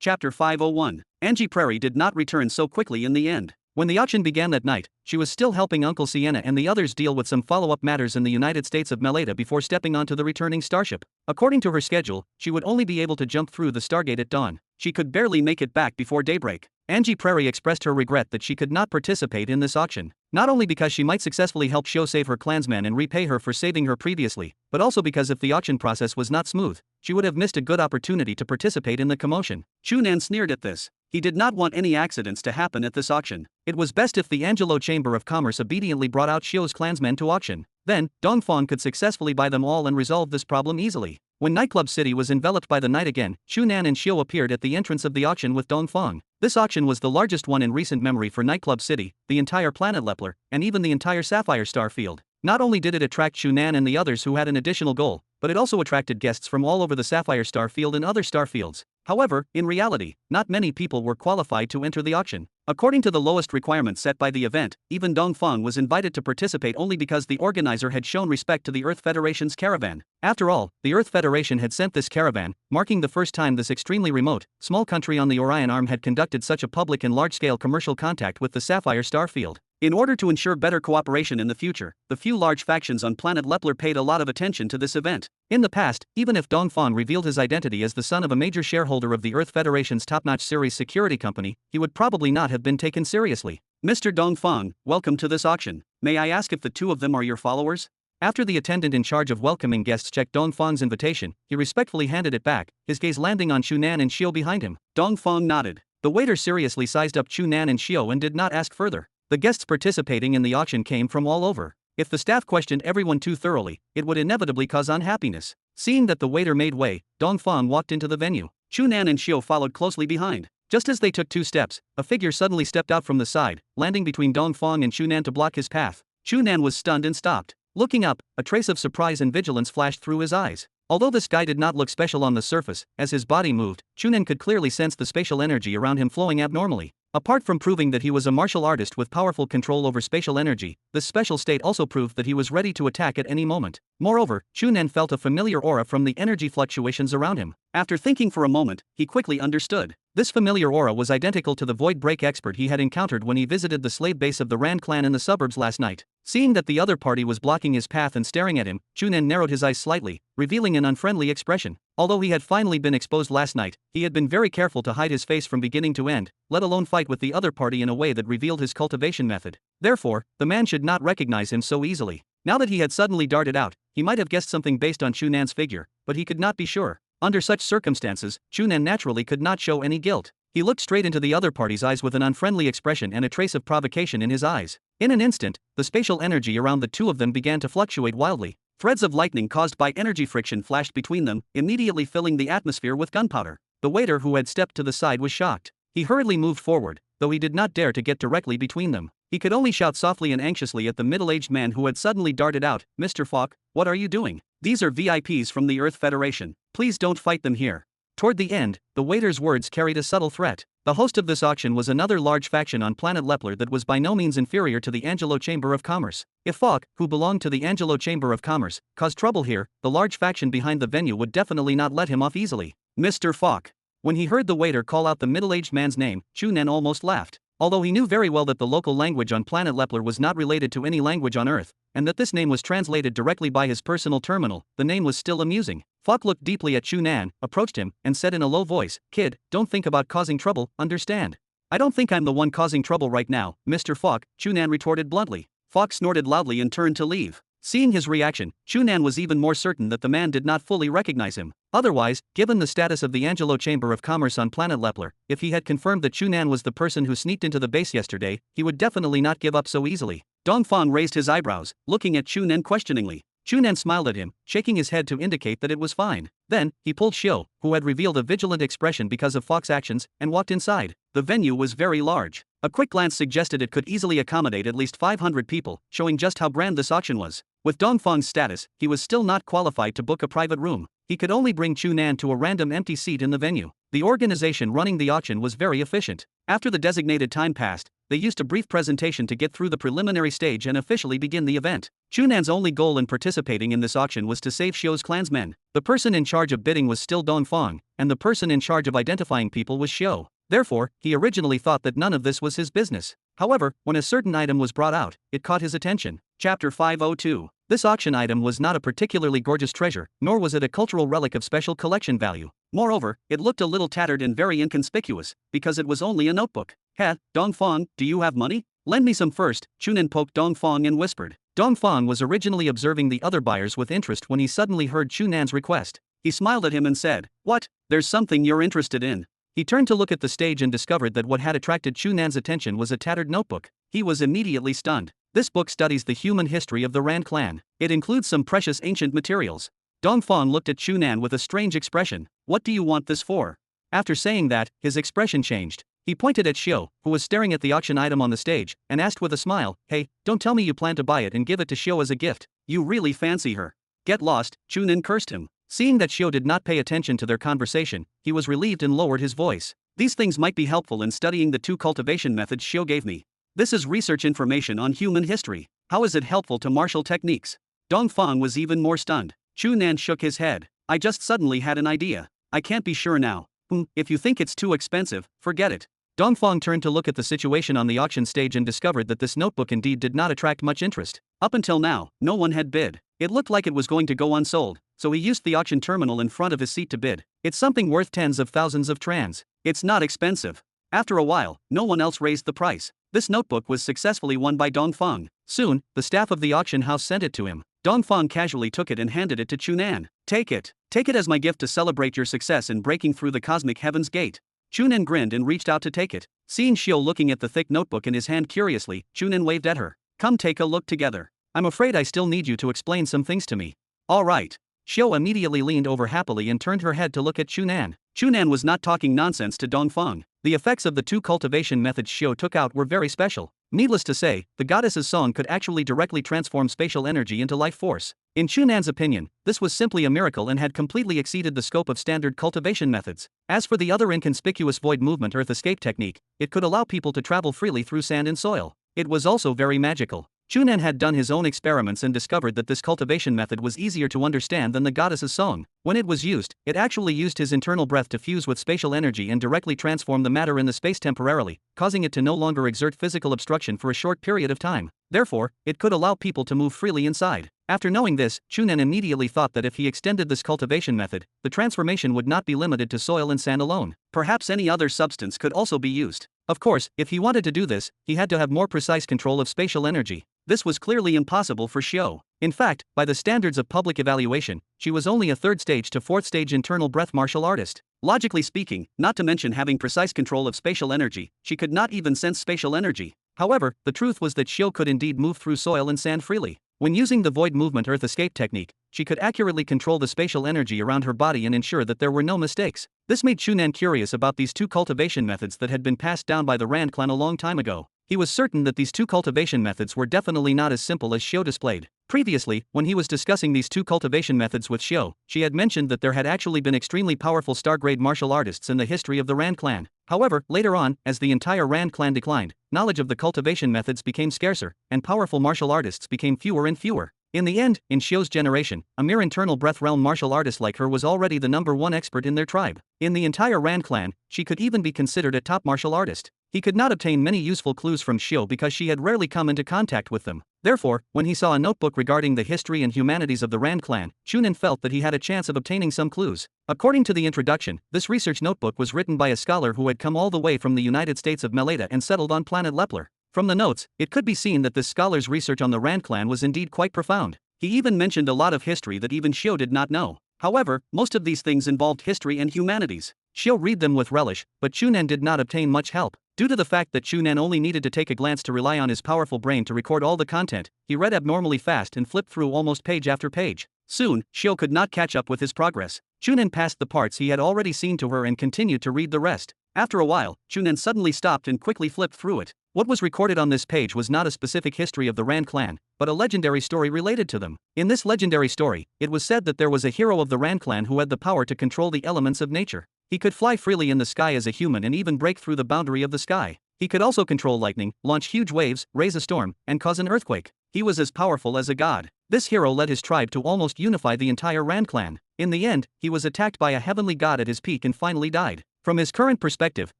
Chapter 501. Angie Prairie did not return so quickly in the end. When the auction began that night, she was still helping Uncle Sienna and the others deal with some follow-up matters in the United States of Meleta before stepping onto the returning starship. According to her schedule, she would only be able to jump through the Stargate at dawn. She could barely make it back before daybreak. Angie Prairie expressed her regret that she could not participate in this auction, not only because she might successfully help Sho save her clansmen and repay her for saving her previously, but also because if the auction process was not smooth, she would have missed a good opportunity to participate in the commotion. Chu Nan sneered at this. He did not want any accidents to happen at this auction. It was best if the Angelo Chamber of Commerce obediently brought out Sho's clansmen to auction. Then, Dongfang could successfully buy them all and resolve this problem easily. When Nightclub City was enveloped by the night again, Chu Nan and Sho appeared at the entrance of the auction with Dongfang. This auction was the largest one in recent memory for Nightclub City, the entire Planet Leppler, and even the entire Sapphire Star Field. Not only did it attract Chu Nan and the others who had an additional goal, but it also attracted guests from all over the Sapphire Star Field and other star fields. However, in reality, not many people were qualified to enter the auction. According to the lowest requirements set by the event, even Dongfang was invited to participate only because the organizer had shown respect to the Earth Federation's caravan. After all, the Earth Federation had sent this caravan, marking the first time this extremely remote, small country on the Orion Arm had conducted such a public and large-scale commercial contact with the Sapphire Star Field. In order to ensure better cooperation in the future, the few large factions on Planet Leppler paid a lot of attention to this event. In the past, even if Dongfang revealed his identity as the son of a major shareholder of the Earth Federation's top-notch series security company, he would probably not have been taken seriously. Mr. Dongfang, welcome to this auction. May I ask if the two of them are your followers? After the attendant in charge of welcoming guests checked Dongfang's invitation, he respectfully handed it back, his gaze landing on Chu Nan and Shio behind him. Dongfang nodded. The waiter seriously sized up Chu Nan and Shio and did not ask further. The guests participating in the auction came from all over. If the staff questioned everyone too thoroughly, it would inevitably cause unhappiness. Seeing that the waiter made way, Dongfang walked into the venue. Chu Nan and Shio followed closely behind. Just as they took 2 steps, a figure suddenly stepped out from the side, landing between Dongfang and Chu Nan to block his path. Chu Nan was stunned and stopped. Looking up, a trace of surprise and vigilance flashed through his eyes. Although this guy did not look special on the surface, as his body moved, Chu Nan could clearly sense the spatial energy around him flowing abnormally. Apart from proving that he was a martial artist with powerful control over spatial energy, this special state also proved that he was ready to attack at any moment. Moreover, Chu Nan felt a familiar aura from the energy fluctuations around him. After thinking for a moment, he quickly understood. This familiar aura was identical to the void break expert he had encountered when he visited the slave base of the Rand clan in the suburbs last night. Seeing that the other party was blocking his path and staring at him, Chu Nan narrowed his eyes slightly, revealing an unfriendly expression. Although he had finally been exposed last night, he had been very careful to hide his face from beginning to end, let alone fight with the other party in a way that revealed his cultivation method. Therefore, the man should not recognize him so easily. Now that he had suddenly darted out, he might have guessed something based on Chu Nan's figure, but he could not be sure. Under such circumstances, Chu Nan naturally could not show any guilt. He looked straight into the other party's eyes with an unfriendly expression and a trace of provocation in his eyes. In an instant, the spatial energy around the two of them began to fluctuate wildly. Threads of lightning caused by energy friction flashed between them, immediately filling the atmosphere with gunpowder. The waiter who had stepped to the side was shocked. He hurriedly moved forward, though he did not dare to get directly between them. He could only shout softly and anxiously at the middle-aged man who had suddenly darted out, "Mr. Falk, what are you doing? These are VIPs from the Earth Federation. Please don't fight them here." Toward the end, the waiter's words carried a subtle threat. The host of this auction was another large faction on Planet Leppler that was by no means inferior to the Angelo Chamber of Commerce. If Falk, who belonged to the Angelo Chamber of Commerce, caused trouble here, the large faction behind the venue would definitely not let him off easily. "Mr. Falk." When he heard the waiter call out the middle-aged man's name, Chu Nan almost laughed. Although he knew very well that the local language on Planet Leppler was not related to any language on Earth, and that this name was translated directly by his personal terminal, the name was still amusing. Falk looked deeply at Chu Nan, approached him, and said in a low voice, "Kid, don't think about causing trouble, understand?" "I don't think I'm the one causing trouble right now, Mr. Falk," Chu Nan retorted bluntly. Falk snorted loudly and turned to leave. Seeing his reaction, Chu Nan was even more certain that the man did not fully recognize him. Otherwise, given the status of the Angelo Chamber of Commerce on Planet Leppler, if he had confirmed that Chu Nan was the person who sneaked into the base yesterday, he would definitely not give up so easily. Dongfang raised his eyebrows, looking at Chu Nan questioningly. Chu Nan smiled at him, shaking his head to indicate that it was fine. Then, he pulled Shio, who had revealed a vigilant expression because of Falk's actions, and walked inside. The venue was very large. A quick glance suggested it could easily accommodate at least 500 people, showing just how grand this auction was. With Dongfang's status, he was still not qualified to book a private room. He could only bring Chu Nan to a random empty seat in the venue. The organization running the auction was very efficient. After the designated time passed, they used a brief presentation to get through the preliminary stage and officially begin the event. Chu Nan's only goal in participating in this auction was to save Xiu's clansmen. The person in charge of bidding was still Dongfang, and the person in charge of identifying people was Xiu. Therefore, he originally thought that none of this was his business. However, when a certain item was brought out, it caught his attention. Chapter 502. This auction item was not a particularly gorgeous treasure, nor was it a cultural relic of special collection value. Moreover, it looked a little tattered and very inconspicuous, because it was only a notebook. "Heh, Dongfang, do you have money? Lend me some first," Chu Nan poked Dongfang and whispered. Dongfang was originally observing the other buyers with interest when he suddenly heard Chu Nan's request. He smiled at him and said, "What? There's something you're interested in." He turned to look at the stage and discovered that what had attracted Chu Nan's attention was a tattered notebook. He was immediately stunned. This book studies the human history of the Ran clan. It includes some precious ancient materials. Dongfang looked at Chu Nan with a strange expression. "What do you want this for?" After saying that, his expression changed. He pointed at Xiu, who was staring at the auction item on the stage, and asked with a smile, "Hey, don't tell me you plan to buy it and give it to Xiu as a gift. You really fancy her." "Get lost," Chu Nan cursed him. Seeing that Xiu did not pay attention to their conversation, he was relieved and lowered his voice. "These things might be helpful in studying the 2 cultivation methods Xiu gave me. This is research information on human history. How is it helpful to martial techniques?" Dongfang was even more stunned. Chu Nan shook his head. "I just suddenly had an idea. I can't be sure now. If you think it's too expensive, forget it." Dongfang turned to look at the situation on the auction stage and discovered that this notebook indeed did not attract much interest. Up until now, no one had bid. It looked like it was going to go unsold, so he used the auction terminal in front of his seat to bid. "It's something worth tens of thousands of trans. It's not expensive." After a while, no one else raised the price. This notebook was successfully won by Dongfang. Soon, the staff of the auction house sent it to him. Dongfang casually took it and handed it to Chu Nan. "Take it. Take it as my gift to celebrate your success in breaking through the cosmic heaven's gate." Chu Nan grinned and reached out to take it. Seeing Xiu looking at the thick notebook in his hand curiously, Chu Nan waved at her. "Come take a look together. I'm afraid I still need you to explain some things to me." "All right." Xiu immediately leaned over happily and turned her head to look at Chu Nan. Chu Nan was not talking nonsense to Dongfang. The effects of the 2 cultivation methods Xiu took out were very special. Needless to say, the goddess's song could actually directly transform spatial energy into life force. In Chu Nan's opinion, this was simply a miracle and had completely exceeded the scope of standard cultivation methods. As for the other inconspicuous void movement earth escape technique, it could allow people to travel freely through sand and soil. It was also very magical. Chu Nan had done his own experiments and discovered that this cultivation method was easier to understand than the goddess's song. When it was used, it actually used his internal breath to fuse with spatial energy and directly transform the matter in the space temporarily, causing it to no longer exert physical obstruction for a short period of time. Therefore, it could allow people to move freely inside. After knowing this, Chu Nan immediately thought that if he extended this cultivation method, the transformation would not be limited to soil and sand alone. Perhaps any other substance could also be used. Of course, if he wanted to do this, he had to have more precise control of spatial energy. This was clearly impossible for Xiu. In fact, by the standards of public evaluation, she was only a 3rd stage to 4th stage internal breath martial artist. Logically speaking, not to mention having precise control of spatial energy, she could not even sense spatial energy. However, the truth was that Xiu could indeed move through soil and sand freely. When using the void movement earth escape technique, she could accurately control the spatial energy around her body and ensure that there were no mistakes. This made Chu Nan curious about these 2 cultivation methods that had been passed down by the Rand clan a long time ago. He was certain that these 2 cultivation methods were definitely not as simple as Xiu displayed. Previously, when he was discussing these 2 cultivation methods with Xiu, she had mentioned that there had actually been extremely powerful star-grade martial artists in the history of the Rand clan. However, later on, as the entire Rand clan declined, knowledge of the cultivation methods became scarcer, and powerful martial artists became fewer and fewer. In the end, in Xiu's generation, a mere internal breath realm martial artist like her was already the #1 expert in their tribe. In the entire Rand clan, she could even be considered a top martial artist. He could not obtain many useful clues from Xiu because she had rarely come into contact with them. Therefore, when he saw a notebook regarding the history and humanities of the Rand clan, Chu Nan felt that he had a chance of obtaining some clues. According to the introduction, this research notebook was written by a scholar who had come all the way from the United States of Meleta and settled on Planet Leppler. From the notes, it could be seen that this scholar's research on the Rand clan was indeed quite profound. He even mentioned a lot of history that even Xiu did not know. However, most of these things involved history and humanities. Xiu read them with relish, but Chu Nan did not obtain much help. Due to the fact that Chu Nan only needed to take a glance to rely on his powerful brain to record all the content, he read abnormally fast and flipped through almost page after page. Soon, Xiu could not catch up with his progress. Chu Nan passed the parts he had already seen to her and continued to read the rest. After a while, Chu Nan suddenly stopped and quickly flipped through it. What was recorded on this page was not a specific history of the Rand clan, but a legendary story related to them. In this legendary story, it was said that there was a hero of the Rand clan who had the power to control the elements of nature. He could fly freely in the sky as a human and even break through the boundary of the sky. He could also control lightning, launch huge waves, raise a storm, and cause an earthquake. He was as powerful as a god. This hero led his tribe to almost unify the entire Rand clan. In the end, he was attacked by a heavenly god at his peak and finally died. From his current perspective,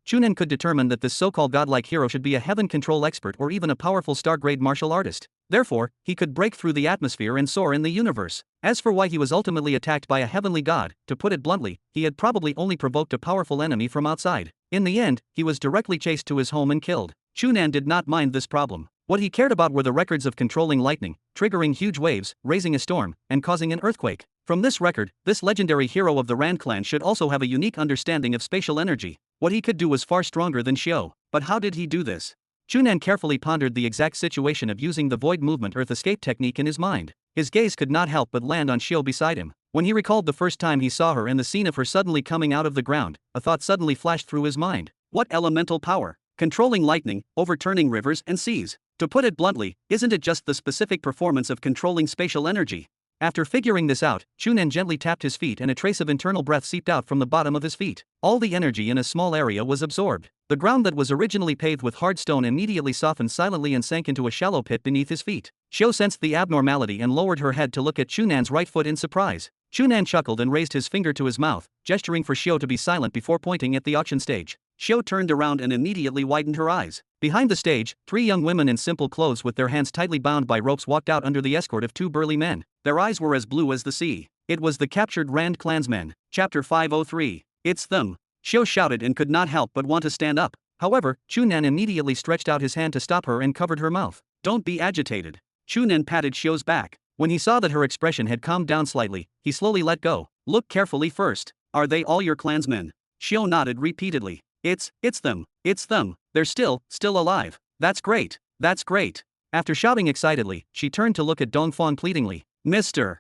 Chu Nan could determine that this so-called godlike hero should be a heaven control expert or even a powerful star-grade martial artist. Therefore, he could break through the atmosphere and soar in the universe. As for why he was ultimately attacked by a heavenly god, to put it bluntly, he had probably only provoked a powerful enemy from outside. In the end, he was directly chased to his home and killed. Chu Nan did not mind this problem. What he cared about were the records of controlling lightning, triggering huge waves, raising a storm, and causing an earthquake. From this record, this legendary hero of the Rand clan should also have a unique understanding of spatial energy. What he could do was far stronger than Xiao. But how did he do this? Chu Nan carefully pondered the exact situation of using the void movement earth escape technique in his mind. His gaze could not help but land on Xiao beside him. When he recalled the first time he saw her and the scene of her suddenly coming out of the ground, a thought suddenly flashed through his mind. What elemental power? Controlling lightning, overturning rivers and seas. To put it bluntly, isn't it just the specific performance of controlling spatial energy? After figuring this out, Chu Nan gently tapped his feet and a trace of internal breath seeped out from the bottom of his feet. All the energy in a small area was absorbed. The ground that was originally paved with hard stone immediately softened silently and sank into a shallow pit beneath his feet. Xiao sensed the abnormality and lowered her head to look at Chu Nan's right foot in surprise. Chu Nan chuckled and raised his finger to his mouth, gesturing for Xiao to be silent before pointing at the auction stage. Xiao turned around and immediately widened her eyes. Behind the stage, 3 young women in simple clothes with their hands tightly bound by ropes walked out under the escort of 2 burly men. Their eyes were as blue as the sea. It was the captured Rand clansmen. Chapter 503. It's them. Xiao shouted and could not help but want to stand up. However, Chu Nan immediately stretched out his hand to stop her and covered her mouth. Don't be agitated. Chu Nan patted Xiao's back. When he saw that her expression had calmed down slightly, he slowly let go. Look carefully first. Are they all your clansmen? Xiao nodded repeatedly. It's them. They're still alive. That's great. After shouting excitedly, she turned to look at Dongfang pleadingly. Mr.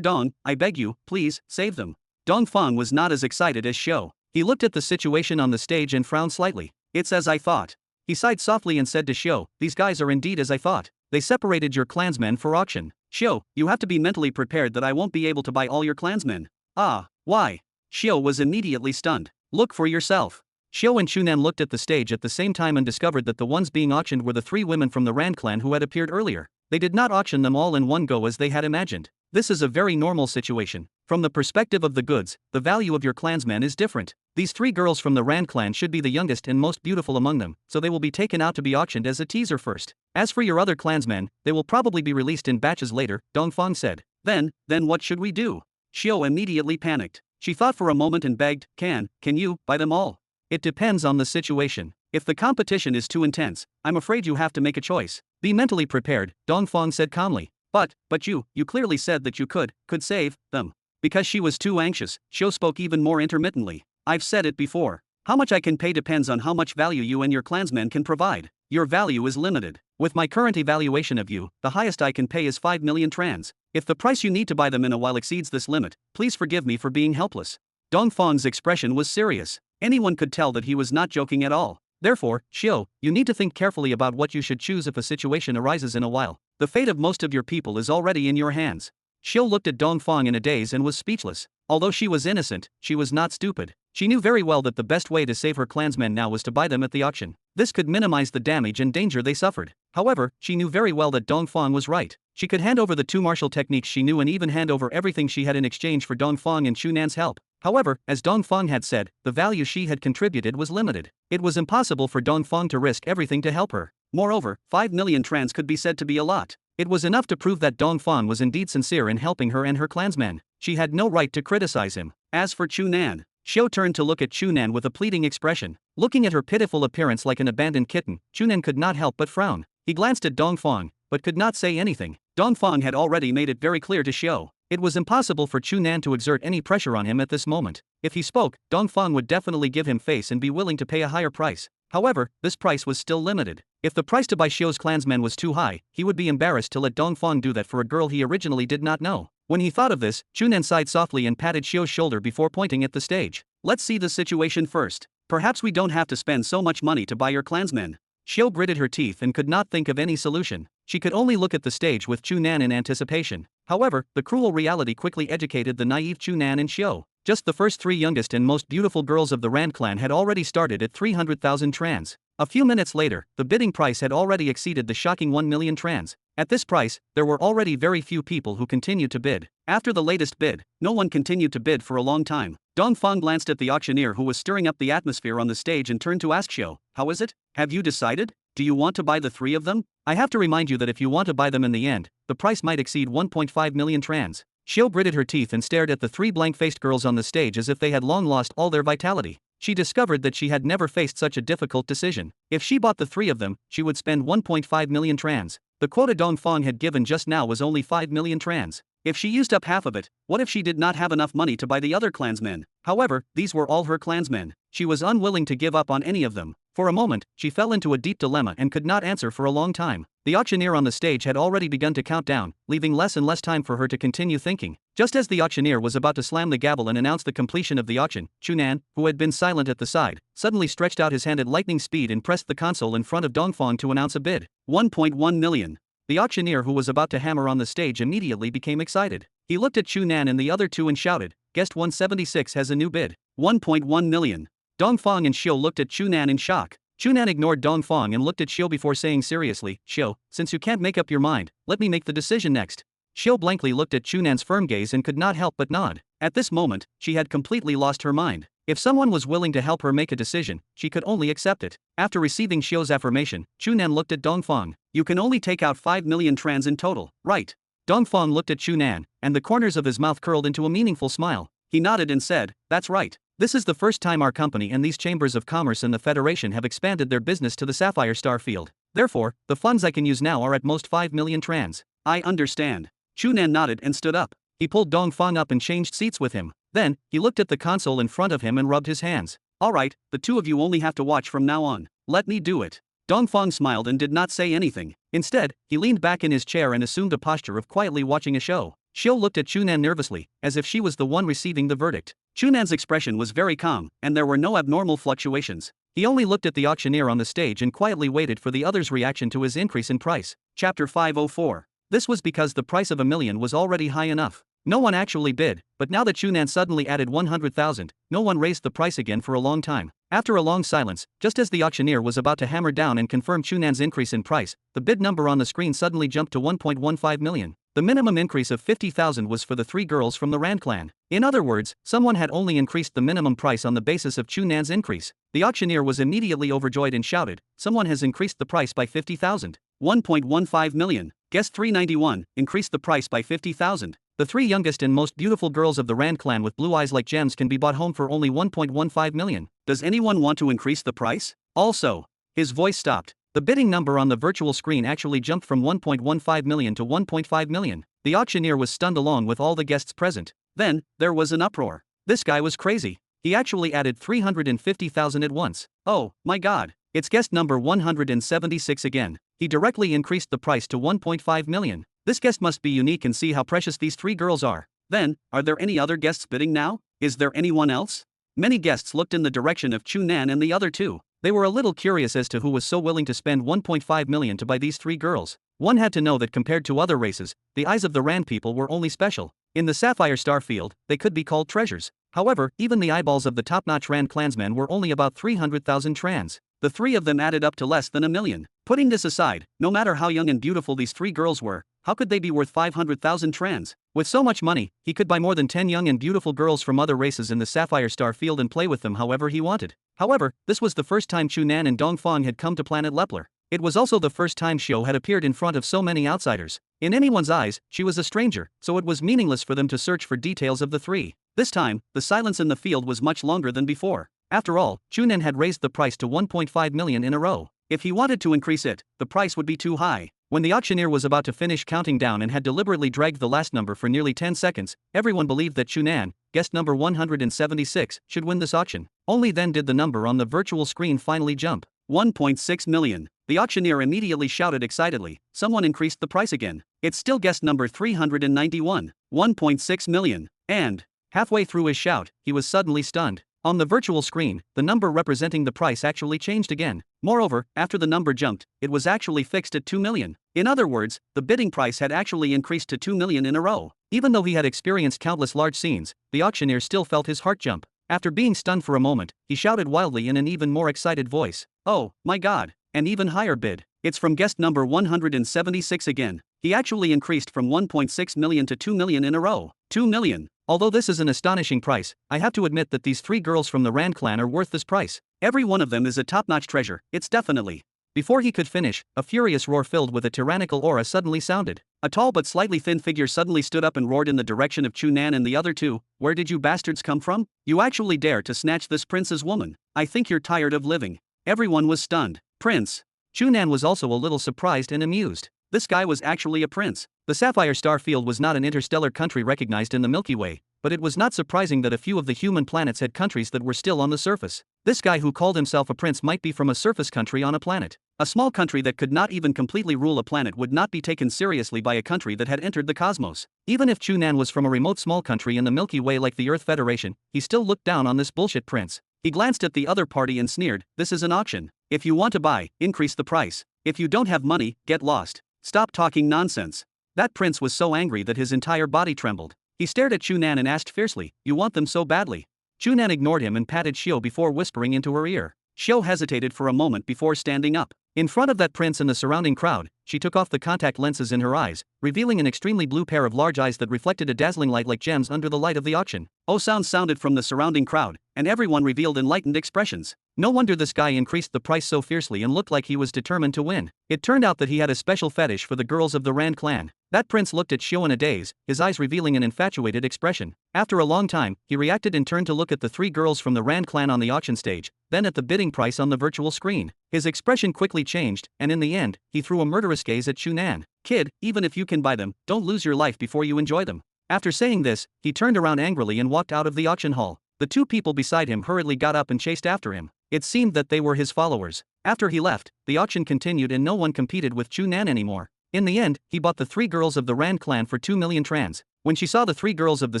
Dong, I beg you, please, save them. Dongfang was not as excited as Xiao. He looked at the situation on the stage and frowned slightly. It's as I thought. He sighed softly and said to Xiao, these guys are indeed as I thought. They separated your clansmen for auction. Xiao, you have to be mentally prepared that I won't be able to buy all your clansmen. Ah, why? Xiao was immediately stunned. Look for yourself. Xiao and Chu Nan looked at the stage at the same time and discovered that the ones being auctioned were the 3 women from the Rand clan who had appeared earlier. They did not auction them all in one go as they had imagined. This is a very normal situation. From the perspective of the goods, the value of your clansmen is different. These 3 girls from the Rand clan should be the youngest and most beautiful among them, so they will be taken out to be auctioned as a teaser first. As for your other clansmen, they will probably be released in batches later, Dongfang said. Then what should we do? Xiao immediately panicked. She thought for a moment and begged, Can you buy them all? It depends on the situation. If the competition is too intense, I'm afraid you have to make a choice. Be mentally prepared, Dongfang said calmly. But you clearly said that you could save them. Because she was too anxious, Xiao spoke even more intermittently. I've said it before. How much I can pay depends on how much value you and your clansmen can provide. Your value is limited. With my current evaluation of you, the highest I can pay is 5 million trans. If the price you need to buy them in a while exceeds this limit, please forgive me for being helpless. Dongfang's expression was serious. Anyone could tell that he was not joking at all. Therefore, Xiao, you need to think carefully about what you should choose if a situation arises in a while. The fate of most of your people is already in your hands. Xiao looked at Dongfang in a daze and was speechless. Although she was innocent, she was not stupid. She knew very well that the best way to save her clansmen now was to buy them at the auction. This could minimize the damage and danger they suffered. However, she knew very well that Dongfang was right. She could hand over the 2 martial techniques she knew and even hand over everything she had in exchange for Dongfang and Chu Nan's help. However, as Dongfang had said, the value she had contributed was limited. It was impossible for Dongfang to risk everything to help her. Moreover, 5 million trans could be said to be a lot. It was enough to prove that Dongfang was indeed sincere in helping her and her clansmen. She had no right to criticize him. As for Chu Nan, Xiao turned to look at Chu Nan with a pleading expression. Looking at her pitiful appearance like an abandoned kitten, Chu Nan could not help but frown. He glanced at Dongfang, but could not say anything. Dongfang had already made it very clear to Xiao. It was impossible for Chu Nan to exert any pressure on him at this moment. If he spoke, Dongfang would definitely give him face and be willing to pay a higher price. However, this price was still limited. If the price to buy Xiao's clansmen was too high, he would be embarrassed to let Dongfang do that for a girl he originally did not know. When he thought of this, Chu Nan sighed softly and patted Xiao's shoulder before pointing at the stage. Let's see the situation first. Perhaps we don't have to spend so much money to buy your clansmen. Xiao gritted her teeth and could not think of any solution. She could only look at the stage with Chu Nan in anticipation. However, the cruel reality quickly educated the naive Chu Nan and Xiao. Just the first 3 youngest and most beautiful girls of the Rand clan had already started at 300,000 trans. A few minutes later, the bidding price had already exceeded the shocking 1 million trans. At this price, there were already very few people who continued to bid. After the latest bid, no one continued to bid for a long time. Dongfang glanced at the auctioneer who was stirring up the atmosphere on the stage and turned to ask Xiu, "How is it? Have you decided? Do you want to buy the three of them? I have to remind you that if you want to buy them in the end, the price might exceed 1.5 million trans." Xiu gritted her teeth and stared at the three blank-faced girls on the stage as if they had long lost all their vitality. She discovered that she had never faced such a difficult decision. If she bought the three of them, she would spend 1.5 million trans. The quota Dongfang had given just now was only 5 million trans. If she used up half of it, what if she did not have enough money to buy the other clansmen? However, these were all her clansmen. She was unwilling to give up on any of them. For a moment, she fell into a deep dilemma and could not answer for a long time. The auctioneer on the stage had already begun to count down, leaving less and less time for her to continue thinking. Just as the auctioneer was about to slam the gavel and announce the completion of the auction, Chu Nan, who had been silent at the side, suddenly stretched out his hand at lightning speed and pressed the console in front of Dongfang to announce a bid. 1.1 million. The auctioneer who was about to hammer on the stage immediately became excited. He looked at Chu Nan and the other two and shouted, "Guest 176 has a new bid. 1.1 million. Dongfang and Xiu looked at Chu Nan in shock. Chu Nan ignored Dongfang and looked at Xiu before saying seriously, "Xiu, since you can't make up your mind, let me make the decision next." Xiu blankly looked at Chu Nan's firm gaze and could not help but nod. At this moment, she had completely lost her mind. If someone was willing to help her make a decision, she could only accept it. After receiving Xiu's affirmation, Chu Nan looked at Dongfang. "You can only take out 5 million trans in total, right?" Dongfang looked at Chu Nan, and the corners of his mouth curled into a meaningful smile. He nodded and said, "That's right. This is the first time our company and these chambers of commerce in the Federation have expanded their business to the Sapphire Star Field. Therefore, the funds I can use now are at most 5 million trans." "I understand." Chu Nan nodded and stood up. He pulled Dongfang up and changed seats with him. Then, he looked at the console in front of him and rubbed his hands. "All right, the two of you only have to watch from now on. Let me do it." Dongfang smiled and did not say anything. Instead, he leaned back in his chair and assumed a posture of quietly watching a show. Xiu looked at Chu Nan nervously, as if she was the one receiving the verdict. Chu Nan's expression was very calm, and there were no abnormal fluctuations. He only looked at the auctioneer on the stage and quietly waited for the other's reaction to his increase in price. Chapter 504. This was because the price of 1 million was already high enough. No one actually bid, but now that Chu Nan suddenly added 100,000, no one raised the price again for a long time. After a long silence, just as the auctioneer was about to hammer down and confirm Chu Nan's increase in price, the bid number on the screen suddenly jumped to 1.15 million. The minimum increase of 50,000 was for the three girls from the Rand clan. In other words, someone had only increased the minimum price on the basis of Chu Nan's increase. The auctioneer was immediately overjoyed and shouted, "Someone has increased the price by 50,000. 1.15 million. Guest 391, increased the price by 50,000. The three youngest and most beautiful girls of the Rand clan with blue eyes like gems can be bought home for only 1.15 million. Does anyone want to increase the price? Also." His voice stopped. The bidding number on the virtual screen actually jumped from 1.15 million to 1.5 million. The auctioneer was stunned along with all the guests present. Then, there was an uproar. This guy was crazy. He actually added 350,000 at once. "Oh, my god. It's guest number 176 again. He directly increased the price to 1.5 million. This guest must be unique and see how precious these three girls are." Then, are there any other guests bidding now? Is there anyone else? Many guests looked in the direction of Chu Nan and the other two. They were a little curious as to who was so willing to spend 1.5 million to buy these three girls. One had to know that compared to other races, the eyes of the Rand people were only special. In the Sapphire Star Field, they could be called treasures. However, even the eyeballs of the top-notch Rand clansmen were only about 300,000 trans. The three of them added up to less than 1 million. Putting this aside, no matter how young and beautiful these three girls were, how could they be worth 500,000 trans? With so much money, he could buy more than 10 young and beautiful girls from other races in the Sapphire Star Field and play with them however he wanted. However, this was the first time Chu Nan and Dongfang had come to Planet Leppler. It was also the first time Xiu had appeared in front of so many outsiders. In anyone's eyes, she was a stranger, so it was meaningless for them to search for details of the three. This time, the silence in the field was much longer than before. After all, Chu Nan had raised the price to 1.5 million in a row. If he wanted to increase it, the price would be too high. When the auctioneer was about to finish counting down and had deliberately dragged the last number for nearly 10 seconds, everyone believed that Chu Nan, guest number 176, should win this auction. Only then did the number on the virtual screen finally jump. 1.6 million. The auctioneer immediately shouted excitedly, "Someone increased the price again. It's still guest number 391. 1.6 million. And, halfway through his shout, he was suddenly stunned. On the virtual screen, the number representing the price actually changed again. Moreover, after the number jumped, it was actually fixed at 2 million. In other words, the bidding price had actually increased to 2 million in a row. Even though he had experienced countless large scenes, the auctioneer still felt his heart jump. After being stunned for a moment, he shouted wildly in an even more excited voice, "Oh, my god, an even higher bid. It's from guest number 176 again. He actually increased from 1.6 million to 2 million in a row. 2 million. Although this is an astonishing price, I have to admit that these 3 girls from the Rand clan are worth this price. Every one of them is a top-notch treasure, it's definitely. Before he could finish, a furious roar filled with a tyrannical aura suddenly sounded. A tall but slightly thin figure suddenly stood up and roared in the direction of Chu Nan and the other two. Where did you bastards come from? You actually dare to snatch this prince's woman? I think you're tired of living. Everyone was stunned. Prince. Chu Nan was also a little surprised and amused. This guy was actually a prince. The Sapphire Star Field was not an interstellar country recognized in the Milky Way, but it was not surprising that a few of the human planets had countries that were still on the surface. This guy who called himself a prince might be from a surface country on a planet. A small country that could not even completely rule a planet would not be taken seriously by a country that had entered the cosmos. Even if Chu Nan was from a remote small country in the Milky Way like the Earth Federation, he still looked down on this bullshit prince. He glanced at the other party and sneered, "This is an auction. If you want to buy, increase the price. If you don't have money, get lost. Stop talking nonsense." That prince was so angry that his entire body trembled. He stared at Chu Nan and asked fiercely, "You want them so badly?" Chu Nan ignored him and patted Xiao before whispering into her ear. Xiao hesitated for a moment before standing up. In front of that prince and the surrounding crowd, she took off the contact lenses in her eyes, revealing an extremely blue pair of large eyes that reflected a dazzling light like gems under the light of the auction. Oh, sounds sounded from the surrounding crowd, and everyone revealed enlightened expressions. No wonder this guy increased the price so fiercely and looked like he was determined to win. It turned out that he had a special fetish for the girls of the Rand clan. That prince looked at Xiao in a daze, his eyes revealing an infatuated expression. After a long time, he reacted and turned to look at the 3 girls from the Rand clan on the auction stage, then at the bidding price on the virtual screen. His expression quickly changed, and in the end, he threw a murderous gaze at Chu Nan. "Kid, even if you can buy them, don't lose your life before you enjoy them." After saying this, he turned around angrily and walked out of the auction hall. The 2 people beside him hurriedly got up and chased after him. It seemed that they were his followers. After he left, the auction continued and no one competed with Chu Nan anymore. In the end, he bought the 3 girls of the Rand clan for 2 million trans. When she saw the 3 girls of the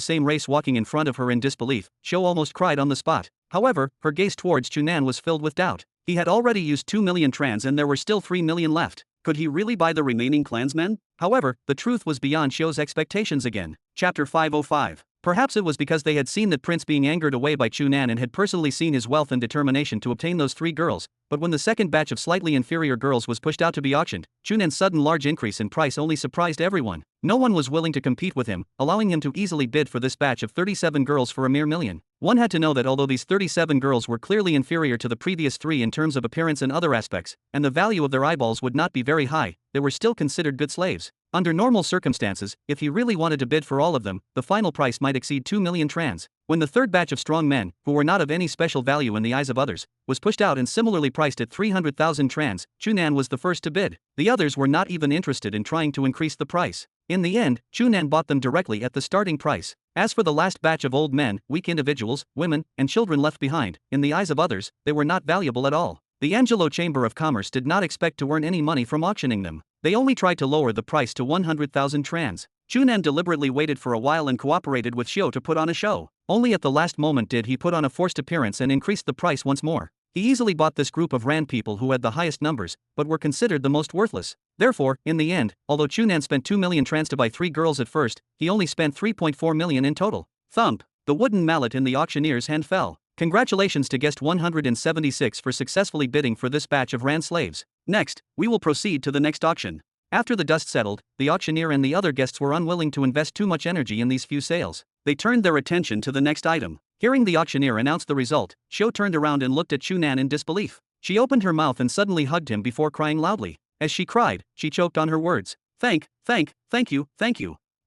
same race walking in front of her in disbelief, Xiao almost cried on the spot. However, her gaze towards Chu Nan was filled with doubt. He had already used 2 million trans and there were still 3 million left. Could he really buy the remaining clansmen? However, the truth was beyond Xiao's expectations again. Chapter 505. Perhaps it was because they had seen that prince being angered away by Chu Nan and had personally seen his wealth and determination to obtain those 3 girls, but when the second batch of slightly inferior girls was pushed out to be auctioned, Chu Nan's sudden large increase in price only surprised everyone. No one was willing to compete with him, allowing him to easily bid for this batch of 37 girls for a mere million. One had to know that although these 37 girls were clearly inferior to the previous 3 in terms of appearance and other aspects, and the value of their eyeballs would not be very high, they were still considered good slaves. Under normal circumstances, if he really wanted to bid for all of them, the final price might exceed 2 million trans. When the third batch of strong men, who were not of any special value in the eyes of others, was pushed out and similarly priced at 300,000 trans, Chu Nan was the first to bid. The others were not even interested in trying to increase the price. In the end, Chu Nan bought them directly at the starting price. As for the last batch of old men, weak individuals, women, and children left behind, in the eyes of others, they were not valuable at all. The Angelo Chamber of Commerce did not expect to earn any money from auctioning them. They only tried to lower the price to 100,000 trans. Chu Nan deliberately waited for a while and cooperated with Xiao to put on a show. Only at the last moment did he put on a forced appearance and increased the price once more. He easily bought this group of Rand people who had the highest numbers, but were considered the most worthless. Therefore, in the end, although Chu Nan spent 2 million trans to buy 3 girls at first, he only spent 3.4 million in total. Thump! The wooden mallet in the auctioneer's hand fell. Congratulations to guest 176 for successfully bidding for this batch of Rand slaves. Next, we will proceed to the next auction. After the dust settled, the auctioneer and the other guests were unwilling to invest too much energy in these few sales. They turned their attention to the next item. Hearing the auctioneer announce the result, Xiao turned around and looked at Chu Nan in disbelief. She opened her mouth and suddenly hugged him before crying loudly. As she cried, she choked on her words. Thank you.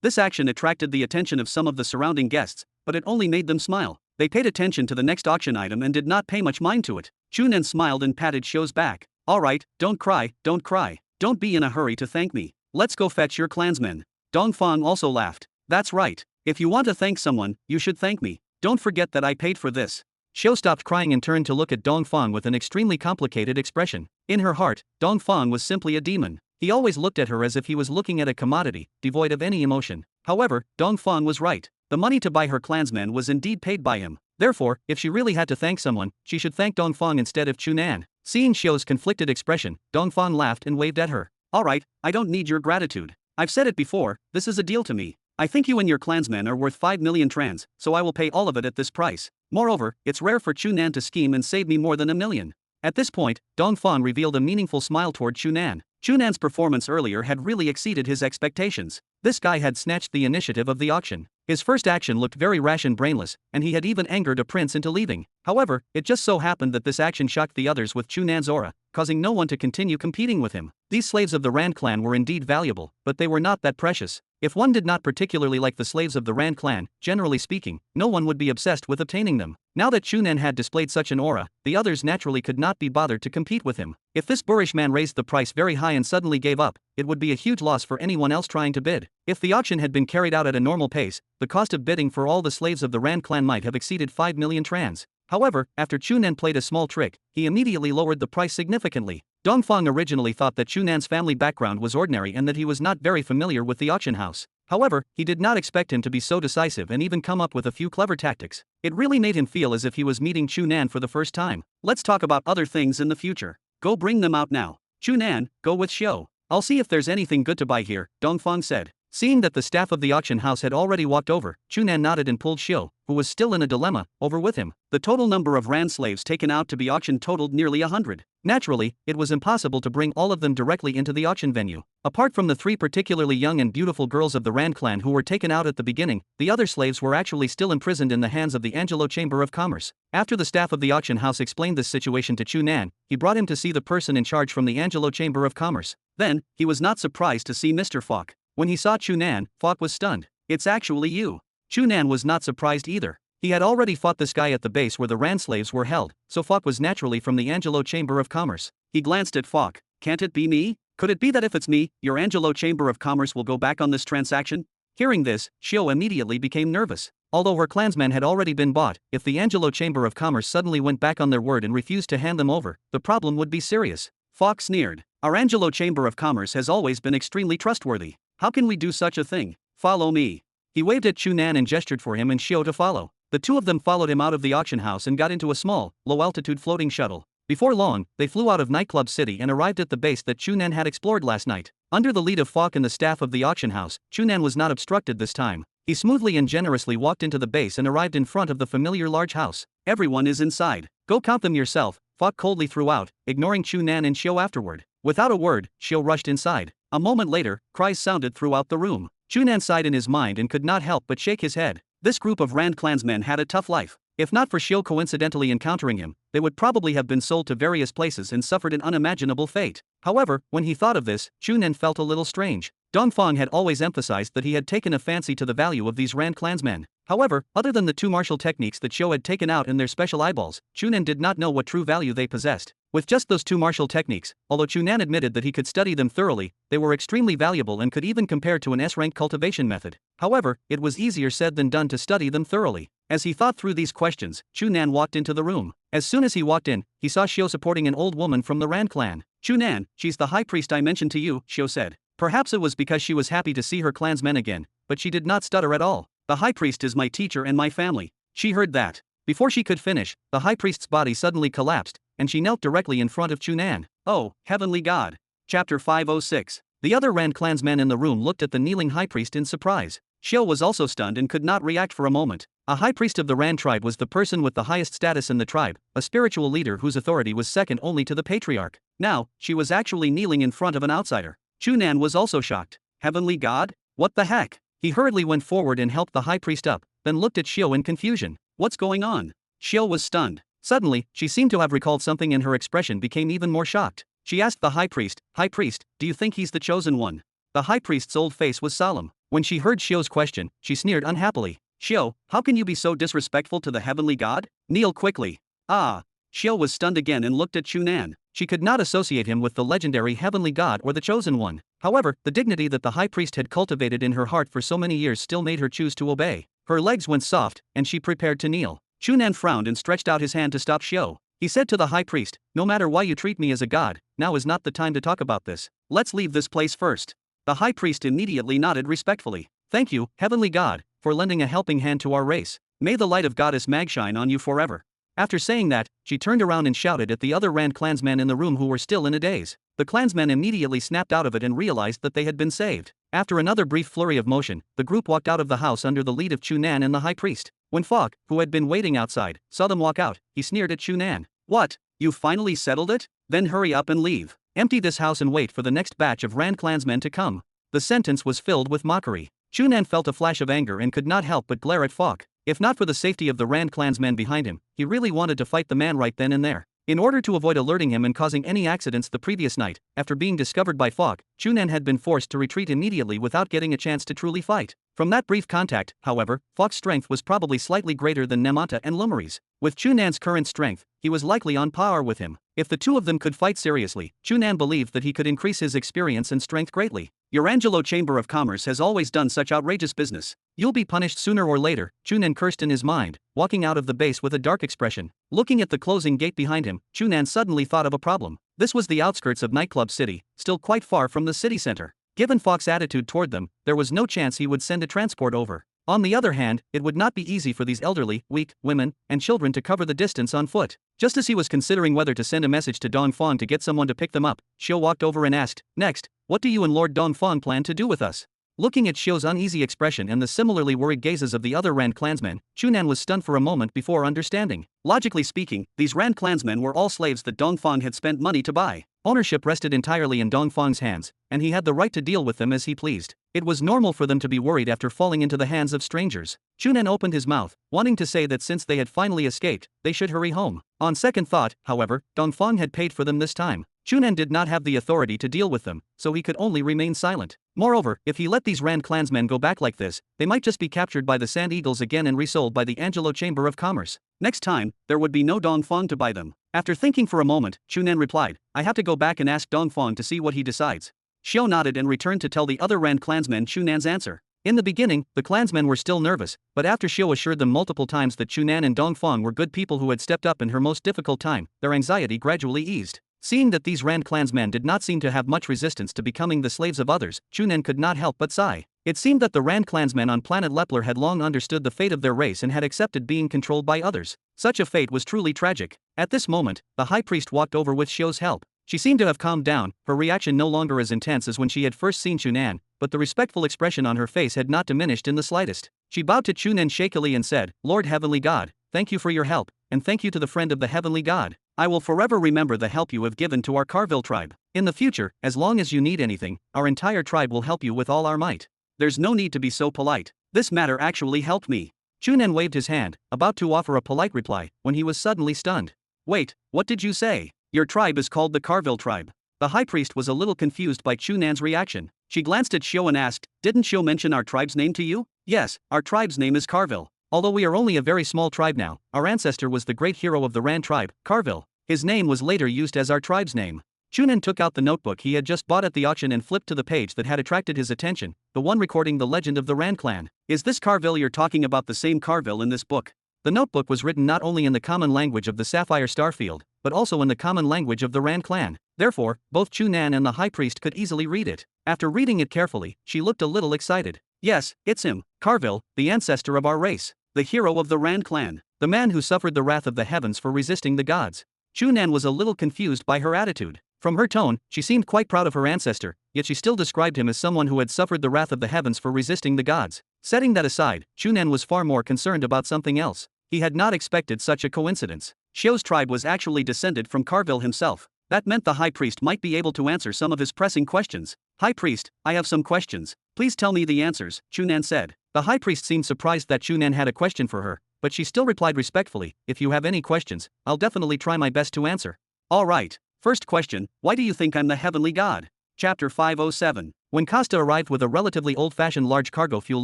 This action attracted the attention of some of the surrounding guests, but it only made them smile. They paid attention to the next auction item and did not pay much mind to it. Chu Nan smiled and patted Xiao's back. Alright, don't cry. Don't be in a hurry to thank me. Let's go fetch your clansmen. Dongfang also laughed. That's right. If you want to thank someone, you should thank me. Don't forget that I paid for this. Xiao stopped crying and turned to look at Dongfang with an extremely complicated expression. In her heart, Dongfang was simply a demon. He always looked at her as if he was looking at a commodity, devoid of any emotion. However, Dongfang was right. The money to buy her clansmen was indeed paid by him. Therefore, if she really had to thank someone, she should thank Dongfang instead of Chu Nan. Seeing Xiao's conflicted expression, Dongfang laughed and waved at her. Alright, I don't need your gratitude. I've said it before, this is a deal to me. I think you and your clansmen are worth 5 million trans, so I will pay all of it at this price. Moreover, it's rare for Chu Nan to scheme and save me more than 1 million. At this point, Dongfang revealed a meaningful smile toward Chu Nan. Chu Nan's performance earlier had really exceeded his expectations. This guy had snatched the initiative of the auction. His first action looked very rash and brainless, and he had even angered a prince into leaving. However, it just so happened that this action shocked the others with Chu Nan's aura, causing no one to continue competing with him. These slaves of the Rand clan were indeed valuable, but they were not that precious. If one did not particularly like the slaves of the Rand clan, generally speaking, no one would be obsessed with obtaining them. Now that Chu Nan had displayed such an aura, the others naturally could not be bothered to compete with him. If this boorish man raised the price very high and suddenly gave up, it would be a huge loss for anyone else trying to bid. If the auction had been carried out at a normal pace, the cost of bidding for all the slaves of the Rand clan might have exceeded 5 million trans. However, after Chu Nan played a small trick, he immediately lowered the price significantly. Dongfang originally thought that Chu Nan's family background was ordinary and that he was not very familiar with the auction house. However, he did not expect him to be so decisive and even come up with a few clever tactics. It really made him feel as if he was meeting Chu Nan for the first time. Let's talk about other things in the future. Go bring them out now. Chu Nan, go with Xiu. I'll see if there's anything good to buy here, Dongfang said. Seeing that the staff of the auction house had already walked over, Chu Nan nodded and pulled Xiu, who was still in a dilemma, over with him. The total number of Rand slaves taken out to be auctioned totaled nearly 100. Naturally, it was impossible to bring all of them directly into the auction venue. Apart from the 3 particularly young and beautiful girls of the Rand clan who were taken out at the beginning, the other slaves were actually still imprisoned in the hands of the Angelo Chamber of Commerce. After the staff of the auction house explained this situation to Chu Nan, he brought him to see the person in charge from the Angelo Chamber of Commerce. Then, he was not surprised to see Mr. Falk. When he saw Chu Nan, Falk was stunned. It's actually you. Chu Nan was not surprised either. He had already fought this guy at the base where the Rand slaves were held, so Falk was naturally from the Angelo Chamber of Commerce. He glanced at Falk. Can't it be me? Could it be that if it's me, your Angelo Chamber of Commerce will go back on this transaction? Hearing this, Xiu immediately became nervous. Although her clansmen had already been bought, if the Angelo Chamber of Commerce suddenly went back on their word and refused to hand them over, the problem would be serious. Falk sneered. Our Angelo Chamber of Commerce has always been extremely trustworthy. How can we do such a thing? Follow me. He waved at Chu Nan and gestured for him and Xiu to follow. The two of them followed him out of the auction house and got into a small, low-altitude floating shuttle. Before long, they flew out of Nightclub City and arrived at the base that Chu Nan had explored last night. Under the lead of Falk and the staff of the auction house, Chu Nan was not obstructed this time. He smoothly and generously walked into the base and arrived in front of the familiar large house. Everyone is inside. Go count them yourself, Falk coldly threw out, ignoring Chu Nan and Xiu afterward. Without a word, Xiu rushed inside. A moment later, cries sounded throughout the room. Chu Nan sighed in his mind and could not help but shake his head. This group of Rand clansmen had a tough life. If not for Xiu coincidentally encountering him, they would probably have been sold to various places and suffered an unimaginable fate. However, when he thought of this, Chu Nan felt a little strange. Dongfang had always emphasized that he had taken a fancy to the value of these Rand clansmen. However, other than the 2 martial techniques that Xiu had taken out in their special eyeballs, Chu Nan did not know what true value they possessed. With just those 2 martial techniques, although Chu Nan admitted that he could study them thoroughly, they were extremely valuable and could even compare to an S-rank cultivation method. However, it was easier said than done to study them thoroughly. As he thought through these questions, Chu Nan walked into the room. As soon as he walked in, he saw Xiu supporting an old woman from the Rand clan. Chu Nan, she's the high priest I mentioned to you, Xiu said. Perhaps it was because she was happy to see her clansmen again, but she did not stutter at all. The high priest is my teacher and my family. She heard that. Before she could finish, the high priest's body suddenly collapsed, and she knelt directly in front of Chu Nan. Oh, heavenly God. Chapter 506. The other Rand clansmen in the room looked at the kneeling high priest in surprise. Xiu was also stunned and could not react for a moment. A high priest of the Rand tribe was the person with the highest status in the tribe, a spiritual leader whose authority was second only to the patriarch. Now, she was actually kneeling in front of an outsider. Chu Nan was also shocked. Heavenly God? What the heck? He hurriedly went forward and helped the high priest up, then looked at Xiu in confusion. What's going on? Xiu was stunned. Suddenly, she seemed to have recalled something and her expression became even more shocked. She asked the high priest, High priest, do you think he's the chosen one? The high priest's old face was solemn. When she heard Xiu's question, she sneered unhappily. Xiu, how can you be so disrespectful to the heavenly God? Kneel quickly. Ah. Xiu was stunned again and looked at Chu Nan. She could not associate him with the legendary heavenly God or the chosen one. However, the dignity that the high priest had cultivated in her heart for so many years still made her choose to obey. Her legs went soft, and she prepared to kneel. Chu Nan frowned and stretched out his hand to stop Xiu. He said to the high priest, no matter why you treat me as a god, now is not the time to talk about this. Let's leave this place first. The high priest immediately nodded respectfully. Thank you, heavenly God, for lending a helping hand to our race. May the light of Goddess Mag shine on you forever. After saying that, she turned around and shouted at the other Rand clansmen in the room who were still in a daze. The clansmen immediately snapped out of it and realized that they had been saved. After another brief flurry of motion, the group walked out of the house under the lead of Chu Nan and the high priest. When Falk, who had been waiting outside, saw them walk out, he sneered at Chu Nan. What? You finally settled it? Then hurry up and leave. Empty this house and wait for the next batch of Rand clansmen to come. The sentence was filled with mockery. Chu Nan felt a flash of anger and could not help but glare at Falk. If not for the safety of the Rand clansmen behind him, he really wanted to fight the man right then and there. In order to avoid alerting him and causing any accidents the previous night, after being discovered by Falk, Chu Nan had been forced to retreat immediately without getting a chance to truly fight. From that brief contact, however, Falk's strength was probably slightly greater than Nemanta and Lumari's. With Chu Nan's current strength, he was likely on par with him. If the two of them could fight seriously, Chu Nan believed that he could increase his experience and strength greatly. Your Angelo Chamber of Commerce has always done such outrageous business. You'll be punished sooner or later, Chu Nan cursed in his mind, walking out of the base with a dark expression. Looking at the closing gate behind him, Chu Nan suddenly thought of a problem. This was the outskirts of Nightclub City, still quite far from the city center. Given Falk's attitude toward them, there was no chance he would send a transport over. On the other hand, it would not be easy for these elderly, weak, women, and children to cover the distance on foot. Just as he was considering whether to send a message to Dongfang to get someone to pick them up, Xiu walked over and asked, "Next, what do you and Lord Dongfang plan to do with us?" Looking at Xiu's uneasy expression and the similarly worried gazes of the other Rand clansmen, Chu Nan was stunned for a moment before understanding. Logically speaking, these Rand clansmen were all slaves that Dongfang had spent money to buy. Ownership rested entirely in Dongfang's hands, and he had the right to deal with them as he pleased. It was normal for them to be worried after falling into the hands of strangers. Chu Nan opened his mouth, wanting to say that since they had finally escaped, they should hurry home. On second thought, however, Dongfang had paid for them this time. Chu Nan did not have the authority to deal with them, so he could only remain silent. Moreover, if he let these Rand clansmen go back like this, they might just be captured by the Sand Eagles again and resold by the Angelo Chamber of Commerce. Next time, there would be no Dongfang to buy them. After thinking for a moment, Chu Nan replied, "I have to go back and ask Dongfang to see what he decides." Xiu nodded and returned to tell the other Rand clansmen Chu Nan's answer. In the beginning, the clansmen were still nervous, but after Xiu assured them multiple times that Chu Nan and Dongfang were good people who had stepped up in her most difficult time, their anxiety gradually eased. Seeing that these Rand clansmen did not seem to have much resistance to becoming the slaves of others, Chu Nan could not help but sigh. It seemed that the Rand clansmen on Planet Leppler had long understood the fate of their race and had accepted being controlled by others. Such a fate was truly tragic. At this moment, the high priest walked over with Xiu's help. She seemed to have calmed down, her reaction no longer as intense as when she had first seen Chu Nan, but the respectful expression on her face had not diminished in the slightest. She bowed to Chu Nan shakily and said, "Lord Heavenly God, thank you for your help, and thank you to the friend of the Heavenly God. I will forever remember the help you have given to our Carville tribe. In the future, as long as you need anything, our entire tribe will help you with all our might. There's no need to be so polite. This matter actually helped me." Chu Nan waved his hand, about to offer a polite reply, when he was suddenly stunned. "Wait, what did you say? Your tribe is called the Carville tribe." The high priest was a little confused by Chu Nan's reaction. She glanced at Xiu and asked, "Didn't Xiu mention our tribe's name to you?" "Yes, our tribe's name is Carville. Although we are only a very small tribe now, our ancestor was the great hero of the Rand tribe, Carville. His name was later used as our tribe's name." Chu Nan took out the notebook he had just bought at the auction and flipped to the page that had attracted his attention, the one recording the legend of the Rand clan. "Is this Carville you're talking about, the same Carville in this book?" The notebook was written not only in the common language of the Sapphire Star Field, but also in the common language of the Rand clan. Therefore, both Chu Nan and the high priest could easily read it. After reading it carefully, she looked a little excited. "Yes, it's him, Carville, the ancestor of our race, the hero of the Rand clan, the man who suffered the wrath of the heavens for resisting the gods." Chu Nan was a little confused by her attitude. From her tone, she seemed quite proud of her ancestor, yet she still described him as someone who had suffered the wrath of the heavens for resisting the gods. Setting that aside, Chu Nan was far more concerned about something else. He had not expected such a coincidence. Xiu's tribe was actually descended from Carville himself. That meant the high priest might be able to answer some of his pressing questions. "High priest, I have some questions. Please tell me the answers," Chu Nan said. The high priest seemed surprised that Chu Nan had a question for her, but she still replied respectfully, "If you have any questions, I'll definitely try my best to answer." "All right. First question, why do you think I'm the heavenly god?" Chapter 507. When Costa arrived with a relatively old-fashioned large cargo fuel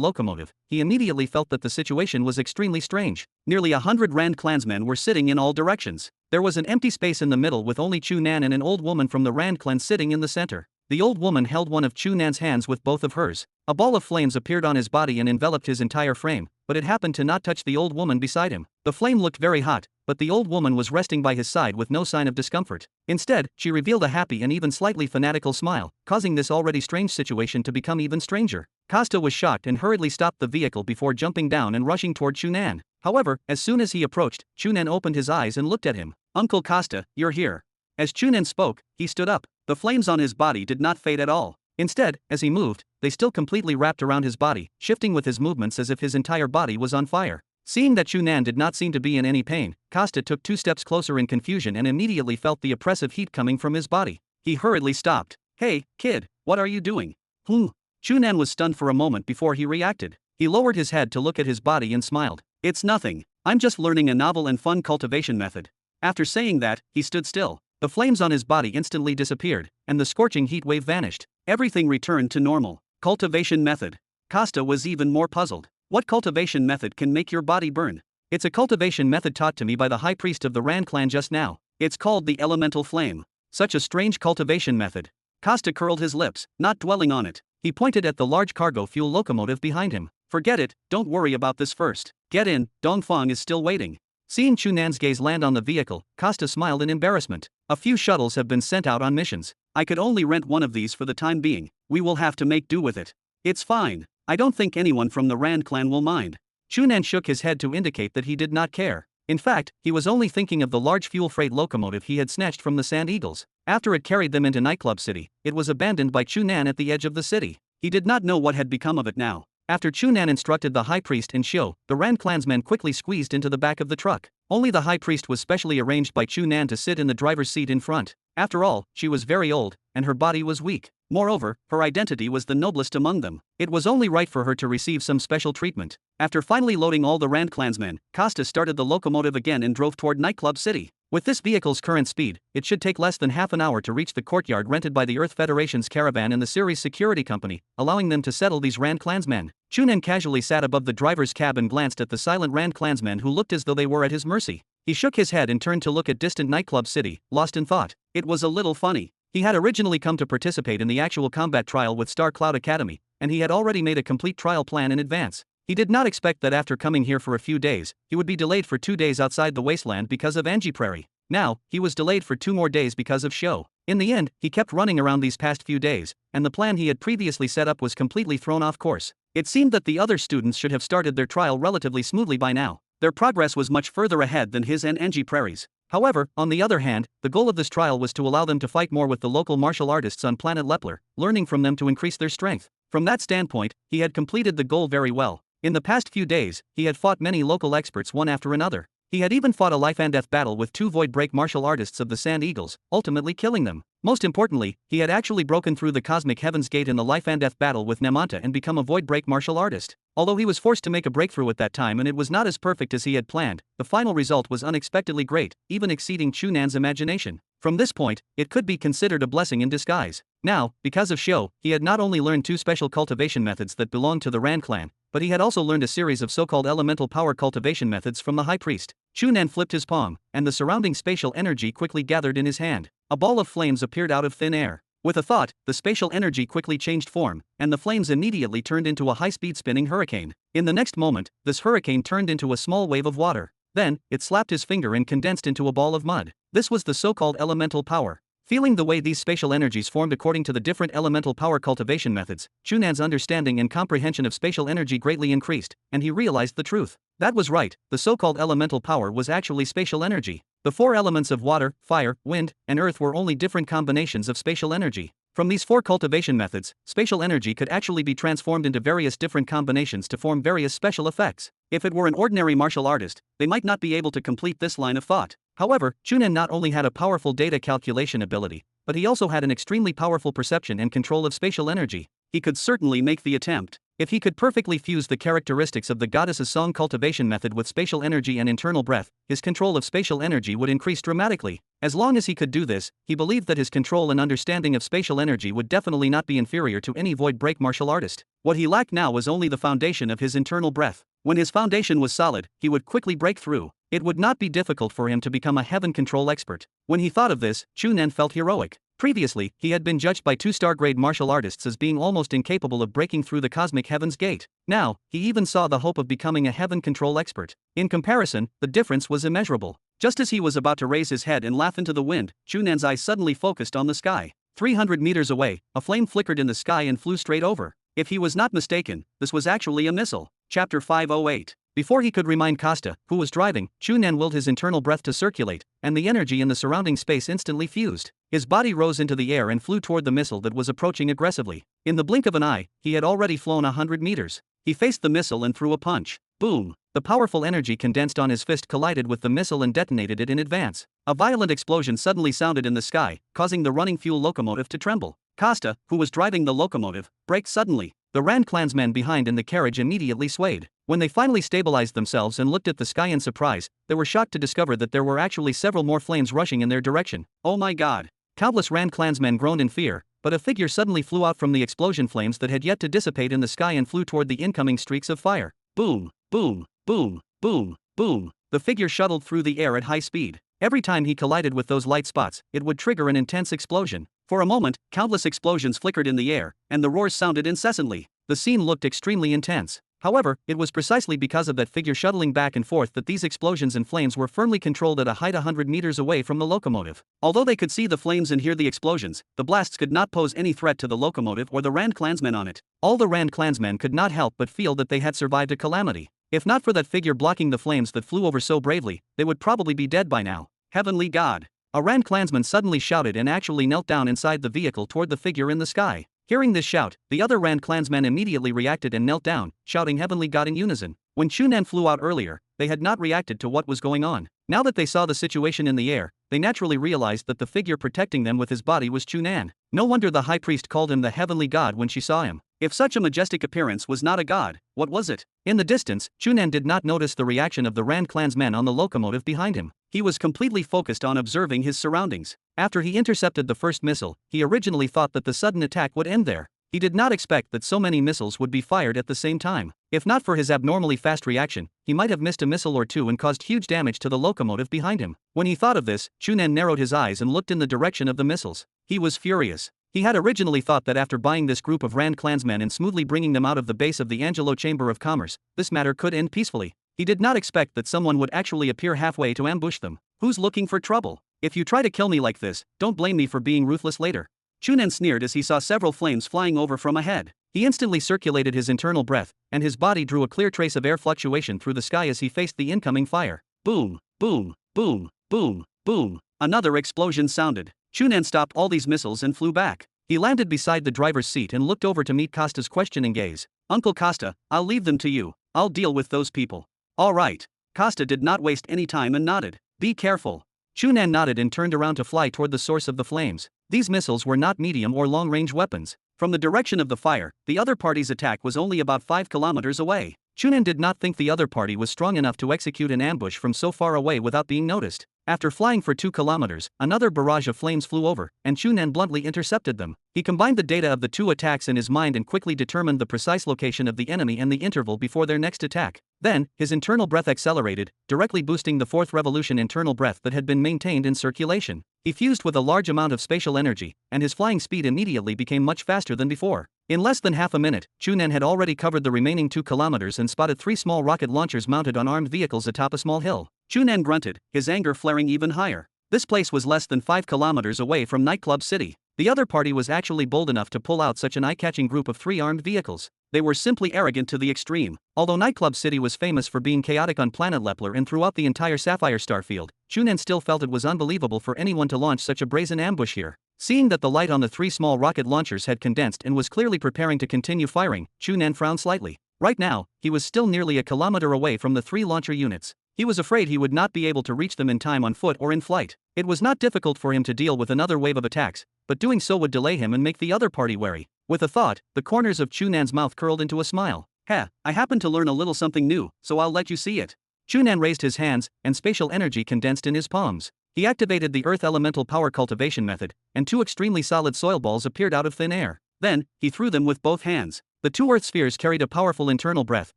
locomotive, he immediately felt that the situation was extremely strange. Nearly 100 Rand clansmen were sitting in all directions. There was an empty space in the middle with only Chu Nan and an old woman from the Rand clan sitting in the center. The old woman held one of Chu Nan's hands with both of hers. A ball of flames appeared on his body and enveloped his entire frame, but it happened to not touch the old woman beside him. The flame looked very hot, but the old woman was resting by his side with no sign of discomfort. Instead, she revealed a happy and even slightly fanatical smile, causing this already strange situation to become even stranger. Costa was shocked and hurriedly stopped the vehicle before jumping down and rushing toward Chu Nan. However, as soon as he approached, Chu Nan opened his eyes and looked at him. "Uncle Costa, you're here." As Chu Nan spoke, he stood up. The flames on his body did not fade at all. Instead, as he moved, they still completely wrapped around his body, shifting with his movements as if his entire body was on fire. Seeing that Chu Nan did not seem to be in any pain, Costa took 2 steps closer in confusion and immediately felt the oppressive heat coming from his body. he hurriedly stopped. Hey, kid, what are you doing? Chu Nan was stunned for a moment before he reacted. He lowered his head to look at his body and smiled. It's nothing. I'm just learning a novel and fun cultivation method. After saying that, he stood still. The flames on his body instantly disappeared, and the scorching heat wave vanished. Everything returned to normal. Cultivation method. Costa was even more puzzled. What cultivation method can make your body burn? It's a cultivation method taught to me by the high priest of the Rand clan just now. It's called the elemental flame. Such a strange cultivation method. Costa curled his lips, not dwelling on it. He pointed at the large cargo fuel locomotive behind him. Forget it, don't worry about this first. Get in, Dongfang is still waiting. Seeing Chu Nan's gaze land on the vehicle, Costa smiled in embarrassment. A few shuttles have been sent out on missions. I could only rent one of these for the time being. We will have to make do with it. It's fine. I don't think anyone from the Rand clan will mind. Chu Nan shook his head to indicate that he did not care. In fact, he was only thinking of the large fuel freight locomotive he had snatched from the Sand Eagles. After it carried them into Nightclub City, it was abandoned by Chu Nan at the edge of the city. He did not know what had become of it now. After Chu Nan instructed the high priest in Shio, the Rand clansmen quickly squeezed into the back of the truck. Only the high priest was specially arranged by Chu Nan to sit in the driver's seat in front. After all, she was very old, and her body was weak. Moreover, her identity was the noblest among them. It was only right for her to receive some special treatment. After finally loading all the Rand clansmen, Costa started the locomotive again and drove toward Nightclub City. With this vehicle's current speed, it should take less than half an hour to reach the courtyard rented by the Earth Federation's caravan and the Ceres Security Company, allowing them to settle these Rand clansmen. Chu Nan casually sat above the driver's cab and glanced at the silent Rand clansmen who looked as though they were at his mercy. He shook his head and turned to look at distant Nightclub City, lost in thought. It was a little funny. He had originally come to participate in the actual combat trial with Star Cloud Academy, and he had already made a complete trial plan in advance. He did not expect that after coming here for a few days, he would be delayed for 2 days outside the wasteland because of Angie Prairie. Now, he was delayed for 2 more days because of Shio. In the end, he kept running around these past few days, and the plan he had previously set up was completely thrown off course. It seemed that the other students should have started their trial relatively smoothly by now. Their progress was much further ahead than his and Angie Prairie's. However, on the other hand, the goal of this trial was to allow them to fight more with the local martial artists on Planet Leppler, learning from them to increase their strength. From that standpoint, he had completed the goal very well. In the past few days, he had fought many local experts one after another. He had even fought a life-and-death battle with 2 void break martial artists of the Sand Eagles, ultimately killing them. Most importantly, he had actually broken through the Cosmic Heaven's Gate in the life-and-death battle with Nemanta and become a void break martial artist. Although he was forced to make a breakthrough at that time and it was not as perfect as he had planned, the final result was unexpectedly great, even exceeding Chu Nan's imagination. From this point, it could be considered a blessing in disguise. Now, because of Shio, he had not only learned 2 special cultivation methods that belonged to the Rand clan, but he had also learned a series of so-called elemental power cultivation methods from the high priest. Chu Nan flipped his palm, and the surrounding spatial energy quickly gathered in his hand. A ball of flames appeared out of thin air. With a thought, the spatial energy quickly changed form, and the flames immediately turned into a high-speed spinning hurricane. In the next moment, this hurricane turned into a small wave of water. Then, it slapped his finger and condensed into a ball of mud. This was the so-called elemental power. Feeling the way these spatial energies formed according to the different elemental power cultivation methods, Chu Nan's understanding and comprehension of spatial energy greatly increased, and he realized the truth. That was right, the so-called elemental power was actually spatial energy. The 4 elements of water, fire, wind, and earth were only different combinations of spatial energy. From these 4 cultivation methods, spatial energy could actually be transformed into various different combinations to form various special effects. If it were an ordinary martial artist, they might not be able to complete this line of thought. However, Chu Nan not only had a powerful data calculation ability, but he also had an extremely powerful perception and control of spatial energy. He could certainly make the attempt. If he could perfectly fuse the characteristics of the goddess's song cultivation method with spatial energy and internal breath, his control of spatial energy would increase dramatically. As long as he could do this, he believed that his control and understanding of spatial energy would definitely not be inferior to any void break martial artist. What he lacked now was only the foundation of his internal breath. When his foundation was solid, he would quickly break through. It would not be difficult for him to become a heaven control expert. When he thought of this, Chu Nan felt heroic. Previously, he had been judged by 2-star grade martial artists as being almost incapable of breaking through the Cosmic Heaven's Gate. Now, he even saw the hope of becoming a heaven control expert. In comparison, the difference was immeasurable. Just as he was about to raise his head and laugh into the wind, Chu Nan's eyes suddenly focused on the sky. 300 meters away, a flame flickered in the sky and flew straight over. If he was not mistaken, this was actually a missile. Chapter 508. Before he could remind Costa, who was driving, Chu Nan willed his internal breath to circulate, and the energy in the surrounding space instantly fused. His body rose into the air and flew toward the missile that was approaching aggressively. In the blink of an eye, he had already flown 100 meters. He faced the missile and threw a punch. Boom! The powerful energy condensed on his fist collided with the missile and detonated it in advance. a violent explosion suddenly sounded in the sky, causing the running fuel locomotive to tremble. Costa, who was driving the locomotive, braked suddenly. The Rand clansmen behind in the carriage immediately swayed. When they finally stabilized themselves and looked at the sky in surprise, they were shocked to discover that there were actually several more flames rushing in their direction. Oh my god! Countless Rand clansmen groaned in fear, but a figure suddenly flew out from the explosion flames that had yet to dissipate in the sky and flew toward the incoming streaks of fire. Boom, boom, boom, boom, boom. The figure shuttled through the air at high speed. Every time he collided with those light spots, it would trigger an intense explosion. For a moment, countless explosions flickered in the air, and the roars sounded incessantly. The scene looked extremely intense. However, it was precisely because of that figure shuttling back and forth that these explosions and flames were firmly controlled at a height 100 meters away from the locomotive. Although they could see the flames and hear the explosions, the blasts could not pose any threat to the locomotive or the Rand clansmen on it. All the Rand clansmen could not help but feel that they had survived a calamity. If not for that figure blocking the flames that flew over so bravely, they would probably be dead by now. Heavenly God! A Rand clansman suddenly shouted and actually knelt down inside the vehicle toward the figure in the sky. Hearing this shout, the other Rand clansmen immediately reacted and knelt down, shouting Heavenly God in unison. When Chu Nan flew out earlier, they had not reacted to what was going on. Now that they saw the situation in the air, they naturally realized that the figure protecting them with his body was Chu Nan. No wonder the high priest called him the Heavenly God when she saw him. If such a majestic appearance was not a god, what was it? In the distance, Chu Nan did not notice the reaction of the Rand clansmen on the locomotive behind him. He was completely focused on observing his surroundings. After he intercepted the first missile, he originally thought that the sudden attack would end there. He did not expect that so many missiles would be fired at the same time. If not for his abnormally fast reaction, he might have missed a missile or two and caused huge damage to the locomotive behind him. When he thought of this, Chu Nan narrowed his eyes and looked in the direction of the missiles. He was furious. He had originally thought that after buying this group of Rand clansmen and smoothly bringing them out of the base of the Angelo Chamber of Commerce, this matter could end peacefully. He did not expect that someone would actually appear halfway to ambush them. Who's looking for trouble? If you try to kill me like this, don't blame me for being ruthless later. Chu Nan sneered as he saw several flames flying over from ahead. He instantly circulated his internal breath, and his body drew a clear trace of air fluctuation through the sky as he faced the incoming fire. Boom, boom, boom, boom, boom. Another explosion sounded. Chu Nan stopped all these missiles and flew back. He landed beside the driver's seat and looked over to meet Costa's questioning gaze. Uncle Costa, I'll leave them to you. I'll deal with those people. All right. Costa did not waste any time and nodded. Be careful. Chu Nan nodded and turned around to fly toward the source of the flames. These missiles were not medium or long-range weapons. From the direction of the fire, the other party's attack was only about 5 kilometers away. Chu Nan did not think the other party was strong enough to execute an ambush from so far away without being noticed. After flying for 2 kilometers, another barrage of flames flew over, and Chu Nan bluntly intercepted them. He combined the data of the 2 attacks in his mind and quickly determined the precise location of the enemy and the interval before their next attack. Then, his internal breath accelerated, directly boosting the 4th revolution internal breath that had been maintained in circulation. He fused with a large amount of spatial energy, and his flying speed immediately became much faster than before. In less than half a minute, Chu Nan had already covered the remaining 2 kilometers and spotted 3 small rocket launchers mounted on armed vehicles atop a small hill. Chu Nan grunted, his anger flaring even higher. This place was less than 5 kilometers away from Nightclub City. The other party was actually bold enough to pull out such an eye-catching group of 3 armed vehicles. They were simply arrogant to the extreme. Although Nightclub City was famous for being chaotic on Planet Leppler and throughout the entire Sapphire Star Field, Chu Nan still felt it was unbelievable for anyone to launch such a brazen ambush here. Seeing that the light on the 3 small rocket launchers had condensed and was clearly preparing to continue firing, Chu Nan frowned slightly. Right now, he was still nearly a kilometer away from the 3 launcher units. He was afraid he would not be able to reach them in time on foot or in flight. It was not difficult for him to deal with another wave of attacks, but doing so would delay him and make the other party wary. With a thought, the corners of Chu Nan's mouth curled into a smile. I happen to learn a little something new, so I'll let you see it. Chu Nan raised his hands, and spatial energy condensed in his palms. He activated the Earth Elemental Power Cultivation method, and 2 extremely solid soil balls appeared out of thin air. Then, he threw them with both hands. The 2 Earth spheres carried a powerful internal breath,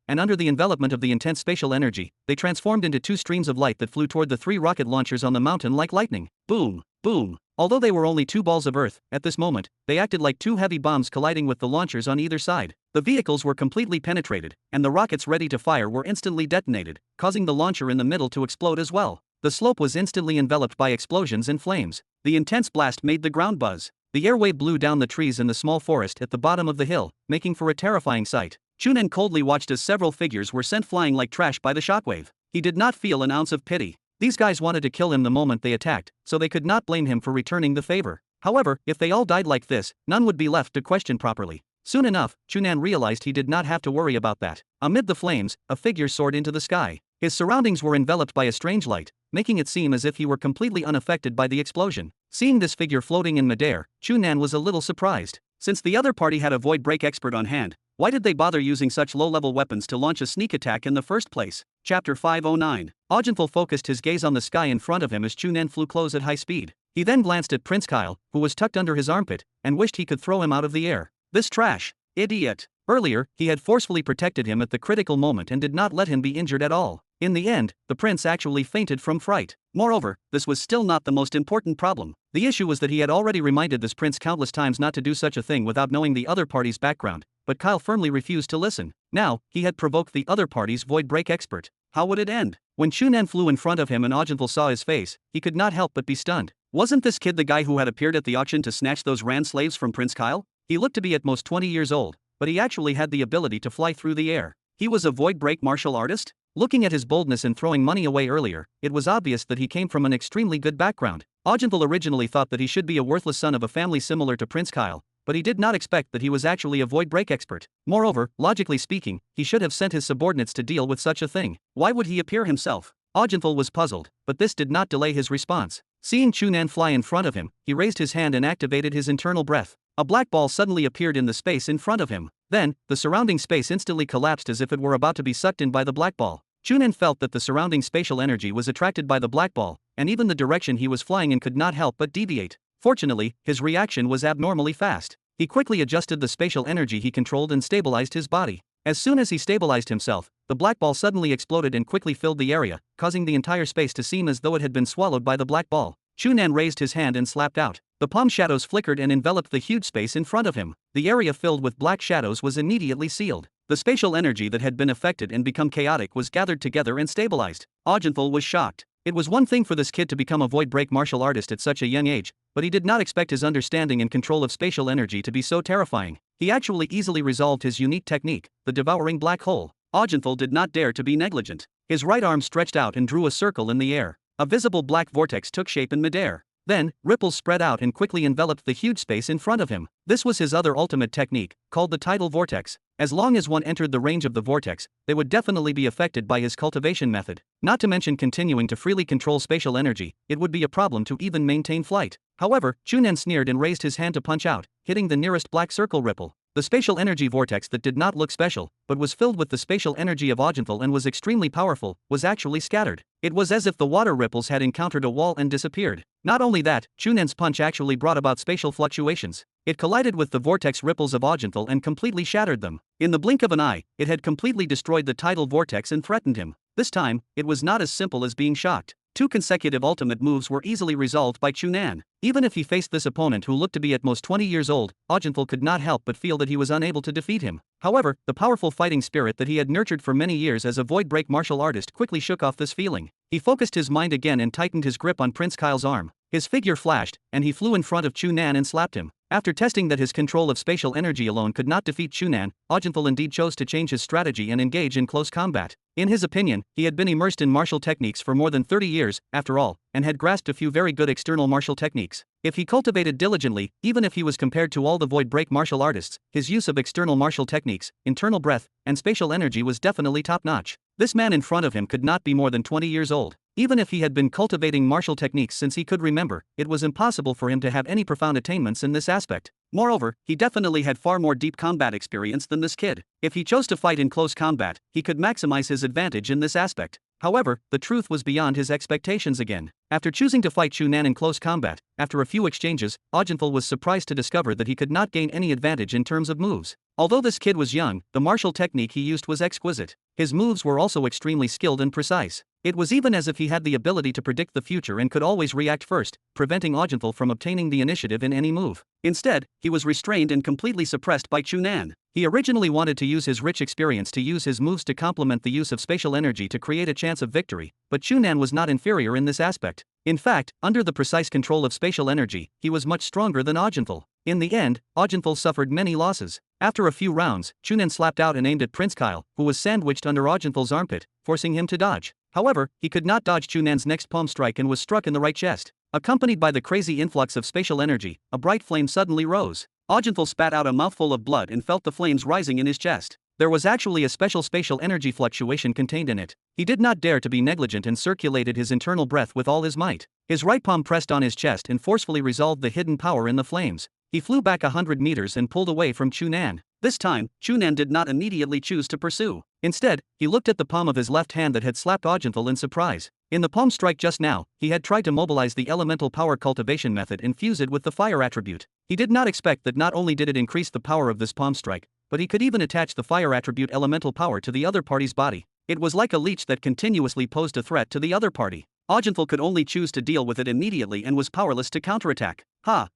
and under the envelopment of the intense spatial energy, they transformed into 2 streams of light that flew toward the 3 rocket launchers on the mountain like lightning. Boom, boom. Although they were only 2 balls of earth, at this moment, they acted like 2 heavy bombs colliding with the launchers on either side. The vehicles were completely penetrated, and the rockets ready to fire were instantly detonated, causing the launcher in the middle to explode as well. The slope was instantly enveloped by explosions and flames. The intense blast made the ground buzz. The airwave blew down the trees in the small forest at the bottom of the hill, making for a terrifying sight. Chu Nan coldly watched as several figures were sent flying like trash by the shockwave. He did not feel an ounce of pity. These guys wanted to kill him the moment they attacked, so they could not blame him for returning the favor. However, if they all died like this, none would be left to question properly. Soon enough, Chu Nan realized he did not have to worry about that. Amid the flames, a figure soared into the sky. His surroundings were enveloped by a strange light, making it seem as if he were completely unaffected by the explosion. Seeing this figure floating in midair, Chu Nan was a little surprised. Since the other party had a void break expert on hand, why did they bother using such low-level weapons to launch a sneak attack in the first place? Chapter 509. Ojenthal focused his gaze on the sky in front of him as Chu Nan flew close at high speed. He then glanced at Prince Kyle, who was tucked under his armpit, and wished he could throw him out of the air. This trash idiot. Earlier, he had forcefully protected him at the critical moment and did not let him be injured at all. In the end, the prince actually fainted from fright. Moreover, this was still not the most important problem. The issue was that he had already reminded this prince countless times not to do such a thing without knowing the other party's background, but Kyle firmly refused to listen. Now, he had provoked the other party's void break expert. How would it end? When Chu Nan flew in front of him and Ojenthal saw his face, he could not help but be stunned. Wasn't this kid the guy who had appeared at the auction to snatch those Rand slaves from Prince Kyle? He looked to be at most 20 years old, but he actually had the ability to fly through the air. He was a void break martial artist? Looking at his boldness in throwing money away earlier, it was obvious that he came from an extremely good background. Ojenthal originally thought that he should be a worthless son of a family similar to Prince Kyle, but he did not expect that he was actually a void break expert. Moreover, logically speaking, he should have sent his subordinates to deal with such a thing. Why would he appear himself? Ojenthal was puzzled, but this did not delay his response. Seeing Chu Nan fly in front of him, he raised his hand and activated his internal breath. A black ball suddenly appeared in the space in front of him. Then, the surrounding space instantly collapsed as if it were about to be sucked in by the black ball. Chu Nan felt that the surrounding spatial energy was attracted by the black ball, and even the direction he was flying in could not help but deviate. Fortunately, his reaction was abnormally fast. He quickly adjusted the spatial energy he controlled and stabilized his body. As soon as he stabilized himself, the black ball suddenly exploded and quickly filled the area, causing the entire space to seem as though it had been swallowed by the black ball. Chu Nan raised his hand and slapped out. The palm shadows flickered and enveloped the huge space in front of him. The area filled with black shadows was immediately sealed. The spatial energy that had been affected and become chaotic was gathered together and stabilized. Ojenthal was shocked. It was one thing for this kid to become a void break martial artist at such a young age, but he did not expect his understanding and control of spatial energy to be so terrifying. He actually easily resolved his unique technique, the devouring black hole. Ojenthal did not dare to be negligent. His right arm stretched out and drew a circle in the air. A visible black vortex took shape in midair. Then, ripples spread out and quickly enveloped the huge space in front of him. This was his other ultimate technique, called the tidal vortex. As long as one entered the range of the vortex, they would definitely be affected by his cultivation method. Not to mention continuing to freely control spatial energy, it would be a problem to even maintain flight. However, Chu Nan sneered and raised his hand to punch out, hitting the nearest black circle ripple. The spatial energy vortex that did not look special, but was filled with the spatial energy of Ojenthal and was extremely powerful, was actually scattered. It was as if the water ripples had encountered a wall and disappeared. Not only that, Chu Nan's punch actually brought about spatial fluctuations. It collided with the vortex ripples of Ojenthal and completely shattered them. In the blink of an eye, it had completely destroyed the tidal vortex and threatened him. This time, it was not as simple as being shocked. 2 consecutive ultimate moves were easily resolved by Chu Nan. Even if he faced this opponent who looked to be at most 20 years old, Ojenthal could not help but feel that he was unable to defeat him. However, the powerful fighting spirit that he had nurtured for many years as a void break martial artist quickly shook off this feeling. He focused his mind again and tightened his grip on Prince Kyle's arm. His figure flashed, and he flew in front of Chu Nan and slapped him. After testing that his control of spatial energy alone could not defeat Chu Nan, Ojenthal indeed chose to change his strategy and engage in close combat. In his opinion, he had been immersed in martial techniques for more than 30 years, after all, and had grasped a few very good external martial techniques. If he cultivated diligently, even if he was compared to all the void break martial artists, his use of external martial techniques, internal breath, and spatial energy was definitely top-notch. This man in front of him could not be more than 20 years old. Even if he had been cultivating martial techniques since he could remember, it was impossible for him to have any profound attainments in this aspect. Moreover, he definitely had far more deep combat experience than this kid. If he chose to fight in close combat, he could maximize his advantage in this aspect. However, the truth was beyond his expectations again. After choosing to fight Chu Nan in close combat, after a few exchanges, Ojenthal was surprised to discover that he could not gain any advantage in terms of moves. Although this kid was young, the martial technique he used was exquisite. His moves were also extremely skilled and precise. It was even as if he had the ability to predict the future and could always react first, preventing Ojenthal from obtaining the initiative in any move. Instead, he was restrained and completely suppressed by Chu Nan. He originally wanted to use his rich experience to use his moves to complement the use of spatial energy to create a chance of victory, but Chu Nan was not inferior in this aspect. In fact, under the precise control of spatial energy, he was much stronger than Ojenthal. In the end, Ojenthal suffered many losses. After a few rounds, Chu Nan slapped out and aimed at Prince Kyle, who was sandwiched under Ojenthal's armpit, forcing him to dodge. However, he could not dodge Chu Nan's next palm strike and was struck in the right chest. Accompanied by the crazy influx of spatial energy, a bright flame suddenly rose. Ojenthal spat out a mouthful of blood and felt the flames rising in his chest. There was actually a special spatial energy fluctuation contained in it. He did not dare to be negligent and circulated his internal breath with all his might. His right palm pressed on his chest and forcefully resolved the hidden power in the flames. He flew back 100 meters and pulled away from Chu Nan. This time, Chu Nan did not immediately choose to pursue. Instead, he looked at the palm of his left hand that had slapped Ogenthal in surprise. In the palm strike just now, he had tried to mobilize the elemental power cultivation method and fuse it with the fire attribute. He did not expect that not only did it increase the power of this palm strike, but he could even attach the fire attribute elemental power to the other party's body. It was like a leech that continuously posed a threat to the other party. Ogenthal could only choose to deal with it immediately and was powerless to counterattack.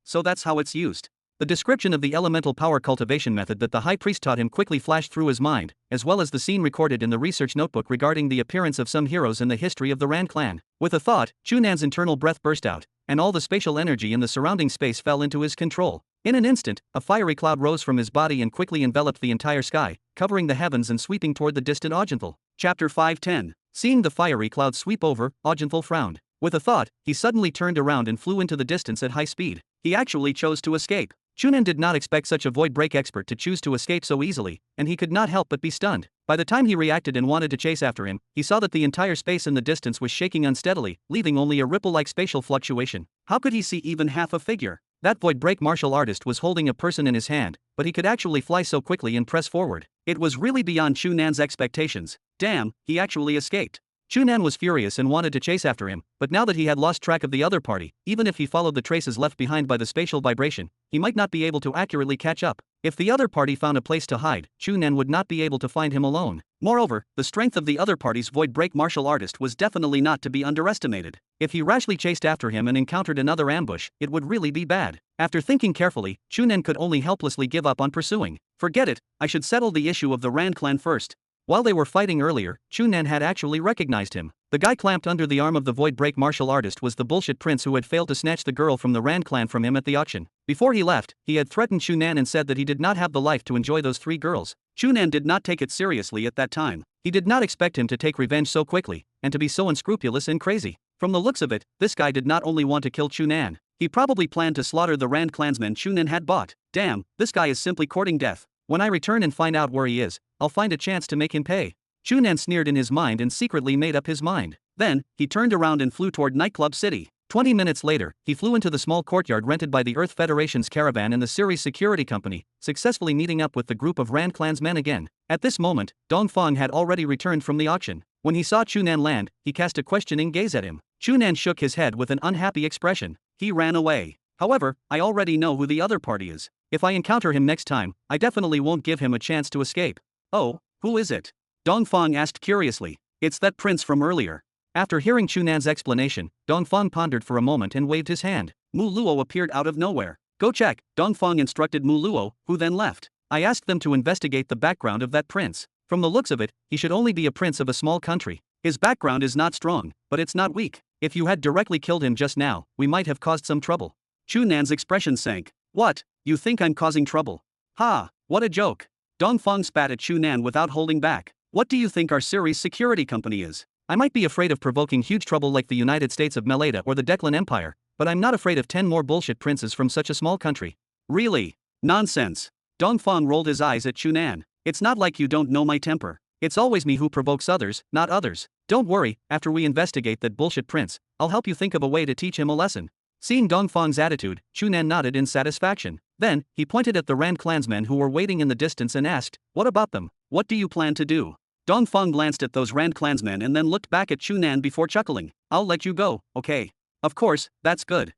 So that's how it's used. The description of the elemental power cultivation method that the high priest taught him quickly flashed through his mind, as well as the scene recorded in the research notebook regarding the appearance of some heroes in the history of the Rand clan. With a thought, Chu Nan's internal breath burst out, and all the spatial energy in the surrounding space fell into his control. In an instant, a fiery cloud rose from his body and quickly enveloped the entire sky, covering the heavens and sweeping toward the distant Ogenthal. Chapter 510. Seeing the fiery cloud sweep over, Ogenthal frowned. With a thought, he suddenly turned around and flew into the distance at high speed. He actually chose to escape. Chu Nan did not expect such a void break expert to choose to escape so easily, and he could not help but be stunned. By the time he reacted and wanted to chase after him, he saw that the entire space in the distance was shaking unsteadily, leaving only a ripple-like spatial fluctuation. How could he see even half a figure? That void break martial artist was holding a person in his hand, but he could actually fly so quickly and press forward. It was really beyond Chu Nan's expectations. Damn, he actually escaped. Chu Nan was furious and wanted to chase after him, but now that he had lost track of the other party, even if he followed the traces left behind by the spatial vibration, he might not be able to accurately catch up. If the other party found a place to hide, Chu Nan would not be able to find him alone. Moreover, the strength of the other party's void break martial artist was definitely not to be underestimated. If he rashly chased after him and encountered another ambush, it would really be bad. After thinking carefully, Chu Nan could only helplessly give up on pursuing. Forget it, I should settle the issue of the Rand clan first. While they were fighting earlier, Chu Nan had actually recognized him. The guy clamped under the arm of the void break martial artist was the bullshit prince who had failed to snatch the girl from the Rand clan from him at the auction. Before he left, he had threatened Chu Nan and said that he did not have the life to enjoy those 3 girls. Chu Nan did not take it seriously at that time. He did not expect him to take revenge so quickly, and to be so unscrupulous and crazy. From the looks of it, this guy did not only want to kill Chu Nan. He probably planned to slaughter the Rand clansmen Chu Nan had bought. Damn, this guy is simply courting death. When I return and find out where he is, I'll find a chance to make him pay. Chu Nan sneered in his mind and secretly made up his mind. Then, he turned around and flew toward Nightclub City. 20 minutes later, he flew into the small courtyard rented by the Earth Federation's caravan and the Ceres Security Company, successfully meeting up with the group of Rand clansmen again. At this moment, Dongfang had already returned from the auction. When he saw Chu Nan land, he cast a questioning gaze at him. Chu Nan shook his head with an unhappy expression. He ran away. However, I already know who the other party is. If I encounter him next time, I definitely won't give him a chance to escape. Oh, who is it? Dongfang asked curiously. It's that prince from earlier. After hearing Chu Nan's explanation, Dongfang pondered for a moment and waved his hand. Mu Luo appeared out of nowhere. Go check, Dongfang instructed Mu Luo, who then left. I asked them to investigate the background of that prince. From the looks of it, he should only be a prince of a small country. His background is not strong, but it's not weak. If you had directly killed him just now, we might have caused some trouble. Chu Nan's expression sank. What? You think I'm causing trouble? Ha, what a joke. Dongfang spat at Chu Nan without holding back. What do you think our Ceres security company is? I might be afraid of provoking huge trouble like the United States of Meleda or the Declan Empire, but I'm not afraid of 10 more bullshit princes from such a small country. Really? Nonsense. Dongfang rolled his eyes at Chu Nan. It's not like you don't know my temper. It's always me who provokes others, not others. Don't worry, after we investigate that bullshit prince, I'll help you think of a way to teach him a lesson. Seeing Dongfang's attitude, Chu Nan nodded in satisfaction. Then, he pointed at the Rand clansmen who were waiting in the distance and asked, what about them? What do you plan to do? Dongfang glanced at those Rand clansmen and then looked back at Chu Nan before chuckling. I'll let you go, okay? Of course, that's good.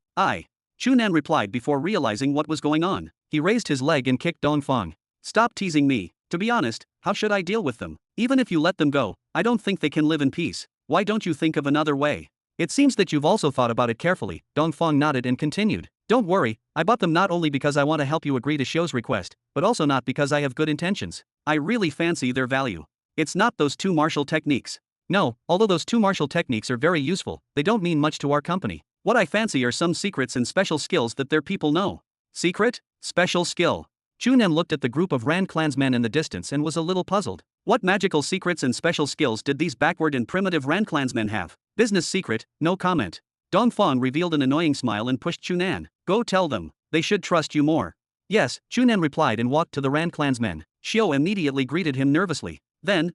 Chu Nan replied before realizing what was going on. He raised his leg and kicked Dongfang. Stop teasing me. To be honest, how should I deal with them? Even if you let them go, I don't think they can live in peace. Why don't you think of another way? It seems that you've also thought about it carefully. Dongfang nodded and continued. Don't worry, I bought them not only because I want to help you agree to Shio's request, but also not because I have good intentions. I really fancy their value. It's not those 2 martial techniques. No, although those 2 martial techniques are very useful, they don't mean much to our company. What I fancy are some secrets and special skills that their people know. Secret? Special skill? Chu Nan looked at the group of Rand clansmen in the distance and was a little puzzled. What magical secrets and special skills did these backward and primitive Rand clansmen have? Business secret, no comment. Dongfang revealed an annoying smile and pushed Chu Nan. Go tell them. They should trust you more. Yes, Chu Nan replied and walked to the Ran clansmen. Xiao immediately greeted him nervously. Then,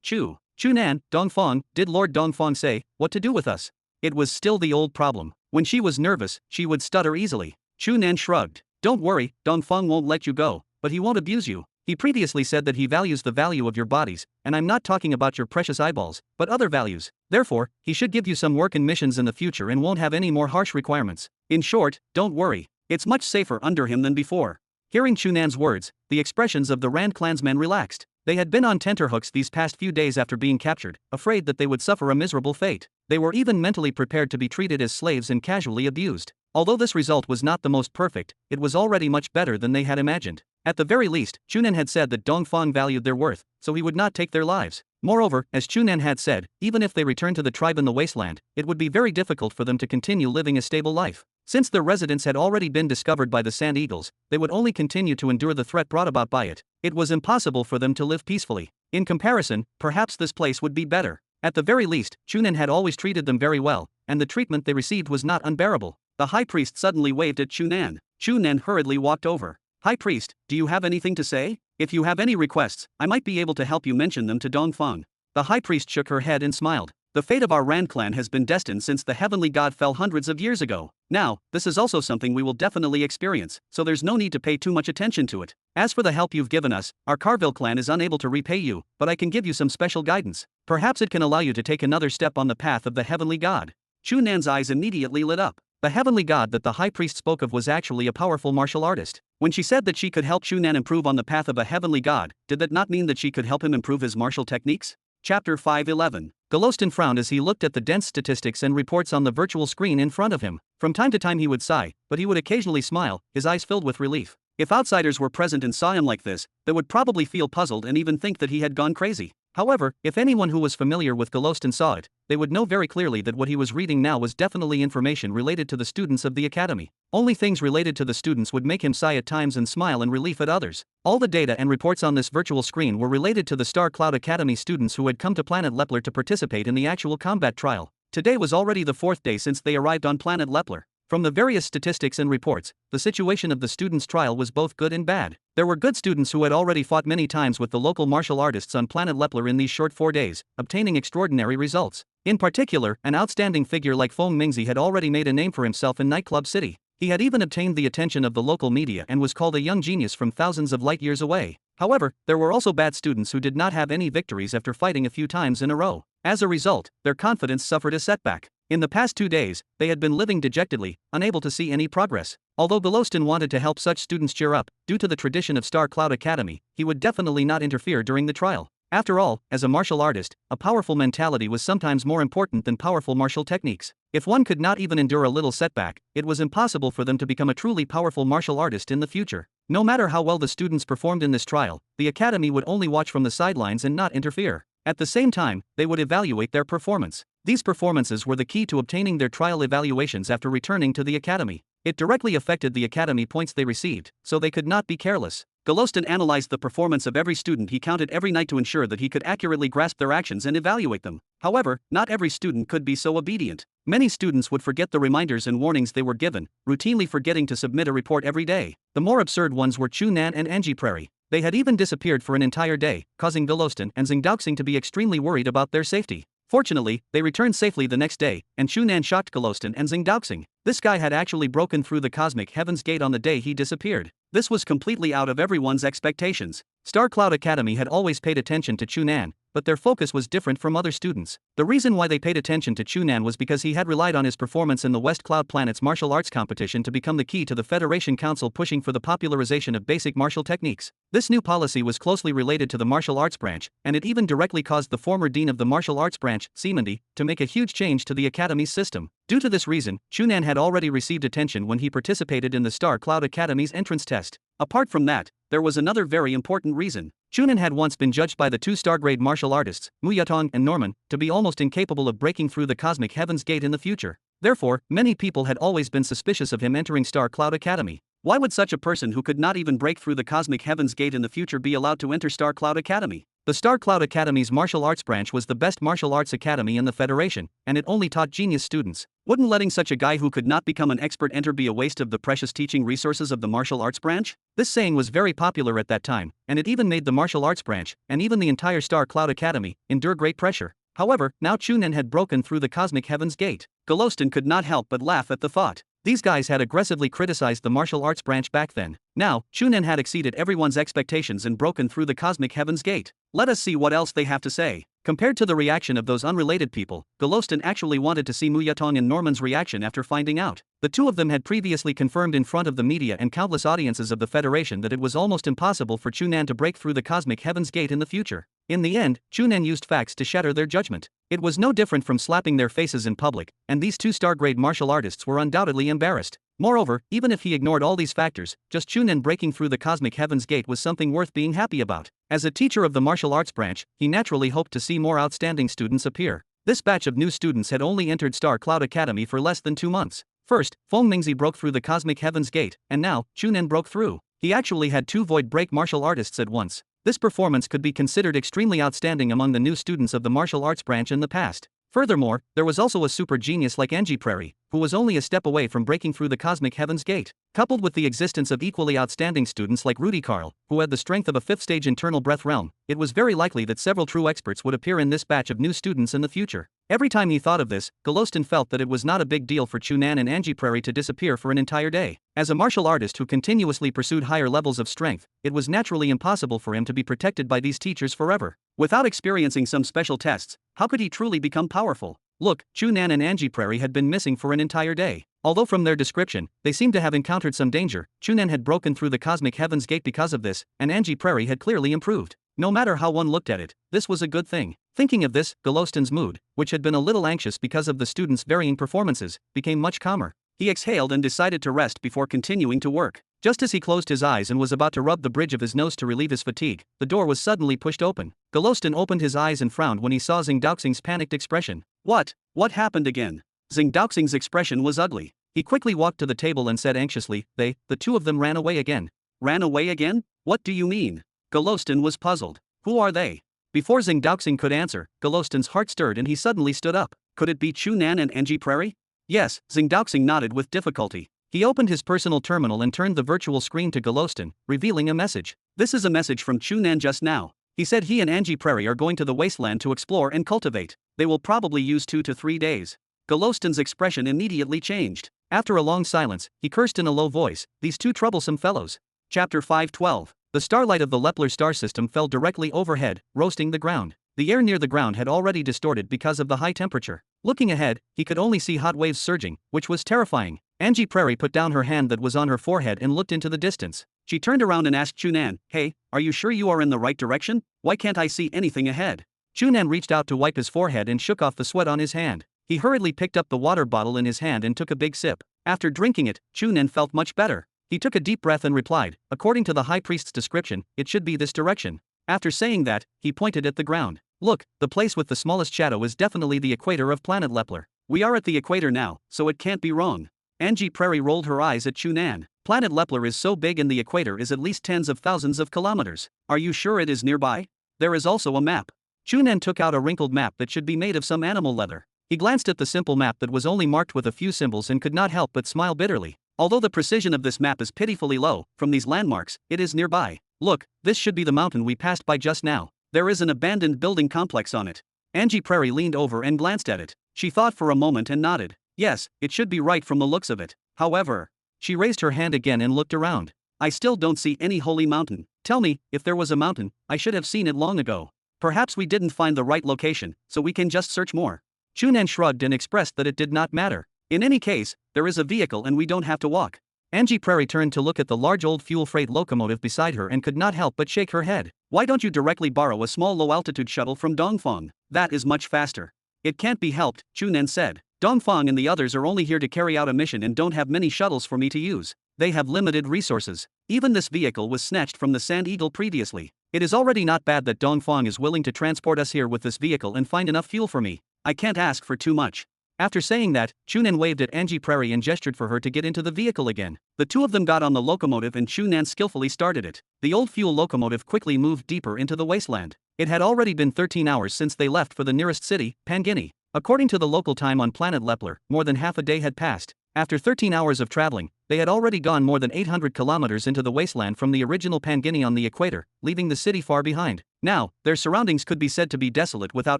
Chu Nan, Dongfang, did Lord Dongfang say, what to do with us? It was still the old problem. When she was nervous, she would stutter easily. Chu Nan shrugged. Don't worry, Dongfang won't let you go, but he won't abuse you. He previously said that he values the value of your bodies, and I'm not talking about your precious eyeballs, but other values. Therefore, he should give you some work and missions in the future and won't have any more harsh requirements. In short, don't worry. It's much safer under him than before. Hearing Chu Nan's words, the expressions of the Rand clansmen relaxed. They had been on tenterhooks these past few days after being captured, afraid that they would suffer a miserable fate. They were even mentally prepared to be treated as slaves and casually abused. Although this result was not the most perfect, it was already much better than they had imagined. At the very least, Chu Nan had said that Dongfang valued their worth, so he would not take their lives. Moreover, as Chu Nan had said, even if they returned to the tribe in the wasteland, it would be very difficult for them to continue living a stable life. Since their residence had already been discovered by the Sand Eagles, they would only continue to endure the threat brought about by it. It was impossible for them to live peacefully. In comparison, perhaps this place would be better. At the very least, Chu Nan had always treated them very well, and the treatment they received was not unbearable. The high priest suddenly waved at Chu Nan. Chu Nan hurriedly walked over. High priest, do you have anything to say? If you have any requests, I might be able to help you mention them to Dongfang. The high priest shook her head and smiled. The fate of our Rand clan has been destined since the heavenly god fell hundreds of years ago. Now, this is also something we will definitely experience, so there's no need to pay too much attention to it. As for the help you've given us, our Carville clan is unable to repay you, but I can give you some special guidance. Perhaps it can allow you to take another step on the path of the heavenly god. Chu Nan's eyes immediately lit up. The heavenly god that the high priest spoke of was actually a powerful martial artist. When she said that she could help Chu Nan improve on the path of a heavenly god, did that not mean that she could help him improve his martial techniques? Chapter 5:11. Golostan frowned as he looked at the dense statistics and reports on the virtual screen in front of him. From time to time he would sigh, but he would occasionally smile, his eyes filled with relief. If outsiders were present and saw him like this, they would probably feel puzzled and even think that he had gone crazy. However, if anyone who was familiar with Golostan saw it, they would know very clearly that what he was reading now was definitely information related to the students of the academy. Only things related to the students would make him sigh at times and smile in relief at others. All the data and reports on this virtual screen were related to the Star Cloud Academy students who had come to Planet Leppler to participate in the actual combat trial. Today was already the 4th day since they arrived on Planet Leppler. From the various statistics and reports, the situation of the students' trial was both good and bad. There were good students who had already fought many times with the local martial artists on Planet Leppler in these short 4 days, obtaining extraordinary results. In particular, an outstanding figure like Feng Mingzi had already made a name for himself in Nightclub City. He had even obtained the attention of the local media and was called a young genius from thousands of light years away. However, there were also bad students who did not have any victories after fighting a few times in a row. As a result, their confidence suffered a setback. In the past 2 days, they had been living dejectedly, unable to see any progress. Although Golostan wanted to help such students cheer up, due to the tradition of Star Cloud Academy, he would definitely not interfere during the trial. After all, as a martial artist, a powerful mentality was sometimes more important than powerful martial techniques. If one could not even endure a little setback, it was impossible for them to become a truly powerful martial artist in the future. No matter how well the students performed in this trial, the academy would only watch from the sidelines and not interfere. At the same time, they would evaluate their performance. These performances were the key to obtaining their trial evaluations after returning to the academy. It directly affected the academy points they received, so they could not be careless. Golostan analyzed the performance of every student he counted every night to ensure that he could accurately grasp their actions and evaluate them. However, not every student could be so obedient. Many students would forget the reminders and warnings they were given, routinely forgetting to submit a report every day. The more absurd ones were Chu Nan and Angie Prairie. They had even disappeared for an entire day, causing Golostan and Xingdaoxing to be extremely worried about their safety. Fortunately, they returned safely the next day, and Chu Nan shocked Golostan and Xingdaoxing. This guy had actually broken through the cosmic heaven's gate on the day he disappeared. This was completely out of everyone's expectations. Star Cloud Academy had always paid attention to Chu Nan, but their focus was different from other students. The reason why they paid attention to Chu Nan was because he had relied on his performance in the West Cloud Planet's martial arts competition to become the key to the Federation Council pushing for the popularization of basic martial techniques. This new policy was closely related to the martial arts branch, and it even directly caused the former dean of the martial arts branch, Simandi, to make a huge change to the academy's system. Due to this reason, Chu Nan had already received attention when he participated in the Star Cloud Academy's entrance test. Apart from that, there was another very important reason. Chu Nan had once been judged by the 2-star grade martial artists, Mu Yatong and Norman, to be almost incapable of breaking through the cosmic heaven's gate in the future. Therefore, many people had always been suspicious of him entering Star Cloud Academy. Why would such a person who could not even break through the cosmic heaven's gate in the future be allowed to enter Star Cloud Academy? The Star Cloud Academy's martial arts branch was the best martial arts academy in the Federation, and it only taught genius students. Wouldn't letting such a guy who could not become an expert enter be a waste of the precious teaching resources of the martial arts branch? This saying was very popular at that time, and it even made the martial arts branch, and even the entire Star Cloud Academy, endure great pressure. However, now Chu Nan had broken through the cosmic heaven's gate. Golostan could not help but laugh at the thought. These guys had aggressively criticized the martial arts branch back then. Now, Chu Nan had exceeded everyone's expectations and broken through the cosmic heaven's gate. Let us see what else they have to say. Compared to the reaction of those unrelated people, Golostan actually wanted to see Mu Yatong and Norman's reaction after finding out. The two of them had previously confirmed in front of the media and countless audiences of the Federation that it was almost impossible for Chu Nan to break through the cosmic heaven's gate in the future. In the end, Chu Nan used facts to shatter their judgment. It was no different from slapping their faces in public, and these two star-grade martial artists were undoubtedly embarrassed. Moreover, even if he ignored all these factors, just Chu Nan breaking through the cosmic heaven's gate was something worth being happy about. As a teacher of the martial arts branch, he naturally hoped to see more outstanding students appear. This batch of new students had only entered Star Cloud Academy for less than 2 months. First, Feng Mingzi broke through the cosmic heaven's gate, and now, Chu Nan broke through. He actually had 2 void break martial artists at once. This performance could be considered extremely outstanding among the new students of the martial arts branch in the past. Furthermore, there was also a super genius like Angie Prairie, who was only a step away from breaking through the cosmic heaven's gate. Coupled with the existence of equally outstanding students like Rudy Carl, who had the strength of a 5th-stage internal breath realm, it was very likely that several true experts would appear in this batch of new students in the future. Every time he thought of this, Golostan felt that it was not a big deal for Chu Nan and Angie Prairie to disappear for an entire day. As a martial artist who continuously pursued higher levels of strength, it was naturally impossible for him to be protected by these teachers forever. Without experiencing some special tests, how could he truly become powerful? Look, Chu Nan and Angie Prairie had been missing for an entire day. Although from their description, they seemed to have encountered some danger, Chu Nan had broken through the cosmic heaven's gate because of this, and Angie Prairie had clearly improved. No matter how one looked at it, this was a good thing. Thinking of this, Golostan's mood, which had been a little anxious because of the students' varying performances, became much calmer. He exhaled and decided to rest before continuing to work. Just as he closed his eyes and was about to rub the bridge of his nose to relieve his fatigue, the door was suddenly pushed open. Golostan opened his eyes and frowned when he saw Xing Daoxing's panicked expression. What happened again? Xing Daoxing's expression was ugly. He quickly walked to the table and said anxiously, the 2 of them ran away again. Ran away again? What do you mean? Golostan was puzzled. Who are they? Before Xing Daoxing could answer, Golostan's heart stirred and he suddenly stood up. Could it be Chu Nan and Angie Prairie? Yes, Xing Daoxing nodded with difficulty. He opened his personal terminal and turned the virtual screen to Golostan, revealing a message. This is a message from Chu Nan just now. He said he and Angie Prairie are going to the wasteland to explore and cultivate. They will probably use 2 to 3 days. Golostan's expression immediately changed. After a long silence, he cursed in a low voice, these 2 troublesome fellows. Chapter 5:12. The starlight of the Leppler star system fell directly overhead, roasting the ground. The air near the ground had already distorted because of the high temperature. Looking ahead, he could only see hot waves surging, which was terrifying. Angie Prairie put down her hand that was on her forehead and looked into the distance. She turned around and asked Chu Nan, "Hey, are you sure you are in the right direction? Why can't I see anything ahead?" Chu Nan reached out to wipe his forehead and shook off the sweat on his hand. He hurriedly picked up the water bottle in his hand and took a big sip. After drinking it, Chu Nan felt much better. He took a deep breath and replied, "According to the High Priest's description, it should be this direction." After saying that, he pointed at the ground. "Look, the place with the smallest shadow is definitely the equator of Planet Leppler. We are at the equator now, so it can't be wrong." Angie Prairie rolled her eyes at Chu Nan. "Planet Leppler is so big and the equator is at least tens of thousands of kilometers. Are you sure it is nearby? There is also a map." Chu Nan took out a wrinkled map that should be made of some animal leather. He glanced at the simple map that was only marked with a few symbols and could not help but smile bitterly. Although the precision of this map is pitifully low, from these landmarks, it is nearby. Look, this should be the mountain we passed by just now. There is an abandoned building complex on it. Angie Prairie leaned over and glanced at it. She thought for a moment and nodded. Yes, it should be right from the looks of it. However, she raised her hand again and looked around. I still don't see any holy mountain. Tell me, if there was a mountain, I should have seen it long ago. Perhaps we didn't find the right location, so we can just search more. Chu Nan shrugged and expressed that it did not matter. In any case, there is a vehicle and we don't have to walk. Angie Prairie turned to look at the large old fuel freight locomotive beside her and could not help but shake her head. Why don't you directly borrow a small low-altitude shuttle from Dongfang? That is much faster. It can't be helped, Chu Nan said. Dongfang and the others are only here to carry out a mission and don't have many shuttles for me to use. They have limited resources. Even this vehicle was snatched from the Sand Eagle previously. It is already not bad that Dongfang is willing to transport us here with this vehicle and find enough fuel for me. I can't ask for too much. After saying that, Chu Nan waved at Angie Prairie and gestured for her to get into the vehicle again. The two of them got on the locomotive and Chu Nan skillfully started it. The old fuel locomotive quickly moved deeper into the wasteland. It had already been 13 hours since they left for the nearest city, Pangini. According to the local time on Planet Leppler, more than half a day had passed. After 13 hours of traveling, they had already gone more than 800 kilometers into the wasteland from the original Pangini on the equator, leaving the city far behind. Now, their surroundings could be said to be desolate without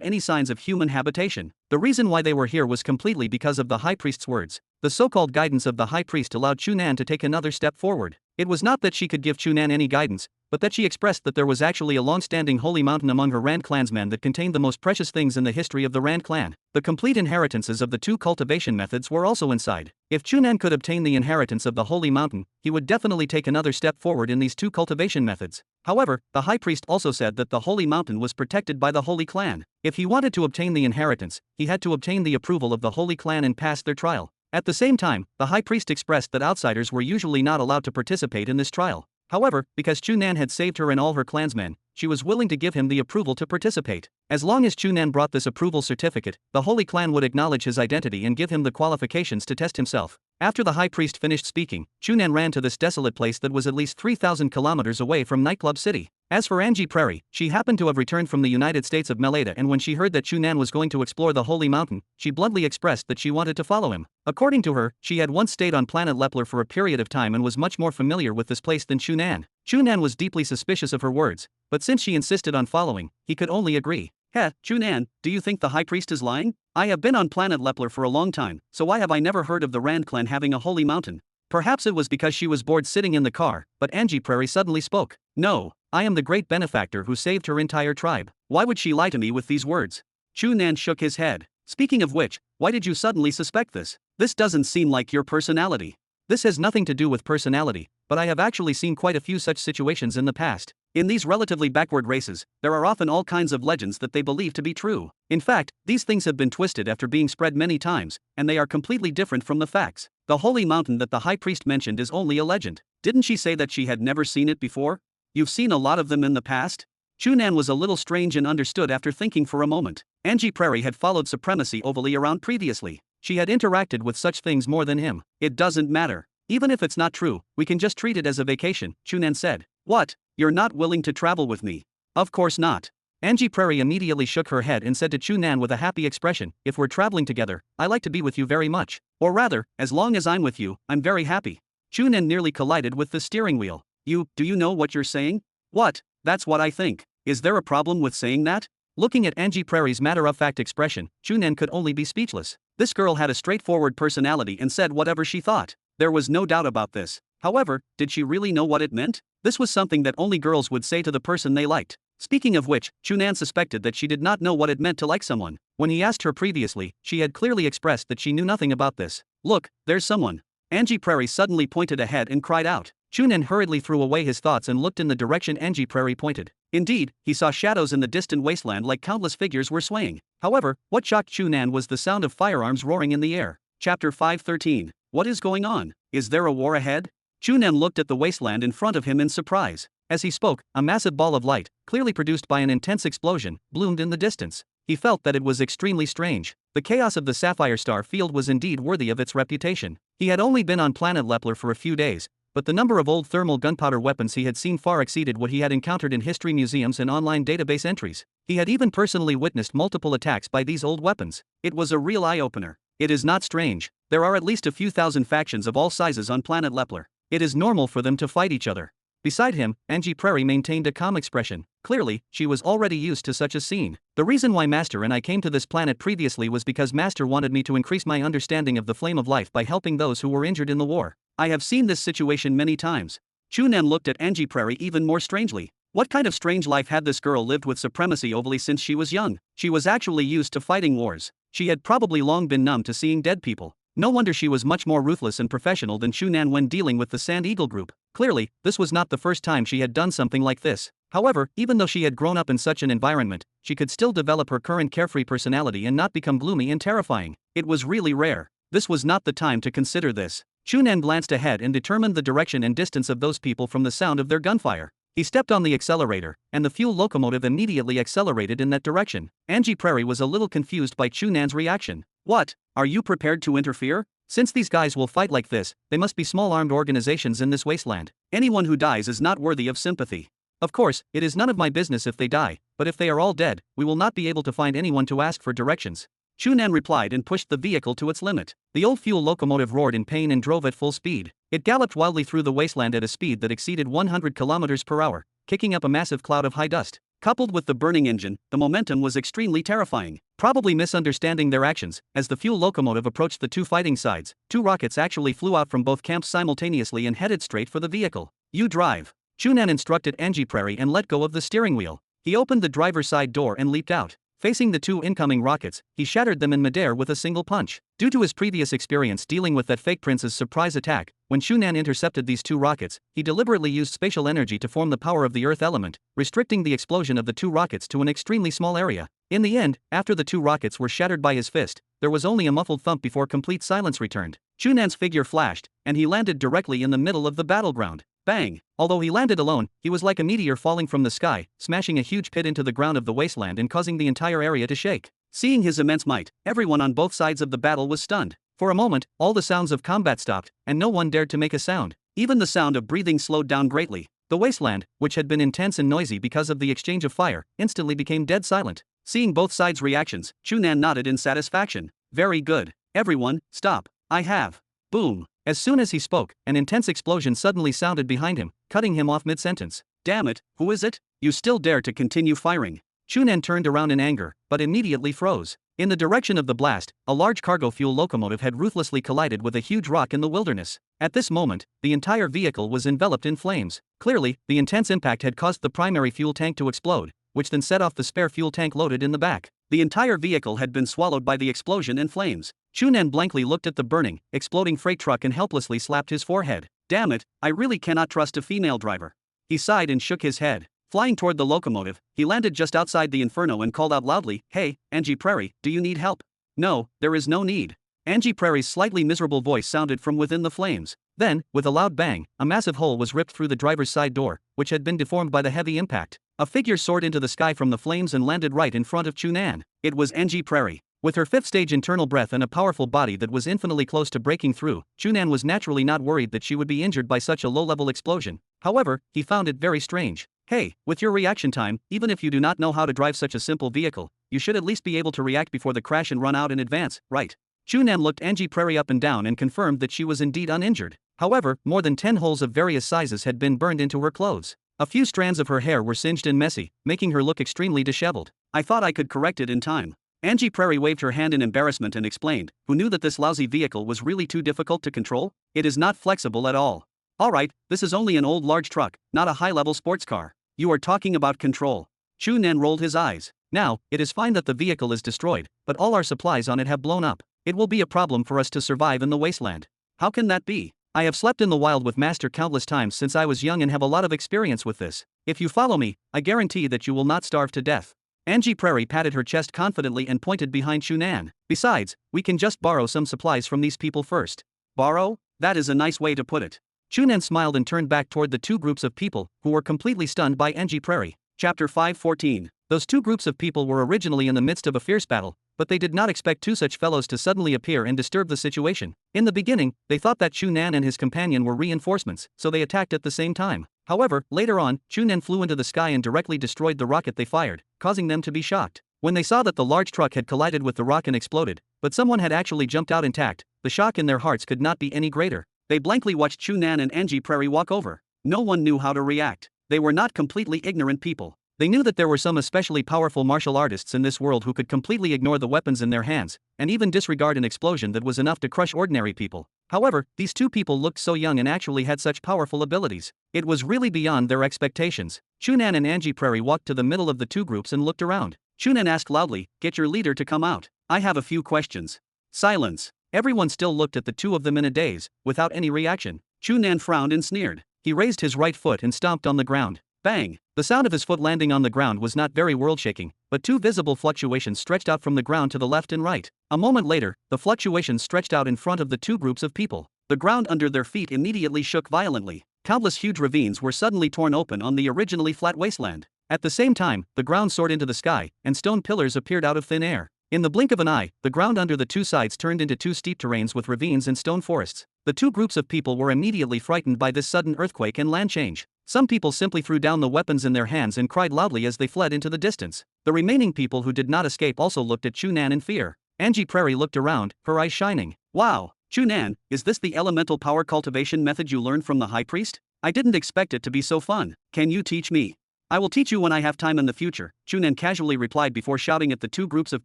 any signs of human habitation. The reason why they were here was completely because of the High Priest's words. The so-called guidance of the High Priest allowed Chu Nan to take another step forward. It was not that she could give Chu Nan any guidance, but that she expressed that there was actually a long-standing holy mountain among her Rand clansmen that contained the most precious things in the history of the Rand clan. The complete inheritances of the two cultivation methods were also inside. If Chu Nan could obtain the inheritance of the holy mountain, he would definitely take another step forward in these two cultivation methods. However, the High Priest also said that the holy mountain was protected by the Holy Clan. If he wanted to obtain the inheritance, he had to obtain the approval of the Holy Clan and pass their trial. At the same time, the High Priest expressed that outsiders were usually not allowed to participate in this trial. However, because Chu Nan had saved her and all her clansmen, she was willing to give him the approval to participate. As long as Chu Nan brought this approval certificate, the Holy Clan would acknowledge his identity and give him the qualifications to test himself. After the High Priest finished speaking, Chu Nan ran to this desolate place that was at least 3,000 kilometers away from Nightclub City. As for Angie Prairie, she happened to have returned from the United States of Meleda, and when she heard that Chu Nan was going to explore the Holy Mountain, she bluntly expressed that she wanted to follow him. According to her, she had once stayed on Planet Leppler for a period of time and was much more familiar with this place than Chu Nan. Chu Nan was deeply suspicious of her words, but since she insisted on following, he could only agree. Heh, Chu Nan, do you think the High Priest is lying? I have been on Planet Leppler for a long time, so why have I never heard of the Rand clan having a holy mountain? Perhaps it was because she was bored sitting in the car, but Angie Prairie suddenly spoke. No, I am the great benefactor who saved her entire tribe. Why would she lie to me with these words? Chu Nan shook his head. Speaking of which, why did you suddenly suspect this? This doesn't seem like your personality. This has nothing to do with personality, but I have actually seen quite a few such situations in the past. In these relatively backward races, there are often all kinds of legends that they believe to be true. In fact, these things have been twisted after being spread many times, and they are completely different from the facts. The holy mountain that the High Priest mentioned is only a legend. Didn't she say that she had never seen it before? You've seen a lot of them in the past? Chu Nan was a little strange and understood after thinking for a moment. Angie Prairie had followed supremacy ovally around previously. She had interacted with such things more than him. It doesn't matter. Even if it's not true, we can just treat it as a vacation, Chu Nan said. What? You're not willing to travel with me? Of course not. Angie Prairie immediately shook her head and said to Chu Nan with a happy expression, if we're traveling together, I like to be with you very much. Or rather, as long as I'm with you, I'm very happy. Chu Nan nearly collided with the steering wheel. Do you know what you're saying? What? That's what I think. Is there a problem with saying that? Looking at Angie Prairie's matter-of-fact expression, Chu Nan could only be speechless. This girl had a straightforward personality and said whatever she thought. There was no doubt about this. However, did she really know what it meant? This was something that only girls would say to the person they liked. Speaking of which, Chu Nan suspected that she did not know what it meant to like someone. When he asked her previously, she had clearly expressed that she knew nothing about this. Look, there's someone. Angie Prairie suddenly pointed ahead and cried out. Chu Nan hurriedly threw away his thoughts and looked in the direction Angie Prairie pointed. Indeed, he saw shadows in the distant wasteland like countless figures were swaying. However, what shocked Chu Nan was the sound of firearms roaring in the air. Chapter 513. What is going on? Is there a war ahead? Chu Nan looked at the wasteland in front of him in surprise. As he spoke, a massive ball of light, clearly produced by an intense explosion, bloomed in the distance. He felt that it was extremely strange. The chaos of the Sapphire Star Field was indeed worthy of its reputation. He had only been on Planet Leppler for a few days, but the number of old thermal gunpowder weapons he had seen far exceeded what he had encountered in history museums and online database entries. He had even personally witnessed multiple attacks by these old weapons. It was a real eye-opener. It is not strange. There are at least a few thousand factions of all sizes on Planet Leppler. It is normal for them to fight each other. Beside him, Angie Prairie maintained a calm expression. Clearly, she was already used to such a scene. The reason why Master and I came to this planet previously was because Master wanted me to increase my understanding of the flame of life by helping those who were injured in the war. I have seen this situation many times. Chu Nan looked at Angie Prairie even more strangely. What kind of strange life had this girl lived with supremacy ovally since she was young? She was actually used to fighting wars. She had probably long been numb to seeing dead people. No wonder she was much more ruthless and professional than Chu Nan when dealing with the Sand Eagle group. Clearly, this was not the first time she had done something like this. However, even though she had grown up in such an environment, she could still develop her current carefree personality and not become gloomy and terrifying. It was really rare. This was not the time to consider this. Chu Nan glanced ahead and determined the direction and distance of those people from the sound of their gunfire. He stepped on the accelerator, and the fuel locomotive immediately accelerated in that direction. Angie Prairie was a little confused by Chu Nan's reaction. What? Are you prepared to interfere? Since these guys will fight like this, they must be small armed organizations in this wasteland. Anyone who dies is not worthy of sympathy. Of course, it is none of my business if they die, but if they are all dead, we will not be able to find anyone to ask for directions. Chu Nan replied and pushed the vehicle to its limit. The old fuel locomotive roared in pain and drove at full speed. It galloped wildly through the wasteland at a speed that exceeded 100 kilometers per hour, kicking up a massive cloud of high dust. Coupled with the burning engine, the momentum was extremely terrifying. Probably misunderstanding their actions, as the fuel locomotive approached the two fighting sides, two rockets actually flew out from both camps simultaneously and headed straight for the vehicle. You drive. Chu Nan instructed Angie Prairie and let go of the steering wheel. He opened the driver's side door and leaped out. Facing the two incoming rockets, he shattered them in midair with a single punch. Due to his previous experience dealing with that fake prince's surprise attack, when Chu Nan intercepted these two rockets, he deliberately used spatial energy to form the power of the earth element, restricting the explosion of the two rockets to an extremely small area. In the end, after the two rockets were shattered by his fist, there was only a muffled thump before complete silence returned. Chu Nan's figure flashed, and he landed directly in the middle of the battleground. Bang! Although he landed alone, he was like a meteor falling from the sky, smashing a huge pit into the ground of the wasteland and causing the entire area to shake. Seeing his immense might, everyone on both sides of the battle was stunned. For a moment, all the sounds of combat stopped, and no one dared to make a sound. Even the sound of breathing slowed down greatly. The wasteland, which had been intense and noisy because of the exchange of fire, instantly became dead silent. Seeing both sides' reactions, Chu Nan nodded in satisfaction. Very good. Everyone, stop. I have. Boom. As soon as he spoke, an intense explosion suddenly sounded behind him, cutting him off mid-sentence. Damn it, who is it? You still dare to continue firing? Chu Nan turned around in anger, but immediately froze. In the direction of the blast, a large cargo fuel locomotive had ruthlessly collided with a huge rock in the wilderness. At this moment, the entire vehicle was enveloped in flames. Clearly, the intense impact had caused the primary fuel tank to explode, which then set off the spare fuel tank loaded in the back. The entire vehicle had been swallowed by the explosion and flames. Chu Nan blankly looked at the burning, exploding freight truck and helplessly slapped his forehead. Damn it, I really cannot trust a female driver. He sighed and shook his head. Flying toward the locomotive, he landed just outside the inferno and called out loudly, "Hey, Angie Prairie, do you need help?" "No, there is no need." Angie Prairie's slightly miserable voice sounded from within the flames. Then, with a loud bang, a massive hole was ripped through the driver's side door, which had been deformed by the heavy impact. A figure soared into the sky from the flames and landed right in front of Chu Nan. It was Angie Prairie. With her fifth-stage internal breath and a powerful body that was infinitely close to breaking through, Chu Nan was naturally not worried that she would be injured by such a low-level explosion. However, he found it very strange. Hey, with your reaction time, even if you do not know how to drive such a simple vehicle, you should at least be able to react before the crash and run out in advance, right? Chu Nan looked Angie Prairie up and down and confirmed that she was indeed uninjured. However, more than 10 holes of various sizes had been burned into her clothes. A few strands of her hair were singed and messy, making her look extremely disheveled. I thought I could correct it in time. Angie Prairie waved her hand in embarrassment and explained, who knew that this lousy vehicle was really too difficult to control? It is not flexible at all. Alright, this is only an old large truck, not a high-level sports car. You are talking about control. Chu Nan rolled his eyes. Now, it is fine that the vehicle is destroyed, but all our supplies on it have blown up. It will be a problem for us to survive in the wasteland. How can that be? I have slept in the wild with Master countless times since I was young and have a lot of experience with this. If you follow me, I guarantee that you will not starve to death. Angie Prairie patted her chest confidently and pointed behind Chu Nan. Besides, we can just borrow some supplies from these people first. Borrow? That is a nice way to put it. Chu Nan smiled and turned back toward the two groups of people, who were completely stunned by Angie Prairie. Chapter 5:14. Those two groups of people were originally in the midst of a fierce battle, but they did not expect two such fellows to suddenly appear and disturb the situation. In the beginning, they thought that Chu Nan and his companion were reinforcements, so they attacked at the same time. However, later on, Chu Nan flew into the sky and directly destroyed the rocket they fired, causing them to be shocked. When they saw that the large truck had collided with the rock and exploded, but someone had actually jumped out intact, the shock in their hearts could not be any greater. They blankly watched Chu Nan and Angie Prairie walk over. No one knew how to react. They were not completely ignorant people. They knew that there were some especially powerful martial artists in this world who could completely ignore the weapons in their hands, and even disregard an explosion that was enough to crush ordinary people. However, these two people looked so young and actually had such powerful abilities. It was really beyond their expectations. Chu Nan and Angie Prairie walked to the middle of the two groups and looked around. Chu Nan asked loudly, "Get your leader to come out. I have a few questions." Silence. Everyone still looked at the two of them in a daze, without any reaction. Chu Nan frowned and sneered. He raised his right foot and stomped on the ground. Bang! The sound of his foot landing on the ground was not very world-shaking, but two visible fluctuations stretched out from the ground to the left and right. A moment later, the fluctuations stretched out in front of the two groups of people. The ground under their feet immediately shook violently. Countless huge ravines were suddenly torn open on the originally flat wasteland. At the same time, the ground soared into the sky, and stone pillars appeared out of thin air. In the blink of an eye, the ground under the two sides turned into two steep terrains with ravines and stone forests. The two groups of people were immediately frightened by this sudden earthquake and land change. Some people simply threw down the weapons in their hands and cried loudly as they fled into the distance. The remaining people who did not escape also looked at Chu Nan in fear. Angie Prairie looked around, her eyes shining. Wow, Chu Nan, is this the elemental power cultivation method you learned from the High Priest? I didn't expect it to be so fun. Can you teach me? I will teach you when I have time in the future, Chu Nan casually replied before shouting at the two groups of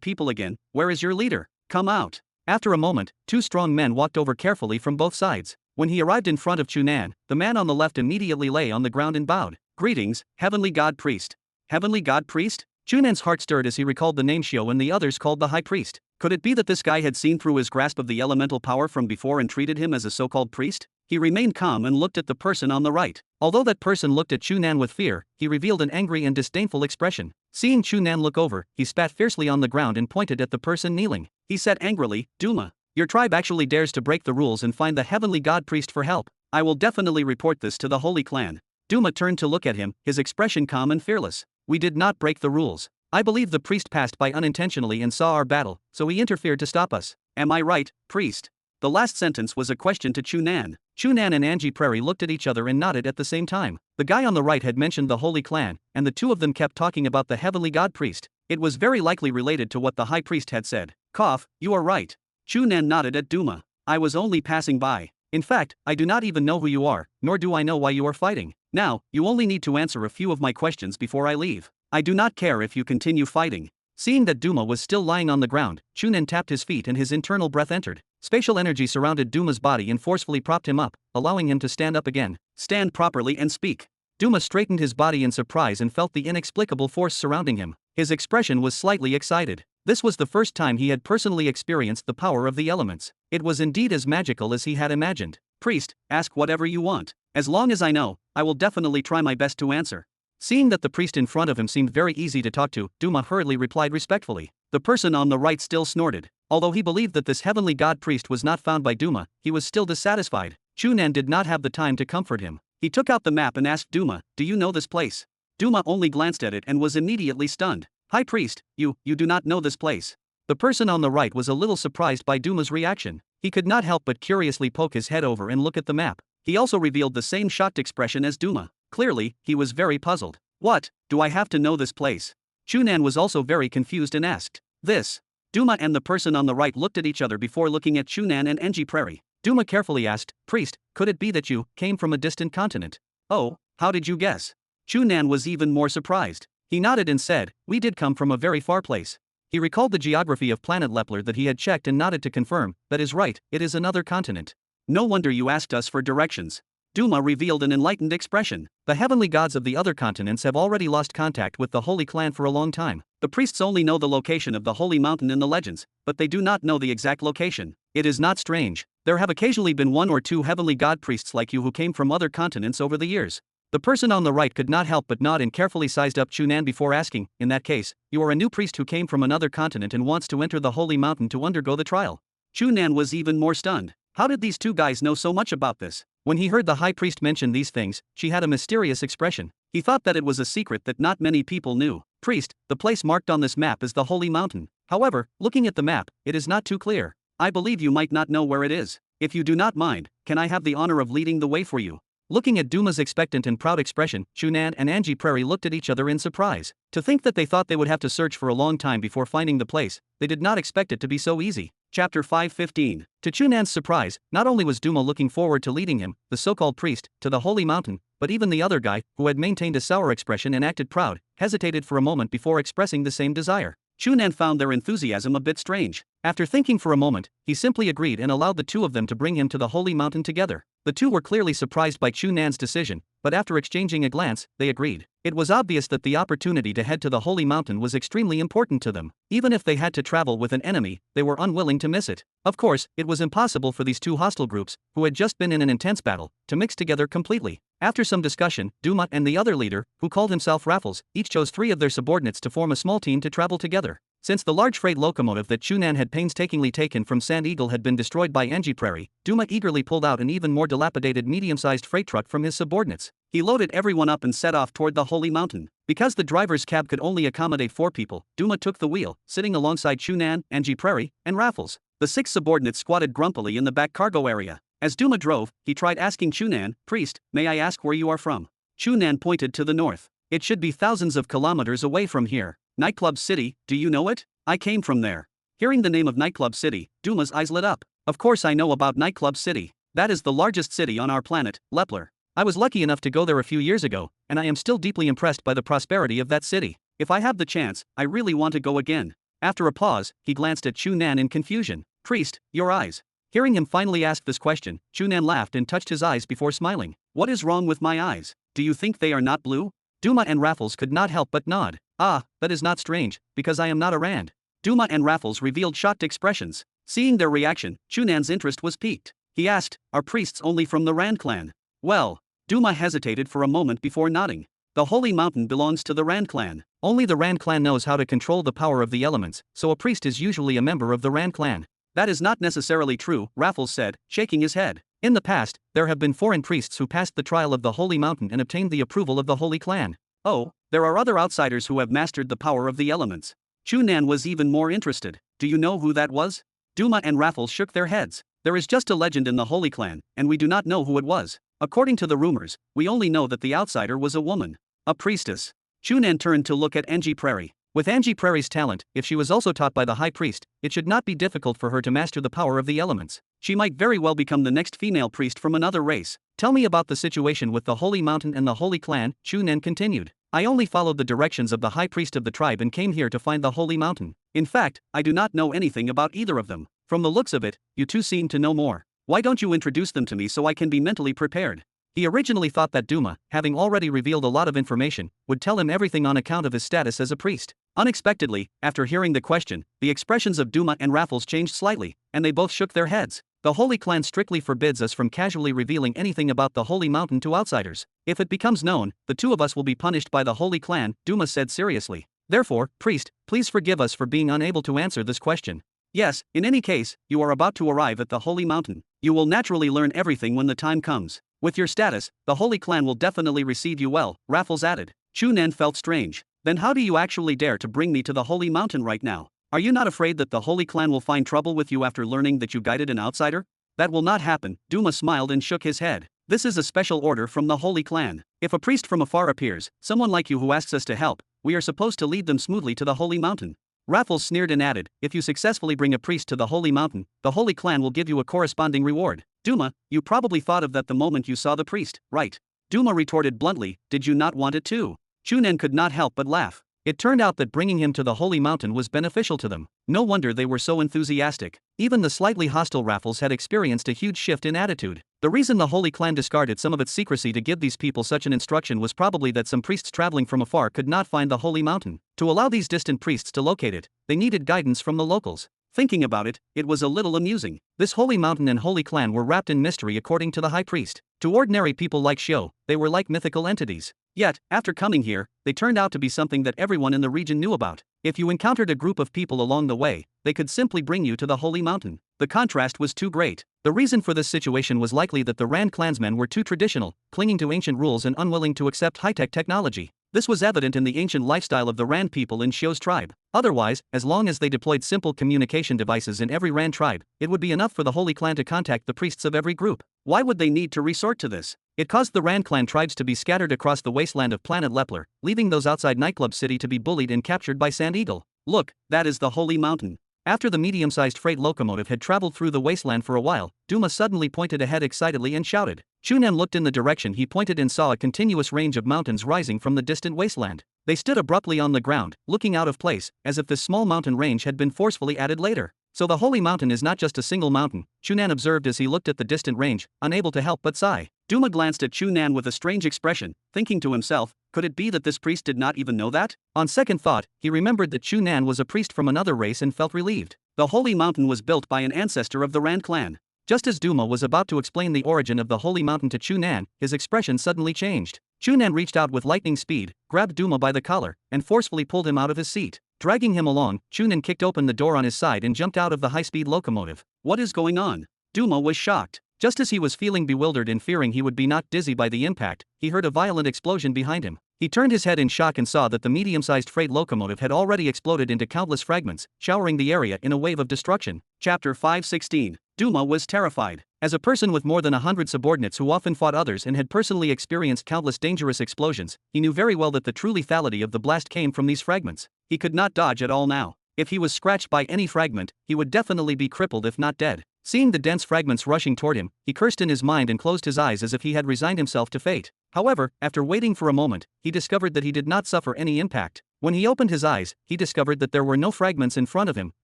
people again, where is your leader? Come out. After a moment, two strong men walked over carefully from both sides. When he arrived in front of Chu Nan, the man on the left immediately lay on the ground and bowed. Greetings, Heavenly God Priest. Heavenly God Priest? Chu Nan's heart stirred as he recalled the name Xiao and the others called the High Priest. Could it be that this guy had seen through his grasp of the elemental power from before and treated him as a so-called priest? He remained calm and looked at the person on the right. Although that person looked at Chu Nan with fear, he revealed an angry and disdainful expression. Seeing Chu Nan look over, he spat fiercely on the ground and pointed at the person kneeling. He said angrily, Duma, your tribe actually dares to break the rules and find the Heavenly God Priest for help. I will definitely report this to the Holy Clan. Duma turned to look at him, his expression calm and fearless. We did not break the rules. I believe the priest passed by unintentionally and saw our battle, so he interfered to stop us. Am I right, priest? The last sentence was a question to Chu Nan. Chu Nan and Angie Prairie looked at each other and nodded at the same time. The guy on the right had mentioned the Holy Clan, and the two of them kept talking about the Heavenly God Priest. It was very likely related to what the High Priest had said. Cough, you are right. Chu Nan nodded at Duma. I was only passing by. In fact, I do not even know who you are, nor do I know why you are fighting. Now, you only need to answer a few of my questions before I leave. I do not care if you continue fighting. Seeing that Duma was still lying on the ground, Chu Nan tapped his feet and his internal breath entered. Spatial energy surrounded Duma's body and forcefully propped him up, allowing him to stand up again. Stand properly and speak. Duma straightened his body in surprise and felt the inexplicable force surrounding him. His expression was slightly excited. This was the first time he had personally experienced the power of the elements. It was indeed as magical as he had imagined. Priest, ask whatever you want. As long as I know, I will definitely try my best to answer. Seeing that the priest in front of him seemed very easy to talk to, Duma hurriedly replied respectfully. The person on the right still snorted. Although he believed that this Heavenly God Priest was not found by Duma, he was still dissatisfied. Chu Nan did not have the time to comfort him. He took out the map and asked Duma, do you know this place? Duma only glanced at it and was immediately stunned. High Priest, you do not know this place. The person on the right was a little surprised by Duma's reaction. He could not help but curiously poke his head over and look at the map. He also revealed the same shocked expression as Duma. Clearly, he was very puzzled. What, do I have to know this place? Chu Nan was also very confused and asked. This. Duma and the person on the right looked at each other before looking at Chu Nan and Angie Prairie. Duma carefully asked, Priest, could it be that you came from a distant continent? Oh, how did you guess? Chu Nan was even more surprised. He nodded and said, we did come from a very far place. He recalled the geography of Planet Leppler that he had checked and nodded to confirm, that is right, it is another continent. No wonder you asked us for directions. Duma revealed an enlightened expression. The heavenly gods of the other continents have already lost contact with the Holy Clan for a long time. The priests only know the location of the Holy Mountain in the legends, but they do not know the exact location. It is not strange. There have occasionally been one or two heavenly god priests like you who came from other continents over the years. The person on the right could not help but nod and carefully sized up Chu Nan before asking, in that case, you are a new priest who came from another continent and wants to enter the Holy Mountain to undergo the trial. Chu Nan was even more stunned. How did these two guys know so much about this? When he heard the high priest mention these things, she had a mysterious expression. He thought that it was a secret that not many people knew. Priest, the place marked on this map is the Holy Mountain. However, looking at the map, it is not too clear. I believe you might not know where it is. If you do not mind, can I have the honor of leading the way for you? Looking at Duma's expectant and proud expression, Chu Nan and Angie Prairie looked at each other in surprise. To think that they thought they would have to search for a long time before finding the place, they did not expect it to be so easy. Chapter 5:15. To Chu Nan's surprise, not only was Duma looking forward to leading him, the so-called priest, to the Holy Mountain, but even the other guy, who had maintained a sour expression and acted proud, hesitated for a moment before expressing the same desire. Chu Nan found their enthusiasm a bit strange. After thinking for a moment, he simply agreed and allowed the two of them to bring him to the Holy Mountain together. The two were clearly surprised by Chu Nan's decision, but after exchanging a glance, they agreed. It was obvious that the opportunity to head to the Holy Mountain was extremely important to them. Even if they had to travel with an enemy, they were unwilling to miss it. Of course, it was impossible for these two hostile groups, who had just been in an intense battle, to mix together completely. After some discussion, Duma and the other leader, who called himself Raffles, each chose 3 of their subordinates to form a small team to travel together. Since the large freight locomotive that Chu Nan had painstakingly taken from Sand Eagle had been destroyed by Angie Prairie, Duma eagerly pulled out an even more dilapidated medium-sized freight truck from his subordinates. He loaded everyone up and set off toward the holy mountain. Because the driver's cab could only accommodate 4 people, Duma took the wheel, sitting alongside Chu Nan, Angie Prairie, and Raffles. The 6 subordinates squatted grumpily in the back cargo area. As Duma drove, he tried asking Chu Nan, "Priest, may I ask where you are from?" Chu Nan pointed to the north. "It should be thousands of kilometers away from here. Nightclub City, do you know it? I came from there." Hearing the name of Nightclub City, Duma's eyes lit up. "Of course I know about Nightclub City. That is the largest city on our planet, Leppler. I was lucky enough to go there a few years ago, and I am still deeply impressed by the prosperity of that city. If I have the chance, I really want to go again." After a pause, he glanced at Chu Nan in confusion. "Priest, your eyes." Hearing him finally ask this question, Chu Nan laughed and touched his eyes before smiling. "What is wrong with my eyes? Do you think they are not blue?" Duma and Raffles could not help but nod. "Ah, that is not strange, because I am not a Rand." Duma and Raffles revealed shocked expressions. Seeing their reaction, Chu Nan's interest was piqued. He asked, "Are priests only from the Rand clan?" "Well," Duma hesitated for a moment before nodding. "The Holy Mountain belongs to the Rand clan. Only the Rand clan knows how to control the power of the elements, so a priest is usually a member of the Rand clan." "That is not necessarily true," Raffles said, shaking his head. "In the past, there have been foreign priests who passed the trial of the Holy Mountain and obtained the approval of the Holy Clan. Oh, there are other outsiders who have mastered the power of the elements." Chu Nan was even more interested. "Do you know who that was?" Duma and Raffles shook their heads. "There is just a legend in the Holy Clan, and we do not know who it was. According to the rumors, we only know that the outsider was a woman. A priestess." Chu Nan turned to look at Angie Prairie. With Angie Prairie's talent, if she was also taught by the High Priest, it should not be difficult for her to master the power of the elements. She might very well become the next female priest from another race. "Tell me about the situation with the Holy Mountain and the Holy Clan," Chu Nan continued. "I only followed the directions of the High Priest of the tribe and came here to find the Holy Mountain. In fact, I do not know anything about either of them. From the looks of it, you two seem to know more. Why don't you introduce them to me so I can be mentally prepared?" He originally thought that Duma, having already revealed a lot of information, would tell him everything on account of his status as a priest. Unexpectedly, after hearing the question, the expressions of Duma and Raffles changed slightly, and they both shook their heads. "The Holy Clan strictly forbids us from casually revealing anything about the Holy Mountain to outsiders. If it becomes known, the two of us will be punished by the Holy Clan," Duma said seriously. "Therefore, priest, please forgive us for being unable to answer this question. Yes, in any case, you are about to arrive at the Holy Mountain. You will naturally learn everything when the time comes. With your status, the Holy Clan will definitely receive you well," Raffles added. Chu Nan felt strange. "Then how do you actually dare to bring me to the Holy Mountain right now? Are you not afraid that the Holy Clan will find trouble with you after learning that you guided an outsider?" "That will not happen," Duma smiled and shook his head. "This is a special order from the Holy Clan. If a priest from afar appears, someone like you who asks us to help, we are supposed to lead them smoothly to the Holy Mountain." Raffles sneered and added, "If you successfully bring a priest to the Holy Mountain, the Holy Clan will give you a corresponding reward." "Duma, you probably thought of that the moment you saw the priest, right?" Duma retorted bluntly, "Did you not want it too?" Chu Nan could not help but laugh. It turned out that bringing him to the Holy Mountain was beneficial to them. No wonder they were so enthusiastic. Even the slightly hostile Raffles had experienced a huge shift in attitude. The reason the Holy Clan discarded some of its secrecy to give these people such an instruction was probably that some priests traveling from afar could not find the Holy Mountain. To allow these distant priests to locate it, they needed guidance from the locals. Thinking about it, it was a little amusing. This Holy Mountain and Holy Clan were wrapped in mystery according to the High Priest. To ordinary people like Shio, they were like mythical entities. Yet, after coming here, they turned out to be something that everyone in the region knew about. If you encountered a group of people along the way, they could simply bring you to the Holy Mountain. The contrast was too great. The reason for this situation was likely that the Rand clansmen were too traditional, clinging to ancient rules and unwilling to accept high-tech technology. This was evident in the ancient lifestyle of the Rand people in Shio's tribe. Otherwise, as long as they deployed simple communication devices in every Rand tribe, it would be enough for the Holy Clan to contact the priests of every group. Why would they need to resort to this? It caused the Rand clan tribes to be scattered across the wasteland of Planet Leppler, leaving those outside Nightclub City to be bullied and captured by Sand Eagle. "Look, that is the Holy Mountain." After the medium-sized freight locomotive had traveled through the wasteland for a while, Duma suddenly pointed ahead excitedly and shouted. Chu Nan looked in the direction he pointed and saw a continuous range of mountains rising from the distant wasteland. They stood abruptly on the ground, looking out of place, as if this small mountain range had been forcefully added later. "So the Holy Mountain is not just a single mountain," Chu Nan observed as he looked at the distant range, unable to help but sigh. Duma glanced at Chu Nan with a strange expression, thinking to himself, could it be that this priest did not even know that? On second thought, he remembered that Chu Nan was a priest from another race and felt relieved. The Holy Mountain was built by an ancestor of the Rand clan. Just as Duma was about to explain the origin of the Holy Mountain to Chu Nan, his expression suddenly changed. Chu Nan reached out with lightning speed, grabbed Duma by the collar, and forcefully pulled him out of his seat. Dragging him along, Chu Nan kicked open the door on his side and jumped out of the high-speed locomotive. "What is going on?" Duma was shocked. Just as he was feeling bewildered and fearing he would be knocked dizzy by the impact, he heard a violent explosion behind him. He turned his head in shock and saw that the medium-sized freight locomotive had already exploded into countless fragments, showering the area in a wave of destruction. Chapter 516. Duma was terrified. As a person with more than 100 subordinates who often fought others and had personally experienced countless dangerous explosions, he knew very well that the true lethality of the blast came from these fragments. He could not dodge at all now. If he was scratched by any fragment, he would definitely be crippled if not dead. Seeing the dense fragments rushing toward him, he cursed in his mind and closed his eyes as if he had resigned himself to fate. However, after waiting for a moment, he discovered that he did not suffer any impact. When he opened his eyes, he discovered that there were no fragments in front of him,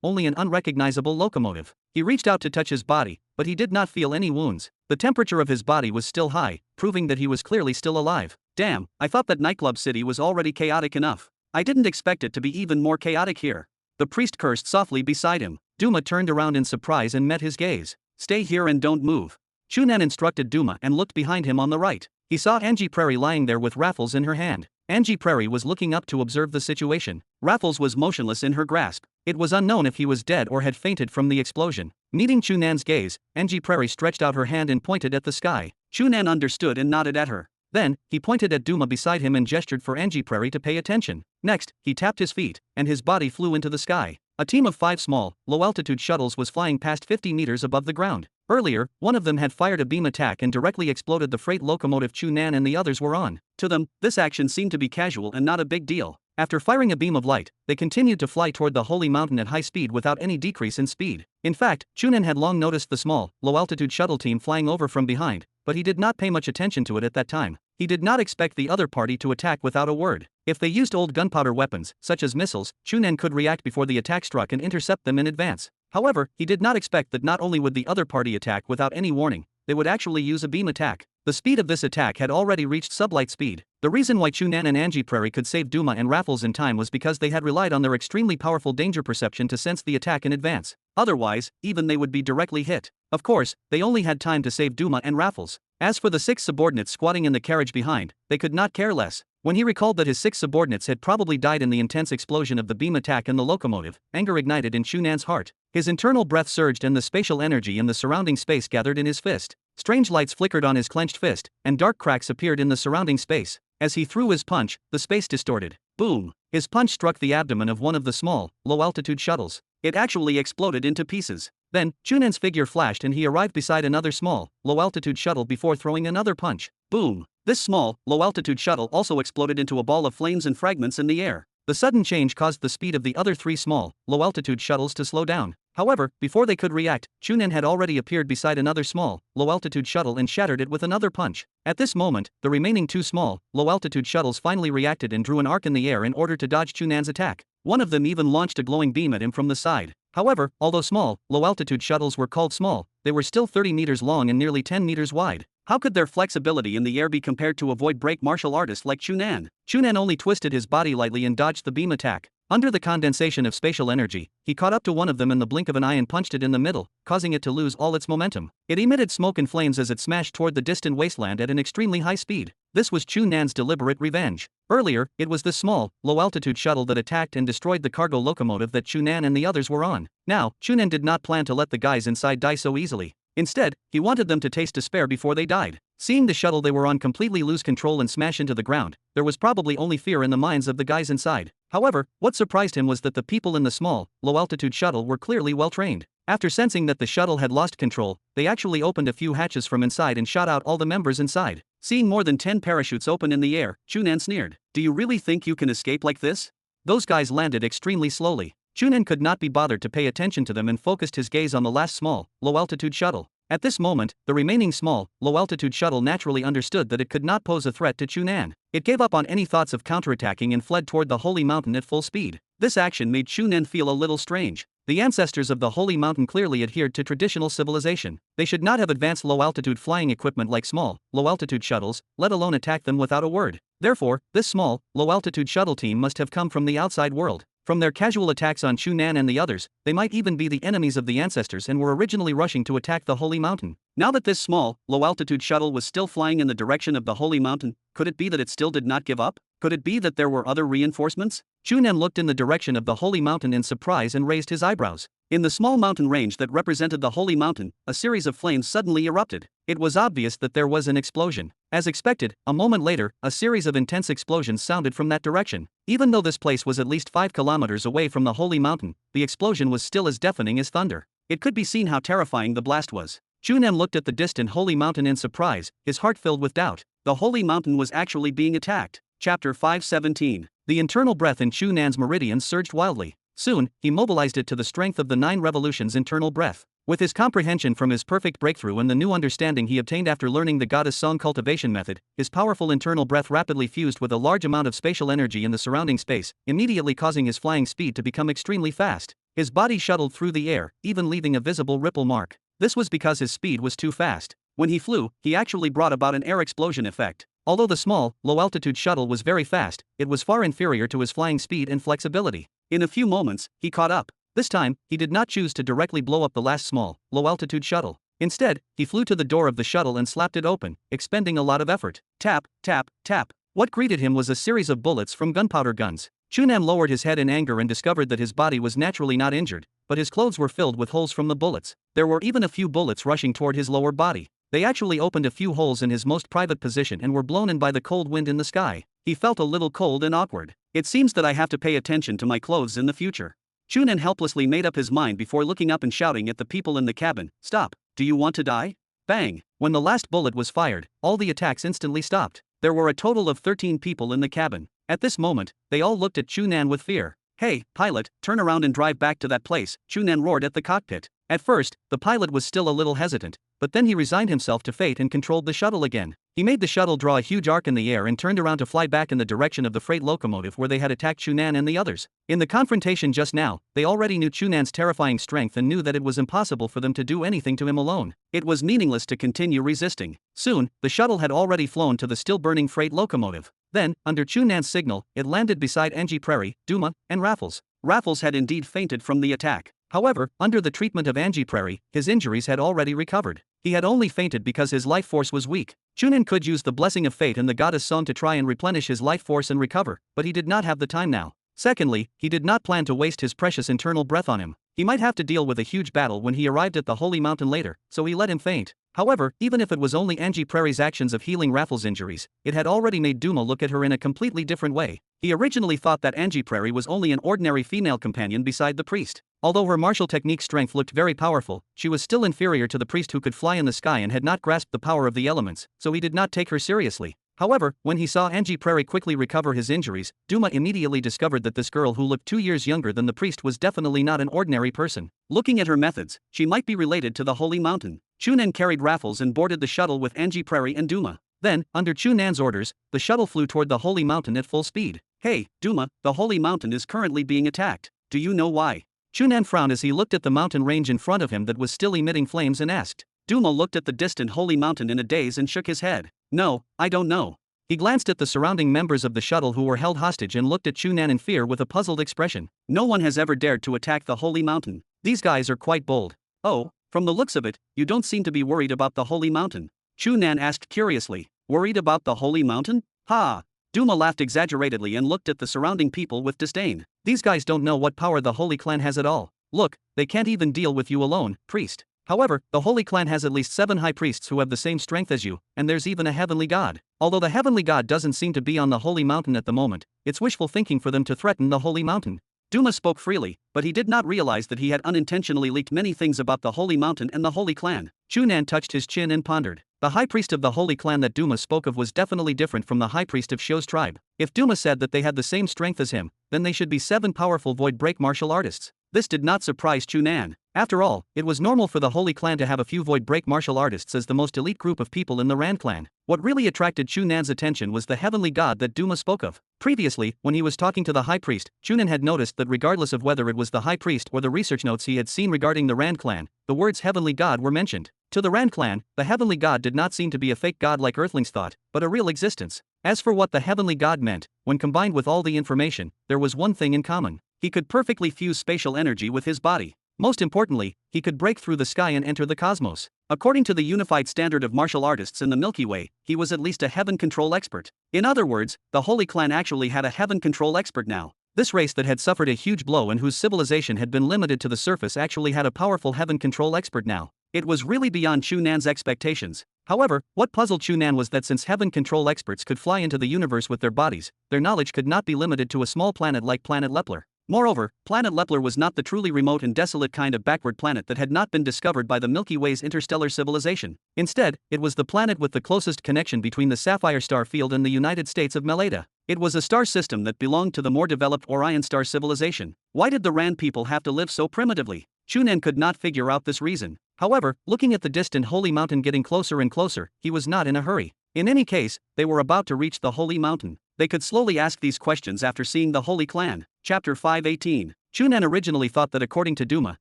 only an unrecognizable locomotive. He reached out to touch his body, but he did not feel any wounds. The temperature of his body was still high, proving that he was clearly still alive. Damn, I thought that Nightclub City was already chaotic enough. I didn't expect it to be even more chaotic here. The priest cursed softly beside him. Duma turned around in surprise and met his gaze. Stay here and don't move. Chu Nan instructed Duma and looked behind him on the right. He saw Angie Prairie lying there with Raffles in her hand. Angie Prairie was looking up to observe the situation. Raffles was motionless in her grasp. It was unknown if he was dead or had fainted from the explosion. Meeting Chu Nan's gaze, Angie Prairie stretched out her hand and pointed at the sky. Chu Nan understood and nodded at her. Then, he pointed at Duma beside him and gestured for Angie Prairie to pay attention. Next, he tapped his feet, and his body flew into the sky. A team of 5 small, low-altitude shuttles was flying past 50 meters above the ground. Earlier, one of them had fired a beam attack and directly exploded the freight locomotive Chu Nan and the others were on. To them, this action seemed to be casual and not a big deal. After firing a beam of light, they continued to fly toward the holy mountain at high speed without any decrease in speed. In fact, Chu Nan had long noticed the small, low-altitude shuttle team flying over from behind, but he did not pay much attention to it at that time. He did not expect the other party to attack without a word. If they used old gunpowder weapons, such as missiles, Chu Nan could react before the attack struck and intercept them in advance. However, he did not expect that not only would the other party attack without any warning, they would actually use a beam attack. The speed of this attack had already reached sublight speed. The reason why Chu Nan and Angie Prairie could save Duma and Raffles in time was because they had relied on their extremely powerful danger perception to sense the attack in advance. Otherwise, even they would be directly hit. Of course, they only had time to save Duma and Raffles. As for the 6 subordinates squatting in the carriage behind, they could not care less. When he recalled that his 6 subordinates had probably died in the intense explosion of the beam attack in the locomotive, anger ignited in Chu Nan's heart. His internal breath surged and the spatial energy in the surrounding space gathered in his fist. Strange lights flickered on his clenched fist, and dark cracks appeared in the surrounding space. As he threw his punch, the space distorted. Boom! His punch struck the abdomen of one of the small, low-altitude shuttles. It actually exploded into pieces. Then, Chu Nan's figure flashed and he arrived beside another small, low-altitude shuttle before throwing another punch. Boom! This small, low-altitude shuttle also exploded into a ball of flames and fragments in the air. The sudden change caused the speed of the other 3 small, low-altitude shuttles to slow down. However, before they could react, Chu Nan had already appeared beside another small, low-altitude shuttle and shattered it with another punch. At this moment, the remaining 2 small, low-altitude shuttles finally reacted and drew an arc in the air in order to dodge Chu Nan's attack. One of them even launched a glowing beam at him from the side. However, although small, low-altitude shuttles were called small, they were still 30 meters long and nearly 10 meters wide. How could their flexibility in the air be compared to a void-break martial artist like Chu Nan? Chu Nan only twisted his body lightly and dodged the beam attack. Under the condensation of spatial energy, he caught up to one of them in the blink of an eye and punched it in the middle, causing it to lose all its momentum. It emitted smoke and flames as it smashed toward the distant wasteland at an extremely high speed. This was Chu Nan's deliberate revenge. Earlier, it was this small, low-altitude shuttle that attacked and destroyed the cargo locomotive that Chu Nan and the others were on. Now, Chu Nan did not plan to let the guys inside die so easily. Instead, he wanted them to taste despair before they died. Seeing the shuttle they were on completely lose control and smash into the ground, there was probably only fear in the minds of the guys inside. However, what surprised him was that the people in the small, low-altitude shuttle were clearly well-trained. After sensing that the shuttle had lost control, they actually opened a few hatches from inside and shot out all the members inside. Seeing more than 10 parachutes open in the air, Chu Nan sneered. "Do you really think you can escape like this?" Those guys landed extremely slowly. Chu Nan could not be bothered to pay attention to them and focused his gaze on the last small, low-altitude shuttle. At this moment, the remaining small, low-altitude shuttle naturally understood that it could not pose a threat to Chu Nan. It gave up on any thoughts of counterattacking and fled toward the holy mountain at full speed. This action made Chu Nan feel a little strange. The ancestors of the holy mountain clearly adhered to traditional civilization. They should not have advanced low-altitude flying equipment like small, low-altitude shuttles, let alone attack them without a word. Therefore, this small, low-altitude shuttle team must have come from the outside world. From their casual attacks on Chu Nan and the others, they might even be the enemies of the ancestors and were originally rushing to attack the holy mountain. Now that this small, low-altitude shuttle was still flying in the direction of the holy mountain, could it be that it still did not give up? Could it be that there were other reinforcements? Chu Nan looked in the direction of the holy mountain in surprise and raised his eyebrows. In the small mountain range that represented the Holy Mountain, a series of flames suddenly erupted. It was obvious that there was an explosion. As expected, a moment later, a series of intense explosions sounded from that direction. Even though this place was at least 5 kilometers away from the Holy Mountain, the explosion was still as deafening as thunder. It could be seen how terrifying the blast was. Chu Nan looked at the distant Holy Mountain in surprise, his heart filled with doubt. The Holy Mountain was actually being attacked. Chapter 517. The internal breath in Chu Nan's meridians surged wildly. Soon, he mobilized it to the strength of the 9 revolutions internal breath. With his comprehension from his perfect breakthrough and the new understanding he obtained after learning the goddess song cultivation method, his powerful internal breath rapidly fused with a large amount of spatial energy in the surrounding space, immediately causing his flying speed to become extremely fast. His body shuttled through the air, even leaving a visible ripple mark. This was because his speed was too fast. When he flew, he actually brought about an air explosion effect. Although the small, low-altitude shuttle was very fast, it was far inferior to his flying speed and flexibility. In a few moments, he caught up. This time, he did not choose to directly blow up the last small, low-altitude shuttle. Instead, he flew to the door of the shuttle and slapped it open, expending a lot of effort. Tap, tap, tap. What greeted him was a series of bullets from gunpowder guns. Chu Nan lowered his head in anger and discovered that his body was naturally not injured, but his clothes were filled with holes from the bullets. There were even a few bullets rushing toward his lower body. They actually opened a few holes in his most private position and were blown in by the cold wind in the sky. He felt a little cold and awkward. It seems that I have to pay attention to my clothes in the future. Chu Nan helplessly made up his mind before looking up and shouting at the people in the cabin, "Stop! Do you want to die?" Bang! When the last bullet was fired, all the attacks instantly stopped. There were a total of 13 people in the cabin. At this moment, they all looked at Chu Nan with fear. "Hey, pilot, turn around and drive back to that place," Chu Nan roared at the cockpit. At first, the pilot was still a little hesitant, but then he resigned himself to fate and controlled the shuttle again. He made the shuttle draw a huge arc in the air and turned around to fly back in the direction of the freight locomotive where they had attacked Chu Nan and the others. In the confrontation just now, they already knew Chu Nan's terrifying strength and knew that it was impossible for them to do anything to him alone. It was meaningless to continue resisting. Soon, the shuttle had already flown to the still-burning freight locomotive. Then, under Chu Nan's signal, it landed beside Angie Prairie, Duma, and Raffles. Raffles had indeed fainted from the attack. However, under the treatment of Angie Prairie, his injuries had already recovered. He had only fainted because his life force was weak. Chu Nan could use the blessing of fate and the goddess song to try and replenish his life force and recover, but he did not have the time now. Secondly, he did not plan to waste his precious internal breath on him. He might have to deal with a huge battle when he arrived at the Holy Mountain later, so he let him faint. However, even if it was only Angie Prairie's actions of healing Raffles' injuries, it had already made Duma look at her in a completely different way. He originally thought that Angie Prairie was only an ordinary female companion beside the priest. Although her martial technique strength looked very powerful, she was still inferior to the priest who could fly in the sky and had not grasped the power of the elements, so he did not take her seriously. However, when he saw Angie Prairie quickly recover his injuries, Duma immediately discovered that this girl who looked 2 years younger than the priest was definitely not an ordinary person. Looking at her methods, she might be related to the Holy Mountain. Chu Nan carried Raffles and boarded the shuttle with Angie Prairie and Duma. Then, under Chu Nan's orders, the shuttle flew toward the Holy Mountain at full speed. "Hey, Duma, the Holy Mountain is currently being attacked. Do you know why?" Chu Nan frowned as he looked at the mountain range in front of him that was still emitting flames and asked. Duma looked at the distant Holy Mountain in a daze and shook his head. "No, I don't know." He glanced at the surrounding members of the shuttle who were held hostage and looked at Chu Nan in fear with a puzzled expression. "No one has ever dared to attack the Holy Mountain. These guys are quite bold." "Oh, from the looks of it, you don't seem to be worried about the Holy Mountain?" Chu Nan asked curiously. "Worried about the Holy Mountain? Ha!" Duma laughed exaggeratedly and looked at the surrounding people with disdain. "These guys don't know what power the Holy Clan has at all. Look, they can't even deal with you alone, priest. However, the Holy Clan has at least 7 high priests who have the same strength as you, and there's even a heavenly god. Although the heavenly god doesn't seem to be on the Holy Mountain at the moment, it's wishful thinking for them to threaten the Holy Mountain." Duma spoke freely, but he did not realize that he had unintentionally leaked many things about the Holy Mountain and the Holy Clan. Chu Nan touched his chin and pondered. The high priest of the Holy Clan that Duma spoke of was definitely different from the high priest of Shou's tribe. If Duma said that they had the same strength as him, then they should be 7 powerful void break martial artists. This did not surprise Chu Nan. After all, it was normal for the Holy Clan to have a few void break martial artists as the most elite group of people in the Rand clan. What really attracted Chu Nan's attention was the heavenly god that Duma spoke of. Previously, when he was talking to the high priest, Chu Nan had noticed that regardless of whether it was the high priest or the research notes he had seen regarding the Rand clan, the words heavenly god were mentioned. To the Rand clan, the heavenly god did not seem to be a fake god like Earthlings thought, but a real existence. As for what the heavenly god meant, when combined with all the information, there was one thing in common. He could perfectly fuse spatial energy with his body. Most importantly, he could break through the sky and enter the cosmos. According to the unified standard of martial artists in the Milky Way, he was at least a heaven control expert. In other words, the Holy Clan actually had a heaven control expert now. This race that had suffered a huge blow and whose civilization had been limited to the surface actually had a powerful heaven control expert now. It was really beyond Chu Nan's expectations. However, what puzzled Chu Nan was that since heaven control experts could fly into the universe with their bodies, their knowledge could not be limited to a small planet like Planet Leppler. Moreover, Planet Leppler was not the truly remote and desolate kind of backward planet that had not been discovered by the Milky Way's interstellar civilization. Instead, it was the planet with the closest connection between the Sapphire Star Field and the United States of Meleta. It was a star system that belonged to the more developed Orion star civilization. Why did the Rand people have to live so primitively? Chu Nan could not figure out this reason. However, looking at the distant holy mountain getting closer and closer, he was not in a hurry. In any case, they were about to reach the holy mountain. They could slowly ask these questions after seeing the Holy Clan. Chapter 5:18. Chu Nan originally thought that according to Duma,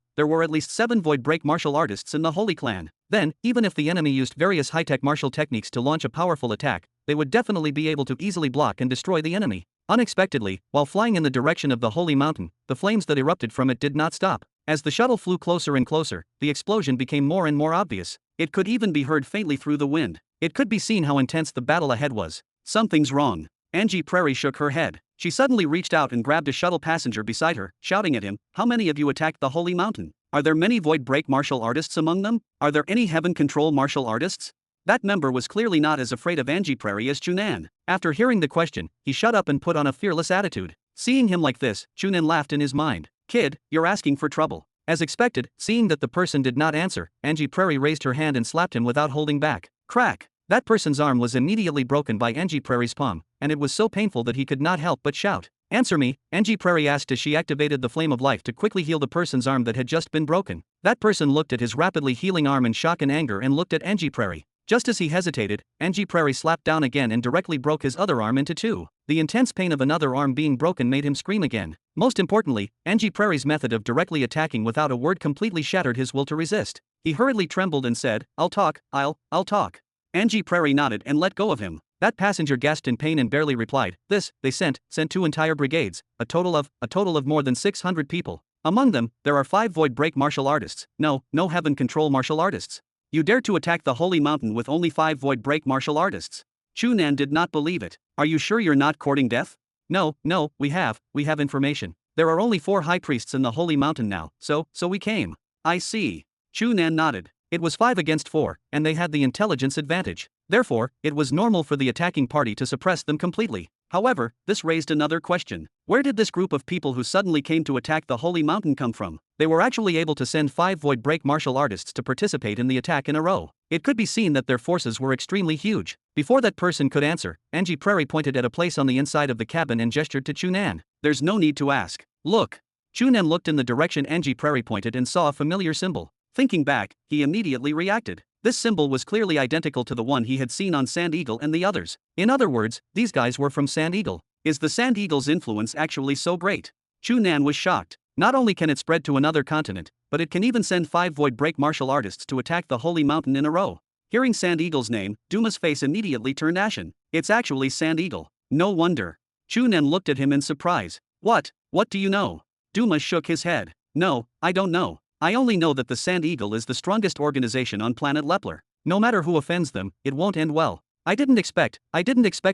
there were at least 7 void break martial artists in the Holy Clan. Then, even if the enemy used various high-tech martial techniques to launch a powerful attack, they would definitely be able to easily block and destroy the enemy. Unexpectedly, while flying in the direction of the Holy Mountain, the flames that erupted from it did not stop. As the shuttle flew closer and closer, the explosion became more and more obvious. It could even be heard faintly through the wind. It could be seen how intense the battle ahead was. Something's wrong. Angie Prairie shook her head. She suddenly reached out and grabbed a shuttle passenger beside her, shouting at him, "How many of you attacked the Holy Mountain? Are there many void break martial artists among them? Are there any heaven control martial artists?" That member was clearly not as afraid of Angie Prairie as Chu Nan. After hearing the question, he shut up and put on a fearless attitude. Seeing him like this, Chu Nan laughed in his mind. "Kid, you're asking for trouble." As expected, seeing that the person did not answer, Angie Prairie raised her hand and slapped him without holding back. Crack! That person's arm was immediately broken by Angie Prairie's palm, and it was so painful that he could not help but shout. "Answer me," Angie Prairie asked as she activated the flame of life to quickly heal the person's arm that had just been broken. That person looked at his rapidly healing arm in shock and anger and looked at Angie Prairie. Just as he hesitated, Angie Prairie slapped down again and directly broke his other arm into two. The intense pain of another arm being broken made him scream again. Most importantly, Angie Prairie's method of directly attacking without a word completely shattered his will to resist. He hurriedly trembled and said, "I'll talk, I'll talk." Angie Prairie nodded and let go of him. That passenger gasped in pain and barely replied. They sent 2 entire brigades, a total of more than 600 people. Among them, there are 5 void break martial artists. No heaven control martial artists. You dare to attack the Holy Mountain with only 5 void break martial artists? Chu Nan did not believe it. Are you sure you're not courting death? No, we have information. There are only 4 high priests in the Holy Mountain now, so we came. I see. Chu Nan nodded. It was 5 against 4, and they had the intelligence advantage. Therefore, it was normal for the attacking party to suppress them completely. However, this raised another question. Where did this group of people who suddenly came to attack the Holy Mountain come from? They were actually able to send 5 void break martial artists to participate in the attack in a row. It could be seen that their forces were extremely huge. Before that person could answer, Angie Prairie pointed at a place on the inside of the cabin and gestured to Chu Nan. "There's no need to ask. Look." Chu Nan looked in the direction Angie Prairie pointed and saw a familiar symbol. Thinking back, he immediately reacted. This symbol was clearly identical to the one he had seen on Sand Eagle and the others. In other words, these guys were from Sand Eagle. Is the Sand Eagle's influence actually so great? Chu Nan was shocked. Not only can it spread to another continent, but it can even send 5 void break martial artists to attack the Holy Mountain in a row. Hearing Sand Eagle's name, Duma's face immediately turned ashen. It's actually Sand Eagle. No wonder. Chu Nan looked at him in surprise. What do you know? Duma shook his head. No, I don't know. I only know that the Sand Eagle is the strongest organization on Planet Leppler. No matter who offends them, it won't end well. I didn't expect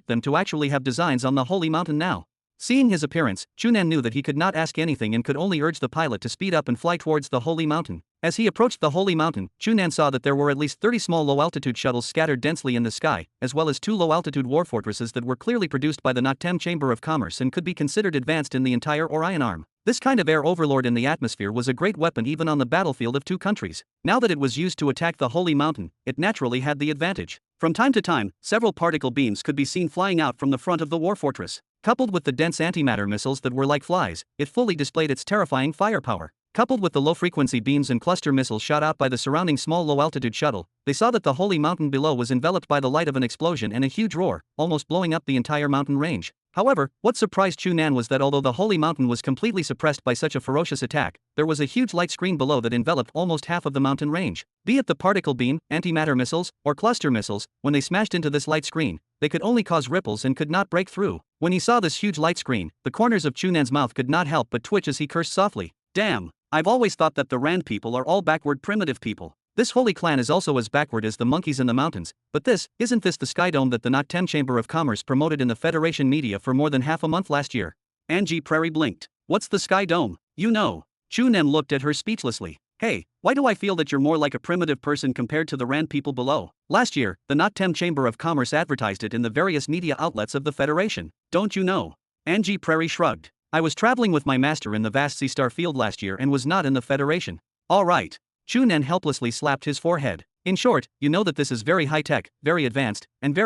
them to actually have designs on the Holy Mountain now. Seeing his appearance, Chu Nan knew that he could not ask anything and could only urge the pilot to speed up and fly towards the Holy Mountain. As he approached the Holy Mountain, Chu Nan saw that there were at least 30 small low-altitude shuttles scattered densely in the sky, as well as 2 low-altitude war fortresses that were clearly produced by the Noctem Chamber of Commerce and could be considered advanced in the entire Orion arm. This kind of air overlord in the atmosphere was a great weapon even on the battlefield of 2 countries. Now that it was used to attack the Holy Mountain, it naturally had the advantage. From time to time, several particle beams could be seen flying out from the front of the war fortress. Coupled with the dense antimatter missiles that were like flies, it fully displayed its terrifying firepower. Coupled with the low-frequency beams and cluster missiles shot out by the surrounding small low-altitude shuttle, they saw that the Holy Mountain below was enveloped by the light of an explosion and a huge roar, almost blowing up the entire mountain range. However, what surprised Chu Nan was that although the Holy Mountain was completely suppressed by such a ferocious attack, there was a huge light screen below that enveloped almost half of the mountain range. Be it the particle beam, antimatter missiles, or cluster missiles, when they smashed into this light screen, they could only cause ripples and could not break through. When he saw this huge light screen, the corners of Chu Nan's mouth could not help but twitch as he cursed softly. Damn, I've always thought that the Rand people are all backward primitive people. This holy clan is also as backward as the monkeys in the mountains, but isn't this the sky dome that the Noctem Chamber of Commerce promoted in the Federation media for more than half a month last year? Angie Prairie blinked. What's the Sky Dome? You know. Chu Nan looked at her speechlessly. Hey, why do I feel that you're more like a primitive person compared to the Rand people below? Last year, the Nottem Chamber of Commerce advertised it in the various media outlets of the Federation. Don't you know? Angie Prairie shrugged. I was traveling with my master in the vast Star Field last year and was not in the Federation. All right. Chu Nan helplessly slapped his forehead. In short, you know that this is very high-tech, very advanced, and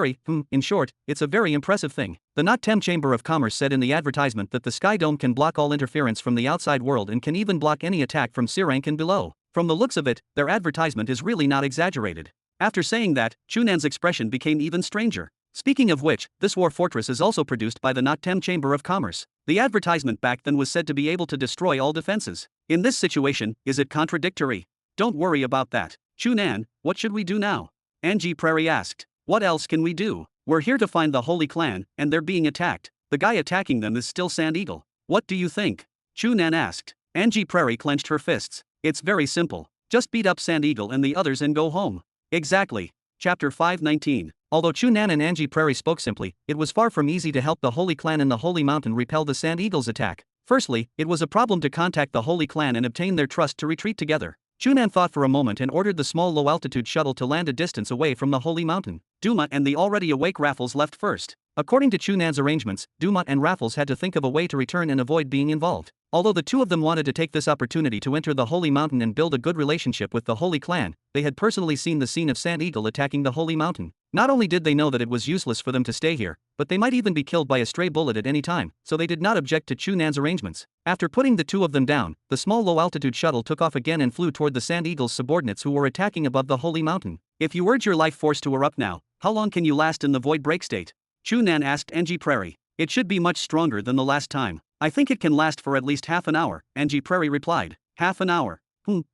in short, it's a very impressive thing. The Nottem Chamber of Commerce said in the advertisement that the Sky Dome can block all interference from the outside world and can even block any attack from Sirank and below. From the looks of it, their advertisement is really not exaggerated. After saying that, Chu Nan's expression became even stranger. Speaking of which, this war fortress is also produced by the Nottem Chamber of Commerce. The advertisement back then was said to be able to destroy all defenses. In this situation, is it contradictory? Don't worry about that. Chu Nan, what should we do now? Angie Prairie asked. What else can we do? We're here to find the Holy Clan, and they're being attacked. The guy attacking them is still Sand Eagle. What do you think? Chu Nan asked. Angie Prairie clenched her fists. It's very simple. Just beat up Sand Eagle and the others and go home. Exactly. Chapter 519. Although Chu Nan and Angie Prairie spoke simply, it was far from easy to help the Holy Clan in the Holy Mountain repel the Sand Eagle's attack. Firstly, it was a problem to contact the Holy Clan and obtain their trust to retreat together. Chu Nan thought for a moment and ordered the small low-altitude shuttle to land a distance away from the Holy Mountain. Duma and the already awake Raffles left first. According to Chu Nan's arrangements, Duma and Raffles had to think of a way to return and avoid being involved. Although the two of them wanted to take this opportunity to enter the Holy Mountain and build a good relationship with the Holy Clan, they had personally seen the scene of Sand Eagle attacking the Holy Mountain. Not only did they know that it was useless for them to stay here, but they might even be killed by a stray bullet at any time, so they did not object to Chu Nan's arrangements. After putting the two of them down, the small low-altitude shuttle took off again and flew toward the Sand Eagle's subordinates who were attacking above the Holy Mountain. If you urge your life force to erupt now, how long can you last in the void break state? Chu Nan asked Angie Prairie. It should be much stronger than the last time. I think it can last for at least half an hour, Angie Prairie replied. Half an hour.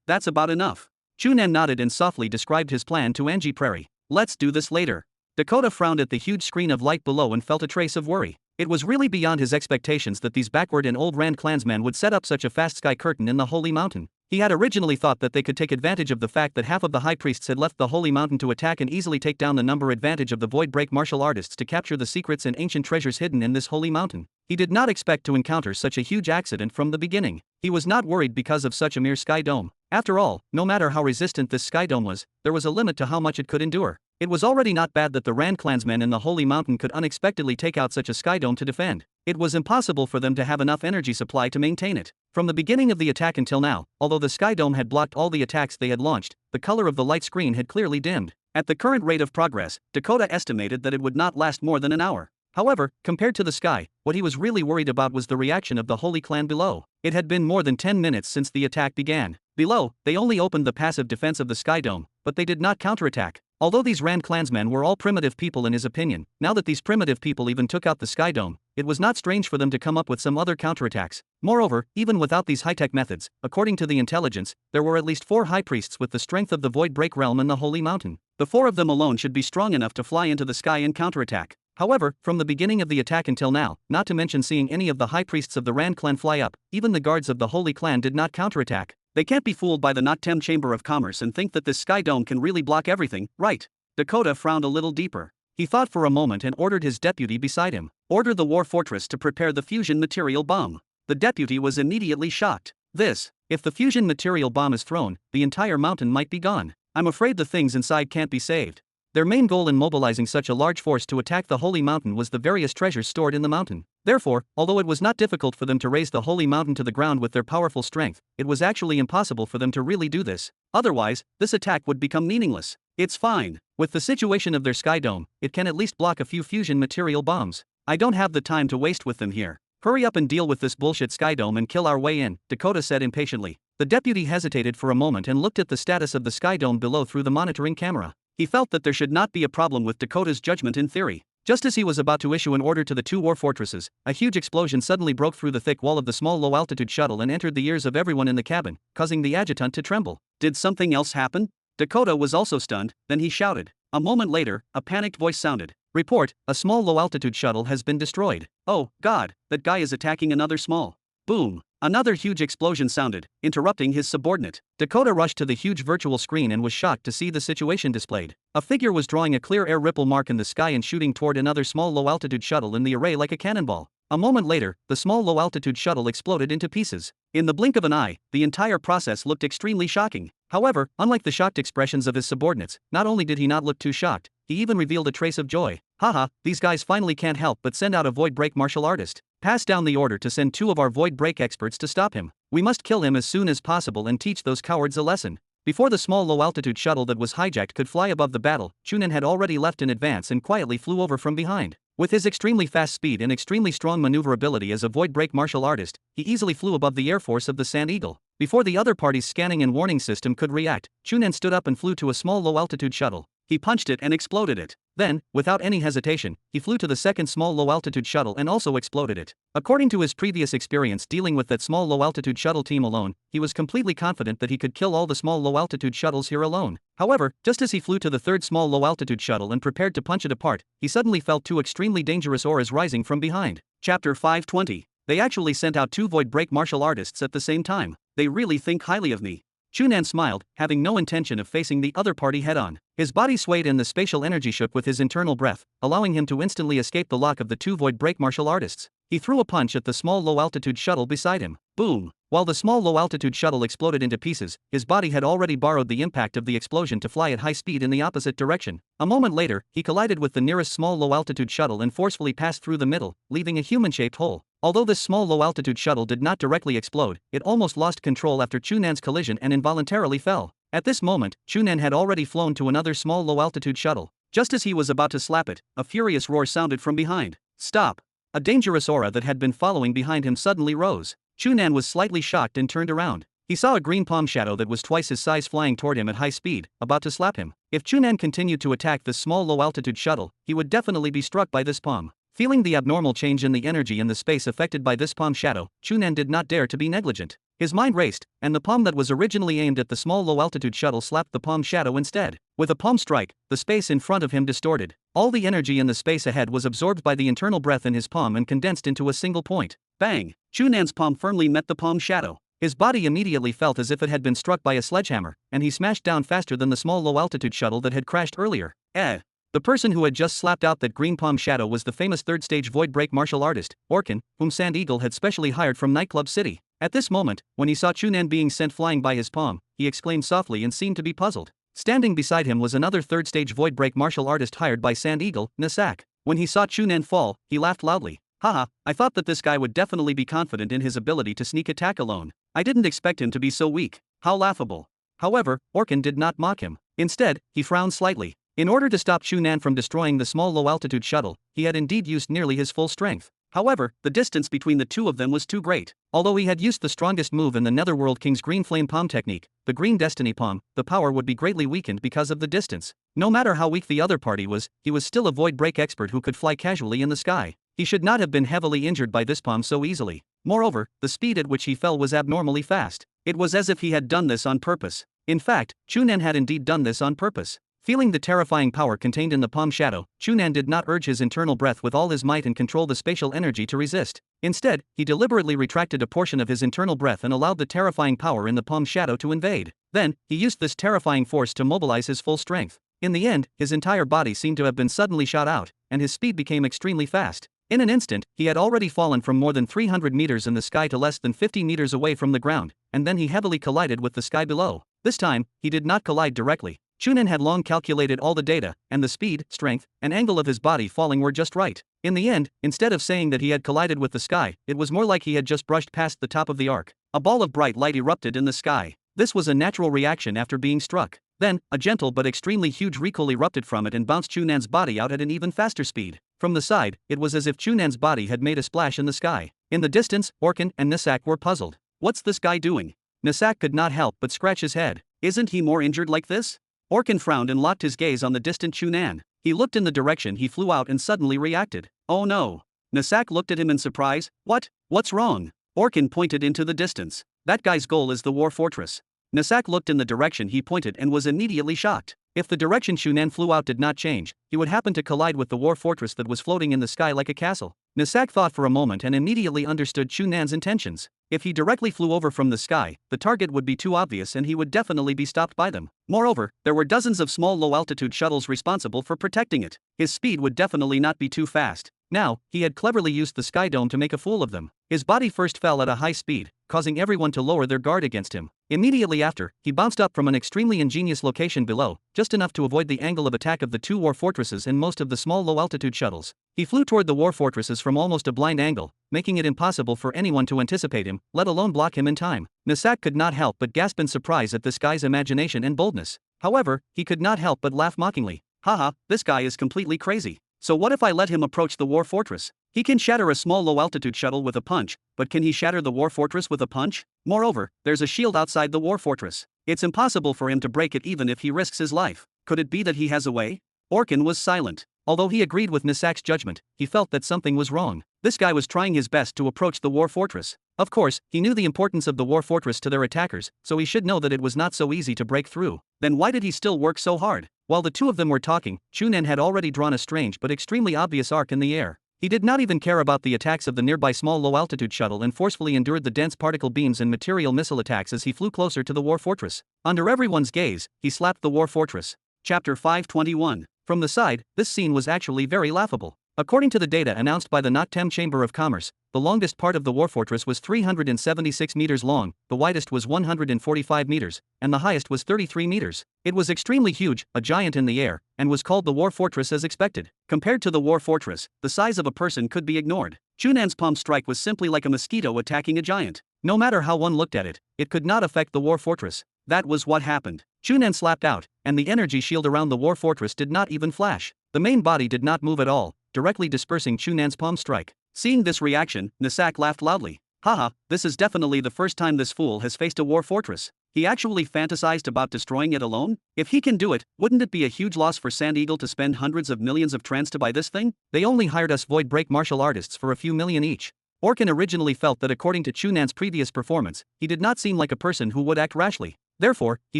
That's about enough. Chu Nan nodded and softly described his plan to Angie Prairie. Let's do this later. Dakota frowned at the huge screen of light below and felt a trace of worry. It was really beyond his expectations that these backward and old Rand clansmen would set up such a fast sky curtain in the Holy Mountain. He had originally thought that they could take advantage of the fact that half of the high priests had left the Holy Mountain to attack and easily take down the number advantage of the void break martial artists to capture the secrets and ancient treasures hidden in this Holy Mountain. He did not expect to encounter such a huge accident from the beginning. He was not worried because of such a mere sky dome. After all, no matter how resistant this sky dome was, there was a limit to how much it could endure. It was already not bad that the Rand clansmen in the Holy Mountain could unexpectedly take out such a sky dome to defend. It was impossible for them to have enough energy supply to maintain it. From the beginning of the attack until now, although the sky dome had blocked all the attacks they had launched, the color of the light screen had clearly dimmed. At the current rate of progress, Dakota estimated that it would not last more than an hour. However, compared to the sky, what he was really worried about was the reaction of the Holy Clan below. It had been more than 10 minutes since the attack began. Below, they only opened the passive defense of the sky dome, but they did not counterattack. Although these Rand clansmen were all primitive people in his opinion, now that these primitive people even took out the sky dome, it was not strange for them to come up with some other counterattacks. Moreover, even without these high-tech methods, according to the intelligence, there were at least 4 high priests with the strength of the Void Break realm in the Holy Mountain. The 4 of them alone should be strong enough to fly into the sky and counterattack. However, from the beginning of the attack until now, not to mention seeing any of the high priests of the Rand clan fly up, even the guards of the Holy Clan did not counterattack. They can't be fooled by the Nottem Chamber of Commerce and think that this sky dome can really block everything, right? Dakota frowned a little deeper. He thought for a moment and ordered his deputy beside him. Order the war fortress to prepare the fusion material bomb. The deputy was immediately shocked. If the fusion material bomb is thrown, the entire mountain might be gone. I'm afraid the things inside can't be saved. Their main goal in mobilizing such a large force to attack the Holy Mountain was the various treasures stored in the mountain. Therefore, although it was not difficult for them to raise the Holy Mountain to the ground with their powerful strength, it was actually impossible for them to really do this. Otherwise, this attack would become meaningless. It's fine. With the situation of their sky dome, it can at least block a few fusion material bombs. I don't have the time to waste with them here. Hurry up and deal with this bullshit sky dome and kill our way in, Dakota said impatiently. The deputy hesitated for a moment and looked at the status of the sky dome below through the monitoring camera. He felt that there should not be a problem with Dakota's judgment in theory. Just as he was about to issue an order to the 2 war fortresses, a huge explosion suddenly broke through the thick wall of the small low-altitude shuttle and entered the ears of everyone in the cabin, causing the adjutant to tremble. Did something else happen? Dakota was also stunned, then he shouted. A moment later, a panicked voice sounded. Report, a small low-altitude shuttle has been destroyed. Oh, God, that guy is attacking another small. Boom. Another huge explosion sounded, interrupting his subordinate. Dakota rushed to the huge virtual screen and was shocked to see the situation displayed. A figure was drawing a clear air ripple mark in the sky and shooting toward another small low-altitude shuttle in the array like a cannonball. A moment later, the small low-altitude shuttle exploded into pieces. In the blink of an eye, the entire process looked extremely shocking. However, unlike the shocked expressions of his subordinates, not only did he not look too shocked, he even revealed a trace of joy. Haha, these guys finally can't help but send out a void break martial artist. Pass down the order to send 2 of our void break experts to stop him. We must kill him as soon as possible and teach those cowards a lesson. Before the small low-altitude shuttle that was hijacked could fly above the battle, Chu Nan had already left in advance and quietly flew over from behind. With his extremely fast speed and extremely strong maneuverability as a void break martial artist, he easily flew above the air force of the Sand Eagle. Before the other party's scanning and warning system could react, Chu Nan stood up and flew to a small low-altitude shuttle. He punched it and exploded it. Then, without any hesitation, he flew to the second small low-altitude shuttle and also exploded it. According to his previous experience dealing with that small low-altitude shuttle team alone, he was completely confident that he could kill all the small low-altitude shuttles here alone. However, just as he flew to the third small low-altitude shuttle and prepared to punch it apart, he suddenly felt 2 extremely dangerous auras rising from behind. Chapter 520. They actually sent out 2 void break martial artists at the same time. They really think highly of me. Chu Nan smiled, having no intention of facing the other party head-on. His body swayed and the spatial energy shook with his internal breath, allowing him to instantly escape the lock of the 2 void break martial artists. He threw a punch at the small low-altitude shuttle beside him. Boom! While the small low-altitude shuttle exploded into pieces, his body had already borrowed the impact of the explosion to fly at high speed in the opposite direction. A moment later, he collided with the nearest small low-altitude shuttle and forcefully passed through the middle, leaving a human-shaped hole. Although this small low-altitude shuttle did not directly explode, it almost lost control after Chu Nan's collision and involuntarily fell. At this moment, Chu Nan had already flown to another small low-altitude shuttle. Just as he was about to slap it, a furious roar sounded from behind. Stop! A dangerous aura that had been following behind him suddenly rose. Chu Nan was slightly shocked and turned around. He saw a green palm shadow that was twice his size flying toward him at high speed, about to slap him. If Chu Nan continued to attack this small low-altitude shuttle, he would definitely be struck by this palm. Feeling the abnormal change in the energy in the space affected by this palm shadow, Chu Nan did not dare to be negligent. His mind raced, and the palm that was originally aimed at the small low-altitude shuttle slapped the palm shadow instead. With a palm strike, the space in front of him distorted. All the energy in the space ahead was absorbed by the internal breath in his palm and condensed into a single point. Bang! Chu Nan's palm firmly met the palm shadow. His body immediately felt as if it had been struck by a sledgehammer, and he smashed down faster than the small low-altitude shuttle that had crashed earlier. The person who had just slapped out that green palm shadow was the famous third-stage void break martial artist, Orkin, whom Sand Eagle had specially hired from Nightclub City. At this moment, when he saw Chu Nan being sent flying by his palm, he exclaimed softly and seemed to be puzzled. Standing beside him was another third-stage void break martial artist hired by Sand Eagle, Nasak. When he saw Chu Nan fall, he laughed loudly. Haha, I thought that this guy would definitely be confident in his ability to sneak attack alone. I didn't expect him to be so weak. How laughable. However, Orkin did not mock him. Instead, he frowned slightly. In order to stop Chu Nan from destroying the small low-altitude shuttle, he had indeed used nearly his full strength. However, the distance between the two of them was too great. Although he had used the strongest move in the Netherworld King's Green Flame Palm technique, the Green Destiny Palm, the power would be greatly weakened because of the distance. No matter how weak the other party was, he was still a void break expert who could fly casually in the sky. He should not have been heavily injured by this palm so easily. Moreover, the speed at which he fell was abnormally fast. It was as if he had done this on purpose. In fact, Chu Nan had indeed done this on purpose. Feeling the terrifying power contained in the palm shadow, Chu Nan did not urge his internal breath with all his might and control the spatial energy to resist. Instead, he deliberately retracted a portion of his internal breath and allowed the terrifying power in the palm shadow to invade. Then, he used this terrifying force to mobilize his full strength. In the end, his entire body seemed to have been suddenly shot out, and his speed became extremely fast. In an instant, he had already fallen from more than 300 meters in the sky to less than 50 meters away from the ground, and then he heavily collided with the sky below. This time, he did not collide directly. Chu Nan had long calculated all the data, and the speed, strength, and angle of his body falling were just right. In the end, instead of saying that he had collided with the sky, it was more like he had just brushed past the top of the arc. A ball of bright light erupted in the sky. This was a natural reaction after being struck. Then, a gentle but extremely huge recoil erupted from it and bounced Chu Nan's body out at an even faster speed. From the side, it was as if Chu Nan's body had made a splash in the sky. In the distance, Orkin and Nasak were puzzled. What's this guy doing? Nasak could not help but scratch his head. Isn't he more injured like this? Orkin frowned and locked his gaze on the distant Chu Nan. He looked in the direction he flew out and suddenly reacted. Oh no. Nasak looked at him in surprise. What's wrong? Orkin pointed into the distance. That guy's goal is the war fortress. Nasak looked in the direction he pointed and was immediately shocked. If the direction Chu Nan flew out did not change, he would happen to collide with the war fortress that was floating in the sky like a castle. Nasak thought for a moment and immediately understood Chu Nan's intentions. If he directly flew over from the sky, the target would be too obvious and he would definitely be stopped by them. Moreover, there were dozens of small low-altitude shuttles responsible for protecting it. His speed would definitely not be too fast. Now, he had cleverly used the sky dome to make a fool of them. His body first fell at a high speed, causing everyone to lower their guard against him. Immediately after, he bounced up from an extremely ingenious location below, just enough to avoid the angle of attack of the two war fortresses and most of the small low-altitude shuttles. He flew toward the war fortresses from almost a blind angle, making it impossible for anyone to anticipate him, let alone block him in time. Nasak could not help but gasp in surprise at this guy's imagination and boldness. However, he could not help but laugh mockingly. Haha, this guy is completely crazy. So what if I let him approach the war fortress? He can shatter a small low-altitude shuttle with a punch, but can he shatter the war fortress with a punch? Moreover, there's a shield outside the war fortress. It's impossible for him to break it even if he risks his life. Could it be that he has a way? Orkin was silent. Although he agreed with Nasak's judgment, he felt that something was wrong. This guy was trying his best to approach the war fortress. Of course, he knew the importance of the war fortress to their attackers, so he should know that it was not so easy to break through. Then why did he still work so hard? While the two of them were talking, Chu Nan had already drawn a strange but extremely obvious arc in the air. He did not even care about the attacks of the nearby small low-altitude shuttle and forcefully endured the dense particle beams and material missile attacks as he flew closer to the war fortress. Under everyone's gaze, he slapped the war fortress. Chapter 521. From the side, this scene was actually very laughable. According to the data announced by the Nottem Chamber of Commerce, the longest part of the war fortress was 376 meters long, the widest was 145 meters, and the highest was 33 meters. It was extremely huge, a giant in the air, and was called the war fortress as expected. Compared to the war fortress, the size of a person could be ignored. Chu Nan's palm strike was simply like a mosquito attacking a giant. No matter how one looked at it, it could not affect the war fortress. That was what happened. Chu Nan slapped out, and the energy shield around the war fortress did not even flash. The main body did not move at all, directly dispersing Chu Nan's palm strike. Seeing this reaction, Nasak laughed loudly. Haha, this is definitely the first time this fool has faced a war fortress. He actually fantasized about destroying it alone? If he can do it, wouldn't it be a huge loss for Sand Eagle to spend hundreds of millions of trans to buy this thing? They only hired us void break martial artists for a few million each. Orkin originally felt that according to Chu Nan's previous performance, he did not seem like a person who would act rashly. Therefore, he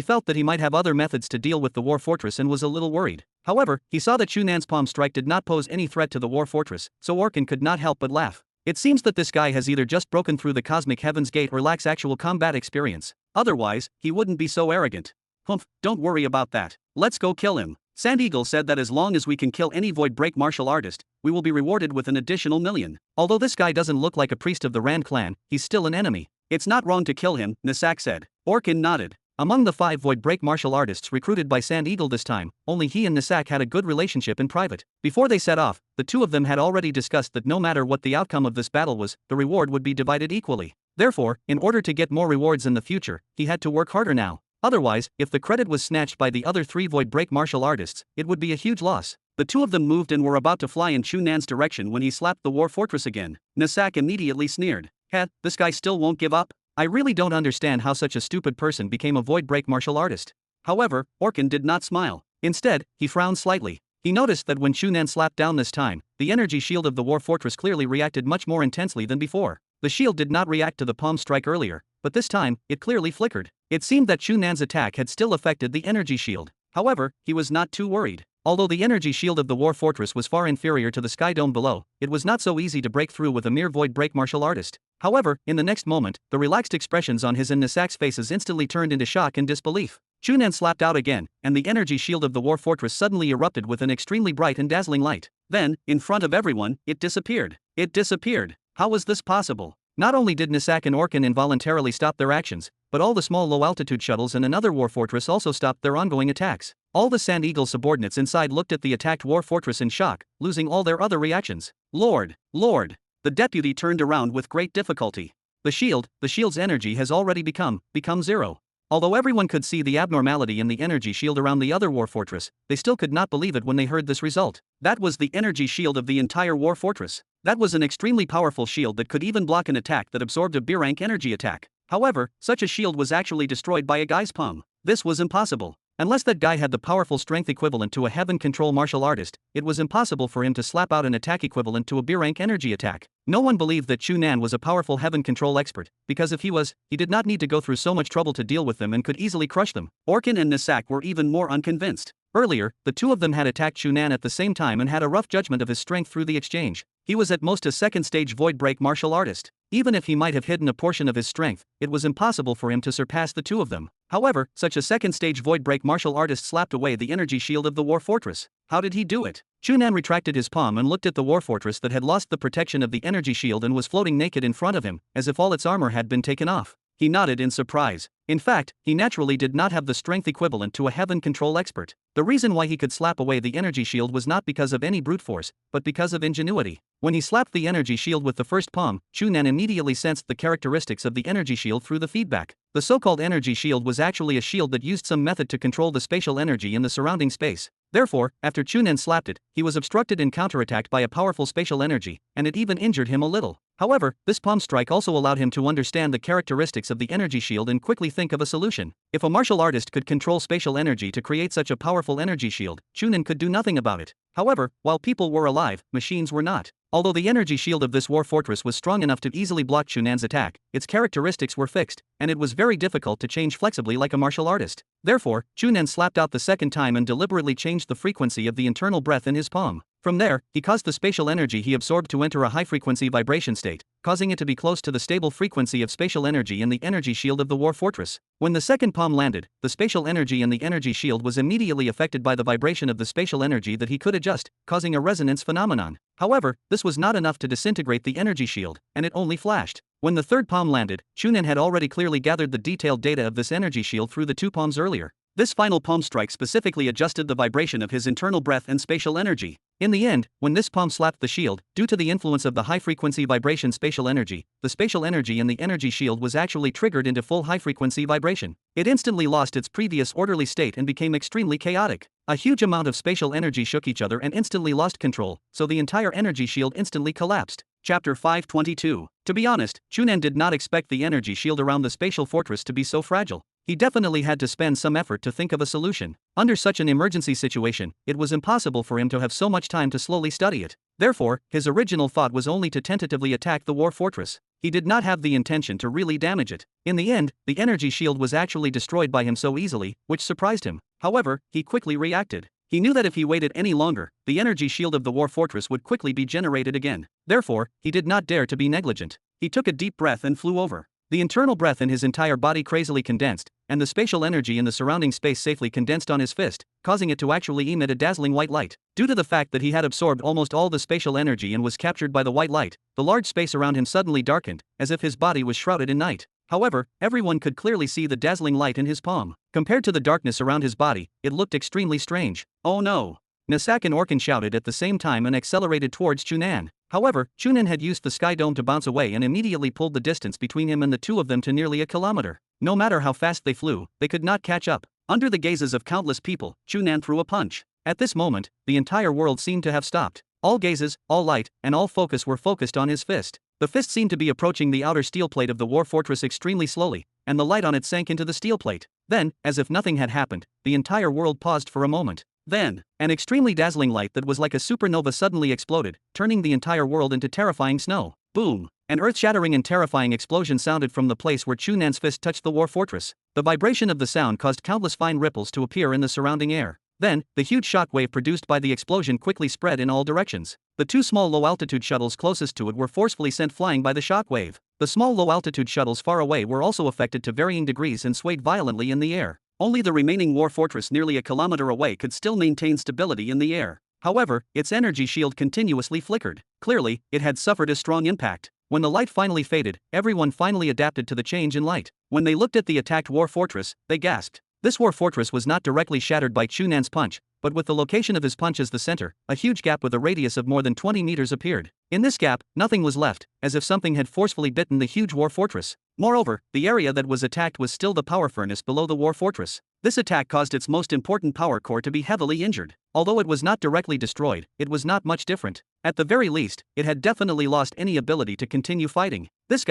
felt that he might have other methods to deal with the war fortress and was a little worried. However, he saw that Chu Nan's palm strike did not pose any threat to the war fortress, so Orkin could not help but laugh. It seems that this guy has either just broken through the cosmic heaven's gate or lacks actual combat experience. Otherwise, he wouldn't be so arrogant. Humph, don't worry about that. Let's go kill him. Sand Eagle said that as long as we can kill any void break martial artist, we will be rewarded with an additional million. Although this guy doesn't look like a priest of the Rand clan, he's still an enemy. It's not wrong to kill him, Nasak said. Orkin nodded. Among the 5 void break martial artists recruited by Sand Eagle this time, only he and Nasak had a good relationship in private. Before they set off, the two of them had already discussed that no matter what the outcome of this battle was, the reward would be divided equally. Therefore, in order to get more rewards in the future, he had to work harder now. Otherwise, if the credit was snatched by the other 3 void break martial artists, it would be a huge loss. The two of them moved and were about to fly in Chu Nan's direction when he slapped the war fortress again. Nasak immediately sneered. Heh, this guy still won't give up? I really don't understand how such a stupid person became a void break martial artist. However, Orkin did not smile. Instead, he frowned slightly. He noticed that when Chu Nan slapped down this time, the energy shield of the war fortress clearly reacted much more intensely than before. The shield did not react to the palm strike earlier, but this time, it clearly flickered. It seemed that Chu Nan's attack had still affected the energy shield. However, he was not too worried. Although the energy shield of the war fortress was far inferior to the sky dome below, it was not so easy to break through with a mere void break martial artist. However, in the next moment, the relaxed expressions on his and Nasak's faces instantly turned into shock and disbelief. Chu Nan slapped out again, and the energy shield of the war fortress suddenly erupted with an extremely bright and dazzling light. Then, in front of everyone, it disappeared. It disappeared. How was this possible? Not only did Nasak and Orkin involuntarily stop their actions, but all the small low-altitude shuttles and another war fortress also stopped their ongoing attacks. All the Sand Eagle subordinates inside looked at the attacked war fortress in shock, losing all their other reactions. Lord! Lord! The deputy turned around with great difficulty. The shield's energy has already become zero. Although everyone could see the abnormality in the energy shield around the other war fortress, they still could not believe it when they heard this result. That was the energy shield of the entire war fortress. That was an extremely powerful shield that could even block an attack that absorbed a B-rank energy attack. However, such a shield was actually destroyed by a guy's palm. This was impossible. Unless that guy had the powerful strength equivalent to a heaven control martial artist, it was impossible for him to slap out an attack equivalent to a B-rank energy attack. No one believed that Chu Nan was a powerful heaven control expert, because if he was, he did not need to go through so much trouble to deal with them and could easily crush them. Orkin and Nasak were even more unconvinced. Earlier, the two of them had attacked Chu Nan at the same time and had a rough judgment of his strength through the exchange. He was at most a second-stage void break martial artist. Even if he might have hidden a portion of his strength, it was impossible for him to surpass the two of them. However, such a second-stage void break martial artist slapped away the energy shield of the war fortress. How did he do it? Chu Nan retracted his palm and looked at the war fortress that had lost the protection of the energy shield and was floating naked in front of him, as if all its armor had been taken off. He nodded in surprise. In fact, he naturally did not have the strength equivalent to a heaven control expert. The reason why he could slap away the energy shield was not because of any brute force, but because of ingenuity. When he slapped the energy shield with the first palm, Chu Nan immediately sensed the characteristics of the energy shield through the feedback. The so-called energy shield was actually a shield that used some method to control the spatial energy in the surrounding space. Therefore, after Chu Nan slapped it, he was obstructed and counterattacked by a powerful spatial energy, and it even injured him a little. However, this palm strike also allowed him to understand the characteristics of the energy shield and quickly think of a solution. If a martial artist could control spatial energy to create such a powerful energy shield, Chu Nan could do nothing about it. However, while people were alive, machines were not. Although the energy shield of this war fortress was strong enough to easily block Chu Nan's attack, its characteristics were fixed, and it was very difficult to change flexibly like a martial artist. Therefore, Chu Nan slapped out the second time and deliberately changed the frequency of the internal breath in his palm. From there, he caused the spatial energy he absorbed to enter a high-frequency vibration state, causing it to be close to the stable frequency of spatial energy in the energy shield of the war fortress. When the second palm landed, the spatial energy in the energy shield was immediately affected by the vibration of the spatial energy that he could adjust, causing a resonance phenomenon. However, this was not enough to disintegrate the energy shield, and it only flashed. When the third palm landed, Chu Nan had already clearly gathered the detailed data of this energy shield through the two palms earlier. This final palm strike specifically adjusted the vibration of his internal breath and spatial energy. In the end, when this palm slapped the shield, due to the influence of the high-frequency vibration spatial energy, the spatial energy in the energy shield was actually triggered into full high-frequency vibration. It instantly lost its previous orderly state and became extremely chaotic. A huge amount of spatial energy shook each other and instantly lost control, so the entire energy shield instantly collapsed. Chapter 522. To be honest, Chu Nan did not expect the energy shield around the spatial fortress to be so fragile. He definitely had to spend some effort to think of a solution. Under such an emergency situation, it was impossible for him to have so much time to slowly study it. Therefore, his original thought was only to tentatively attack the war fortress. He did not have the intention to really damage it. In the end, the energy shield was actually destroyed by him so easily, which surprised him. However, he quickly reacted. He knew that if he waited any longer, the energy shield of the war fortress would quickly be generated again. Therefore, he did not dare to be negligent. He took a deep breath and flew over. The internal breath in his entire body crazily condensed, and the spatial energy in the surrounding space safely condensed on his fist, causing it to actually emit a dazzling white light. Due to the fact that he had absorbed almost all the spatial energy and was captured by the white light, the large space around him suddenly darkened, as if his body was shrouded in night. However, everyone could clearly see the dazzling light in his palm. Compared to the darkness around his body, it looked extremely strange. Oh no! Nasak and Orkin shouted at the same time and accelerated towards Chu Nan. However, Chu Nan had used the sky dome to bounce away and immediately pulled the distance between him and the two of them to nearly a kilometer. No matter how fast they flew, they could not catch up. Under the gazes of countless people, Chu Nan threw a punch. At this moment, the entire world seemed to have stopped. All gazes, all light, and all focus were focused on his fist. The fist seemed to be approaching the outer steel plate of the war fortress extremely slowly, and the light on it sank into the steel plate. Then, as if nothing had happened, the entire world paused for a moment. Then, an extremely dazzling light that was like a supernova suddenly exploded, turning the entire world into terrifying snow. Boom! An earth-shattering and terrifying explosion sounded from the place where Chu Nan's fist touched the war fortress. The vibration of the sound caused countless fine ripples to appear in the surrounding air. Then, the huge shockwave produced by the explosion quickly spread in all directions. The two small low-altitude shuttles closest to it were forcefully sent flying by the shockwave. The small low-altitude shuttles far away were also affected to varying degrees and swayed violently in the air. Only the remaining war fortress nearly a kilometer away could still maintain stability in the air. However, its energy shield continuously flickered. Clearly, it had suffered a strong impact. When the light finally faded, everyone finally adapted to the change in light. When they looked at the attacked war fortress, they gasped. This war fortress was not directly shattered by Chu Nan's punch, but with the location of his punch as the center, a huge gap with a radius of more than 20 meters appeared. In this gap, nothing was left, as if something had forcefully bitten the huge war fortress. Moreover, the area that was attacked was still the power furnace below the war fortress. This attack caused its most important power core to be heavily injured. Although it was not directly destroyed, it was not much different. At the very least, it had definitely lost any ability to continue fighting. This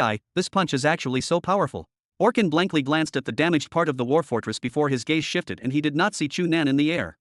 punch is actually so powerful. Orkin blankly glanced at the damaged part of the war fortress before his gaze shifted and he did not see Chu Nan in the air.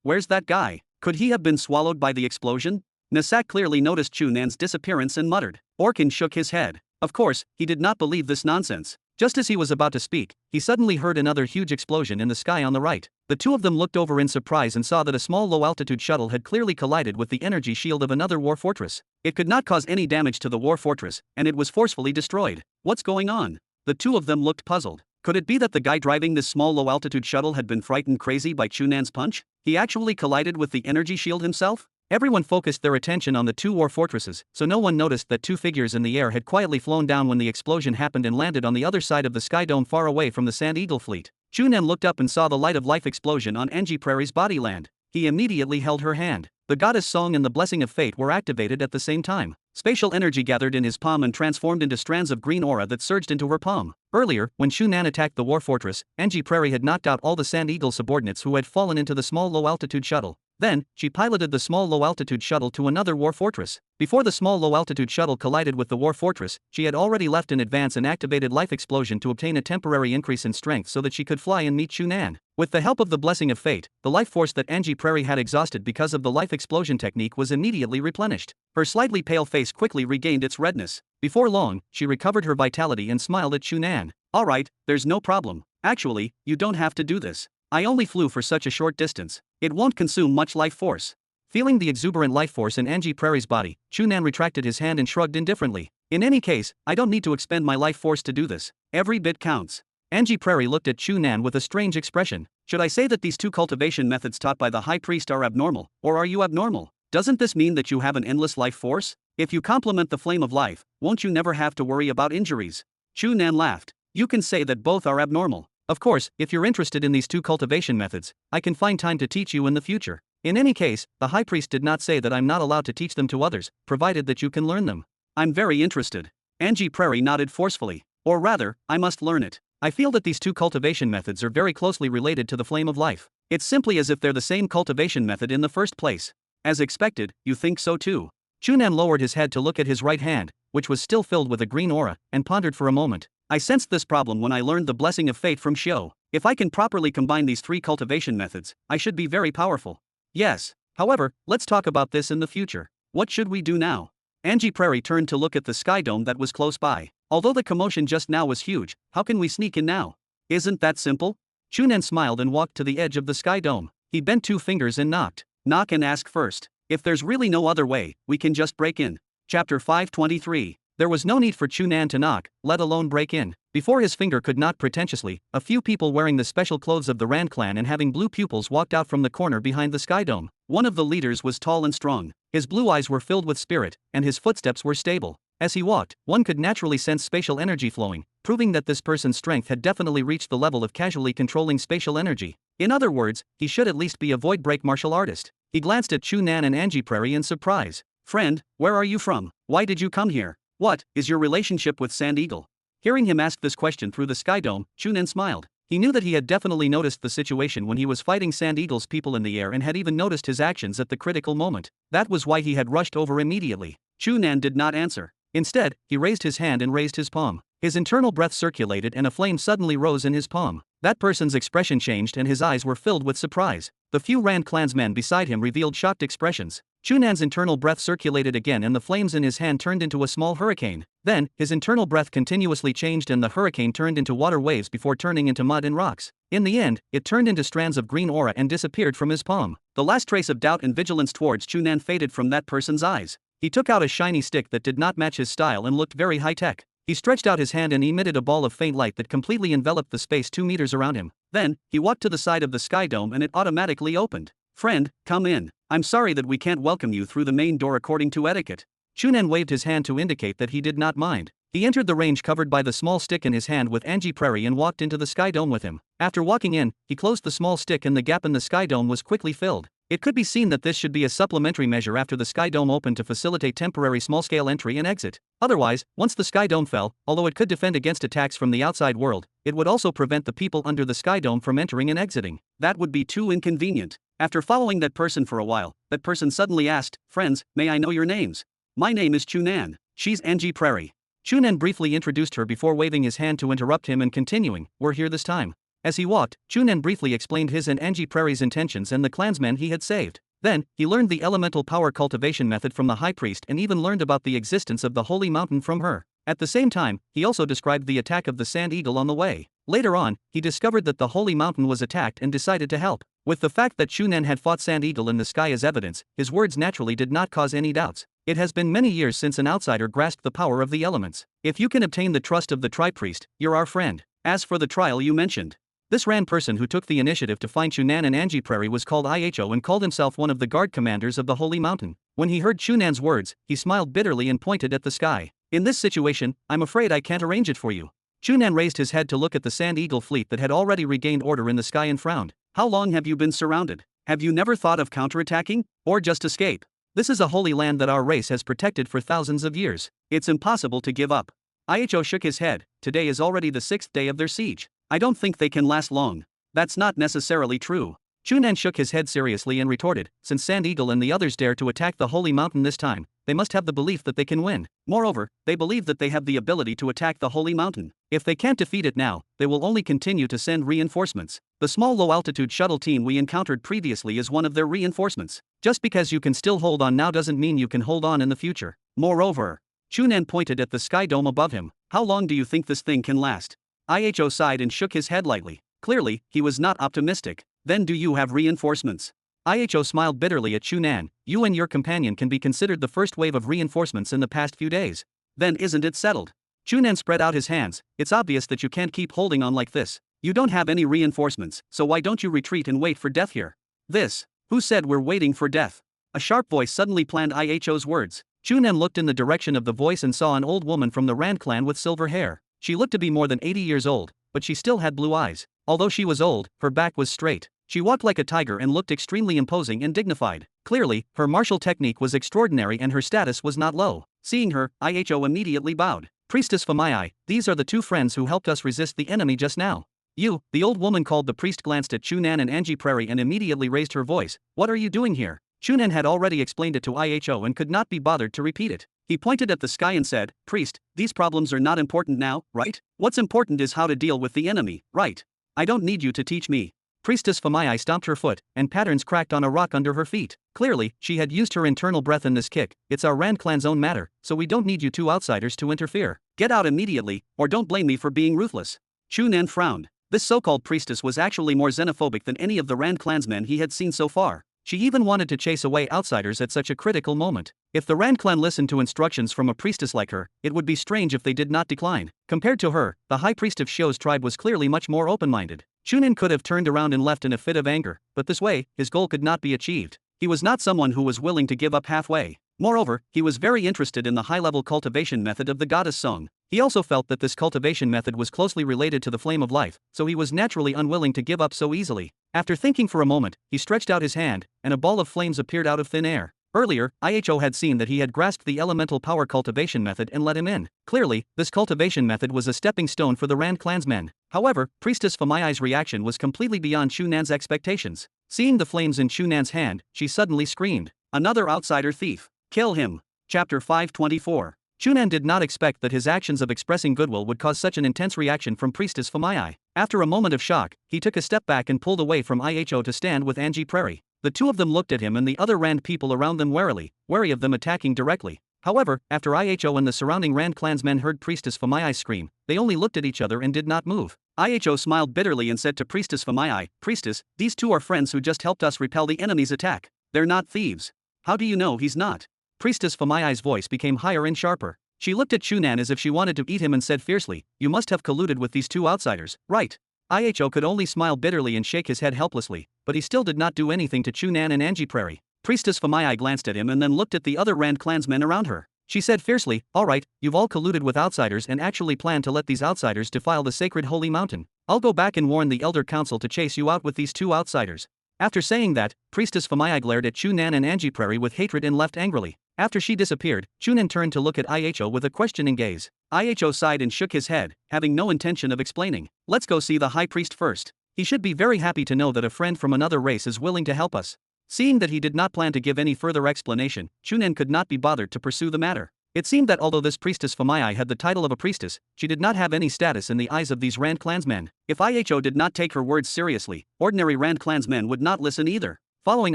Where's that guy? Could he have been swallowed by the explosion? Nasak clearly noticed Chu Nan's disappearance and muttered. Orkin shook his head. Of course, he did not believe this nonsense. Just as he was about to speak, he suddenly heard another huge explosion in the sky on the right. The two of them looked over in surprise and saw that a small low-altitude shuttle had clearly collided with the energy shield of another war fortress. It could not cause any damage to the war fortress, and it was forcefully destroyed. What's going on? The two of them looked puzzled. Could it be that the guy driving this small low-altitude shuttle had been frightened crazy by Chu Nan's punch? He actually collided with the energy shield himself? Everyone focused their attention on the two war fortresses, so no one noticed that two figures in the air had quietly flown down when the explosion happened and landed on the other side of the sky dome far away from the Sand Eagle fleet. Chu Nan looked up and saw the light of life explosion on Angie Prairie's body land. He immediately held her hand. The goddess song and the blessing of fate were activated at the same time. Spatial energy gathered in his palm and transformed into strands of green aura that surged into her palm. Earlier, when Chu Nan attacked the war fortress, Angie Prairie had knocked out all the Sand Eagle subordinates who had fallen into the small low-altitude shuttle. Then, she piloted the small low-altitude shuttle to another war fortress. Before the small low-altitude shuttle collided with the war fortress, she had already left in advance and activated life explosion to obtain a temporary increase in strength so that she could fly and meet Chu Nan. With the help of the blessing of fate, the life force that Angie Prairie had exhausted because of the life explosion technique was immediately replenished. Her slightly pale face quickly regained its redness. Before long, she recovered her vitality and smiled at Chu Nan. "Alright, there's no problem. Actually, you don't have to do this. I only flew for such a short distance. It won't consume much life force." Feeling the exuberant life force in Angie Prairie's body, Chu Nan retracted his hand and shrugged indifferently. "In any case, I don't need to expend my life force to do this. Every bit counts." Angie Prairie looked at Chu Nan with a strange expression. "Should I say that these two cultivation methods taught by the High Priest are abnormal, or are you abnormal? Doesn't this mean that you have an endless life force? If you complement the flame of life, won't you never have to worry about injuries?" Chu Nan laughed. "You can say that both are abnormal. Of course, if you're interested in these two cultivation methods, I can find time to teach you in the future. In any case, the High Priest did not say that I'm not allowed to teach them to others, provided that you can learn them." "I'm very interested." Angie Prairie nodded forcefully. "Or rather, I must learn it. I feel that these two cultivation methods are very closely related to the flame of life. It's simply as if they're the same cultivation method in the first place." "As expected, you think so too." Chu Nan lowered his head to look at his right hand, which was still filled with a green aura, and pondered for a moment. "I sensed this problem when I learned the blessing of fate from Xiao. If I can properly combine these three cultivation methods, I should be very powerful." "Yes. However, let's talk about this in the future. What should we do now?" Angie Prairie turned to look at the sky dome that was close by. "Although the commotion just now was huge, how can we sneak in now?" "Isn't that simple?" Chu Nan smiled and walked to the edge of the sky dome. He bent two fingers and knocked. "Knock and ask first. If there's really no other way, we can just break in." Chapter 523. There was no need for Chu Nan to knock, let alone break in. Before his finger could knock pretentiously, a few people wearing the special clothes of the Rand clan and having blue pupils walked out from the corner behind the sky dome. One of the leaders was tall and strong. His blue eyes were filled with spirit, and his footsteps were stable. As he walked, one could naturally sense spatial energy flowing, proving that this person's strength had definitely reached the level of casually controlling spatial energy. In other words, he should at least be a void break martial artist. He glanced at Chu Nan and Angie Prairie in surprise. "Friend, where are you from? Why did you come here? What is your relationship with Sand Eagle?" Hearing him ask this question through the sky dome, Chu Nan smiled. He knew that he had definitely noticed the situation when he was fighting Sand Eagle's people in the air and had even noticed his actions at the critical moment. That was why he had rushed over immediately. Chu Nan did not answer. Instead, he raised his hand and raised his palm. His internal breath circulated and a flame suddenly rose in his palm. That person's expression changed and his eyes were filled with surprise. The few Rand clansmen beside him revealed shocked expressions. Chu Nan's internal breath circulated again and the flames in his hand turned into a small hurricane. Then, his internal breath continuously changed and the hurricane turned into water waves before turning into mud and rocks. In the end, it turned into strands of green aura and disappeared from his palm. The last trace of doubt and vigilance towards Chu Nan faded from that person's eyes. He took out a shiny stick that did not match his style and looked very high-tech. He stretched out his hand and emitted a ball of faint light that completely enveloped the space 2 meters around him. Then, he walked to the side of the sky dome and it automatically opened. "Friend, come in. I'm sorry that we can't welcome you through the main door according to etiquette." Chu Nan waved his hand to indicate that he did not mind. He entered the range covered by the small stick in his hand with Angie Prairie and walked into the sky dome with him. After walking in, he closed the small stick and the gap in the sky dome was quickly filled. It could be seen that this should be a supplementary measure after the sky dome opened to facilitate temporary small-scale entry and exit. Otherwise, once the sky dome fell, although it could defend against attacks from the outside world, it would also prevent the people under the sky dome from entering and exiting. That would be too inconvenient. After following that person for a while, that person suddenly asked, "Friends, may I know your names?" "My name is Chu Nan. She's Angie Prairie." Chu Nan briefly introduced her before waving his hand to interrupt him and continuing, "We're here this time." As he walked, Chu Nan briefly explained his and Angie Prairie's intentions and the clansmen he had saved. Then, he learned the elemental power cultivation method from the High Priest and even learned about the existence of the Holy Mountain from her. At the same time, he also described the attack of the Sand Eagle on the way. Later on, he discovered that the Holy Mountain was attacked and decided to help. With the fact that Chu Nan had fought Sand Eagle in the sky as evidence, his words naturally did not cause any doubts. It has been many years since an outsider grasped the power of the elements. If you can obtain the trust of the tri-priest, you're our friend. As for the trial you mentioned, this Rand person who took the initiative to find Chu Nan and Angie Prairie was called Iho and called himself one of the guard commanders of the Holy Mountain. When he heard Chu Nan's words, he smiled bitterly and pointed at the sky. In this situation, I'm afraid I can't arrange it for you. Chu Nan raised his head to look at the Sand Eagle fleet that had already regained order in the sky and frowned. How long have you been surrounded? Have you never thought of counterattacking? Or just escape? This is a holy land that our race has protected for thousands of years. It's impossible to give up. Iho shook his head. Today is already the 6th day of their siege. I don't think they can last long. That's not necessarily true. Chu Nan shook his head seriously and retorted, since Sand Eagle and the others dare to attack the Holy Mountain this time, they must have the belief that they can win. Moreover, they believe that they have the ability to attack the Holy Mountain. If they can't defeat it now, they will only continue to send reinforcements. The small low-altitude shuttle team we encountered previously is one of their reinforcements. Just because you can still hold on now doesn't mean you can hold on in the future. Moreover, Chu Nan pointed at the sky dome above him. How long do you think this thing can last? Iho sighed and shook his head lightly. Clearly, he was not optimistic. Then do you have reinforcements? Iho smiled bitterly at Chu Nan. You and your companion can be considered the first wave of reinforcements in the past few days. Then isn't it settled? Chu Nan spread out his hands. It's obvious that you can't keep holding on like this. You don't have any reinforcements, so why don't you retreat and wait for death here? This. Who said we're waiting for death? A sharp voice suddenly planned Iho's words. Chu Nan looked in the direction of the voice and saw an old woman from the Rand clan with silver hair. She looked to be more than 80 years old, but she still had blue eyes. Although she was old, her back was straight. She walked like a tiger and looked extremely imposing and dignified. Clearly, her martial technique was extraordinary and her status was not low. Seeing her, Iho immediately bowed. Priestess Famai, these are the two friends who helped us resist the enemy just now. You, the old woman called. The priest glanced at Chu Nan and Angie Prairie and immediately raised her voice. What are you doing here? Chu Nan had already explained it to Iho and could not be bothered to repeat it. He pointed at the sky and said, Priest, these problems are not important now, right? What's important is how to deal with the enemy, right? I don't need you to teach me. Priestess Famai stomped her foot, and patterns cracked on a rock under her feet. Clearly, she had used her internal breath in this kick. It's our Rand clan's own matter, so we don't need you two outsiders to interfere. Get out immediately, or don't blame me for being ruthless. Chu Nan frowned. This so-called priestess was actually more xenophobic than any of the Rand clansmen he had seen so far. She even wanted to chase away outsiders at such a critical moment. If the Rand clan listened to instructions from a priestess like her, it would be strange if they did not decline. Compared to her, the high priest of Shou's tribe was clearly much more open-minded. Chu Nan could have turned around and left in a fit of anger, but this way, his goal could not be achieved. He was not someone who was willing to give up halfway. Moreover, he was very interested in the high-level cultivation method of the goddess Song. He also felt that this cultivation method was closely related to the flame of life, so he was naturally unwilling to give up so easily. After thinking for a moment, he stretched out his hand, and a ball of flames appeared out of thin air. Earlier, Iho had seen that he had grasped the elemental power cultivation method and let him in. Clearly, this cultivation method was a stepping stone for the Rand clansmen. However, Priestess Famai's reaction was completely beyond Chu Nan's expectations. Seeing the flames in Chu Nan's hand, she suddenly screamed, "Another outsider thief! Kill him!" Chapter 524. Chu Nan did not expect that his actions of expressing goodwill would cause such an intense reaction from Priestess Famai. After a moment of shock, he took a step back and pulled away from Iho to stand with Angie Prairie. The two of them looked at him and the other Rand people around them warily, wary of them attacking directly. However, after Iho and the surrounding Rand clansmen heard Priestess Famai scream, they only looked at each other and did not move. Iho smiled bitterly and said to Priestess Famai, Priestess, these two are friends who just helped us repel the enemy's attack. They're not thieves. How do you know he's not? Priestess Famai's voice became higher and sharper. She looked at Chu Nan as if she wanted to eat him and said fiercely, You must have colluded with these two outsiders, right? Iho could only smile bitterly and shake his head helplessly, but he still did not do anything to Chu Nan and Angie Prairie. Priestess Famai glanced at him and then looked at the other Rand clansmen around her. She said fiercely, Alright, you've all colluded with outsiders and actually plan to let these outsiders defile the sacred holy mountain. I'll go back and warn the Elder Council to chase you out with these two outsiders. After saying that, Priestess Famai glared at Chu Nan and Angie Prairie with hatred and left angrily. After she disappeared, Chu Nan turned to look at Iho with a questioning gaze. Iho sighed and shook his head, having no intention of explaining. Let's go see the high priest first. He should be very happy to know that a friend from another race is willing to help us. Seeing that he did not plan to give any further explanation, Chu Nan could not be bothered to pursue the matter. It seemed that although this priestess Famai had the title of a priestess, she did not have any status in the eyes of these Rand clansmen. If Iho did not take her words seriously, ordinary Rand clansmen would not listen either. Following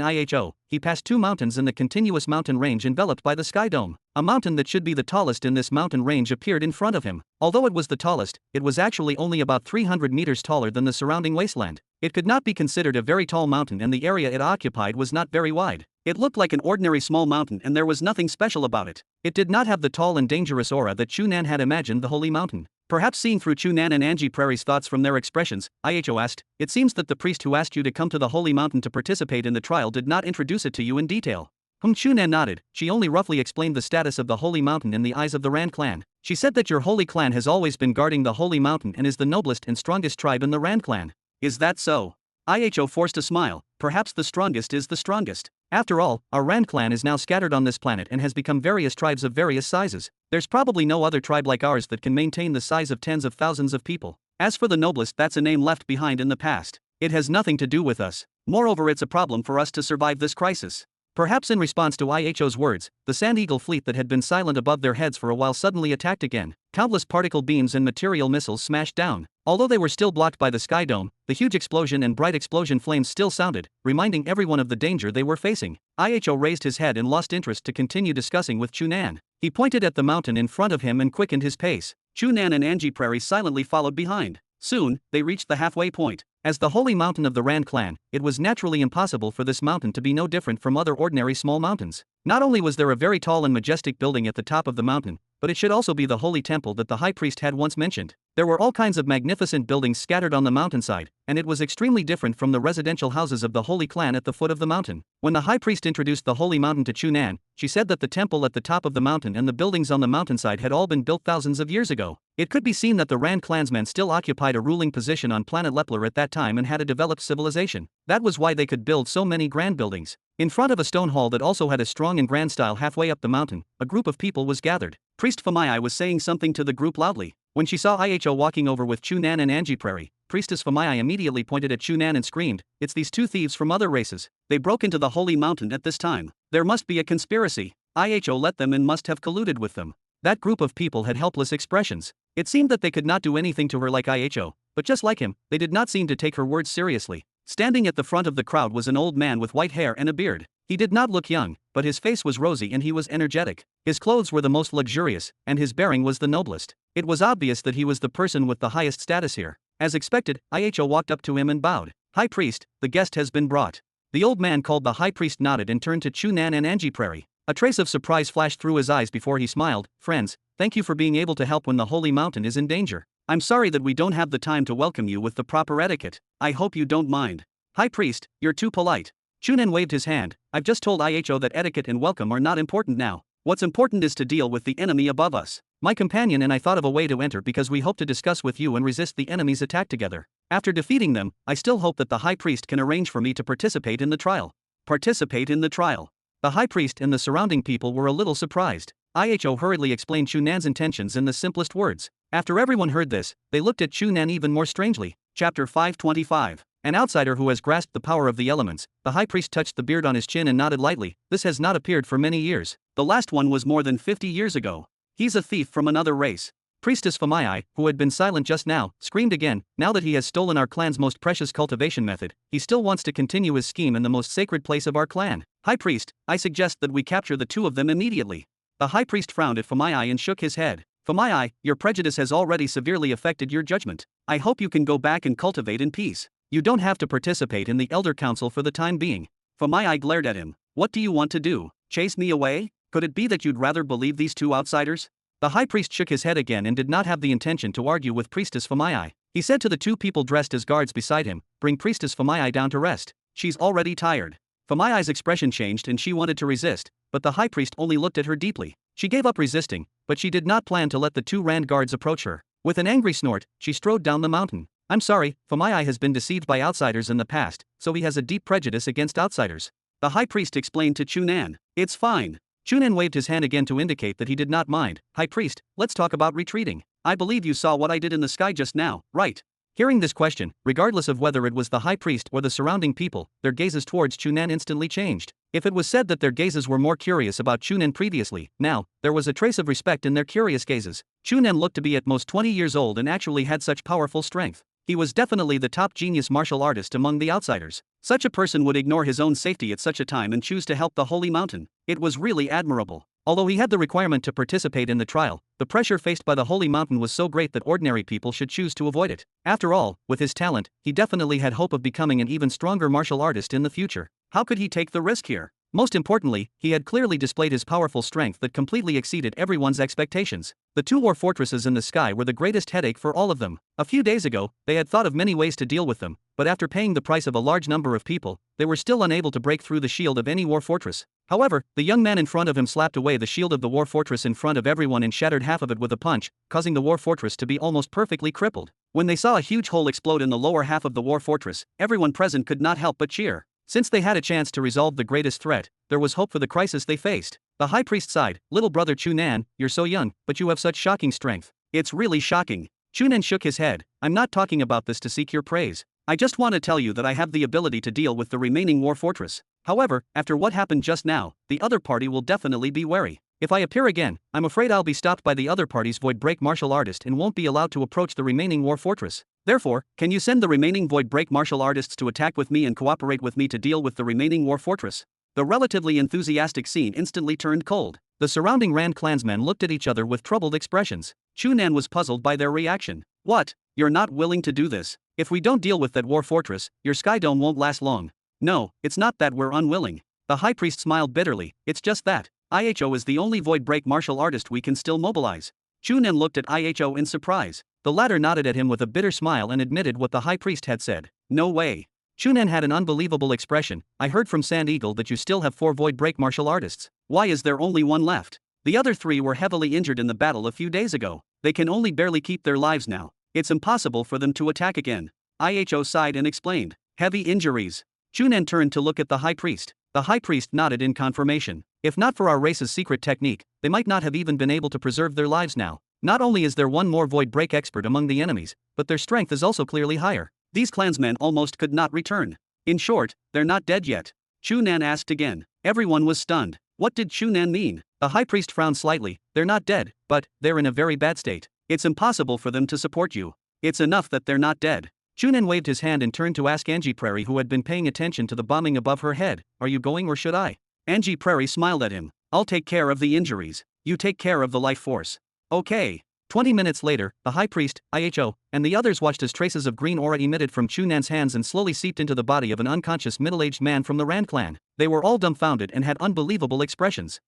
IHO, he passed two mountains in the continuous mountain range enveloped by the sky dome. A mountain that should be the tallest in this mountain range appeared in front of him. Although it was the tallest, it was actually only about 300 meters taller than the surrounding wasteland. It could not be considered a very tall mountain, and the area it occupied was not very wide. It looked like an ordinary small mountain, and there was nothing special about it. It did not have the tall and dangerous aura that Chu Nan had imagined the holy mountain. Perhaps seeing through Chu Nan and Angie Prairie's thoughts from their expressions, IHO asked, "It seems that the priest who asked you to come to the holy mountain to participate in the trial did not introduce it to you in detail." Chu Nan nodded. She only roughly explained the status of the holy mountain in the eyes of the Rand clan. She said that your holy clan has always been guarding the holy mountain and is the noblest and strongest tribe in the Rand clan. Is that so? IHO forced a smile. Perhaps the strongest is the strongest. After all, our Rand clan is now scattered on this planet and has become various tribes of various sizes. There's probably no other tribe like ours that can maintain the size of tens of thousands of people. As for the noblest, that's a name left behind in the past. It has nothing to do with us. Moreover, it's a problem for us to survive this crisis. Perhaps in response to IHO's words, the Sand Eagle fleet that had been silent above their heads for a while suddenly attacked again. Countless particle beams and material missiles smashed down. Although they were still blocked by the sky dome, the huge explosion and bright explosion flames still sounded, reminding everyone of the danger they were facing. IHO raised his head and lost interest to continue discussing with Chu Nan. He pointed at the mountain in front of him and quickened his pace. Chu Nan and Angie Prairie silently followed behind. Soon, they reached the halfway point. As the holy mountain of the Rand clan, it was naturally impossible for this mountain to be no different from other ordinary small mountains. Not only was there a very tall and majestic building at the top of the mountain, but it should also be the holy temple that the high priest had once mentioned. There were all kinds of magnificent buildings scattered on the mountainside, and it was extremely different from the residential houses of the holy clan at the foot of the mountain. When the high priest introduced the holy mountain to Chu Nan, she said that the temple at the top of the mountain and the buildings on the mountainside had all been built thousands of years ago. It could be seen that the Rand clansmen still occupied a ruling position on Planet Leppler at that time and had a developed civilization. That was why they could build so many grand buildings. In front of a stone hall that also had a strong and grand style halfway up the mountain, a group of people was gathered. Priest Famai was saying something to the group loudly. When she saw IHO walking over with Chu Nan and Angie Prairie, Priestess Famai immediately pointed at Chu Nan and screamed, "It's these two thieves from other races. They broke into the holy mountain at this time. There must be a conspiracy. IHO let them and must have colluded with them." That group of people had helpless expressions. It seemed that they could not do anything to her like IHO, but just like him, they did not seem to take her words seriously. Standing at the front of the crowd was an old man with white hair and a beard. He did not look young, but his face was rosy and he was energetic. His clothes were the most luxurious, and his bearing was the noblest. It was obvious that he was the person with the highest status here. As expected, IHO walked up to him and bowed. "High Priest, the guest has been brought." The old man called the High Priest nodded and turned to Chu Nan and Angie Prairie. A trace of surprise flashed through his eyes before he smiled. "Friends, thank you for being able to help when the holy mountain is in danger. I'm sorry that we don't have the time to welcome you with the proper etiquette. I hope you don't mind." "High Priest, you're too polite." Chu Nan waved his hand. "I've just told IHO that etiquette and welcome are not important now. What's important is to deal with the enemy above us. My companion and I thought of a way to enter because we hope to discuss with you and resist the enemy's attack together. After defeating them, I still hope that the High Priest can arrange for me to participate in the trial." Participate in the trial? The High Priest and the surrounding people were a little surprised. IHO hurriedly explained Chu Nan's intentions in the simplest words. After everyone heard this, they looked at Chu Nan even more strangely. Chapter 525. An outsider who has grasped the power of the elements. The High Priest touched the beard on his chin and nodded lightly. "This has not appeared for many years. The last one was more than 50 years ago. He's a thief from another race." Priestess Famai, who had been silent just now, screamed again. "Now that he has stolen our clan's most precious cultivation method, he still wants to continue his scheme in the most sacred place of our clan. High Priest, I suggest that we capture the two of them immediately." The High Priest frowned at Famai and shook his head. "Famai, your prejudice has already severely affected your judgment. I hope you can go back and cultivate in peace. You don't have to participate in the Elder Council for the time being." Famai glared at him. "What do you want to do? Chase me away? Could it be that you'd rather believe these two outsiders?" The High Priest shook his head again and did not have the intention to argue with Priestess Famai. He said to the two people dressed as guards beside him, "Bring Priestess Famai down to rest. She's already tired." Famai's expression changed and she wanted to resist, but the High Priest only looked at her deeply. She gave up resisting, but she did not plan to let the two Rand guards approach her. With an angry snort, she strode down the mountain. "I'm sorry, Famai has been deceived by outsiders in the past, so he has a deep prejudice against outsiders," the High Priest explained to Chu Nan. "It's fine." Chu Nan waved his hand again to indicate that he did not mind. "High Priest, let's talk about retreating. I believe you saw what I did in the sky just now, right?" Hearing this question, regardless of whether it was the High Priest or the surrounding people, their gazes towards Chu Nan instantly changed. If it was said that their gazes were more curious about Chu Nan previously, now, there was a trace of respect in their curious gazes. Chu Nan looked to be at most 20 years old and actually had such powerful strength. He was definitely the top genius martial artist among the outsiders. Such a person would ignore his own safety at such a time and choose to help the Holy Mountain. It was really admirable. Although he had the requirement to participate in the trial, the pressure faced by the Holy Mountain was so great that ordinary people should choose to avoid it. After all, with his talent, he definitely had hope of becoming an even stronger martial artist in the future. How could he take the risk here? Most importantly, he had clearly displayed his powerful strength that completely exceeded everyone's expectations. The two war fortresses in the sky were the greatest headache for all of them. A few days ago, they had thought of many ways to deal with them, but after paying the price of a large number of people, they were still unable to break through the shield of any war fortress. However, the young man in front of him slapped away the shield of the war fortress in front of everyone and shattered half of it with a punch, causing the war fortress to be almost perfectly crippled. When they saw a huge hole explode in the lower half of the war fortress, everyone present could not help but cheer. Since they had a chance to resolve the greatest threat, there was hope for the crisis they faced. The high priest sighed, "Little brother Chu Nan, you're so young, but you have such shocking strength. It's really shocking." Chu Nan shook his head. "I'm not talking about this to seek your praise. I just want to tell you that I have the ability to deal with the remaining war fortress. However, after what happened just now, the other party will definitely be wary. If I appear again, I'm afraid I'll be stopped by the other party's void break martial artist and won't be allowed to approach the remaining war fortress. Therefore, can you send the remaining void break martial artists to attack with me and cooperate with me to deal with the remaining war fortress?" The relatively enthusiastic scene instantly turned cold. The surrounding Rand clansmen looked at each other with troubled expressions. Chu Nan was puzzled by their reaction. "What? You're not willing to do this? If we don't deal with that war fortress, your sky dome won't last long." "No, it's not that we're unwilling." The high priest smiled bitterly. "It's just that IHO is the only void break martial artist we can still mobilize." Chu Nan looked at IHO in surprise. The latter nodded at him with a bitter smile and admitted what the high priest had said. "No way." Chu Nan had an unbelievable expression. "I heard from Sand Eagle that you still have 4 void break martial artists. Why is there only 1 left? The other 3 were heavily injured in the battle a few days ago. They can only barely keep their lives now. It's impossible for them to attack again." IHO sighed and explained. "Heavy injuries." Chu Nan turned to look at the high priest. The high priest nodded in confirmation. "If not for our race's secret technique, they might not have even been able to preserve their lives now. Not only is there 1 more void break expert among the enemies, but their strength is also clearly higher. These clansmen almost could not return. In short, they're not dead yet." Chu Nan asked again. Everyone was stunned. What did Chu Nan mean? The high priest frowned slightly. "They're not dead, but they're in a very bad state. It's impossible for them to support you. It's enough that they're not dead." Chu Nan waved his hand and turned to ask Angie Prairie, who had been paying attention to the bombing above her head, "Are you going or should I?" Angie Prairie smiled at him. "I'll take care of the injuries. You take care of the life force." "Okay." 20 minutes later, the high priest, IHO, and the others watched as traces of green aura emitted from Chu Nan's hands and slowly seeped into the body of an unconscious middle-aged man from the Rand clan. They were all dumbfounded and had unbelievable expressions.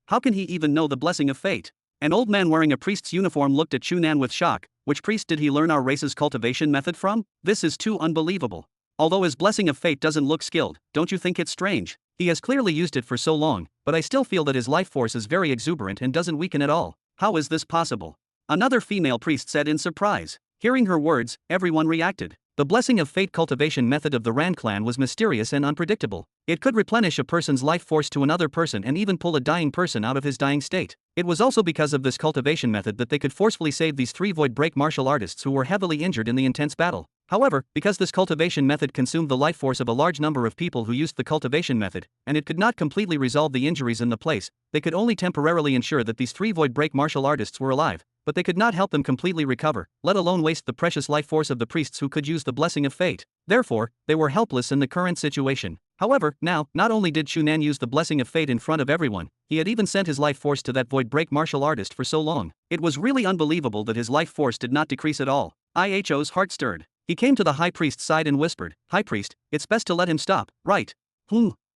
How can he even know the blessing of fate? An old man wearing a priest's uniform looked at Chu Nan with shock. "Which priest did he learn our race's cultivation method from? This is too unbelievable. Although his blessing of fate doesn't look skilled, don't you think it's strange? He has clearly used it for so long, but I still feel that his life force is very exuberant and doesn't weaken at all. How is this possible?" Another female priest said in surprise. Hearing her words, everyone reacted. The blessing of fate cultivation method of the Rand clan was mysterious and unpredictable. It could replenish a person's life force to another person and even pull a dying person out of his dying state. It was also because of this cultivation method that they could forcefully save these 3 void break martial artists who were heavily injured in the intense battle. However, because this cultivation method consumed the life force of a large number of people who used the cultivation method, and it could not completely resolve the injuries in the place, they could only temporarily ensure that these 3 void break martial artists were alive, but they could not help them completely recover, let alone waste the precious life force of the priests who could use the blessing of fate. Therefore, they were helpless in the current situation. However, now, not only did Chu Nan use the blessing of fate in front of everyone, he had even sent his life force to that void break martial artist for so long. It was really unbelievable that his life force did not decrease at all. IHO's heart stirred. He came to the high priest's side and whispered, "High priest, it's best to let him stop, right?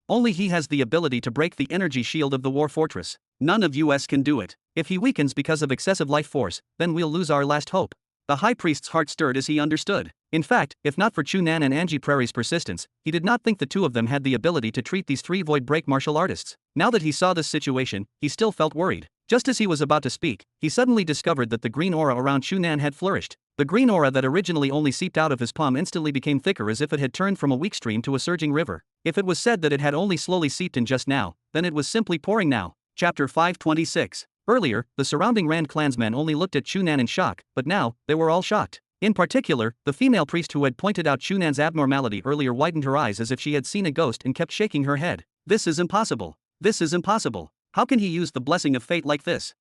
Only he has the ability to break the energy shield of the war fortress. None of us can do it. If he weakens because of excessive life force, then we'll lose our last hope." The high priest's heart stirred as he understood. In fact, if not for Chu Nan and Angie Prairie's persistence, he did not think the two of them had the ability to treat these 3 void break martial artists. Now that he saw this situation, he still felt worried. Just as he was about to speak, he suddenly discovered that the green aura around Chu Nan had flourished. The green aura that originally only seeped out of his palm instantly became thicker as if it had turned from a weak stream to a surging river. If it was said that it had only slowly seeped in just now, then it was simply pouring now. Chapter 526. Earlier, the surrounding Rand clansmen only looked at Chu Nan in shock, but now, they were all shocked. In particular, the female priest who had pointed out Chu Nan's abnormality earlier widened her eyes as if she had seen a ghost and kept shaking her head. "This is impossible. This is impossible. How can he use the blessing of fate like this?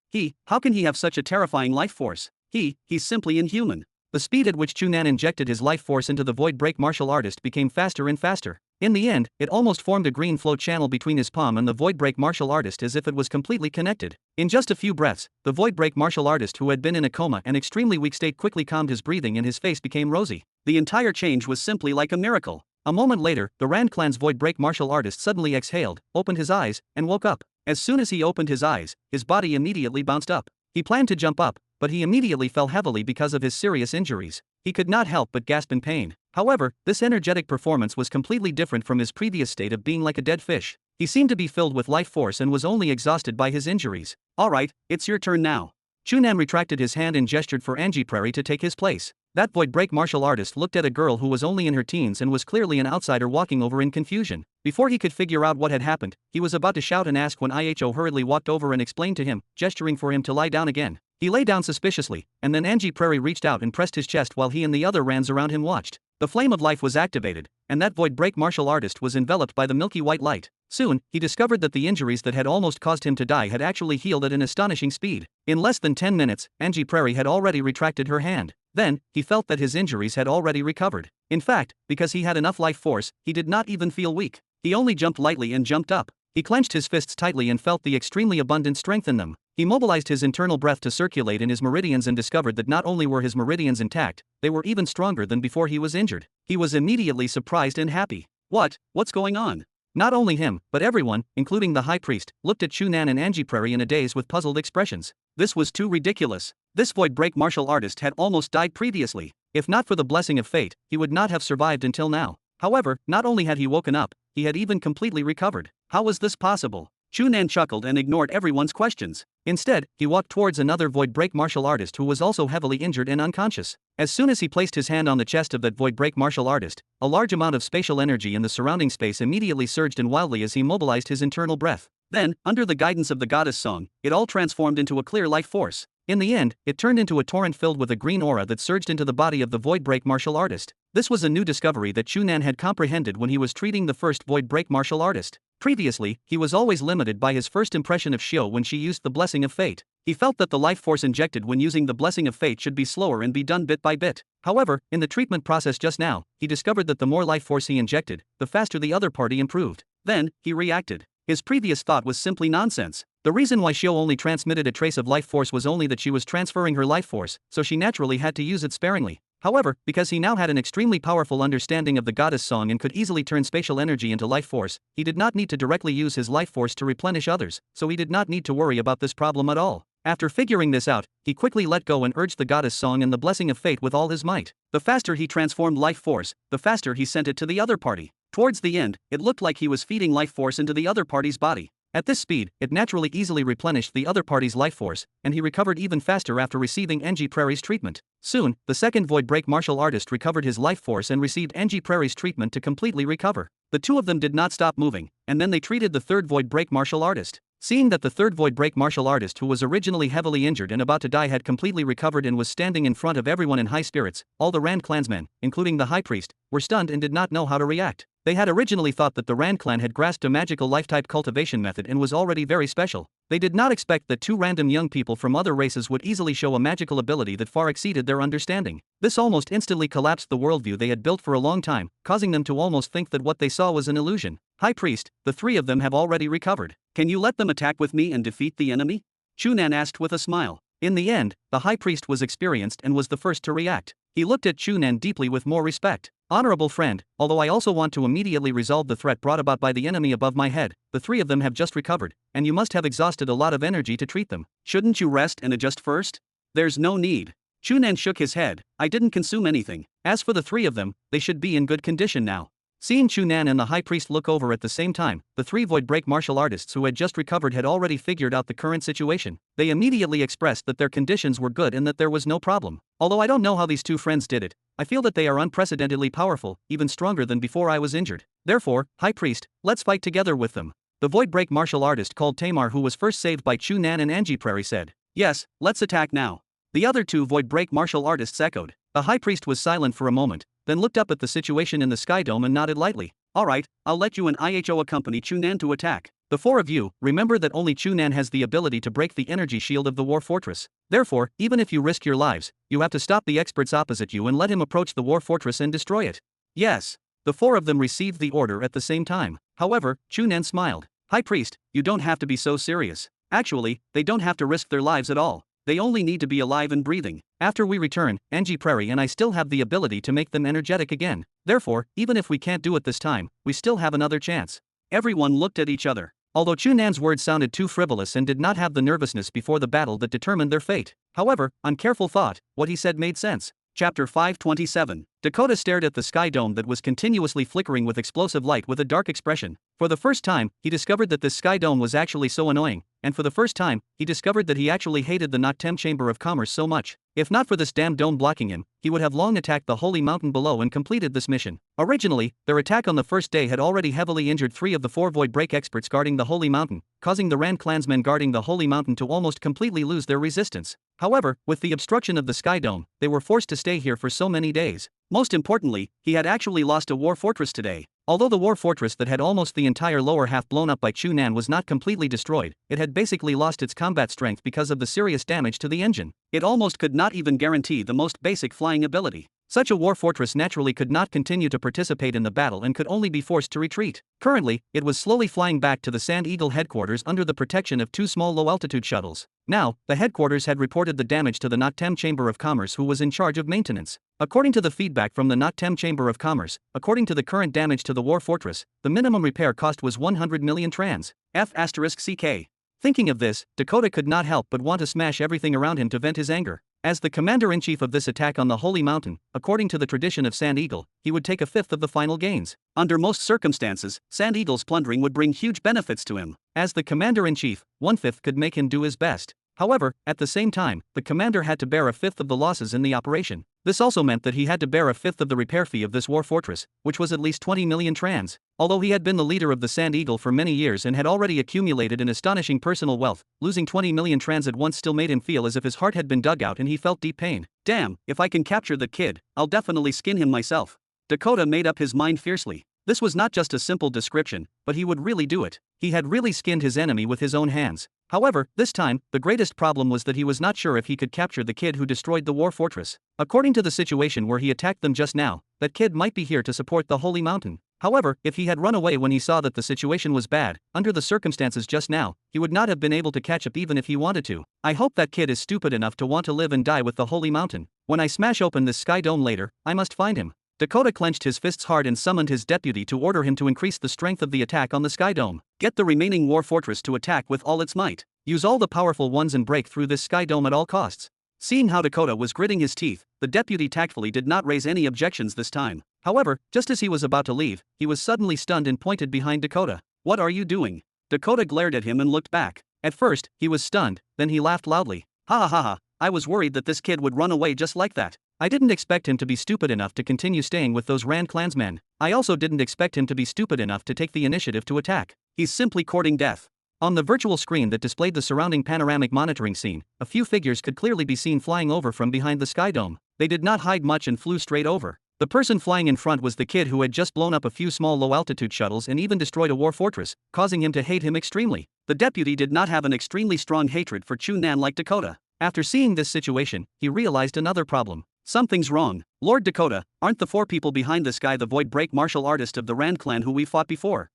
How can he have such a terrifying life force? He's simply inhuman." The speed at which Chu Nan injected his life force into the void break martial artist became faster and faster. In the end, it almost formed a green flow channel between his palm and the void break martial artist as if it was completely connected. In just a few breaths, the void break martial artist who had been in a coma and extremely weak state quickly calmed his breathing and his face became rosy. The entire change was simply like a miracle. A moment later, the Rand clan's void break martial artist suddenly exhaled, opened his eyes, and woke up. As soon as he opened his eyes, his body immediately bounced up. He planned to jump up, but he immediately fell heavily because of his serious injuries. He could not help but gasp in pain. However, this energetic performance was completely different from his previous state of being like a dead fish. He seemed to be filled with life force and was only exhausted by his injuries. Alright, it's your turn now. Chu Nan retracted his hand and gestured for Angie Prairie to take his place. That void break martial artist looked at a girl who was only in her teens and was clearly an outsider walking over in confusion. Before he could figure out what had happened, he was about to shout and ask when IHO hurriedly walked over and explained to him, gesturing for him to lie down again. He lay down suspiciously, and then Angie Prairie reached out and pressed his chest while he and the other Rands around him watched. The flame of life was activated, and that void break martial artist was enveloped by the milky white light. Soon, he discovered that the injuries that had almost caused him to die had actually healed at an astonishing speed. In less than 10 minutes, Angie Prairie had already retracted her hand. Then, he felt that his injuries had already recovered. In fact, because he had enough life force, he did not even feel weak. He only jumped lightly and jumped up. He clenched his fists tightly and felt the extremely abundant strength in them. He mobilized his internal breath to circulate in his meridians and discovered that not only were his meridians intact, they were even stronger than before he was injured. He was immediately surprised and happy. What's going on? Not only him, but everyone, including the High Priest, looked at Chu Nan and Angie Prairie in a daze with puzzled expressions. This was too ridiculous. This void break martial artist had almost died previously. If not for the blessing of fate, he would not have survived until now. However, not only had he woken up, he had even completely recovered. How was this possible? Chu Nan chuckled and ignored everyone's questions. Instead, he walked towards another void break martial artist who was also heavily injured and unconscious. As soon as he placed his hand on the chest of that void break martial artist, a large amount of spatial energy in the surrounding space immediately surged in wildly as he mobilized his internal breath. Then, under the guidance of the goddess song, it all transformed into a clear life force. In the end, it turned into a torrent filled with a green aura that surged into the body of the void break martial artist. This was a new discovery that Chu Nan had comprehended when he was treating the first void break martial artist. Previously, he was always limited by his first impression of Shio when she used the blessing of fate. He felt that the life force injected when using the blessing of fate should be slower and be done bit by bit. However, in the treatment process just now, he discovered that the more life force he injected, the faster the other party improved. Then, he reacted. His previous thought was simply nonsense. The reason why Shio only transmitted a trace of life force was only that she was transferring her life force, so she naturally had to use it sparingly. However, because he now had an extremely powerful understanding of the goddess song and could easily turn spatial energy into life force, he did not need to directly use his life force to replenish others, so he did not need to worry about this problem at all. After figuring this out, he quickly let go and urged the goddess song and the blessing of fate with all his might. The faster he transformed life force, the faster he sent it to the other party. Towards the end, it looked like he was feeding life force into the other party's body. At this speed, it naturally easily replenished the other party's life force, and he recovered even faster after receiving Angie Prairie's treatment. Soon, the second void break martial artist recovered his life force and received Angie Prairie's treatment to completely recover. The two of them did not stop moving, and then they treated the third void break martial artist. Seeing that the third void break martial artist who was originally heavily injured and about to die had completely recovered and was standing in front of everyone in high spirits, all the Rand clansmen, including the High Priest, were stunned and did not know how to react. They had originally thought that the Rand clan had grasped a magical life-type cultivation method and was already very special. They did not expect that two random young people from other races would easily show a magical ability that far exceeded their understanding. This almost instantly collapsed the worldview they had built for a long time, causing them to almost think that what they saw was an illusion. High Priest, the three of them have already recovered. Can you let them attack with me and defeat the enemy? Chu Nan asked with a smile. In the end, the High Priest was experienced and was the first to react. He looked at Chu Nan deeply with more respect. Honorable friend, although I also want to immediately resolve the threat brought about by the enemy above my head, the three of them have just recovered, and you must have exhausted a lot of energy to treat them. Shouldn't you rest and adjust first? There's no need. Chu Nan shook his head. I didn't consume anything. As for the three of them, they should be in good condition now. Seeing Chu Nan and the High Priest look over at the same time, the three void break martial artists who had just recovered had already figured out the current situation. They immediately expressed that their conditions were good and that there was no problem. Although I don't know how these two friends did it, I feel that they are unprecedentedly powerful, even stronger than before I was injured. Therefore, High Priest, let's fight together with them. The void break martial artist called Tamar, who was first saved by Chu Nan and Angie Prairie, said. Yes, let's attack now. The other two void break martial artists echoed. The High Priest was silent for a moment, then looked up at the situation in the sky dome and nodded lightly. Alright, I'll let you and IHO accompany Chu Nan to attack. The four of you, remember that only Chu Nan has the ability to break the energy shield of the war fortress. Therefore, even if you risk your lives, you have to stop the experts opposite you and let him approach the war fortress and destroy it. Yes. The four of them received the order at the same time. However, Chu Nan smiled. High Priest, you don't have to be so serious. Actually, they don't have to risk their lives at all. They only need to be alive and breathing. After we return, Angie Prairie and I still have the ability to make them energetic again. Therefore, even if we can't do it this time, we still have another chance. Everyone looked at each other. Although Chu Nan's words sounded too frivolous and did not have the nervousness before the battle that determined their fate. However, on careful thought, what he said made sense. Chapter 527. Dakota stared at the sky dome that was continuously flickering with explosive light with a dark expression. For the first time, he discovered that this sky dome was actually so annoying, and for the first time, he discovered that he actually hated the Nightclub Chamber of Commerce so much. If not for this damn dome blocking him, he would have long attacked the holy mountain below and completed this mission. Originally, their attack on the first day had already heavily injured 3 of the 4 void break experts guarding the holy mountain, causing the Rand clansmen guarding the holy mountain to almost completely lose their resistance. However, with the obstruction of the sky dome, they were forced to stay here for so many days. Most importantly, he had actually lost a war fortress today. Although the war fortress that had almost the entire lower half blown up by Chu Nan was not completely destroyed, it had basically lost its combat strength because of the serious damage to the engine. It almost could not even guarantee the most basic flying ability. Such a war fortress naturally could not continue to participate in the battle and could only be forced to retreat. Currently, it was slowly flying back to the Sand Eagle headquarters under the protection of 2 small low-altitude shuttles. Now, the headquarters had reported the damage to the Nightclub Chamber of Commerce, who was in charge of maintenance. According to the feedback from the Nightclub Chamber of Commerce, according to the current damage to the war fortress, the minimum repair cost was 100 million trans. F***CK. Thinking of this, Dakota could not help but want to smash everything around him to vent his anger. As the commander-in-chief of this attack on the Holy Mountain, according to the tradition of Sand Eagle, he would take 1/5 of the final gains. Under most circumstances, Sand Eagle's plundering would bring huge benefits to him. As the commander-in-chief, 1/5 could make him do his best. However, at the same time, the commander had to bear 1/5 of the losses in the operation. This also meant that he had to bear 1/5 of the repair fee of this war fortress, which was at least 20 million trans. Although he had been the leader of the Sand Eagle for many years and had already accumulated an astonishing personal wealth, losing 20 million trans at once still made him feel as if his heart had been dug out and he felt deep pain. Damn, if I can capture the kid, I'll definitely skin him myself. Dakota made up his mind fiercely. This was not just a simple description, but he would really do it. He had really skinned his enemy with his own hands. However, this time, the greatest problem was that he was not sure if he could capture the kid who destroyed the war fortress. According to the situation where he attacked them just now, that kid might be here to support the Holy Mountain. However, if he had run away when he saw that the situation was bad, under the circumstances just now, he would not have been able to catch up even if he wanted to. I hope that kid is stupid enough to want to live and die with the Holy Mountain. When I smash open this sky dome later, I must find him. Dakota clenched his fists hard and summoned his deputy to order him to increase the strength of the attack on the sky dome. Get the remaining war fortress to attack with all its might. Use all the powerful ones and break through this sky dome at all costs. Seeing how Dakota was gritting his teeth, the deputy tactfully did not raise any objections this time. However, just as he was about to leave, he was suddenly stunned and pointed behind Dakota. What are you doing? Dakota glared at him and looked back. At first, he was stunned, then he laughed loudly. Ha ha ha ha, I was worried that this kid would run away just like that. I didn't expect him to be stupid enough to continue staying with those Rand clansmen. I also didn't expect him to be stupid enough to take the initiative to attack. He's simply courting death. On the virtual screen that displayed the surrounding panoramic monitoring scene, a few figures could clearly be seen flying over from behind the sky dome. They did not hide much and flew straight over. The person flying in front was the kid who had just blown up a few small low-altitude shuttles and even destroyed a war fortress, causing him to hate him extremely. The deputy did not have an extremely strong hatred for Chu Nan like Dakota. After seeing this situation, he realized another problem. Something's wrong. Lord Dakota, aren't the 4 people behind this guy the void break martial artist of the Rand clan who we fought before?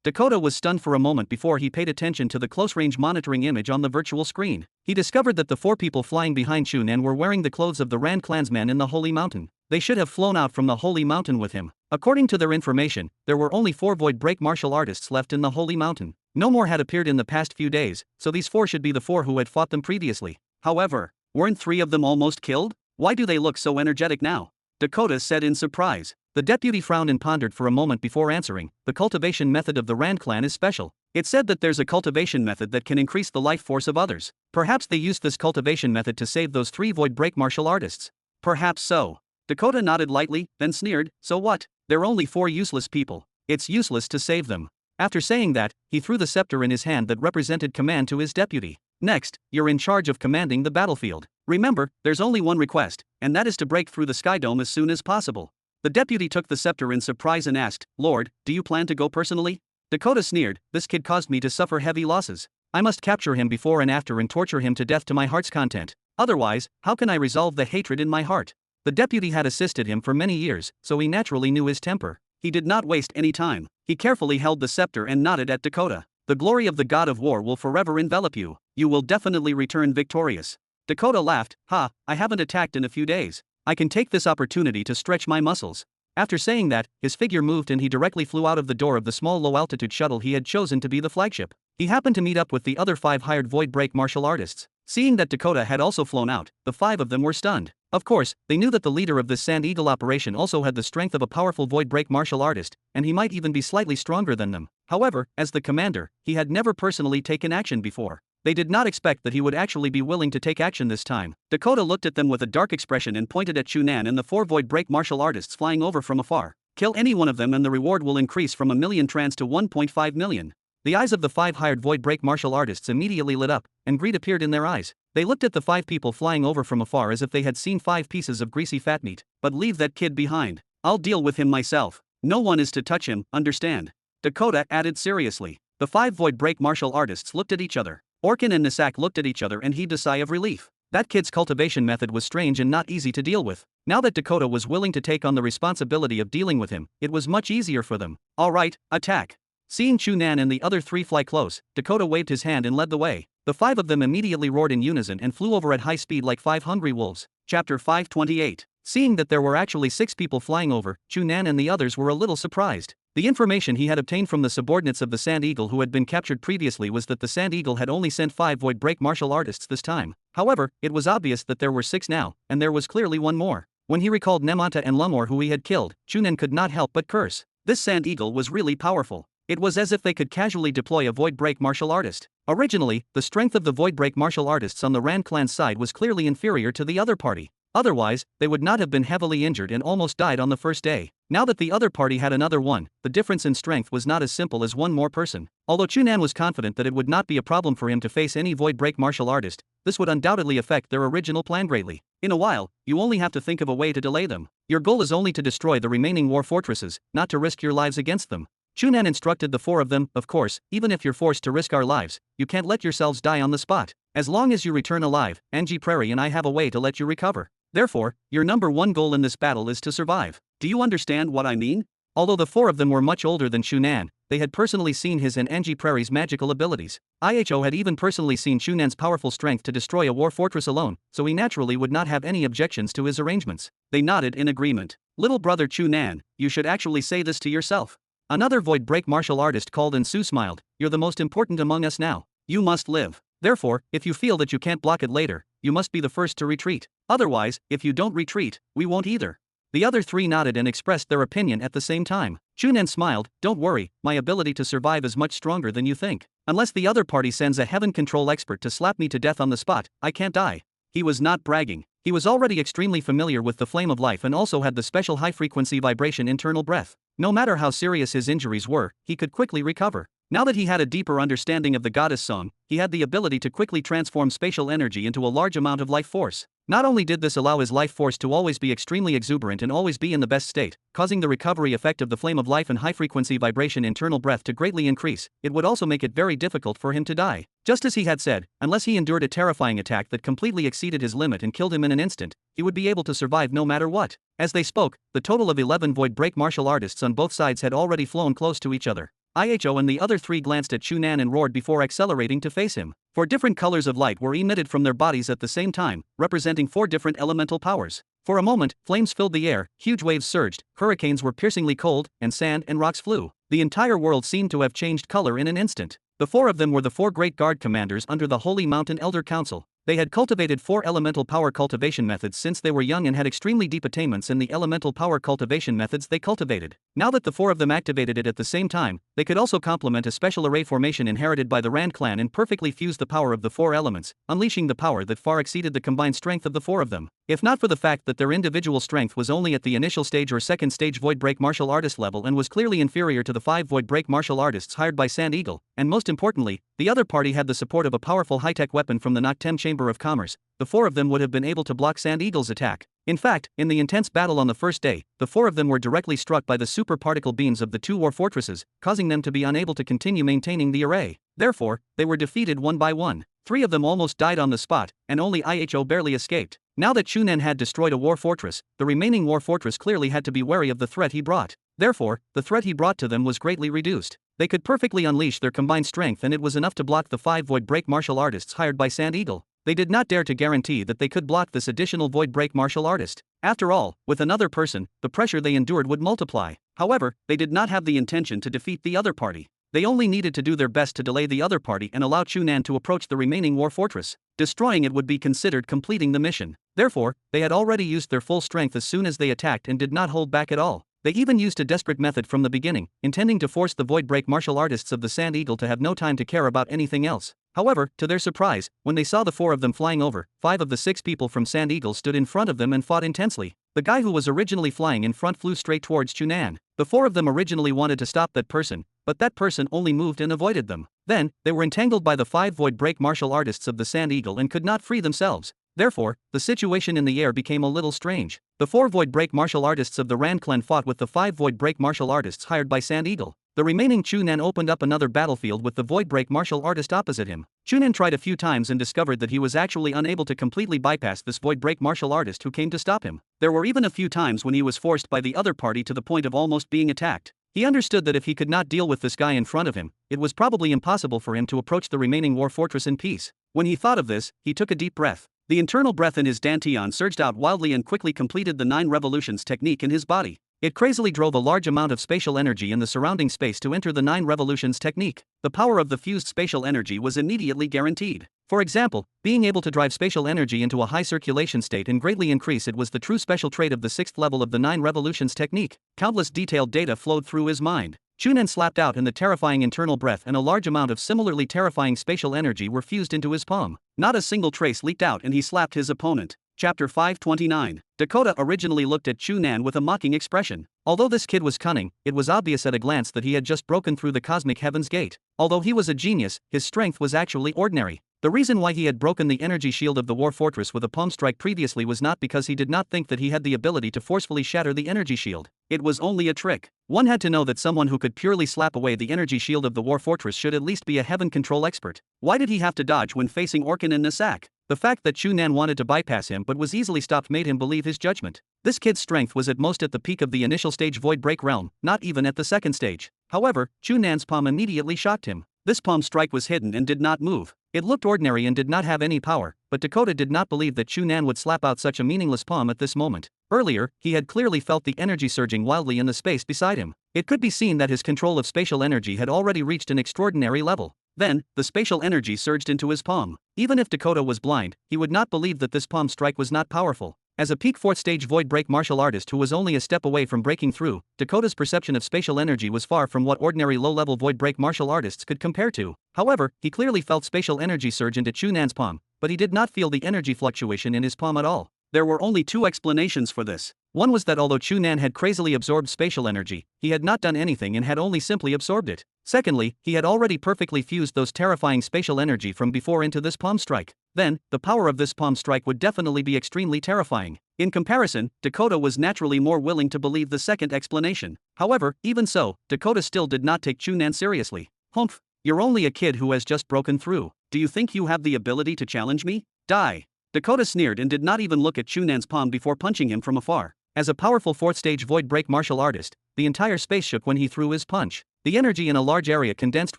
Dakota was stunned for a moment before he paid attention to the close-range monitoring image on the virtual screen. He discovered that the 4 people flying behind Chu Nan were wearing the clothes of the Rand clansmen in the Holy Mountain. They should have flown out from the Holy Mountain with him. According to their information, there were only 4 void break martial artists left in the Holy Mountain. No more had appeared in the past few days, so these 4 should be the 4 who had fought them previously. However, weren't 3 of them almost killed? Why do they look so energetic now? Dakota said in surprise. The deputy frowned and pondered for a moment before answering. The cultivation method of the Rand clan is special. It said that there's a cultivation method that can increase the life force of others. Perhaps they used this cultivation method to save those 3 void break martial artists. Perhaps so. Dakota nodded lightly, then sneered, so what? They're only 4 useless people. It's useless to save them. After saying that, he threw the scepter in his hand that represented command to his deputy. Next, you're in charge of commanding the battlefield. Remember, there's only one request, and that is to break through the sky dome as soon as possible. The deputy took the scepter in surprise and asked, Lord, do you plan to go personally? Dakota sneered, this kid caused me to suffer heavy losses. I must capture him before and after and torture him to death to my heart's content. Otherwise, how can I resolve the hatred in my heart? The deputy had assisted him for many years, so he naturally knew his temper. He did not waste any time. He carefully held the scepter and nodded at Dakota. The glory of the god of war will forever envelop you. You will definitely return victorious. Dakota laughed, ha, I haven't attacked in a few days. I can take this opportunity to stretch my muscles. After saying that, his figure moved and he directly flew out of the door of the small low-altitude shuttle he had chosen to be the flagship. He happened to meet up with the other 5 hired void break martial artists. Seeing that Dakota had also flown out, the 5 of them were stunned. Of course, they knew that the leader of this Sand Eagle operation also had the strength of a powerful void break martial artist, and he might even be slightly stronger than them. However, as the commander, he had never personally taken action before. They did not expect that he would actually be willing to take action this time. Dakota looked at them with a dark expression and pointed at Chu Nan and the 4 void break martial artists flying over from afar. Kill any one of them and the reward will increase from 1 million trans to 1.5 million. The eyes of the 5 hired void break martial artists immediately lit up, and greed appeared in their eyes. They looked at the 5 people flying over from afar as if they had seen 5 pieces of greasy fat meat. But leave that kid behind. I'll deal with him myself. No one is to touch him, understand? Dakota added seriously. The 5 void break martial artists looked at each other. Orkin and Nisak looked at each other and heaved a sigh of relief. That kid's cultivation method was strange and not easy to deal with. Now that Dakota was willing to take on the responsibility of dealing with him, it was much easier for them. Alright, attack. Seeing Chu Nan and the other 3 fly close, Dakota waved his hand and led the way. The 5 of them immediately roared in unison and flew over at high speed like 5 hungry wolves. Chapter 528. Seeing that there were actually 6 people flying over, Chu Nan and the others were a little surprised. The information he had obtained from the subordinates of the Sand Eagle who had been captured previously was that the Sand Eagle had only sent 5 void break martial artists this time. However, it was obvious that there were 6 now, and there was clearly one more. When he recalled Nemanta and Lumor who he had killed, Chu Nan could not help but curse. This Sand Eagle was really powerful. It was as if they could casually deploy a void break martial artist. Originally, the strength of the void break martial artists on the Rand clan's side was clearly inferior to the other party. Otherwise, they would not have been heavily injured and almost died on the first day. Now that the other party had another one, the difference in strength was not as simple as one more person. Although Chu Nan was confident that it would not be a problem for him to face any void break martial artist, this would undoubtedly affect their original plan greatly. In a while, you only have to think of a way to delay them. Your goal is only to destroy the remaining war fortresses, not to risk your lives against them. Chu Nan instructed the 4 of them, of course, even if you're forced to risk our lives, you can't let yourselves die on the spot. As long as you return alive, Angie Prairie and I have a way to let you recover. Therefore, your number 1 goal in this battle is to survive. Do you understand what I mean? Although the 4 of them were much older than Chu Nan, they had personally seen his and Angie Prairie's magical abilities. IHO had even personally seen Chu Nan's powerful strength to destroy a war fortress alone, so he naturally would not have any objections to his arrangements. They nodded in agreement. Little brother Chu Nan, you should actually say this to yourself. Another void break martial artist called and Sue smiled. You're the most important among us now. You must live. Therefore, if you feel that you can't block it later, you must be the first to retreat. Otherwise, if you don't retreat, we won't either. The other 3 nodded and expressed their opinion at the same time. Chu Nan smiled, don't worry, my ability to survive is much stronger than you think. Unless the other party sends a heaven control expert to slap me to death on the spot, I can't die. He was not bragging. He was already extremely familiar with the flame of life and also had the special high-frequency vibration internal breath. No matter how serious his injuries were, he could quickly recover. Now that he had a deeper understanding of the goddess song, he had the ability to quickly transform spatial energy into a large amount of life force. Not only did this allow his life force to always be extremely exuberant and always be in the best state, causing the recovery effect of the flame of life and high-frequency vibration internal breath to greatly increase, it would also make it very difficult for him to die. Just as he had said, unless he endured a terrifying attack that completely exceeded his limit and killed him in an instant, he would be able to survive no matter what. As they spoke, the total of 11 void break martial artists on both sides had already flown close to each other. IHO and the other 3 glanced at Chu Nan and roared before accelerating to face him. 4 different colors of light were emitted from their bodies at the same time, representing 4 different elemental powers. For a moment, flames filled the air, huge waves surged, hurricanes were piercingly cold, and sand and rocks flew. The entire world seemed to have changed color in an instant. The 4 of them were the 4 great guard commanders under the Holy Mountain Elder Council. They had cultivated 4 elemental power cultivation methods since they were young and had extremely deep attainments in the elemental power cultivation methods they cultivated. Now that the 4 of them activated it at the same time, they could also complement a special array formation inherited by the Rand clan and perfectly fuse the power of the 4 elements, unleashing the power that far exceeded the combined strength of the 4 of them. If not for the fact that their individual strength was only at the initial stage or second stage void break martial artist level and was clearly inferior to the 5 void break martial artists hired by Sand Eagle, and most importantly, the other party had the support of a powerful high-tech weapon from the Noctem Chamber of Commerce, the 4 of them would have been able to block Sand Eagle's attack. In fact, in the intense battle on the first day, the four of them were directly struck by the super particle beams of the two war fortresses, causing them to be unable to continue maintaining the array. Therefore, they were defeated one by one. 3 of them almost died on the spot, and only IHO barely escaped. Now that Chu Nan had destroyed a war fortress, the remaining war fortress clearly had to be wary of the threat he brought. Therefore, the threat he brought to them was greatly reduced. They could perfectly unleash their combined strength, and it was enough to block the 5 void break martial artists hired by Sand Eagle. They did not dare to guarantee that they could block this additional void break martial artist. After all, with another person, the pressure they endured would multiply. However, they did not have the intention to defeat the other party. They only needed to do their best to delay the other party and allow Chu Nan to approach the remaining war fortress. Destroying it would be considered completing the mission. Therefore, they had already used their full strength as soon as they attacked and did not hold back at all. They even used a desperate method from the beginning, intending to force the void break martial artists of the Sand Eagle to have no time to care about anything else. However, to their surprise, when they saw the 4 of them flying over, 5 of the 6 people from Sand Eagle stood in front of them and fought intensely. The guy who was originally flying in front flew straight towards Chu Nan. The 4 of them originally wanted to stop that person, but that person only moved and avoided them. Then, they were entangled by the 5 void break martial artists of the Sand Eagle and could not free themselves. Therefore, the situation in the air became a little strange. The 4 void break martial artists of the Rand clan fought with the 5 void break martial artists hired by Sand Eagle. The remaining Chu Nan opened up another battlefield with the void break martial artist opposite him. Chu Nan tried a few times and discovered that he was actually unable to completely bypass this void break martial artist who came to stop him. There were even a few times when he was forced by the other party to the point of almost being attacked. He understood that if he could not deal with this guy in front of him, it was probably impossible for him to approach the remaining war fortress in peace. When he thought of this, he took a deep breath. The internal breath in his dantian surged out wildly and quickly completed the 9 revolutions technique in his body. It crazily drove a large amount of spatial energy in the surrounding space to enter the 9 revolutions technique. The power of the fused spatial energy was immediately guaranteed. For example, being able to drive spatial energy into a high circulation state and greatly increase it was the true special trait of the 6th level of the 9 revolutions technique. Countless detailed data flowed through his mind. Chu Nan slapped out in the terrifying internal breath, and a large amount of similarly terrifying spatial energy were fused into his palm. Not a single trace leaked out, and he slapped his opponent. Chapter 529. Dakota originally looked at Chu Nan with a mocking expression. Although this kid was cunning, it was obvious at a glance that he had just broken through the cosmic heaven's gate. Although he was a genius, his strength was actually ordinary. The reason why he had broken the energy shield of the war fortress with a palm strike previously was not because he did not think that he had the ability to forcefully shatter the energy shield. It was only a trick. One had to know that someone who could purely slap away the energy shield of the war fortress should at least be a heaven control expert. Why did he have to dodge when facing Orkan and Nasak? The fact that Chu Nan wanted to bypass him but was easily stopped made him believe his judgment. This kid's strength was at most at the peak of the initial stage void break realm, not even at the second stage. However, Chu Nan's palm immediately shocked him. This palm strike was hidden and did not move. It looked ordinary and did not have any power, but Dakota did not believe that Chu Nan would slap out such a meaningless palm at this moment. Earlier, he had clearly felt the energy surging wildly in the space beside him. It could be seen that his control of spatial energy had already reached an extraordinary level. Then, the spatial energy surged into his palm. Even if Dakota was blind, he would not believe that this palm strike was not powerful. As a peak 4th stage void break martial artist who was only a step away from breaking through, Dakota's perception of spatial energy was far from what ordinary low-level void break martial artists could compare to. However, he clearly felt spatial energy surge into Chu Nan's palm, but he did not feel the energy fluctuation in his palm at all. There were only 2 explanations for this. One was that although Chu Nan had crazily absorbed spatial energy, he had not done anything and had only simply absorbed it. Secondly, he had already perfectly fused those terrifying spatial energy from before into this palm strike. Then, the power of this palm strike would definitely be extremely terrifying. In comparison, Dakota was naturally more willing to believe the second explanation. However, even so, Dakota still did not take Chu Nan seriously. Humph, you're only a kid who has just broken through. Do you think you have the ability to challenge me? Die. Dakota sneered and did not even look at Chu Nan's palm before punching him from afar. As a powerful 4th stage void break martial artist, the entire space shook when he threw his punch. The energy in a large area condensed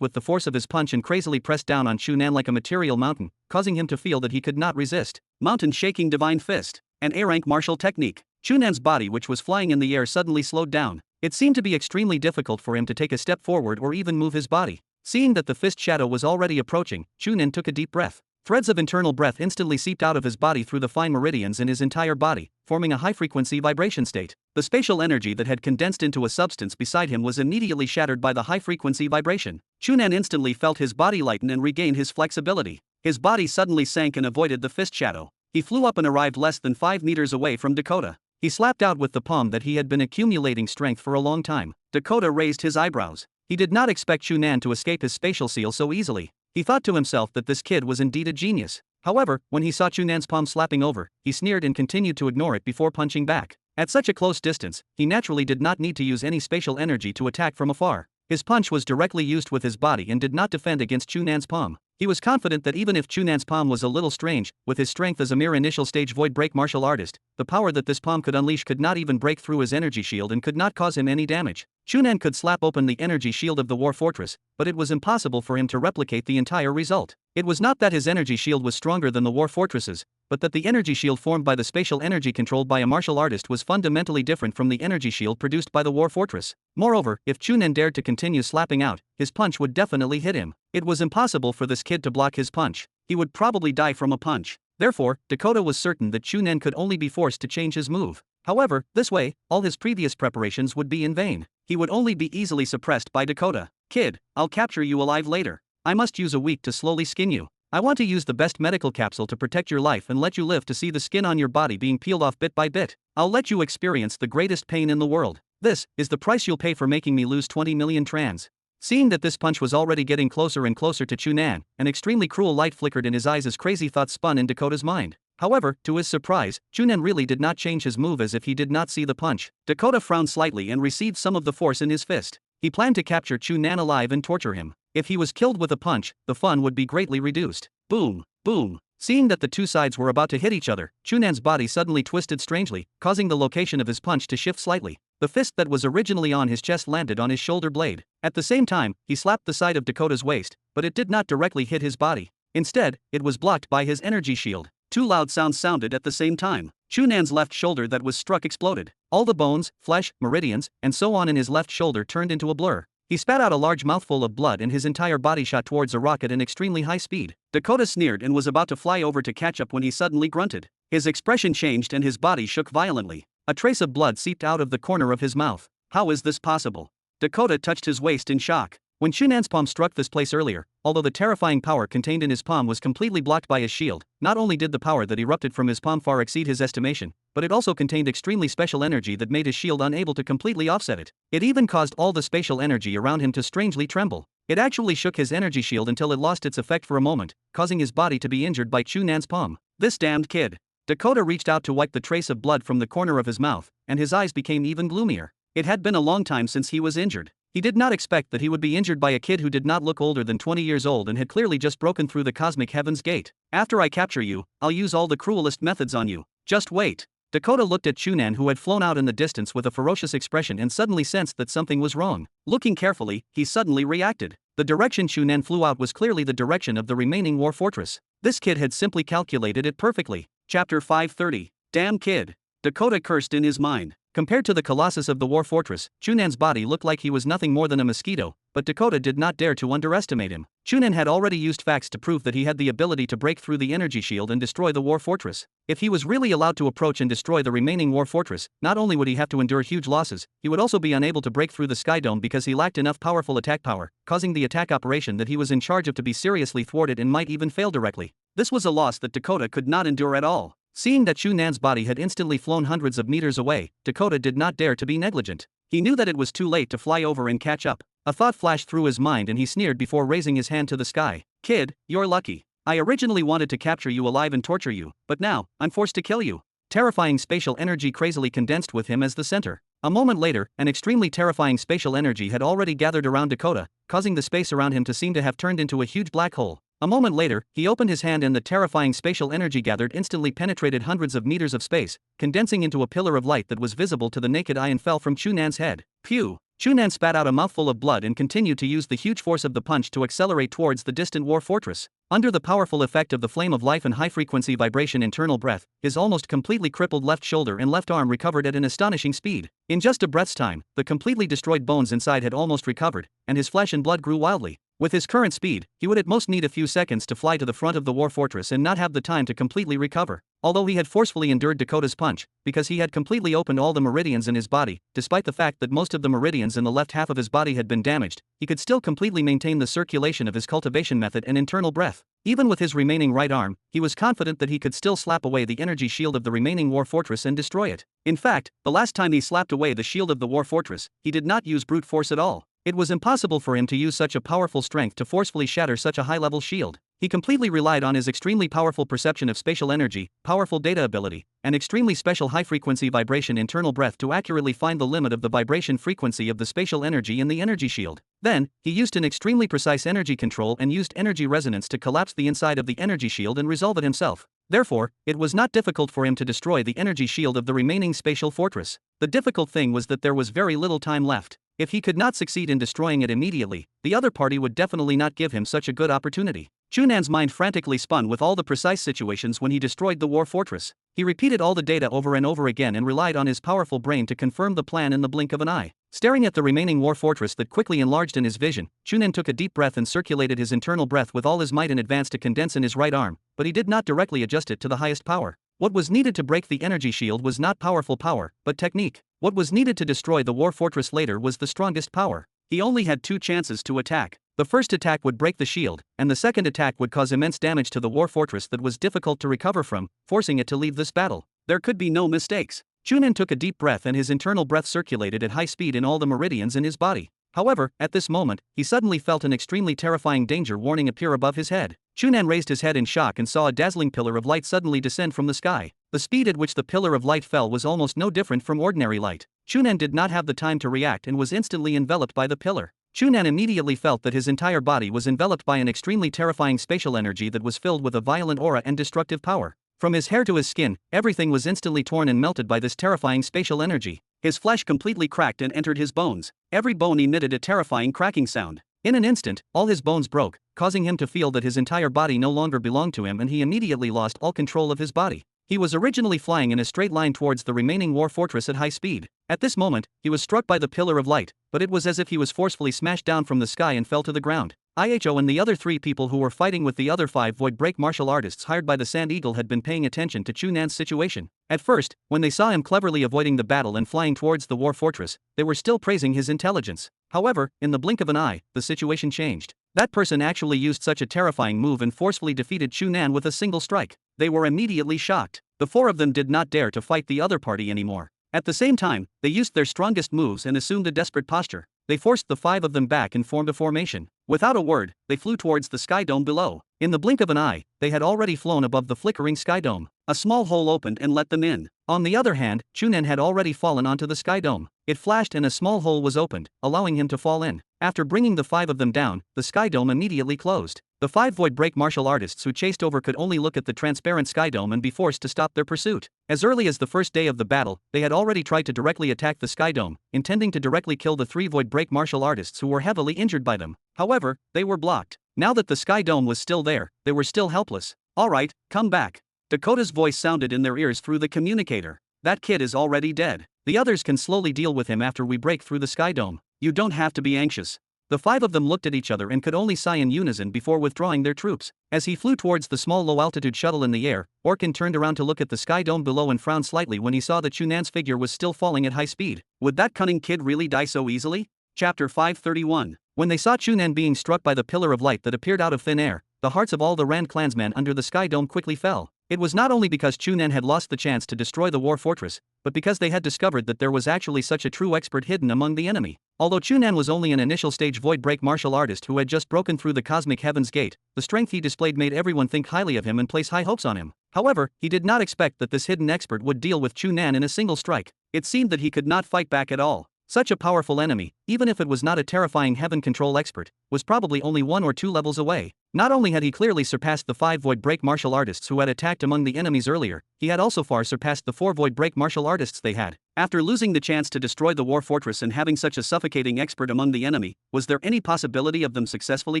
with the force of his punch and crazily pressed down on Chu Nan like a material mountain, causing him to feel that he could not resist. Mountain shaking divine fist. An A-rank martial technique. Chu Nan's body, which was flying in the air, suddenly slowed down. It seemed to be extremely difficult for him to take a step forward or even move his body. Seeing that the fist shadow was already approaching, Chu Nan took a deep breath. Threads of internal breath instantly seeped out of his body through the fine meridians in his entire body, forming a high-frequency vibration state. The spatial energy that had condensed into a substance beside him was immediately shattered by the high-frequency vibration. Chu Nan instantly felt his body lighten and regain his flexibility. His body suddenly sank and avoided the fist shadow. He flew up and arrived less than 5 meters away from Dakota. He slapped out with the palm that he had been accumulating strength for a long time. Dakota raised his eyebrows. He did not expect Chu Nan to escape his spatial seal so easily. He thought to himself that this kid was indeed a genius. However, when he saw Chu Nan's palm slapping over, he sneered and continued to ignore it before punching back. At such a close distance, he naturally did not need to use any spatial energy to attack from afar. His punch was directly used with his body and did not defend against Chu Nan's palm. He was confident that even if Chu Nan's palm was a little strange, with his strength as a mere initial stage void break martial artist, the power that this palm could unleash could not even break through his energy shield and could not cause him any damage. Chu Nan could slap open the energy shield of the war fortress, but it was impossible for him to replicate the entire result. It was not that his energy shield was stronger than the war fortress's, but that the energy shield formed by the spatial energy controlled by a martial artist was fundamentally different from the energy shield produced by the war fortress. Moreover, if Chu Nan dared to continue slapping out, his punch would definitely hit him. It was impossible for this kid to block his punch. He would probably die from a punch. Therefore, Dakota was certain that Chu Nan could only be forced to change his move. However, this way, all his previous preparations would be in vain. He would only be easily suppressed by Dakota. Kid, I'll capture you alive later. I must use a week to slowly skin you. I want to use the best medical capsule to protect your life and let you live to see the skin on your body being peeled off bit by bit. I'll let you experience the greatest pain in the world. This is the price you'll pay for making me lose 20 million trans. Seeing that this punch was already getting closer and closer to Chu Nan, an extremely cruel light flickered in his eyes as crazy thoughts spun in Dakota's mind. However, to his surprise, Chu Nan really did not change his move as if he did not see the punch. Dakota frowned slightly and received some of the force in his fist. He planned to capture Chu Nan alive and torture him. If he was killed with a punch, the fun would be greatly reduced. Boom, boom. Seeing that the two sides were about to hit each other, Chu Nan's body suddenly twisted strangely, causing the location of his punch to shift slightly. The fist that was originally on his chest landed on his shoulder blade. At the same time, he slapped the side of Dakota's waist, but it did not directly hit his body. Instead, it was blocked by his energy shield. Two loud sounds sounded at the same time. Chu Nan's left shoulder that was struck exploded. All the bones, flesh, meridians, and so on in his left shoulder turned into a blur. He spat out a large mouthful of blood and his entire body shot towards a rock at an extremely high speed. Dakota sneered and was about to fly over to catch up when he suddenly grunted. His expression changed and his body shook violently. A trace of blood seeped out of the corner of his mouth. How is this possible? Dakota touched his waist in shock. When Chu Nan's palm struck this place earlier, although the terrifying power contained in his palm was completely blocked by his shield, not only did the power that erupted from his palm far exceed his estimation, but it also contained extremely special energy that made his shield unable to completely offset it. It even caused all the spatial energy around him to strangely tremble. It actually shook his energy shield until it lost its effect for a moment, causing his body to be injured by Chu Nan's palm. This damned kid. Dakota reached out to wipe the trace of blood from the corner of his mouth, and his eyes became even gloomier. It had been a long time since he was injured. He did not expect that he would be injured by a kid who did not look older than 20 years old and had clearly just broken through the cosmic heaven's gate. After I capture you, I'll use all the cruelest methods on you. Just wait. Dakota looked at Chu Nan, who had flown out in the distance with a ferocious expression, and suddenly sensed that something was wrong. Looking carefully, he suddenly reacted. The direction Chu Nan flew out was clearly the direction of the remaining war fortress. This kid had simply calculated it perfectly. Chapter 530. Damn kid. Dakota cursed in his mind. Compared to the colossus of the war fortress, Chu Nan's body looked like he was nothing more than a mosquito, but Dakota did not dare to underestimate him. Chu Nan had already used facts to prove that he had the ability to break through the energy shield and destroy the war fortress. If he was really allowed to approach and destroy the remaining war fortress, not only would he have to endure huge losses, he would also be unable to break through the sky dome because he lacked enough powerful attack power, causing the attack operation that he was in charge of to be seriously thwarted and might even fail directly. This was a loss that Dakota could not endure at all. Seeing that Chu Nan's body had instantly flown hundreds of meters away, Dakota did not dare to be negligent. He knew that it was too late to fly over and catch up. A thought flashed through his mind and he sneered before raising his hand to the sky. Kid, you're lucky. I originally wanted to capture you alive and torture you, but now, I'm forced to kill you. Terrifying spatial energy crazily condensed with him as the center. A moment later, an extremely terrifying spatial energy had already gathered around Dakota, causing the space around him to seem to have turned into a huge black hole. A moment later, he opened his hand and the terrifying spatial energy gathered instantly penetrated hundreds of meters of space, condensing into a pillar of light that was visible to the naked eye and fell from Chu Nan's head. Pew! Chu Nan spat out a mouthful of blood and continued to use the huge force of the punch to accelerate towards the distant war fortress. Under the powerful effect of the flame of life and high-frequency vibration internal breath, his almost completely crippled left shoulder and left arm recovered at an astonishing speed. In just a breath's time, the completely destroyed bones inside had almost recovered, and his flesh and blood grew wildly. With his current speed, he would at most need a few seconds to fly to the front of the war fortress and not have the time to completely recover. Although he had forcefully endured Dakota's punch, because he had completely opened all the meridians in his body, despite the fact that most of the meridians in the left half of his body had been damaged, he could still completely maintain the circulation of his cultivation method and internal breath. Even with his remaining right arm, he was confident that he could still slap away the energy shield of the remaining war fortress and destroy it. In fact, the last time he slapped away the shield of the war fortress, he did not use brute force at all. It was impossible for him to use such a powerful strength to forcefully shatter such a high-level shield. He completely relied on his extremely powerful perception of spatial energy, powerful data ability, and extremely special high-frequency vibration internal breath to accurately find the limit of the vibration frequency of the spatial energy in the energy shield. Then, he used an extremely precise energy control and used energy resonance to collapse the inside of the energy shield and resolve it himself. Therefore, it was not difficult for him to destroy the energy shield of the remaining spatial fortress. The difficult thing was that there was very little time left. If he could not succeed in destroying it immediately, the other party would definitely not give him such a good opportunity. Chu Nan's mind frantically spun with all the precise situations when he destroyed the war fortress. He repeated all the data over and over again and relied on his powerful brain to confirm the plan in the blink of an eye. Staring at the remaining war fortress that quickly enlarged in his vision, Chu Nan took a deep breath and circulated his internal breath with all his might in advance to condense in his right arm, but he did not directly adjust it to the highest power. What was needed to break the energy shield was not powerful power, but technique. What was needed to destroy the war fortress later was the strongest power. He only had 2 chances to attack. The first attack would break the shield, and the second attack would cause immense damage to the war fortress that was difficult to recover from, forcing it to leave this battle. There could be no mistakes. Chu Nan took a deep breath and his internal breath circulated at high speed in all the meridians in his body. However, at this moment, he suddenly felt an extremely terrifying danger warning appear above his head. Chu Nan raised his head in shock and saw a dazzling pillar of light suddenly descend from the sky. The speed at which the pillar of light fell was almost no different from ordinary light. Chu Nan did not have the time to react and was instantly enveloped by the pillar. Chu Nan immediately felt that his entire body was enveloped by an extremely terrifying spatial energy that was filled with a violent aura and destructive power. From his hair to his skin, everything was instantly torn and melted by this terrifying spatial energy. His flesh completely cracked and entered his bones. Every bone emitted a terrifying cracking sound. In an instant, all his bones broke, causing him to feel that his entire body no longer belonged to him and he immediately lost all control of his body. He was originally flying in a straight line towards the remaining war fortress at high speed. At this moment, he was struck by the pillar of light, but it was as if he was forcefully smashed down from the sky and fell to the ground. IHO and the other 3 people who were fighting with the other 5 void break martial artists hired by the Sand Eagle had been paying attention to Chu Nan's situation. At first, when they saw him cleverly avoiding the battle and flying towards the war fortress, they were still praising his intelligence. However, in the blink of an eye, the situation changed. That person actually used such a terrifying move and forcefully defeated Chu Nan with a single strike. They were immediately shocked. The 4 of them did not dare to fight the other party anymore. At the same time, they used their strongest moves and assumed a desperate posture. They forced the 5 of them back and formed a formation. Without a word, they flew towards the sky dome below. In the blink of an eye, they had already flown above the flickering sky dome. A small hole opened and let them in. On the other hand, Chu Nan had already fallen onto the sky dome. It flashed and a small hole was opened, allowing him to fall in. After bringing the 5 of them down, the sky dome immediately closed. The 5 void break martial artists who chased over could only look at the transparent sky dome and be forced to stop their pursuit. As early as the first day of the battle, they had already tried to directly attack the sky dome, intending to directly kill the 3 void break martial artists who were heavily injured by them. However, they were blocked. Now that the sky dome was still there, they were still helpless. "Alright, come back." Dakota's voice sounded in their ears through the communicator. "That kid is already dead. The others can slowly deal with him after we break through the sky dome. You don't have to be anxious." The 5 of them looked at each other and could only sigh in unison before withdrawing their troops. As he flew towards the small low-altitude shuttle in the air, Orkin turned around to look at the sky dome below and frowned slightly when he saw that Chu Nan's figure was still falling at high speed. Would that cunning kid really die so easily? Chapter 531. When they saw Chu Nan being struck by the pillar of light that appeared out of thin air, the hearts of all the Rand clansmen under the sky dome quickly fell. It was not only because Chu Nan had lost the chance to destroy the war fortress, but because they had discovered that there was actually such a true expert hidden among the enemy. Although Chu Nan was only an initial stage void break martial artist who had just broken through the cosmic heaven's gate, the strength he displayed made everyone think highly of him and place high hopes on him. However, he did not expect that this hidden expert would deal with Chu Nan in a single strike. It seemed that he could not fight back at all. Such a powerful enemy, even if it was not a terrifying heaven control expert, was probably only 1 or 2 levels away. Not only had he clearly surpassed the 5 void break martial artists who had attacked among the enemies earlier, he had also far surpassed the 4 void break martial artists they had. After losing the chance to destroy the war fortress and having such a suffocating expert among the enemy, was there any possibility of them successfully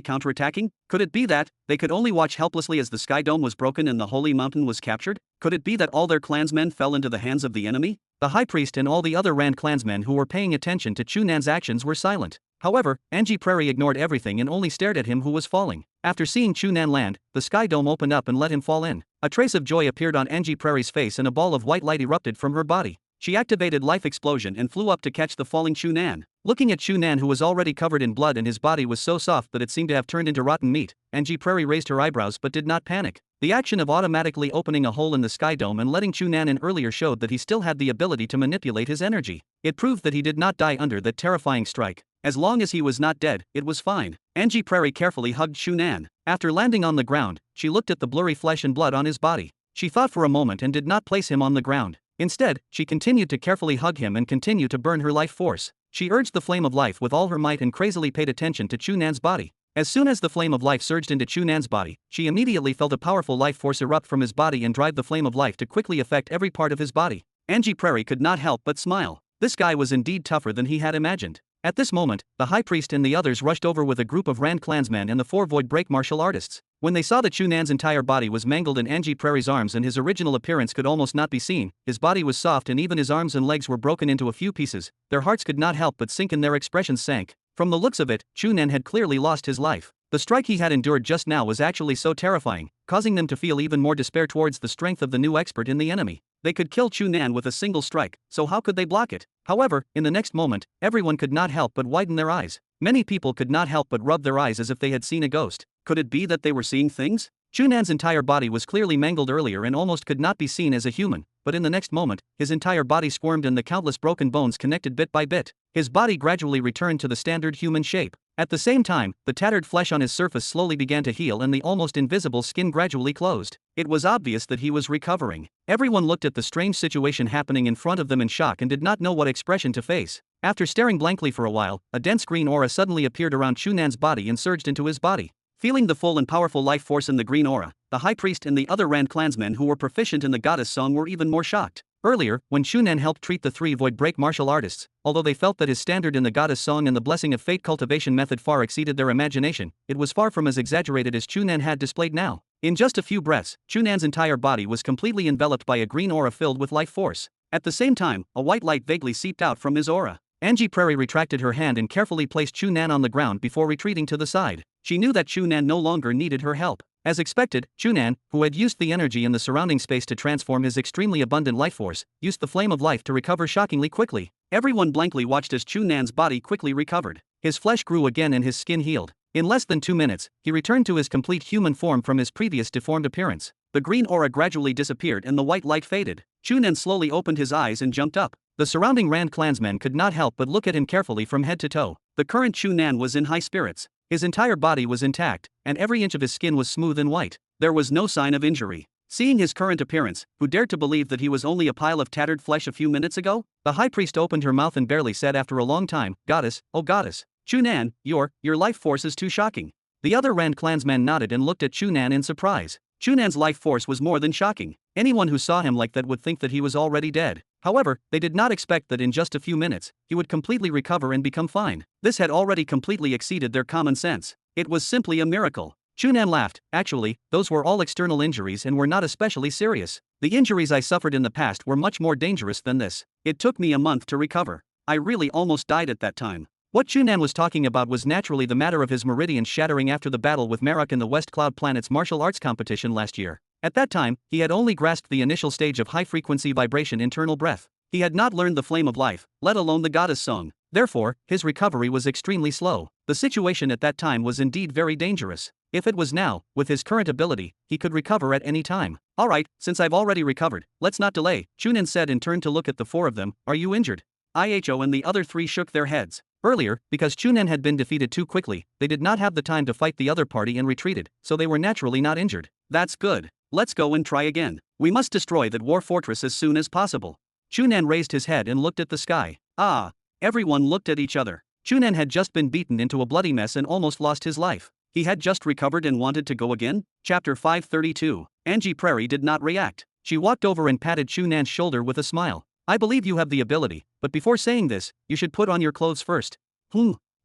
counterattacking? Could it be that they could only watch helplessly as the sky dome was broken and the holy mountain was captured? Could it be that all their clansmen fell into the hands of the enemy? The high priest and all the other Rand clansmen who were paying attention to Chu Nan's actions were silent. However, Angie Prairie ignored everything and only stared at him who was falling. After seeing Chu Nan land, the sky dome opened up and let him fall in. A trace of joy appeared on Angie Prairie's face and a ball of white light erupted from her body. She activated Life Explosion and flew up to catch the falling Chu Nan. Looking at Chu Nan, who was already covered in blood and his body was so soft that it seemed to have turned into rotten meat, Angie Prairie raised her eyebrows but did not panic. The action of automatically opening a hole in the sky dome and letting Chu Nan in earlier showed that he still had the ability to manipulate his energy. It proved that he did not die under that terrifying strike. As long as he was not dead, it was fine. Angie Prairie carefully hugged Chu Nan. After landing on the ground, she looked at the blurry flesh and blood on his body. She thought for a moment and did not place him on the ground. Instead, she continued to carefully hug him and continue to burn her life force. She urged the flame of life with all her might and crazily paid attention to Chu Nan's body. As soon as the flame of life surged into Chu Nan's body, she immediately felt a powerful life force erupt from his body and drive the flame of life to quickly affect every part of his body. Angie Prairie could not help but smile. This guy was indeed tougher than he had imagined. At this moment, the High Priest and the others rushed over with a group of Rand clansmen and the 4 void break martial artists. When they saw that Chu Nan's entire body was mangled in Angie Prairie's arms and his original appearance could almost not be seen, his body was soft and even his arms and legs were broken into a few pieces, their hearts could not help but sink and their expressions sank. From the looks of it, Chu Nan had clearly lost his life. The strike he had endured just now was actually so terrifying, causing them to feel even more despair towards the strength of the new expert in the enemy. They could kill Chu Nan with a single strike, so how could they block it? However, in the next moment, everyone could not help but widen their eyes. Many people could not help but rub their eyes as if they had seen a ghost. Could it be that they were seeing things? Chu Nan's entire body was clearly mangled earlier and almost could not be seen as a human, but in the next moment, his entire body squirmed and the countless broken bones connected bit by bit. His body gradually returned to the standard human shape. At the same time, the tattered flesh on his surface slowly began to heal and the almost invisible skin gradually closed. It was obvious that he was recovering. Everyone looked at the strange situation happening in front of them in shock and did not know what expression to face. After staring blankly for a while, a dense green aura suddenly appeared around Chu Nan's body and surged into his body. Feeling the full and powerful life force in the green aura, the High Priest and the other Rand clansmen who were proficient in the goddess song were even more shocked. Earlier, when Chu Nan helped treat the 3 void break martial artists, although they felt that his standard in the goddess song and the blessing of fate cultivation method far exceeded their imagination, it was far from as exaggerated as Chu Nan had displayed now. In just a few breaths, Chu Nan's entire body was completely enveloped by a green aura filled with life force. At the same time, a white light vaguely seeped out from his aura. Angie Prairie retracted her hand and carefully placed Chu Nan on the ground before retreating to the side. She knew that Chu Nan no longer needed her help. As expected, Chu Nan, who had used the energy in the surrounding space to transform his extremely abundant life force, used the flame of life to recover shockingly quickly. Everyone blankly watched as Chu Nan's body quickly recovered. His flesh grew again and his skin healed. In less than 2 minutes, he returned to his complete human form from his previous deformed appearance. The green aura gradually disappeared and the white light faded. Chu Nan slowly opened his eyes and jumped up. The surrounding Rand clansmen could not help but look at him carefully from head to toe. The current Chu Nan was in high spirits. His entire body was intact, and every inch of his skin was smooth and white. There was no sign of injury. Seeing his current appearance, who dared to believe that he was only a pile of tattered flesh a few minutes ago? The High Priest opened her mouth and barely said after a long time, "Goddess, oh goddess. Chu Nan, your life force is too shocking." The other Rand clansman nodded and looked at Chu Nan in surprise. Chu Nan's life force was more than shocking. Anyone who saw him like that would think that he was already dead. However, they did not expect that in just a few minutes, he would completely recover and become fine. This had already completely exceeded their common sense. It was simply a miracle. Chu Nan laughed. Actually, those were all external injuries and were not especially serious. The injuries I suffered in the past were much more dangerous than this. It took me a month to recover. I really almost died at that time. What Chu Nan was talking about was naturally the matter of his meridian shattering after the battle with Marok in the West Cloud Planet's martial arts competition last year. At that time, he had only grasped the initial stage of high-frequency vibration internal breath. He had not learned the flame of life, let alone the goddess song. Therefore, his recovery was extremely slow. The situation at that time was indeed very dangerous. If it was now, with his current ability, he could recover at any time. Alright, since I've already recovered, let's not delay, Chu Nan said and turned to look at the 4 of them. Are you injured? IHO and the other 3 shook their heads. Earlier, because Chu Nan had been defeated too quickly, they did not have the time to fight the other party and retreated, so they were naturally not injured. That's good. Let's go and try again. We must destroy that war fortress as soon as possible. Chu Nan raised his head and looked at the sky. Ah! Everyone looked at each other. Chu Nan had just been beaten into a bloody mess and almost lost his life. He had just recovered and wanted to go again? Chapter 532. Angie Prairie did not react. She walked over and patted Chu Nan's shoulder with a smile. I believe you have the ability, but before saying this, you should put on your clothes first.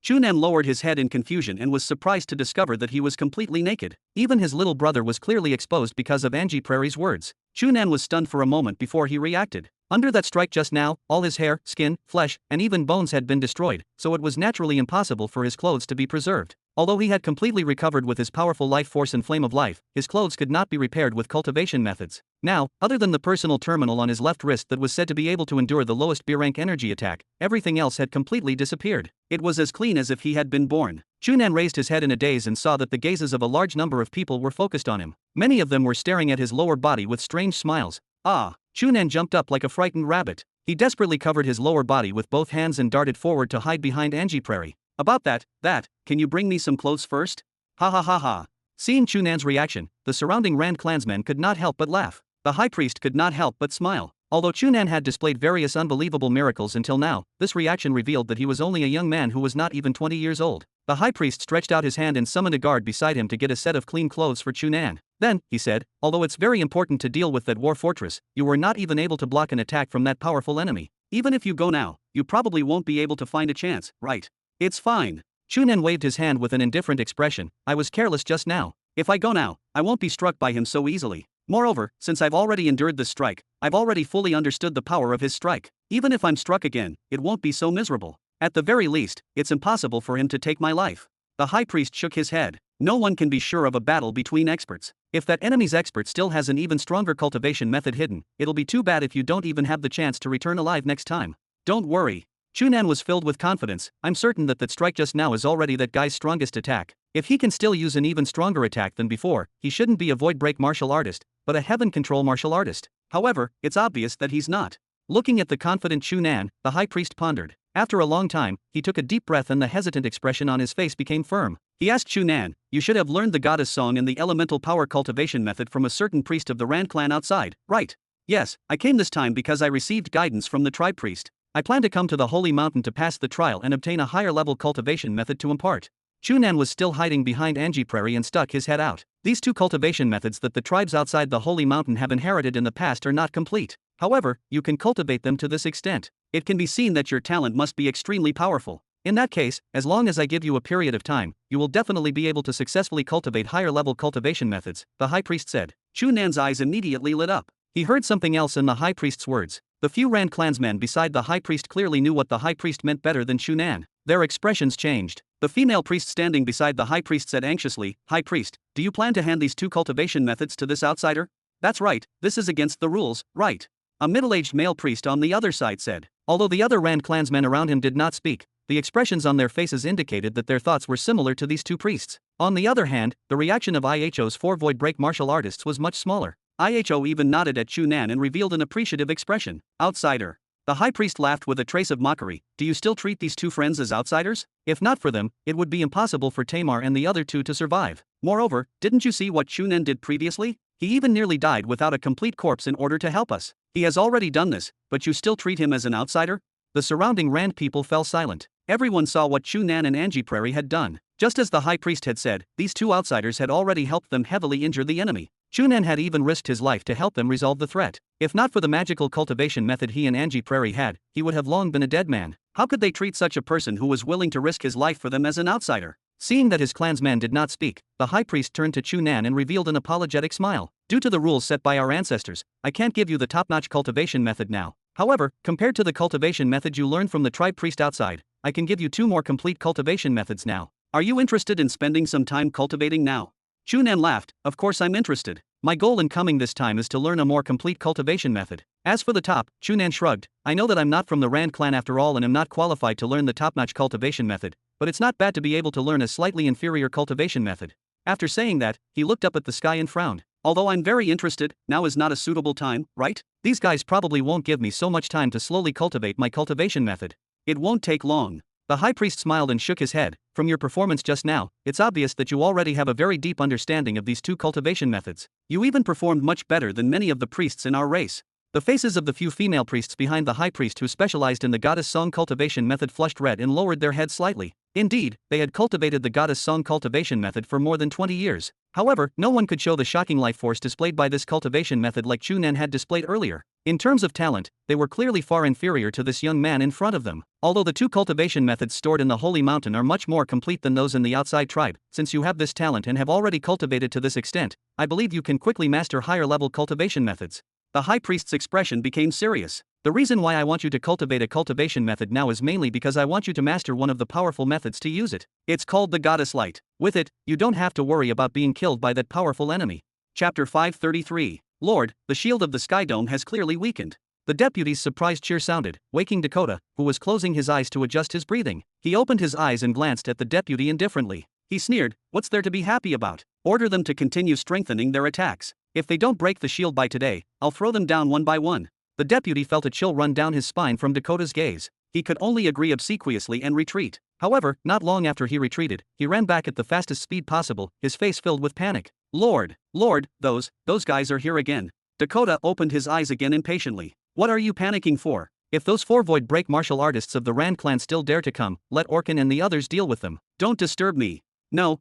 Chu Nan lowered his head in confusion and was surprised to discover that he was completely naked. Even his little brother was clearly exposed because of Angie Prairie's words. Chu Nan was stunned for a moment before he reacted. Under that strike just now, all his hair, skin, flesh, and even bones had been destroyed, so it was naturally impossible for his clothes to be preserved. Although he had completely recovered with his powerful life force and flame of life, his clothes could not be repaired with cultivation methods. Now, other than the personal terminal on his left wrist that was said to be able to endure the lowest B rank energy attack, everything else had completely disappeared. It was as clean as if he had been born. Chu Nan raised his head in a daze and saw that the gazes of a large number of people were focused on him. Many of them were staring at his lower body with strange smiles. Ah! Chu Nan jumped up like a frightened rabbit. He desperately covered his lower body with both hands and darted forward to hide behind Angie Prairie. About that, can you bring me some clothes first? Ha ha ha ha. Seeing Chu Nan's reaction, the surrounding Rand clansmen could not help but laugh. The high priest could not help but smile. Although Chu Nan had displayed various unbelievable miracles until now, this reaction revealed that he was only a young man who was not even 20 years old. The high priest stretched out his hand and summoned a guard beside him to get a set of clean clothes for Chu Nan. Then, he said, although it's very important to deal with that war fortress, you were not even able to block an attack from that powerful enemy. Even if you go now, you probably won't be able to find a chance, right? It's fine. Chu Nan waved his hand with an indifferent expression. I was careless just now. If I go now, I won't be struck by him so easily. Moreover, since I've already endured this strike, I've already fully understood the power of his strike. Even if I'm struck again, it won't be so miserable. At the very least, it's impossible for him to take my life. The high priest shook his head. No one can be sure of a battle between experts. If that enemy's expert still has an even stronger cultivation method hidden, it'll be too bad if you don't even have the chance to return alive next time. Don't worry. Chu Nan was filled with confidence. I'm certain that strike just now is already that guy's strongest attack. If he can still use an even stronger attack than before, he shouldn't be a void break martial artist, but a heaven control martial artist. However, it's obvious that he's not. Looking at the confident Chu Nan, the high priest pondered. After a long time, he took a deep breath and the hesitant expression on his face became firm. He asked Chu Nan, you should have learned the goddess song and the elemental power cultivation method from a certain priest of the Rand clan outside, right? Yes, I came this time because I received guidance from the tribe priest. I plan to come to the holy mountain to pass the trial and obtain a higher level cultivation method to impart. Chu Nan was still hiding behind Angie Prairie and stuck his head out. These two cultivation methods that the tribes outside the holy mountain have inherited in the past are not complete. However, you can cultivate them to this extent. It can be seen that your talent must be extremely powerful. In that case, as long as I give you a period of time, you will definitely be able to successfully cultivate higher level cultivation methods, the high priest said. Chu Nan's eyes immediately lit up. He heard something else in the high priest's words. The few Rand clansmen beside the high priest clearly knew what the high priest meant better than Chu Nan. Their expressions changed. The female priest standing beside the high priest said anxiously, High priest, do you plan to hand these two cultivation methods to this outsider? That's right, this is against the rules, right? A middle-aged male priest on the other side said. Although the other Rand clansmen around him did not speak, the expressions on their faces indicated that their thoughts were similar to these two priests. On the other hand, the reaction of IHO's four void break martial artists was much smaller. IHO even nodded at Chu Nan and revealed an appreciative expression. Outsider. The high priest laughed with a trace of mockery. Do you still treat these two friends as outsiders? If not for them, it would be impossible for Tamar and the other two to survive. Moreover, didn't you see what Chu Nan did previously? He even nearly died without a complete corpse in order to help us. He has already done this, but you still treat him as an outsider? The surrounding Rand people fell silent. Everyone saw what Chu Nan and Angie Prairie had done. Just as the high priest had said, these two outsiders had already helped them heavily injure the enemy. Chu Nan had even risked his life to help them resolve the threat. If not for the magical cultivation method he and Angie Prairie had, he would have long been a dead man. How could they treat such a person who was willing to risk his life for them as an outsider? Seeing that his clansman did not speak, the high priest turned to Chu Nan and revealed an apologetic smile. Due to the rules set by our ancestors, I can't give you the top-notch cultivation method now. However, compared to the cultivation method you learned from the tribe priest outside, I can give you two more complete cultivation methods now. Are you interested in spending some time cultivating now? Chu Nan laughed. Of course I'm interested. My goal in coming this time is to learn a more complete cultivation method. As for the top, Chu Nan shrugged. I know that I'm not from the Rand clan after all and am not qualified to learn the top-notch cultivation method, but it's not bad to be able to learn a slightly inferior cultivation method. After saying that, he looked up at the sky and frowned. Although I'm very interested, now is not a suitable time, right? These guys probably won't give me so much time to slowly cultivate my cultivation method. It won't take long. The high priest smiled and shook his head. From your performance just now, it's obvious that you already have a very deep understanding of these two cultivation methods. You even performed much better than many of the priests in our race. The faces of the few female priests behind the high priest who specialized in the goddess song cultivation method flushed red and lowered their heads slightly. Indeed, they had cultivated the goddess song cultivation method for more than 20 years. However, no one could show the shocking life force displayed by this cultivation method like Chu Nan had displayed earlier. In terms of talent, they were clearly far inferior to this young man in front of them. Although the two cultivation methods stored in the Holy Mountain are much more complete than those in the outside tribe, since you have this talent and have already cultivated to this extent, I believe you can quickly master higher level cultivation methods. The high priest's expression became serious. The reason why I want you to cultivate a cultivation method now is mainly because I want you to master one of the powerful methods to use it. It's called the Goddess Light. With it, you don't have to worry about being killed by that powerful enemy. Chapter 533. Lord, the shield of the Sky Dome has clearly weakened. The deputy's surprised cheer sounded, waking Dakota, who was closing his eyes to adjust his breathing. He opened his eyes and glanced at the deputy indifferently. He sneered, what's there to be happy about? Order them to continue strengthening their attacks. If they don't break the shield by today, I'll throw them down one by one. The deputy felt a chill run down his spine from Dakota's gaze. He could only agree obsequiously and retreat. However, not long after he retreated, he ran back at the fastest speed possible, his face filled with panic. Lord, those guys are here again. Dakota opened his eyes again impatiently. What are you panicking for? If those 4 void break martial artists of the Rand clan still dare to come, let Orkin and the others deal with them. Don't disturb me. No,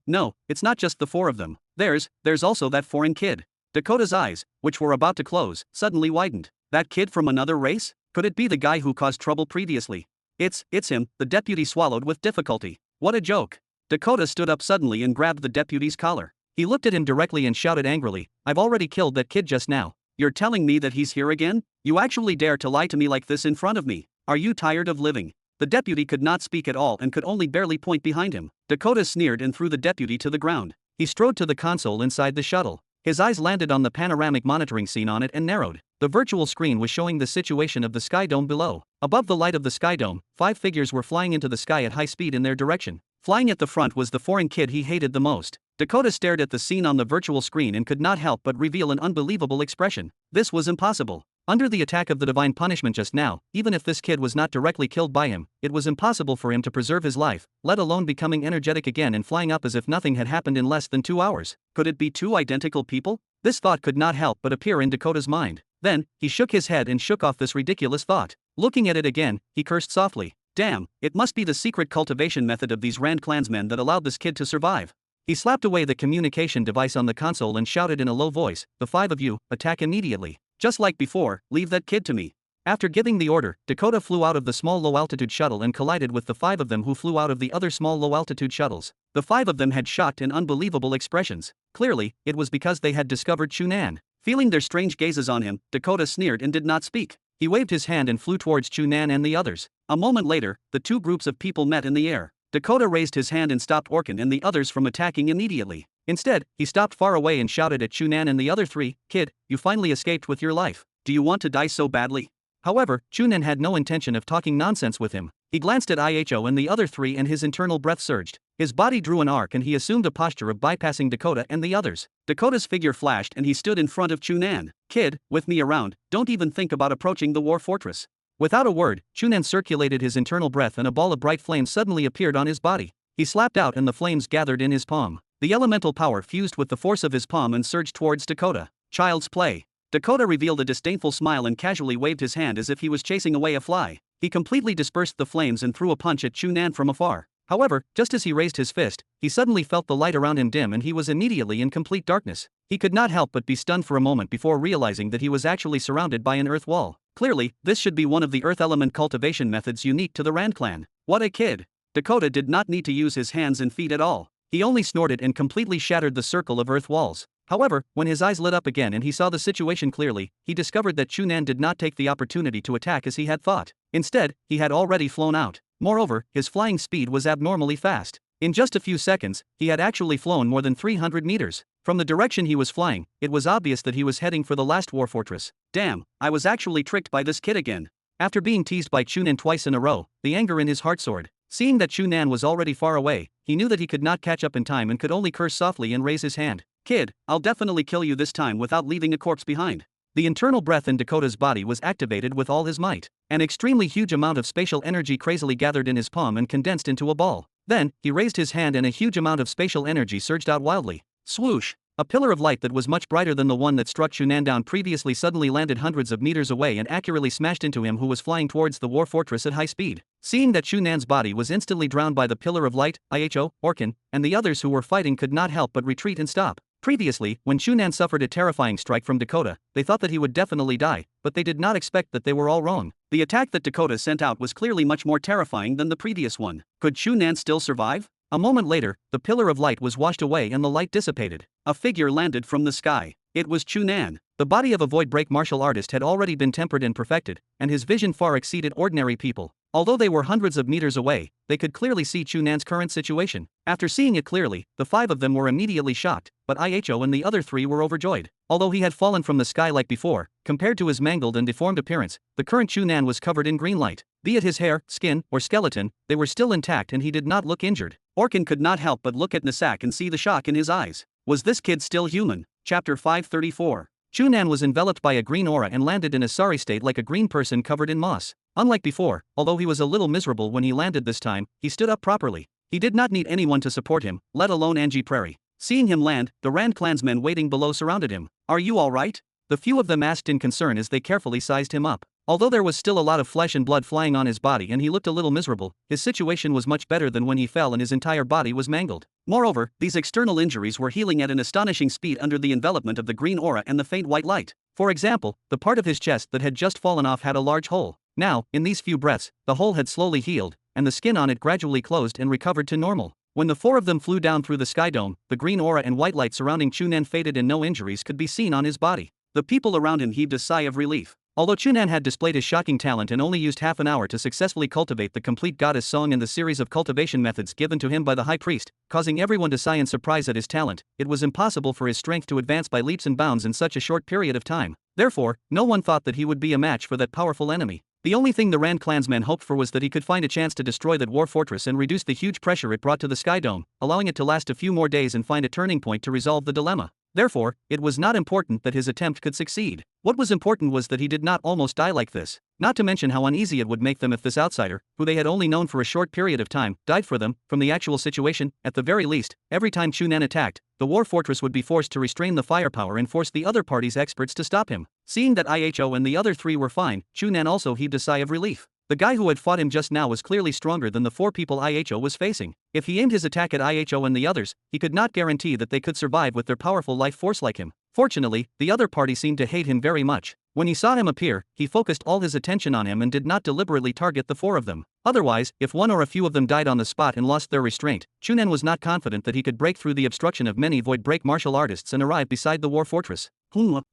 it's not just the 4 of them. There's also that foreign kid. Dakota's eyes, which were about to close, suddenly widened. That kid from another race? Could it be the guy who caused trouble previously? It's him, the deputy swallowed with difficulty. What a joke. Dakota stood up suddenly and grabbed the deputy's collar. He looked at him directly and shouted angrily, I've already killed that kid just now. You're telling me that he's here again? You actually dare to lie to me like this in front of me? Are you tired of living? The deputy could not speak at all and could only barely point behind him. Dakota sneered and threw the deputy to the ground. He strode to the console inside the shuttle. His eyes landed on the panoramic monitoring scene on it and narrowed. The virtual screen was showing the situation of the sky dome below. Above the light of the sky dome, 5 figures were flying into the sky at high speed in their direction. Flying at the front was the foreign kid he hated the most. Dakota stared at the scene on the virtual screen and could not help but reveal an unbelievable expression. This was impossible. Under the attack of the divine punishment just now, even if this kid was not directly killed by him, it was impossible for him to preserve his life, let alone becoming energetic again and flying up as if nothing had happened in less than 2 hours. Could it be 2 identical people? This thought could not help but appear in Dakota's mind. Then, he shook his head and shook off this ridiculous thought. Looking at it again, he cursed softly. Damn, it must be the secret cultivation method of these Rand clansmen that allowed this kid to survive. He slapped away the communication device on the console and shouted in a low voice, the 5 of you, attack immediately. Just like before, leave that kid to me. After giving the order, Dakota flew out of the small low-altitude shuttle and collided with the 5 of them who flew out of the other small low-altitude shuttles. The 5 of them had shocked and unbelievable expressions. Clearly, it was because they had discovered Chu Nan. Feeling their strange gazes on him, Dakota sneered and did not speak. He waved his hand and flew towards Chu Nan and the others. A moment later, the 2 groups of people met in the air. Dakota raised his hand and stopped Orkin and the others from attacking immediately. Instead, he stopped far away and shouted at Chu Nan and the other 3, Kid, you finally escaped with your life. Do you want to die so badly? However, Chu Nan had no intention of talking nonsense with him. He glanced at IHO and the other 3 and his internal breath surged. His body drew an arc and he assumed a posture of bypassing Dakota and the others. Dakota's figure flashed and he stood in front of Chu Nan. Kid, with me around, don't even think about approaching the war fortress. Without a word, Chu Nan circulated his internal breath and a ball of bright flame suddenly appeared on his body. He slapped out and the flames gathered in his palm. The elemental power fused with the force of his palm and surged towards Dakota. Child's play. Dakota revealed a disdainful smile and casually waved his hand as if he was chasing away a fly. He completely dispersed the flames and threw a punch at Chu Nan from afar. However, just as he raised his fist, he suddenly felt the light around him dim and he was immediately in complete darkness. He could not help but be stunned for a moment before realizing that he was actually surrounded by an earth wall. Clearly, this should be one of the earth element cultivation methods unique to the Rand clan. What a kid! Dakota did not need to use his hands and feet at all. He only snorted and completely shattered the circle of earth walls. However, when his eyes lit up again and he saw the situation clearly, he discovered that Chu Nan did not take the opportunity to attack as he had thought. Instead, he had already flown out. Moreover, his flying speed was abnormally fast. In just a few seconds, he had actually flown more than 300 meters. From the direction he was flying, it was obvious that he was heading for the last war fortress. Damn, I was actually tricked by this kid again. After being teased by Chu Nan twice in a row, the anger in his heart soared. Seeing that Chu Nan was already far away, he knew that he could not catch up in time and could only curse softly and raise his hand. Kid, I'll definitely kill you this time without leaving a corpse behind. The internal breath in Dakota's body was activated with all his might. An extremely huge amount of spatial energy crazily gathered in his palm and condensed into a ball. Then, he raised his hand and a huge amount of spatial energy surged out wildly. Swoosh! A pillar of light that was much brighter than the one that struck Chu Nan down previously suddenly landed hundreds of meters away and accurately smashed into him who was flying towards the war fortress at high speed. Seeing that Chu Nan's body was instantly drowned by the pillar of light, IHO, Orkin, and the others who were fighting could not help but retreat and stop. Previously, when Chu Nan suffered a terrifying strike from Dakota, they thought that he would definitely die, but they did not expect that they were all wrong. The attack that Dakota sent out was clearly much more terrifying than the previous one. Could Chu Nan still survive? A moment later, the pillar of light was washed away and the light dissipated. A figure landed from the sky. It was Chu Nan. The body of a void break martial artist had already been tempered and perfected, and his vision far exceeded ordinary people. Although they were hundreds of meters away, they could clearly see Chu Nan's current situation. After seeing it clearly, the 5 of them were immediately shocked, but IHO and the other 3 were overjoyed. Although he had fallen from the sky like before, compared to his mangled and deformed appearance, the current Chu Nan was covered in green light. Be it his hair, skin, or skeleton, they were still intact and he did not look injured. Orkin could not help but look at Nasak and see the shock in his eyes. Was this kid still human? Chapter 534. Chu Nan was enveloped by a green aura and landed in a sorry state like a green person covered in moss. Unlike before, although he was a little miserable when he landed this time, he stood up properly. He did not need anyone to support him, let alone Angie Prairie. Seeing him land, the Rand clansmen waiting below surrounded him. "Are you alright?" The few of them asked in concern as they carefully sized him up. Although there was still a lot of flesh and blood flying on his body and he looked a little miserable, his situation was much better than when he fell and his entire body was mangled. Moreover, these external injuries were healing at an astonishing speed under the envelopment of the green aura and the faint white light. For example, the part of his chest that had just fallen off had a large hole. Now, in these few breaths, the hole had slowly healed, and the skin on it gradually closed and recovered to normal. When the four of them flew down through the sky dome, the green aura and white light surrounding Chu Nan faded and no injuries could be seen on his body. The people around him heaved a sigh of relief. Although Chu Nan had displayed his shocking talent and only used half an hour to successfully cultivate the complete goddess song and the series of cultivation methods given to him by the high priest, causing everyone to sigh in surprise at his talent, it was impossible for his strength to advance by leaps and bounds in such a short period of time. Therefore, no one thought that he would be a match for that powerful enemy. The only thing the Rand clansmen hoped for was that he could find a chance to destroy that war fortress and reduce the huge pressure it brought to the sky dome, allowing it to last a few more days and find a turning point to resolve the dilemma. Therefore, it was not important that his attempt could succeed. What was important was that he did not almost die like this. Not to mention how uneasy it would make them if this outsider, who they had only known for a short period of time, died for them. From the actual situation, at the very least, every time Chu Nan attacked, the war fortress would be forced to restrain the firepower and force the other party's experts to stop him. Seeing that IHO and the other three were fine, Chu Nan also heaved a sigh of relief. The guy who had fought him just now was clearly stronger than the four people IHO was facing. If he aimed his attack at IHO and the others, he could not guarantee that they could survive with their powerful life force like him. Fortunately, the other party seemed to hate him very much. When he saw him appear, he focused all his attention on him and did not deliberately target the four of them. Otherwise, if one or a few of them died on the spot and lost their restraint, Chu Nan was not confident that he could break through the obstruction of many void break martial artists and arrive beside the war fortress.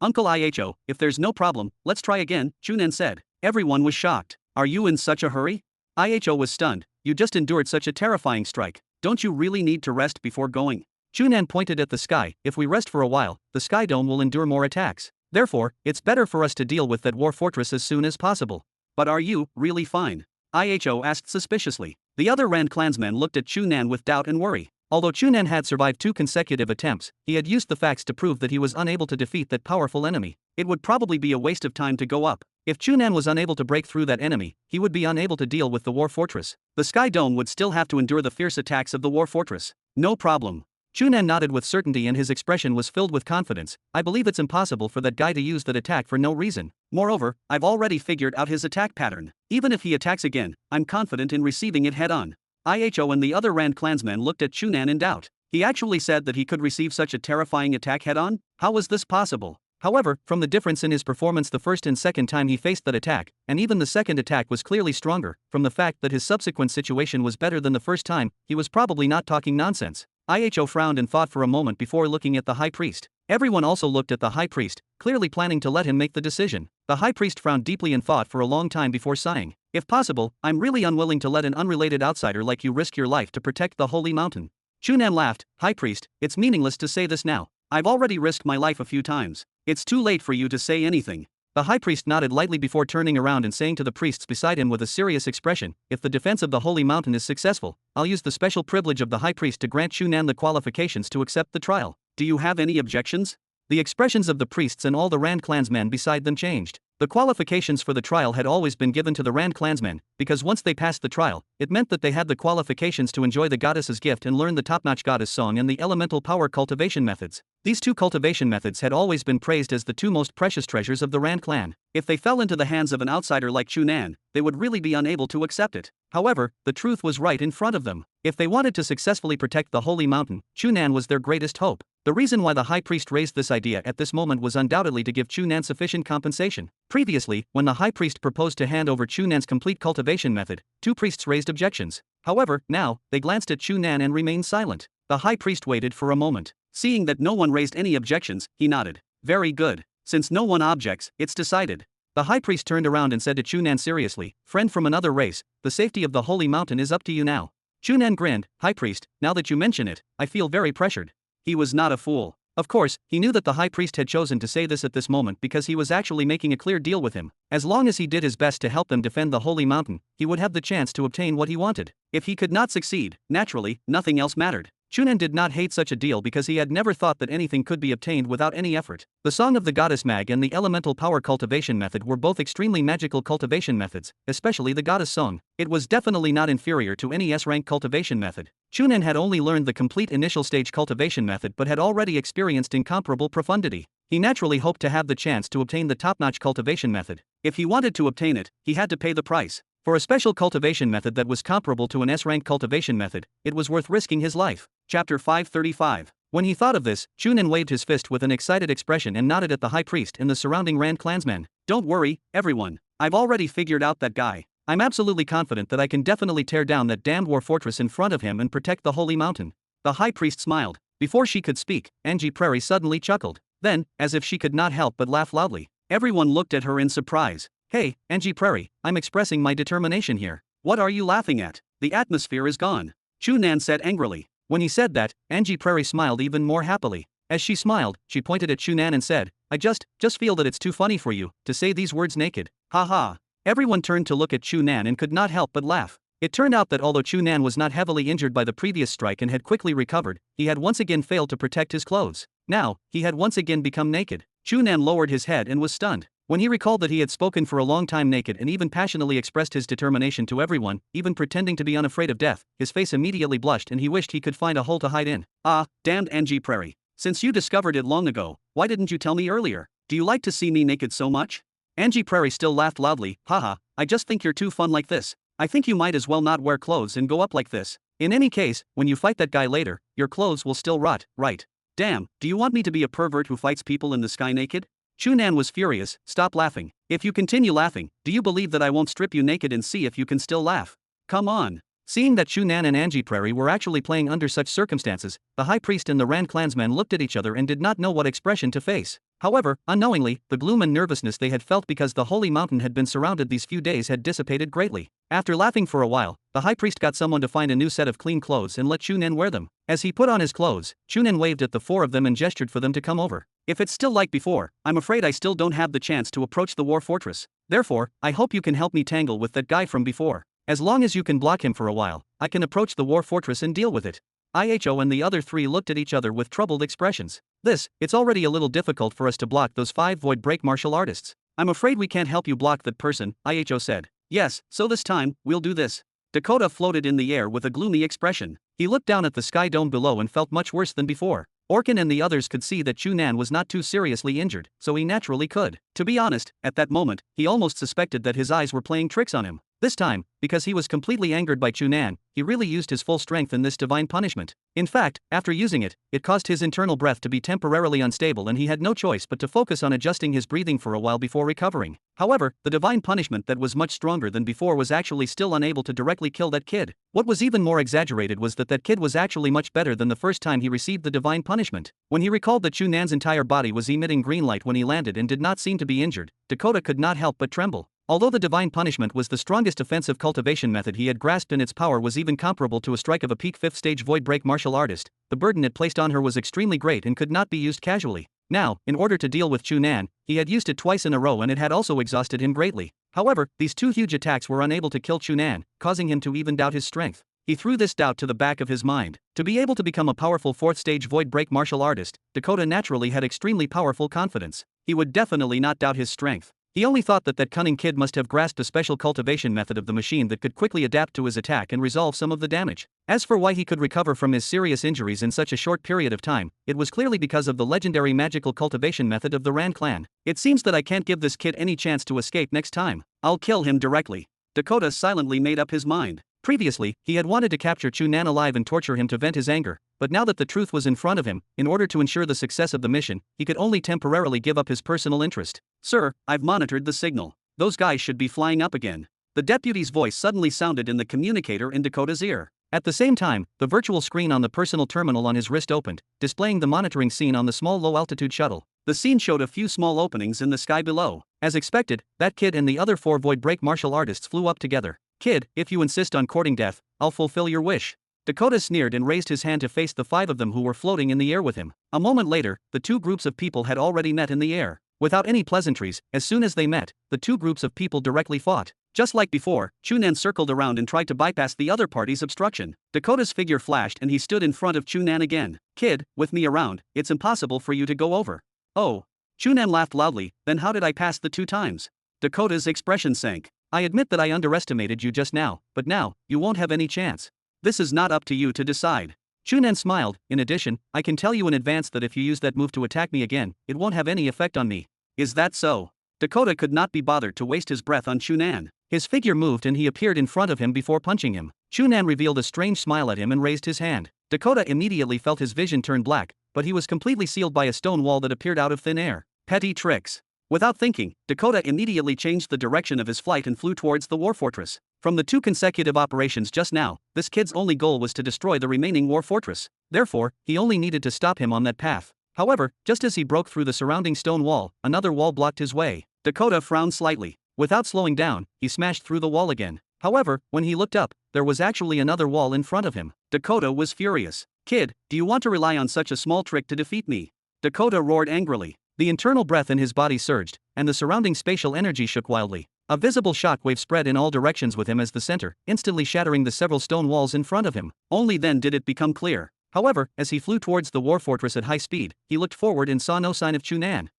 Uncle IHO, if there's no problem, let's try again, Chu Nan said. Everyone was shocked. Are you in such a hurry? IHO was stunned. You just endured such a terrifying strike. Don't you really need to rest before going? Chu Nan pointed at the sky. If we rest for a while, the sky dome will endure more attacks. Therefore, it's better for us to deal with that war fortress as soon as possible. But are you really fine? IHO asked suspiciously. The other Rand clansmen looked at Chu Nan with doubt and worry. Although Chu Nan had survived 2 consecutive attempts, he had used the facts to prove that he was unable to defeat that powerful enemy. It would probably be a waste of time to go up. If Chu Nan was unable to break through that enemy, he would be unable to deal with the war fortress. The sky dome would still have to endure the fierce attacks of the war fortress. No problem. Chu Nan nodded with certainty and his expression was filled with confidence. I believe it's impossible for that guy to use that attack for no reason. Moreover, I've already figured out his attack pattern. Even if he attacks again, I'm confident in receiving it head-on. IHO and the other Rand clansmen looked at Chu Nan in doubt. He actually said that he could receive such a terrifying attack head-on? How was this possible? However, from the difference in his performance the first and second time he faced that attack, and even the second attack was clearly stronger, from the fact that his subsequent situation was better than the first time, he was probably not talking nonsense. IHO frowned and thought for a moment before looking at the high priest. Everyone also looked at the high priest, clearly planning to let him make the decision. The high priest frowned deeply and thought for a long time before sighing. If possible, I'm really unwilling to let an unrelated outsider like you risk your life to protect the holy mountain. Chu Nan laughed. High priest, it's meaningless to say this now. I've already risked my life a few times. It's too late for you to say anything. The high priest nodded lightly before turning around and saying to the priests beside him with a serious expression, if the defense of the holy mountain is successful, I'll use the special privilege of the high priest to grant Chu Nan the qualifications to accept the trial. Do you have any objections? The expressions of the priests and all the Rand clansmen beside them changed. The qualifications for the trial had always been given to the Rand clansmen, because once they passed the trial, it meant that they had the qualifications to enjoy the goddess's gift and learn the top-notch goddess song and the elemental power cultivation methods. These 2 cultivation methods had always been praised as the 2 most precious treasures of the Rand clan. If they fell into the hands of an outsider like Chu Nan, they would really be unable to accept it. However, the truth was right in front of them. If they wanted to successfully protect the holy mountain, Chu Nan was their greatest hope. The reason why the high priest raised this idea at this moment was undoubtedly to give Chu Nan sufficient compensation. Previously, when the high priest proposed to hand over Chu Nan's complete cultivation method, 2 priests raised objections. However, now, they glanced at Chu Nan and remained silent. The high priest waited for a moment. Seeing that no one raised any objections, he nodded. Very good. Since no one objects, it's decided. The high priest turned around and said to Chu Nan seriously, friend from another race, the safety of the holy mountain is up to you now. Chu Nan grinned, high priest, now that you mention it, I feel very pressured. He was not a fool. Of course, he knew that the high priest had chosen to say this at this moment because he was actually making a clear deal with him. As long as he did his best to help them defend the holy mountain, he would have the chance to obtain what he wanted. If he could not succeed, naturally, nothing else mattered. Chu Nan did not hate such a deal because he had never thought that anything could be obtained without any effort. The Song of the Goddess Mag and the Elemental Power Cultivation method were both extremely magical cultivation methods, especially the Goddess Song. It was definitely not inferior to any S-rank cultivation method. Chu Nan had only learned the complete initial stage cultivation method but had already experienced incomparable profundity. He naturally hoped to have the chance to obtain the top-notch cultivation method. If he wanted to obtain it, he had to pay the price. For a special cultivation method that was comparable to an S-rank cultivation method, it was worth risking his life. Chapter 535. When he thought of this, Chu Nan waved his fist with an excited expression and nodded at the high priest and the surrounding Rand clansmen. Don't worry, everyone. I've already figured out that guy. I'm absolutely confident that I can definitely tear down that damned war fortress in front of him and protect the holy mountain. The high priest smiled. Before she could speak, Angie Prairie suddenly chuckled. Then, as if she could not help but laugh loudly, everyone looked at her in surprise. Hey, Angie Prairie, I'm expressing my determination here. What are you laughing at? The atmosphere is gone. Chu Nan said angrily. When he said that, Angie Prairie smiled even more happily. As she smiled, she pointed at Chu Nan and said, I just feel that it's too funny for you to say these words naked. Ha ha. Everyone turned to look at Chu Nan and could not help but laugh. It turned out that although Chu Nan was not heavily injured by the previous strike and had quickly recovered, he had once again failed to protect his clothes. Now, he had once again become naked. Chu Nan lowered his head and was stunned. When he recalled that he had spoken for a long time naked and even passionately expressed his determination to everyone, even pretending to be unafraid of death, his face immediately blushed and he wished he could find a hole to hide in. Ah, damned Angie Prairie. Since you discovered it long ago, why didn't you tell me earlier? Do you like to see me naked so much? Angie Prairie still laughed loudly. Haha, I just think you're too fun like this. I think you might as well not wear clothes and go up like this. In any case, when you fight that guy later, your clothes will still rot, right? Damn, do you want me to be a pervert who fights people in the sky naked? Chu Nan was furious. Stop laughing. If you continue laughing, do you believe that I won't strip you naked and see if you can still laugh? Come on. Seeing that Chu Nan and Angie Prairie were actually playing under such circumstances, the high priest and the Rand clansmen looked at each other and did not know what expression to face. However, unknowingly, the gloom and nervousness they had felt because the holy mountain had been surrounded these few days had dissipated greatly. After laughing for a while, the high priest got someone to find a new set of clean clothes and let Chu Nan wear them. As he put on his clothes, Chu Nan waved at the four of them and gestured for them to come over. If it's still like before, I'm afraid I still don't have the chance to approach the war fortress. Therefore, I hope you can help me tangle with that guy from before. As long as you can block him for a while, I can approach the war fortress and deal with it. IHO and the other three looked at each other with troubled expressions. It's already a little difficult for us to block those 5 void break martial artists. I'm afraid we can't help you block that person, IHO said. Yes, so this time, we'll do this. Dakota floated in the air with a gloomy expression. He looked down at the sky dome below and felt much worse than before. Orkin and the others could see that Chu Nan was not too seriously injured, so he naturally could. To be honest, at that moment, he almost suspected that his eyes were playing tricks on him. This time, because he was completely angered by Chu Nan, he really used his full strength in this divine punishment. In fact, after using it, it caused his internal breath to be temporarily unstable and he had no choice but to focus on adjusting his breathing for a while before recovering. However, the divine punishment that was much stronger than before was actually still unable to directly kill that kid. What was even more exaggerated was that that kid was actually much better than the first time he received the divine punishment. When he recalled that Chu Nan's entire body was emitting green light when he landed and did not seem to be injured, Dakota could not help but tremble. Although the divine punishment was the strongest offensive cultivation method he had grasped and its power was even comparable to a strike of a peak 5th stage void break martial artist, the burden it placed on her was extremely great and could not be used casually. Now, in order to deal with Chu Nan, he had used it twice in a row and it had also exhausted him greatly. However, these 2 huge attacks were unable to kill Chu Nan, causing him to even doubt his strength. He threw this doubt to the back of his mind. To be able to become a powerful 4th stage void break martial artist, Dakota naturally had extremely powerful confidence. He would definitely not doubt his strength. He only thought that that cunning kid must have grasped a special cultivation method of the machine that could quickly adapt to his attack and resolve some of the damage. As for why he could recover from his serious injuries in such a short period of time, it was clearly because of the legendary magical cultivation method of the Rand clan. It seems that I can't give this kid any chance to escape next time. I'll kill him directly. Dakota silently made up his mind. Previously, he had wanted to capture Chu Nan alive and torture him to vent his anger, but now that the truth was in front of him, in order to ensure the success of the mission, he could only temporarily give up his personal interest. Sir, I've monitored the signal. Those guys should be flying up again. The deputy's voice suddenly sounded in the communicator in Dakota's ear. At the same time, the virtual screen on the personal terminal on his wrist opened, displaying the monitoring scene on the small low-altitude shuttle. The scene showed a few small openings in the sky below. As expected, that kid and the other 4 void break martial artists flew up together. Kid, if you insist on courting death, I'll fulfill your wish. Dakota sneered and raised his hand to face the 5 of them who were floating in the air with him. A moment later, the 2 groups of people had already met in the air. Without any pleasantries, as soon as they met, the 2 groups of people directly fought. Just like before, Chu Nan circled around and tried to bypass the other party's obstruction. Dakota's figure flashed and he stood in front of Chu Nan again. Kid, with me around, it's impossible for you to go over. Oh. Chu Nan laughed loudly, then how did I pass the 2 times? Dakota's expression sank. I admit that I underestimated you just now, but now, you won't have any chance. This is not up to you to decide. Chu Nan smiled. In addition, I can tell you in advance that if you use that move to attack me again, it won't have any effect on me. Is that so? Dakota could not be bothered to waste his breath on Chu Nan. His figure moved and he appeared in front of him before punching him. Chu Nan revealed a strange smile at him and raised his hand. Dakota immediately felt his vision turn black, but he was completely sealed by a stone wall that appeared out of thin air. Petty tricks. Without thinking, Dakota immediately changed the direction of his flight and flew towards the war fortress. From the 2 consecutive operations just now, this kid's only goal was to destroy the remaining war fortress. Therefore, he only needed to stop him on that path. However, just as he broke through the surrounding stone wall, another wall blocked his way. Dakota frowned slightly. Without slowing down, he smashed through the wall again. However, when he looked up, there was actually another wall in front of him. Dakota was furious. Kid, do you want to rely on such a small trick to defeat me? Dakota roared angrily. The internal breath in his body surged, and the surrounding spatial energy shook wildly. A visible shockwave spread in all directions with him as the center, instantly shattering the several stone walls in front of him. Only then did it become clear. However, as he flew towards the war fortress at high speed, he looked forward and saw no sign of Chu Nan.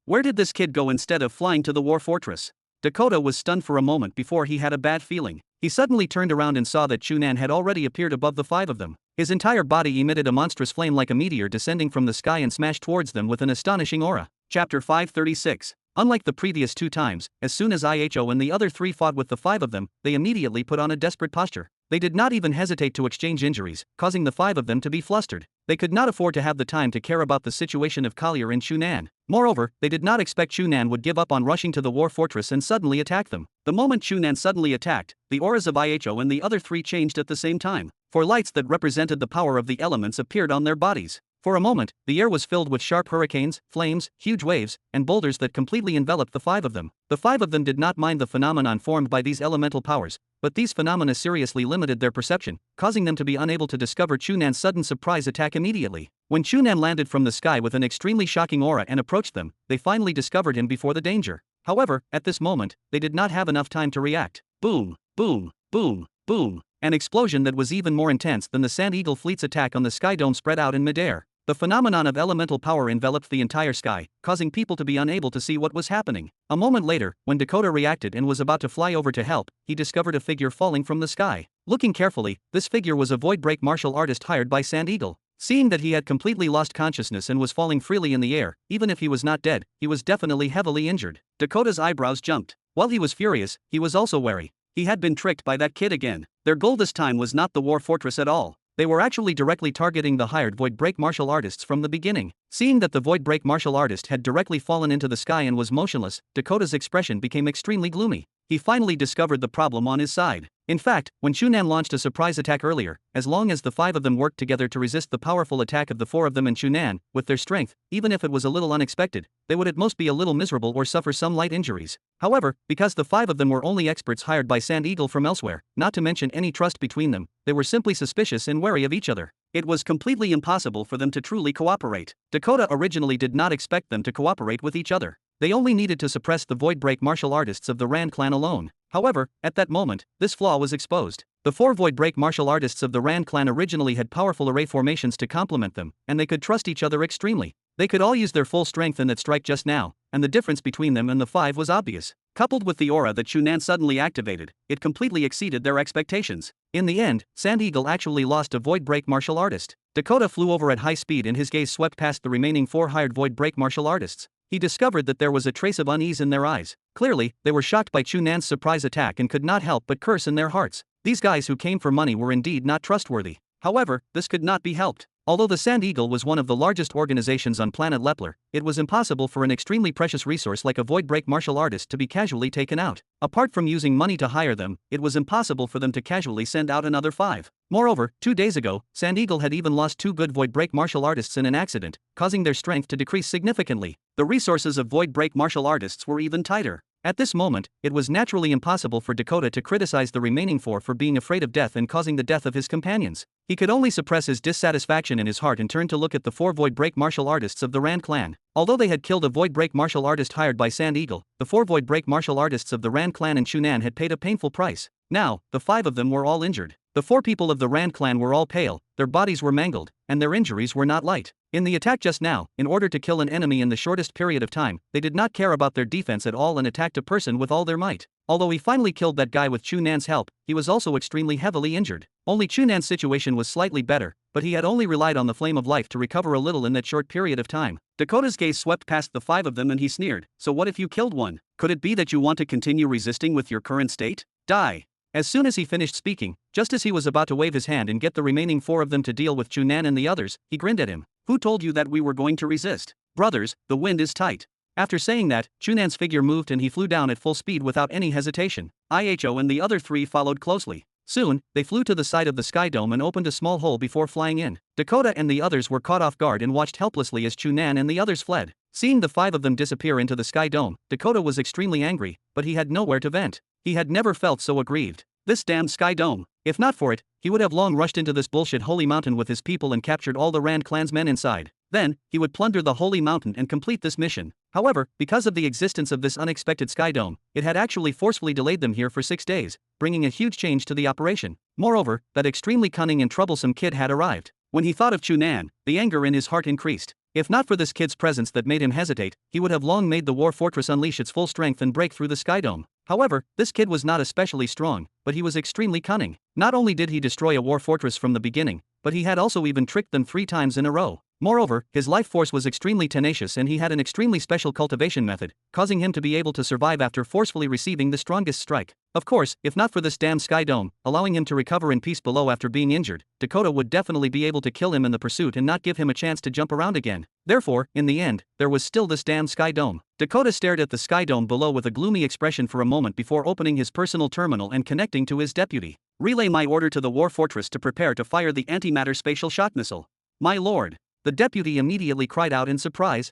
Where did this kid go instead of flying to the war fortress? Dakota was stunned for a moment before he had a bad feeling. He suddenly turned around and saw that Chu Nan had already appeared above the 5 of them. His entire body emitted a monstrous flame like a meteor descending from the sky and smashed towards them with an astonishing aura. Chapter 536. Unlike the previous 2 times, as soon as IHO and the other 3 fought with the 5 of them, they immediately put on a desperate posture. They did not even hesitate to exchange injuries, causing the 5 of them to be flustered. They could not afford to have the time to care about the situation of Collier and Chu Nan. Moreover, they did not expect Chu Nan would give up on rushing to the war fortress and suddenly attack them. The moment Chu Nan suddenly attacked, the auras of IHO and the other 3 changed at the same time. 4 lights that represented the power of the elements appeared on their bodies. For a moment, the air was filled with sharp hurricanes, flames, huge waves, and boulders that completely enveloped the 5 of them. The 5 of them did not mind the phenomenon formed by these elemental powers, but these phenomena seriously limited their perception, causing them to be unable to discover Chu Nan's sudden surprise attack immediately. When Chu Nan landed from the sky with an extremely shocking aura and approached them, they finally discovered him before the danger. However, at this moment, they did not have enough time to react. Boom, boom, boom, boom. An explosion that was even more intense than the Sand Eagle fleet's attack on the Sky Dome spread out in midair. The phenomenon of elemental power enveloped the entire sky, causing people to be unable to see what was happening. A moment later, when Dakota reacted and was about to fly over to help, he discovered a figure falling from the sky. Looking carefully, this figure was a void break martial artist hired by Sand Eagle. Seeing that he had completely lost consciousness and was falling freely in the air, even if he was not dead, he was definitely heavily injured. Dakota's eyebrows jumped. While he was furious, he was also wary. He had been tricked by that kid again. Their goal this time was not the war fortress at all. They were actually directly targeting the hired Void Break martial artists from the beginning. Seeing that the Void Break martial artist had directly fallen into the sky and was motionless, Dakota's expression became extremely gloomy. He finally discovered the problem on his side. In fact, when Chu Nan launched a surprise attack earlier, as long as the 5 of them worked together to resist the powerful attack of the 4 of them and Chu Nan, with their strength, even if it was a little unexpected, they would at most be a little miserable or suffer some light injuries. However, because the 5 of them were only experts hired by Sand Eagle from elsewhere, not to mention any trust between them, they were simply suspicious and wary of each other. It was completely impossible for them to truly cooperate. Dakota originally did not expect them to cooperate with each other. They only needed to suppress the Void Break martial artists of the Rand clan alone. However, at that moment, this flaw was exposed. The 4 Void Break martial artists of the Rand clan originally had powerful array formations to complement them, and they could trust each other extremely. They could all use their full strength in that strike just now, and the difference between them and the 5 was obvious. Coupled with the aura that Chu Nan suddenly activated, it completely exceeded their expectations. In the end, Sand Eagle actually lost a Void Break martial artist. Dakota flew over at high speed and his gaze swept past the remaining 4 hired Void Break martial artists. He discovered that there was a trace of unease in their eyes. Clearly, they were shocked by Chu Nan's surprise attack and could not help but curse in their hearts. These guys who came for money were indeed not trustworthy. However, this could not be helped. Although the Sand Eagle was one of the largest organizations on Planet Leppler, it was impossible for an extremely precious resource like a Void Break martial artist to be casually taken out. Apart from using money to hire them, it was impossible for them to casually send out another 5. Moreover, 2 days ago, Sand Eagle had even lost 2 good Void Break martial artists in an accident, causing their strength to decrease significantly. The resources of Void Break martial artists were even tighter. At this moment, it was naturally impossible for Dakota to criticize the remaining four for being afraid of death and causing the death of his companions. He could only suppress his dissatisfaction in his heart and turn to look at the four void break martial artists of the Rand clan. Although they had killed a void break martial artist hired by Sand Eagle, the four void break martial artists of the Rand clan and Chu Nan had paid a painful price. Now, the five of them were all injured. The four people of the Rand clan were all pale, their bodies were mangled, and their injuries were not light. In the attack just now, in order to kill an enemy in the shortest period of time, they did not care about their defense at all and attacked a person with all their might. Although he finally killed that guy with Chu Nan's help, he was also extremely heavily injured. Only Chu Nan's situation was slightly better, but he had only relied on the flame of life to recover a little in that short period of time. Dakota's gaze swept past the five of them and he sneered, "So what if you killed one? Could it be that you want to continue resisting with your current state? Die." As soon as he finished speaking, just as he was about to wave his hand and get the remaining four of them to deal with Chu Nan and the others, he grinned at him. "Who told you that we were going to resist? Brothers, the wind is tight." After saying that, Chu Nan's figure moved and he flew down at full speed without any hesitation. Iho and the other three followed closely. Soon, they flew to the side of the sky dome and opened a small hole before flying in. Dakota and the others were caught off guard and watched helplessly as Chu Nan and the others fled. Seeing the five of them disappear into the sky dome, Dakota was extremely angry, but he had nowhere to vent. He had never felt so aggrieved. This damn sky dome. If not for it, he would have long rushed into this bullshit holy mountain with his people and captured all the Rand clansmen inside. Then, he would plunder the holy mountain and complete this mission. However, because of the existence of this unexpected sky dome, it had actually forcefully delayed them here for 6 days, bringing a huge change to the operation. Moreover, that extremely cunning and troublesome kid had arrived. When he thought of Chu Nan, the anger in his heart increased. If not for this kid's presence that made him hesitate, he would have long made the war fortress unleash its full strength and break through the sky dome. However, this kid was not especially strong, but he was extremely cunning. Not only did he destroy a war fortress from the beginning, but he had also even tricked them 3 times in a row. Moreover, his life force was extremely tenacious and he had an extremely special cultivation method, causing him to be able to survive after forcefully receiving the strongest strike. Of course, if not for this damn sky dome, allowing him to recover in peace below after being injured, Dakota would definitely be able to kill him in the pursuit and not give him a chance to jump around again. Therefore, in the end, there was still this damn sky dome. Dakota stared at the sky dome below with a gloomy expression for a moment before opening his personal terminal and connecting to his deputy. "Relay my order to the war fortress to prepare to fire the antimatter spatial shock missile." "My lord." The deputy immediately cried out in surprise,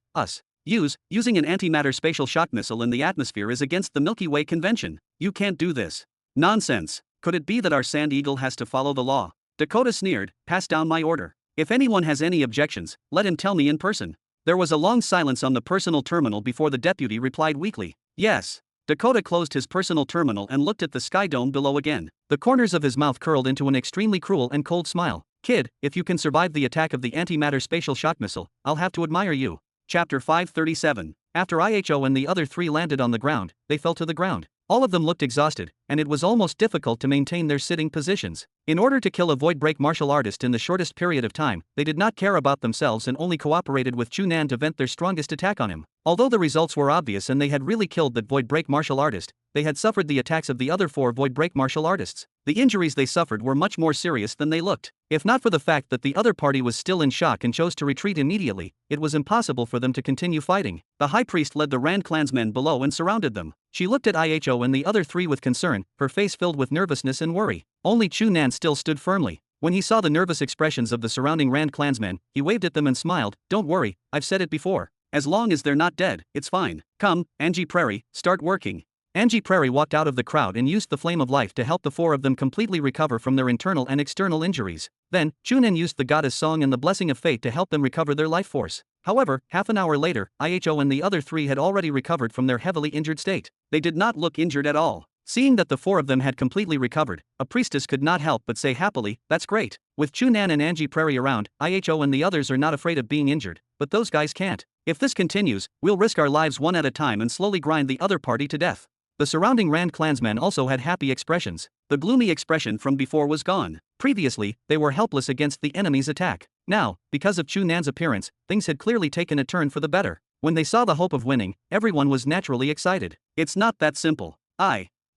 Using an antimatter spatial shock missile in the atmosphere is against the Milky Way convention. You can't do this." "Nonsense. Could it be that our Sand Eagle has to follow the law?" Dakota sneered, "Pass down my order. If anyone has any objections, let him tell me in person." There was a long silence on the personal terminal before the deputy replied weakly, "Yes." Dakota closed his personal terminal and looked at the sky dome below again. The corners of his mouth curled into an extremely cruel and cold smile. "Kid, if you can survive the attack of the antimatter spatial shock missile, I'll have to admire you." Chapter 537. After Iho and the other 3 landed on the ground, they fell to the ground. All of them looked exhausted, and it was almost difficult to maintain their sitting positions. In order to kill a void break martial artist in the shortest period of time, they did not care about themselves and only cooperated with Chu Nan to vent their strongest attack on him. Although the results were obvious and they had really killed that void break martial artist, they had suffered the attacks of the other 4 void break martial artists. The injuries they suffered were much more serious than they looked. If not for the fact that the other party was still in shock and chose to retreat immediately, it was impossible for them to continue fighting. The high priest led the Rand clansmen below and surrounded them. She looked at Iho and the other 3 with concern, her face filled with nervousness and worry. Only Chu Nan still stood firmly. When he saw the nervous expressions of the surrounding Rand clansmen, he waved at them and smiled, "Don't worry, I've said it before. As long as they're not dead, it's fine. Come, Angie Prairie, start working." Angie Prairie walked out of the crowd and used the flame of life to help the 4 of them completely recover from their internal and external injuries. Then, Chu Nan used the goddess song and the blessing of fate to help them recover their life force. However, half an hour later, Iho and the other 3 had already recovered from their heavily injured state. They did not look injured at all. Seeing that the 4 of them had completely recovered, a priestess could not help but say happily, "That's great." With Chu Nan and Angie Prairie around, Iho and the others are not afraid of being injured, but those guys can't. If this continues, we'll risk our lives one at a time and slowly grind the other party to death. The surrounding Rand clansmen also had happy expressions. The gloomy expression from before was gone. Previously, they were helpless against the enemy's attack. Now, because of Chu Nan's appearance, things had clearly taken a turn for the better. When they saw the hope of winning, everyone was naturally excited. "It's not that simple."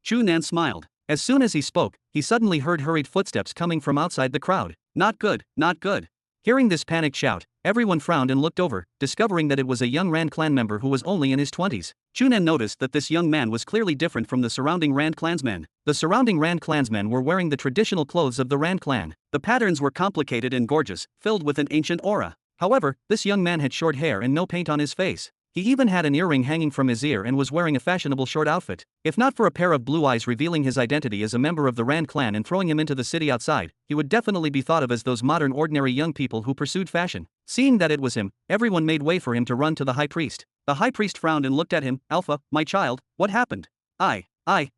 Chu Nan smiled. As soon as he spoke, he suddenly heard hurried footsteps coming from outside the crowd. "Not good, not good." Hearing this panicked shout, everyone frowned and looked over, discovering that it was a young Rand clan member who was only in his 20s. Chu Nan noticed that this young man was clearly different from the surrounding Rand clansmen. The surrounding Rand clansmen were wearing the traditional clothes of the Rand clan. The patterns were complicated and gorgeous, filled with an ancient aura. However, this young man had short hair and no paint on his face. He even had an earring hanging from his ear and was wearing a fashionable short outfit. If not for a pair of blue eyes revealing his identity as a member of the Rand clan and throwing him into the city outside, he would definitely be thought of as those modern ordinary young people who pursued fashion. Seeing that it was him, everyone made way for him to run to the high priest. The high priest frowned and looked at him. Alpha, my child, what happened?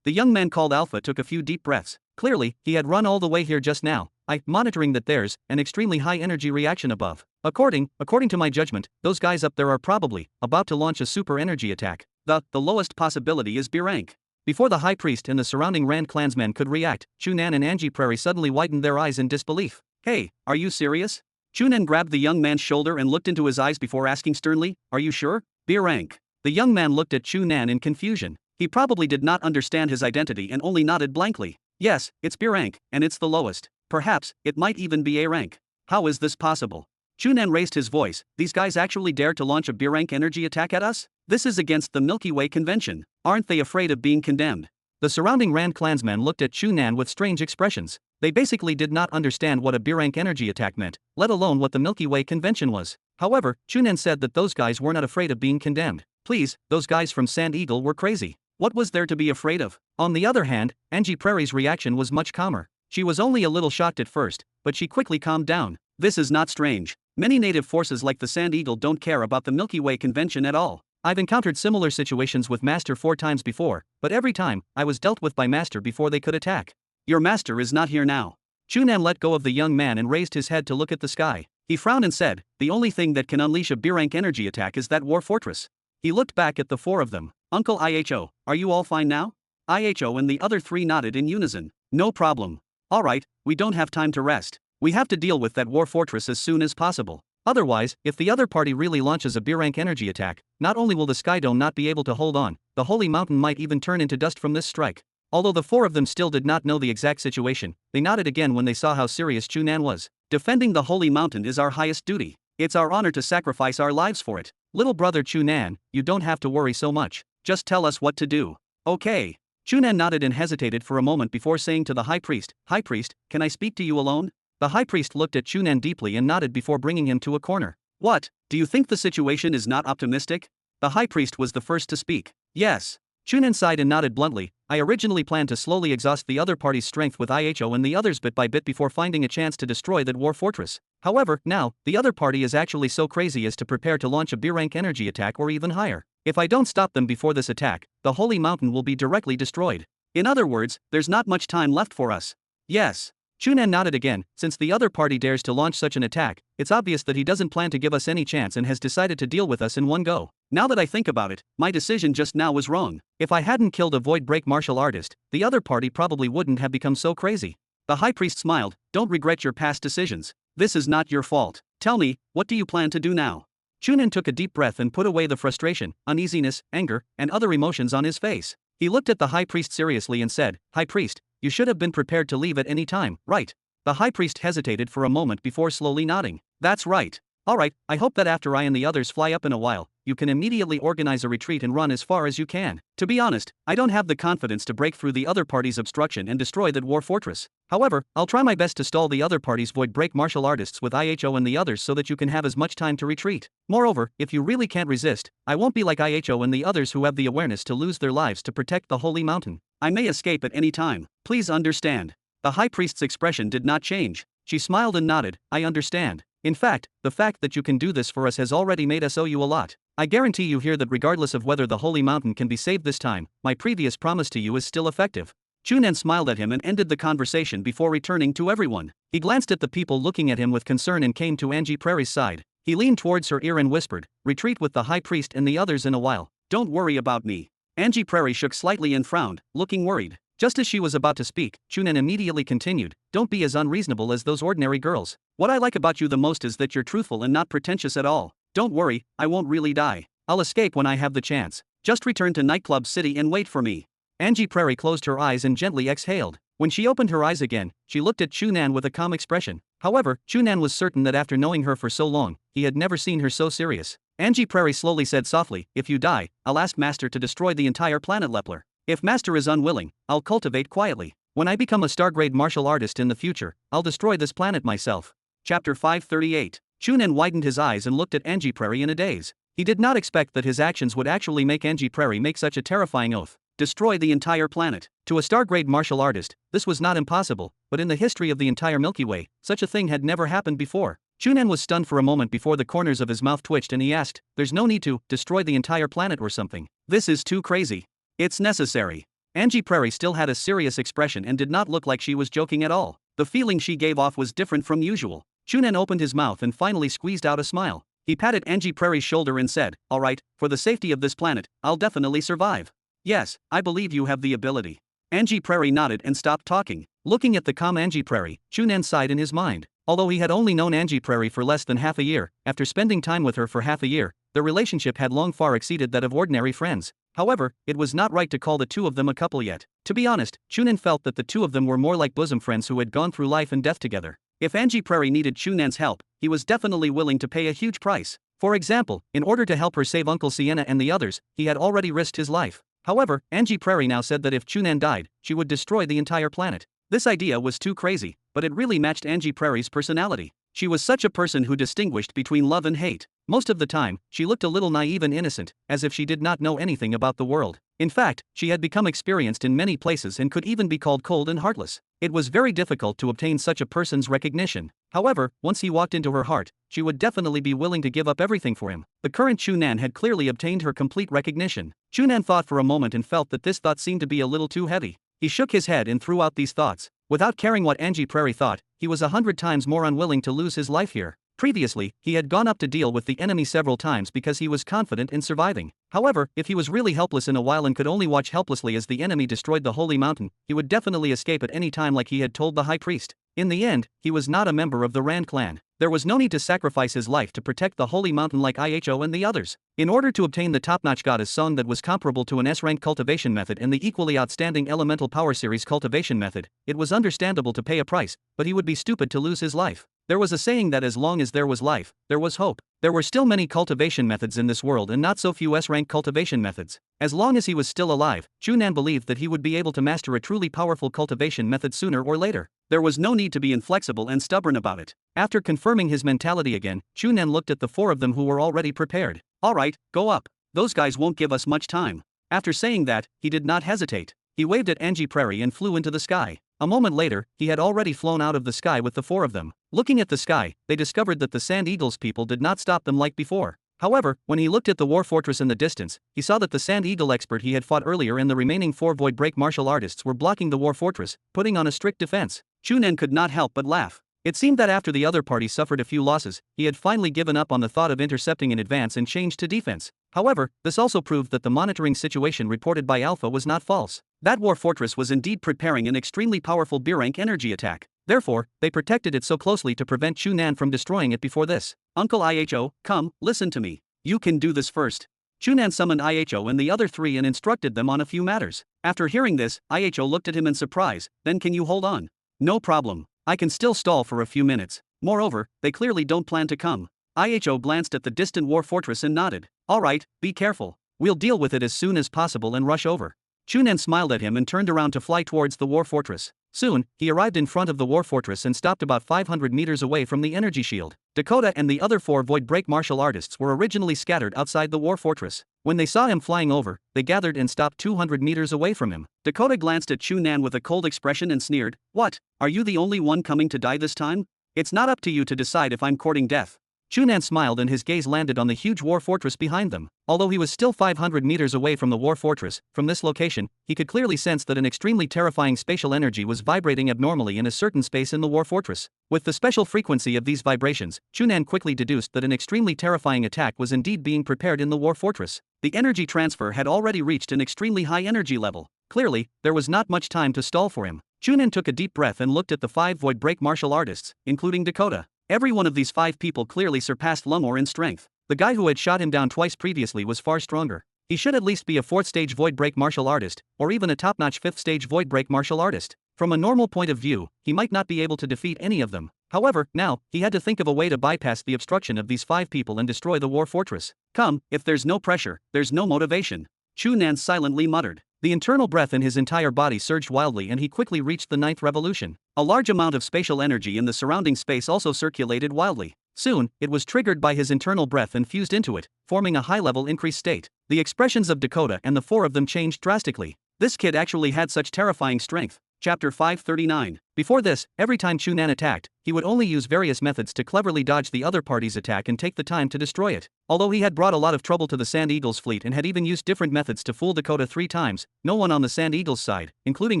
The young man called Alpha took a few deep breaths. Clearly, he had run all the way here just now. Monitoring that there's an extremely high energy reaction above. According to my judgment, those guys up there are probably about to launch a super energy attack. The lowest possibility is B rank. Before the high priest and the surrounding Rand clansmen could react, Chu Nan and Angie Prairie suddenly widened their eyes in disbelief. Hey, are you serious? Chu Nan grabbed the young man's shoulder and looked into his eyes before asking sternly, are you sure? B rank. The young man looked at Chu Nan in confusion. He probably did not understand his identity and only nodded blankly. Yes, it's B rank, and it's the lowest. Perhaps, it might even be A rank. How is this possible? Chu Nan raised his voice. These guys actually dared to launch a B rank energy attack at us? This is against the Milky Way convention. Aren't they afraid of being condemned? The surrounding Rand clansmen looked at Chu Nan with strange expressions. They basically did not understand what a B rank energy attack meant, let alone what the Milky Way convention was. However, Chu Nan said that those guys were not afraid of being condemned. Please, those guys from Sand Eagle were crazy. What was there to be afraid of? On the other hand, Angie Prairie's reaction was much calmer. She was only a little shocked at first, but she quickly calmed down. This is not strange. Many native forces like the Sand Eagle don't care about the Milky Way convention at all. I've encountered similar situations with Master 4 times before, but every time, I was dealt with by Master before they could attack. Your Master is not here now. Chu Nan let go of the young man and raised his head to look at the sky. He frowned and said, the only thing that can unleash a B rank energy attack is that war fortress. He looked back at the four of them. Uncle IHO, are you all fine now? IHO and the other three nodded in unison. No problem. Alright, we don't have time to rest. We have to deal with that war fortress as soon as possible. Otherwise, if the other party really launches a B rank energy attack, not only will the Sky Dome not be able to hold on, the Holy Mountain might even turn into dust from this strike. Although the four of them still did not know the exact situation, they nodded again when they saw how serious Chu Nan was. Defending the Holy Mountain is our highest duty. It's our honor to sacrifice our lives for it. Little brother Chu Nan, you don't have to worry so much. Just tell us what to do. Okay. Chu Nan nodded and hesitated for a moment before saying to the High Priest, High Priest, can I speak to you alone? The High Priest looked at Chu Nan deeply and nodded before bringing him to a corner. What, do you think the situation is not optimistic? The High Priest was the first to speak. Yes. Chu Nan sighed and nodded bluntly. I originally planned to slowly exhaust the other party's strength with IHO and the others bit by bit before finding a chance to destroy that war fortress. However, now, the other party is actually so crazy as to prepare to launch a B rank energy attack or even higher. If I don't stop them before this attack, the Holy Mountain will be directly destroyed. In other words, there's not much time left for us. Yes. Chu Nan nodded again. Since the other party dares to launch such an attack, it's obvious that he doesn't plan to give us any chance and has decided to deal with us in one go. Now that I think about it, my decision just now was wrong. If I hadn't killed a void break martial artist, the other party probably wouldn't have become so crazy. The High Priest smiled. Don't regret your past decisions. This is not your fault. Tell me, what do you plan to do now? Chu Nan took a deep breath and put away the frustration, uneasiness, anger, and other emotions on his face. He looked at the High Priest seriously and said, High Priest, you should have been prepared to leave at any time, right? The High Priest hesitated for a moment before slowly nodding. That's right. Alright, I hope that after I and the others fly up in a while, you can immediately organize a retreat and run as far as you can. To be honest, I don't have the confidence to break through the other party's obstruction and destroy that war fortress. However, I'll try my best to stall the other party's void break martial artists with IHO and the others so that you can have as much time to retreat. Moreover, if you really can't resist, I won't be like IHO and the others who have the awareness to lose their lives to protect the Holy Mountain. I may escape at any time. Please understand. The High Priest's expression did not change. She smiled and nodded. I understand. In fact, the fact that you can do this for us has already made us owe you a lot. I guarantee you here that regardless of whether the Holy Mountain can be saved this time, my previous promise to you is still effective. Chu Nan smiled at him and ended the conversation before returning to everyone. He glanced at the people looking at him with concern and came to Angie Prairie's side. He leaned towards her ear and whispered, retreat with the High Priest and the others in a while. Don't worry about me. Angie Prairie shook slightly and frowned, looking worried. Just as she was about to speak, Chu Nan immediately continued, don't be as unreasonable as those ordinary girls. What I like about you the most is that you're truthful and not pretentious at all. Don't worry, I won't really die. I'll escape when I have the chance. Just return to Nightclub City and wait for me. Angie Prairie closed her eyes and gently exhaled. When she opened her eyes again, she looked at Chu Nan with a calm expression. However, Chu Nan was certain that after knowing her for so long, he had never seen her so serious. Angie Prairie slowly said softly, if you die, I'll ask Master to destroy the entire Planet Leppler. If Master is unwilling, I'll cultivate quietly. When I become a star-grade martial artist in the future, I'll destroy this planet myself. Chapter 538. Chu Nan widened his eyes and looked at Angie Prairie in a daze. He did not expect that his actions would actually make Angie Prairie make such a terrifying oath. Destroy the entire planet. To a star-grade martial artist, this was not impossible, but in the history of the entire Milky Way, such a thing had never happened before. Chu Nan was stunned for a moment before the corners of his mouth twitched and he asked, "There's no need to destroy the entire planet or something. This is too crazy." "It's necessary." Angie Prairie still had a serious expression and did not look like she was joking at all. The feeling she gave off was different from usual. Chu Nan opened his mouth and finally squeezed out a smile. He patted Angie Prairie's shoulder and said, "All right, for the safety of this planet, I'll definitely survive. Yes, I believe you have the ability." Angie Prairie nodded and stopped talking. Looking at the calm Angie Prairie, Chu Nan sighed in his mind. Although he had only known Angie Prairie for less than half a year, after spending time with her for half a year, their relationship had long far exceeded that of ordinary friends. However, it was not right to call the two of them a couple yet. To be honest, Chu Nan felt that the two of them were more like bosom friends who had gone through life and death together. If Angie Prairie needed Chu Nan's help, he was definitely willing to pay a huge price. For example, in order to help her save Uncle Sienna and the others, he had already risked his life. However, Angie Prairie now said that if Chu Nan died, she would destroy the entire planet. This idea was too crazy, but it really matched Angie Prairie's personality. She was such a person who distinguished between love and hate. Most of the time, she looked a little naive and innocent, as if she did not know anything about the world. In fact, she had become experienced in many places and could even be called cold and heartless. It was very difficult to obtain such a person's recognition. However, once he walked into her heart, she would definitely be willing to give up everything for him. The current Chu Nan had clearly obtained her complete recognition. Chu Nan thought for a moment and felt that this thought seemed to be a little too heavy. He shook his head and threw out these thoughts. Without caring what Angie Prairie thought, he was 100 times more unwilling to lose his life here. Previously, he had gone up to deal with the enemy several times because he was confident in surviving. However, if he was really helpless in a while and could only watch helplessly as the enemy destroyed the holy mountain, he would definitely escape at any time like he had told the high priest. In the end, he was not a member of the Rand clan. There was no need to sacrifice his life to protect the holy mountain like IHO and the others. In order to obtain the top-notch goddess song that was comparable to an S-rank cultivation method and the equally outstanding elemental power series cultivation method, it was understandable to pay a price, but he would be stupid to lose his life. There was a saying that as long as there was life, there was hope. There were still many cultivation methods in this world and not so few S-rank cultivation methods. As long as he was still alive, Chu Nan believed that he would be able to master a truly powerful cultivation method sooner or later. There was no need to be inflexible and stubborn about it. After confirming his mentality again, Chu Nan looked at the four of them who were already prepared. "All right, go up. Those guys won't give us much time." After saying that, he did not hesitate. He waved at Angie Prairie and flew into the sky. A moment later, he had already flown out of the sky with the four of them. Looking at the sky, they discovered that the Sand Eagles people did not stop them like before. However, when he looked at the war fortress in the distance, he saw that the Sand Eagle expert he had fought earlier and the remaining 4 Void Break martial artists were blocking the war fortress, putting on a strict defense. Chu Nan could not help but laugh. It seemed that after the other party suffered a few losses, he had finally given up on the thought of intercepting in advance and changed to defense. However, this also proved that the monitoring situation reported by Alpha was not false. That war fortress was indeed preparing an extremely powerful B-rank energy attack. Therefore, they protected it so closely to prevent Chu Nan from destroying it before this. "Uncle IHO, come, listen to me. You can do this first." Chu Nan summoned IHO and the other 3 and instructed them on a few matters. After hearing this, IHO looked at him in surprise. "Then can you hold on?" "No problem. I can still stall for a few minutes. Moreover, they clearly don't plan to come." IHO glanced at the distant war fortress and nodded. "All right, be careful. We'll deal with it as soon as possible and rush over." Chu Nan smiled at him and turned around to fly towards the war fortress. Soon, he arrived in front of the war fortress and stopped about 500 meters away from the energy shield. Dakota and the other 4 Void Break martial artists were originally scattered outside the war fortress. When they saw him flying over, they gathered and stopped 200 meters away from him. Dakota glanced at Chu Nan with a cold expression and sneered, "What? Are you the only one coming to die this time? It's not up to you to decide if I'm courting death." Chu Nan smiled and his gaze landed on the huge war fortress behind them. Although he was still 500 meters away from the war fortress, from this location, he could clearly sense that an extremely terrifying spatial energy was vibrating abnormally in a certain space in the war fortress. With the special frequency of these vibrations, Chu Nan quickly deduced that an extremely terrifying attack was indeed being prepared in the war fortress. The energy transfer had already reached an extremely high energy level. Clearly, there was not much time to stall for him. Chu Nan took a deep breath and looked at the 5 Void Break martial artists, including Dakota. Every one of these 5 people clearly surpassed Lungor in strength. The guy who had shot him down twice previously was far stronger. He should at least be a 4th stage Void Break martial artist, or even a top-notch 5th stage Void Break martial artist. From a normal point of view, he might not be able to defeat any of them. However, now, he had to think of a way to bypass the obstruction of these 5 people and destroy the war fortress. "Come, if there's no pressure, there's no motivation," Chu Nan silently muttered. The internal breath in his entire body surged wildly and he quickly reached the 9th revolution. A large amount of spatial energy in the surrounding space also circulated wildly. Soon, it was triggered by his internal breath and fused into it, forming a high-level increased state. The expressions of Dakota and the four of them changed drastically. This kid actually had such terrifying strength. Chapter 539. Before this, every time Chu Nan attacked, he would only use various methods to cleverly dodge the other party's attack and take the time to destroy it. Although he had brought a lot of trouble to the Sand Eagles fleet and had even used different methods to fool Dakota 3 times, no one on the Sand Eagles side, including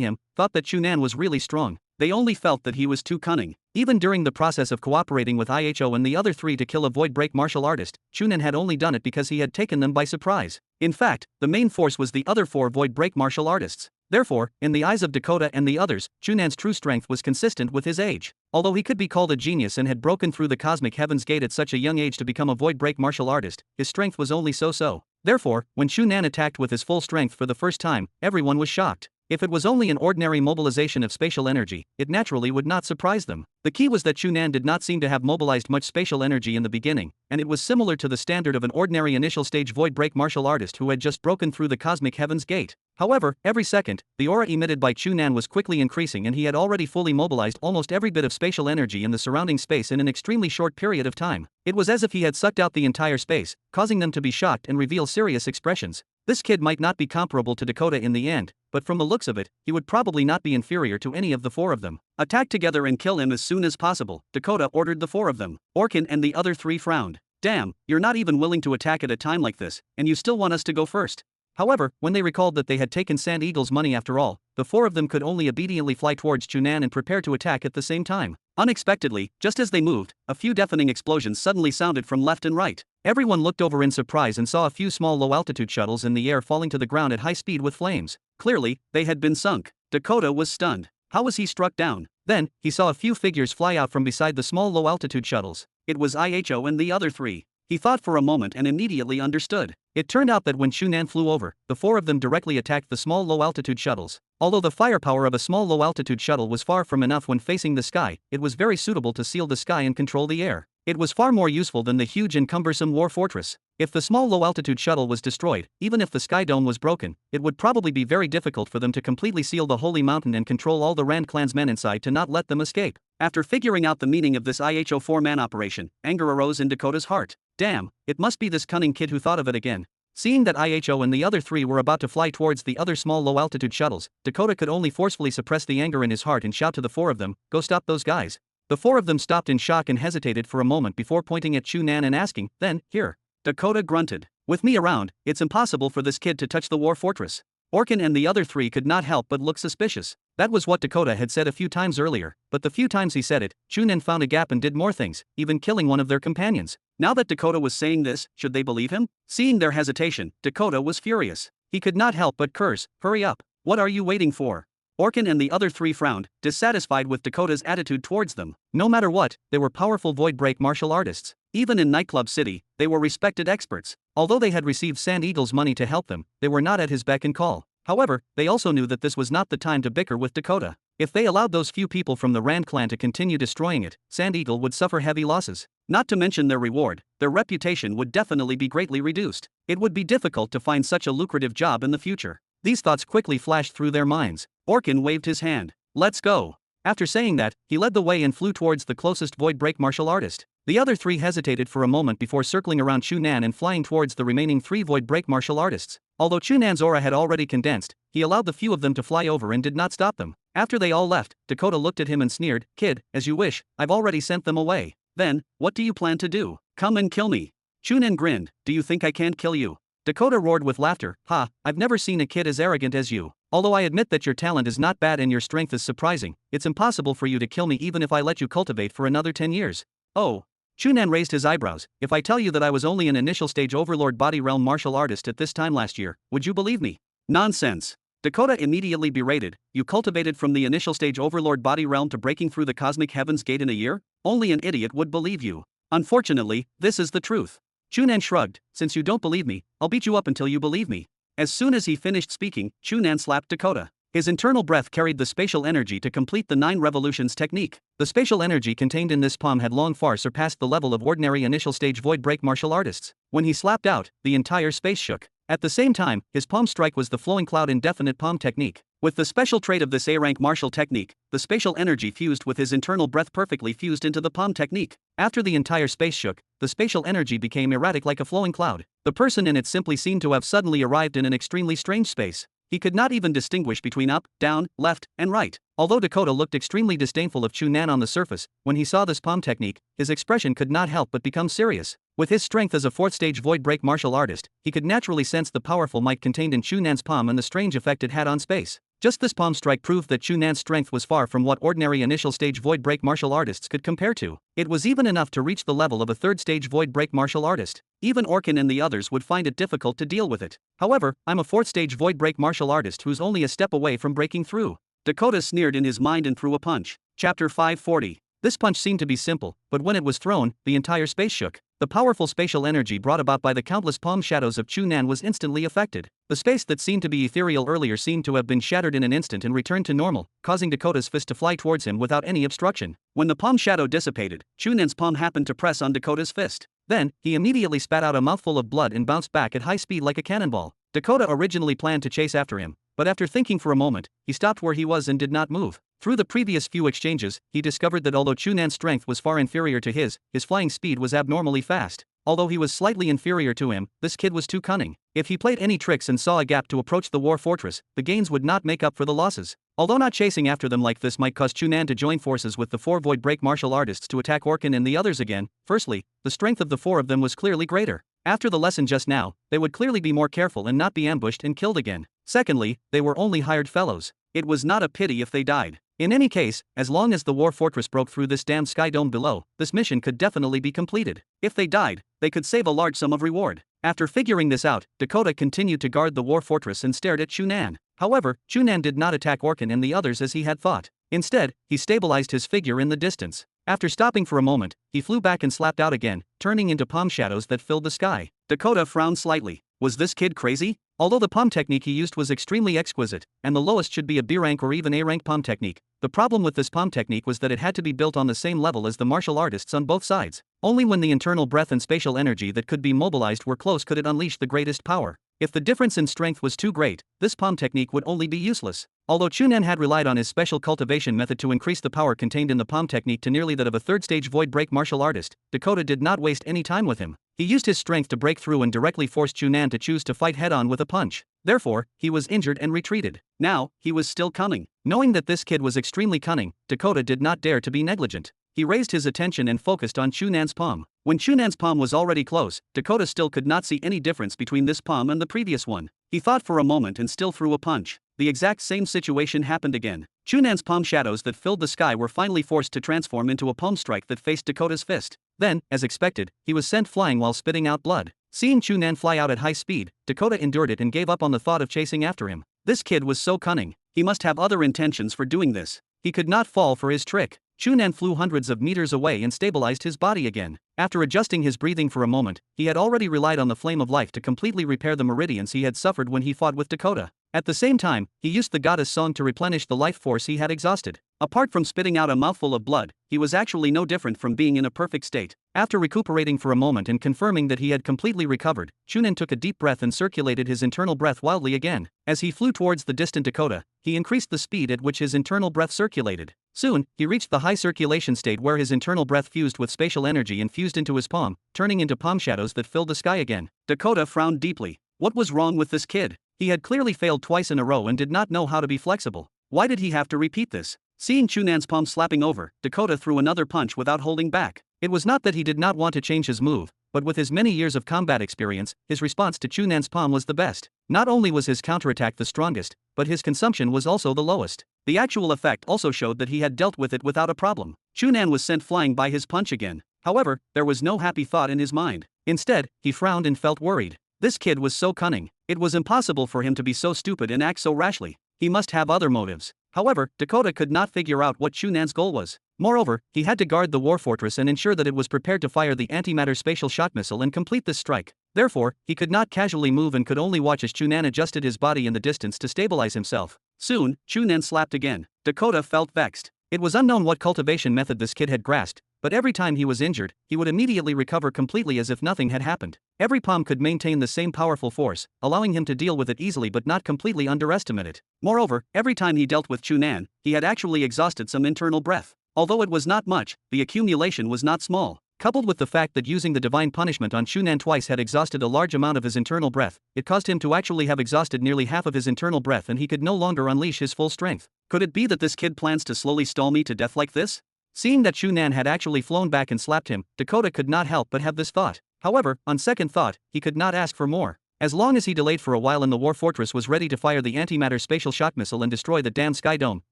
him, thought that Chu Nan was really strong. They only felt that he was too cunning. Even during the process of cooperating with IHO and the other 3 to kill a void break martial artist, Chu Nan had only done it because he had taken them by surprise. In fact, the main force was the other 4 void break martial artists. Therefore, in the eyes of Dakota and the others, Chu Nan's true strength was consistent with his age. Although he could be called a genius and had broken through the cosmic heaven's gate at such a young age to become a void break martial artist, his strength was only so-so. Therefore, when Chu Nan attacked with his full strength for the first time, everyone was shocked. If it was only an ordinary mobilization of spatial energy, it naturally would not surprise them. The key was that Chu Nan did not seem to have mobilized much spatial energy in the beginning, and it was similar to the standard of an ordinary initial stage void break martial artist who had just broken through the cosmic heaven's gate. However, every second, the aura emitted by Chu Nan was quickly increasing and he had already fully mobilized almost every bit of spatial energy in the surrounding space in an extremely short period of time. It was as if he had sucked out the entire space, causing them to be shocked and reveal serious expressions. This kid might not be comparable to Dakota in the end, but from the looks of it, he would probably not be inferior to any of the 4 of them. Attack together and kill him as soon as possible, Dakota ordered the 4 of them. Orkin and the other 3 frowned. Damn, you're not even willing to attack at a time like this, and you still want us to go first. However, when they recalled that they had taken Sand Eagle's money after all, the 4 of them could only obediently fly towards Chu Nan and prepare to attack at the same time. Unexpectedly, just as they moved, a few deafening explosions suddenly sounded from left and right. Everyone looked over in surprise and saw a few small low-altitude shuttles in the air falling to the ground at high speed with flames. Clearly, they had been sunk. Dakota was stunned. How was he struck down? Then, he saw a few figures fly out from beside the small low-altitude shuttles. It was IHO and the other 3. He thought for a moment and immediately understood. It turned out that when Chu Nan flew over, the 4 of them directly attacked the small low-altitude shuttles. Although the firepower of a small low-altitude shuttle was far from enough when facing the sky, it was very suitable to seal the sky and control the air. It was far more useful than the huge and cumbersome war fortress. If the small low-altitude shuttle was destroyed, even if the sky dome was broken, it would probably be very difficult for them to completely seal the holy mountain and control all the Rand clansmen inside to not let them escape. After figuring out the meaning of this IHO 4-man operation, anger arose in Dakota's heart. Damn, it must be this cunning kid who thought of it again. Seeing that IHO and the other 3 were about to fly towards the other small low-altitude shuttles, Dakota could only forcefully suppress the anger in his heart and shout to the 4 of them, "Go stop those guys." The 4 of them stopped in shock and hesitated for a moment before pointing at Chu Nan and asking, "Then, here." Dakota grunted. "With me around, it's impossible for this kid to touch the war fortress." Orkin and the other 3 could not help but look suspicious. That was what Dakota had said a few times earlier, but the few times he said it, Chu Nan found a gap and did more things, even killing one of their companions. Now that Dakota was saying this, should they believe him? Seeing their hesitation, Dakota was furious. He could not help but curse, "Hurry up. What are you waiting for?" Orkin and the other 3 frowned, dissatisfied with Dakota's attitude towards them. No matter what, they were powerful void break martial artists. Even in Nightclub City, they were respected experts. Although they had received Sand Eagle's money to help them, they were not at his beck and call. However, they also knew that this was not the time to bicker with Dakota. If they allowed those few people from the Rand clan to continue destroying it, Sand Eagle would suffer heavy losses. Not to mention their reward, their reputation would definitely be greatly reduced. It would be difficult to find such a lucrative job in the future. These thoughts quickly flashed through their minds. Orkin waved his hand. "Let's go." After saying that, he led the way and flew towards the closest void break martial artist. The other 3 hesitated for a moment before circling around Chu Nan and flying towards the remaining 3 void break martial artists. Although Chu Nan's aura had already condensed, he allowed the few of them to fly over and did not stop them. After they all left, Dakota looked at him and sneered, "Kid, as you wish, I've already sent them away. Then, what do you plan to do? Come and kill me." Chu Nan grinned, "Do you think I can't kill you?" Dakota roared with laughter, "Ha, I've never seen a kid as arrogant as you. Although I admit that your talent is not bad and your strength is surprising, it's impossible for you to kill me even if I let you cultivate for another 10 years. Oh." Chu Nan raised his eyebrows. "If I tell you that I was only an initial stage overlord body realm martial artist at this time last year, would you believe me?" "Nonsense." Dakota immediately berated, "You cultivated from the initial stage overlord body realm to breaking through the cosmic heaven's gate in a year? Only an idiot would believe you. Unfortunately, this is the truth." Chu Nan shrugged, "Since you don't believe me, I'll beat you up until you believe me." As soon as he finished speaking, Chu Nan slapped Dakota. His internal breath carried the spatial energy to complete the 9 revolutions technique. The spatial energy contained in this palm had long far surpassed the level of ordinary initial stage void break martial artists. When he slapped out, the entire space shook. At the same time, his palm strike was the flowing cloud indefinite palm technique. With the special trait of this A-rank martial technique, the spatial energy fused with his internal breath perfectly fused into the palm technique. After the entire space shook, the spatial energy became erratic like a flowing cloud. The person in it simply seemed to have suddenly arrived in an extremely strange space. He could not even distinguish between up, down, left, and right. Although Dakota looked extremely disdainful of Chu Nan on the surface, when he saw this palm technique, his expression could not help but become serious. With his strength as a fourth-stage void break martial artist, he could naturally sense the powerful might contained in Chu Nan's palm and the strange effect it had on space. Just this palm strike proved that Chu Nan's strength was far from what ordinary initial-stage void break martial artists could compare to. It was even enough to reach the level of a third-stage void break martial artist. Even Orkin and the others would find it difficult to deal with it. However, I'm a fourth-stage void break martial artist who's only a step away from breaking through. Dakota sneered in his mind and threw a punch. Chapter 540. This punch seemed to be simple, but when it was thrown, the entire space shook. The powerful spatial energy brought about by the countless palm shadows of Chu Nan was instantly affected. The space that seemed to be ethereal earlier seemed to have been shattered in an instant and returned to normal, causing Dakota's fist to fly towards him without any obstruction. When the palm shadow dissipated, Chu Nan's palm happened to press on Dakota's fist. Then, he immediately spat out a mouthful of blood and bounced back at high speed like a cannonball. Dakota originally planned to chase after him, but after thinking for a moment, he stopped where he was and did not move. Through the previous few exchanges, he discovered that although Chu Nan's strength was far inferior to his flying speed was abnormally fast. Although he was slightly inferior to him, this kid was too cunning. If he played any tricks and saw a gap to approach the war fortress, the gains would not make up for the losses. Although not chasing after them like this might cause Chu Nan to join forces with the 4 void break martial artists to attack Orkin and the others again, firstly, the strength of the 4 of them was clearly greater. After the lesson just now, they would clearly be more careful and not be ambushed and killed again. Secondly, they were only hired fellows. It was not a pity if they died. In any case, as long as the war fortress broke through this damned sky dome below, this mission could definitely be completed. If they died, they could save a large sum of reward. After figuring this out, Dakota continued to guard the war fortress and stared at Chu Nan. However, Chu Nan did not attack Orkin and the others as he had thought. Instead, he stabilized his figure in the distance. After stopping for a moment, he flew back and slapped out again, turning into palm shadows that filled the sky. Dakota frowned slightly. Was this kid crazy? Although the palm technique he used was extremely exquisite, and the lowest should be a B rank or even A rank palm technique, the problem with this palm technique was that it had to be built on the same level as the martial artists on both sides. Only when the internal breath and spatial energy that could be mobilized were close could it unleash the greatest power. If the difference in strength was too great, this palm technique would only be useless. Although Chu Nan had relied on his special cultivation method to increase the power contained in the palm technique to nearly that of a third-stage void break martial artist, Dakota did not waste any time with him. He used his strength to break through and directly forced Chu Nan to choose to fight head-on with a punch. Therefore, he was injured and retreated. Now, he was still cunning. Knowing that this kid was extremely cunning, Dakota did not dare to be negligent. He raised his attention and focused on Chu Nan's palm. When Chu Nan's palm was already close, Dakota still could not see any difference between this palm and the previous one. He thought for a moment and still threw a punch. The exact same situation happened again. Chu Nan's palm shadows that filled the sky were finally forced to transform into a palm strike that faced Dakota's fist. Then, as expected, he was sent flying while spitting out blood. Seeing Chu Nan fly out at high speed, Dakota endured it and gave up on the thought of chasing after him. This kid was so cunning. He must have other intentions for doing this. He could not fall for his trick. Chu Nan flew hundreds of meters away and stabilized his body again. After adjusting his breathing for a moment, he had already relied on the flame of life to completely repair the meridians he had suffered when he fought with Dakota. At the same time, he used the goddess song to replenish the life force he had exhausted. Apart from spitting out a mouthful of blood, he was actually no different from being in a perfect state. After recuperating for a moment and confirming that he had completely recovered, Chu Nan took a deep breath and circulated his internal breath wildly again. As he flew towards the distant Dakota, he increased the speed at which his internal breath circulated. Soon, he reached the high circulation state where his internal breath fused with spatial energy and fused into his palm, turning into palm shadows that filled the sky again. Dakota frowned deeply. What was wrong with this kid? He had clearly failed twice in a row and did not know how to be flexible. Why did he have to repeat this? Seeing Chu Nan's palm slapping over, Dakota threw another punch without holding back. It was not that he did not want to change his move, but with his many years of combat experience, his response to Chu Nan's palm was the best. Not only was his counterattack the strongest, but his consumption was also the lowest. The actual effect also showed that he had dealt with it without a problem. Chu Nan was sent flying by his punch again. However, there was no happy thought in his mind. Instead, he frowned and felt worried. This kid was so cunning. It was impossible for him to be so stupid and act so rashly. He must have other motives. However, Dakota could not figure out what Chu Nan's goal was. Moreover, he had to guard the war fortress and ensure that it was prepared to fire the antimatter spatial shock missile and complete this strike. Therefore, he could not casually move and could only watch as Chu Nan adjusted his body in the distance to stabilize himself. Soon, Chu Nan slapped again. Dakota felt vexed. It was unknown what cultivation method this kid had grasped, but every time he was injured, he would immediately recover completely as if nothing had happened. Every palm could maintain the same powerful force, allowing him to deal with it easily but not completely underestimate it. Moreover, every time he dealt with Chu Nan, he had actually exhausted some internal breath. Although it was not much, the accumulation was not small. Coupled with the fact that using the divine punishment on Chu Nan twice had exhausted a large amount of his internal breath, it caused him to actually have exhausted nearly half of his internal breath and he could no longer unleash his full strength. Could it be that this kid plans to slowly stall me to death like this? Seeing that Chu Nan had actually flown back and slapped him, Dakota could not help but have this thought. However, on second thought, he could not ask for more. As long as he delayed for a while and the war fortress was ready to fire the antimatter spatial shock missile and destroy the damned sky dome,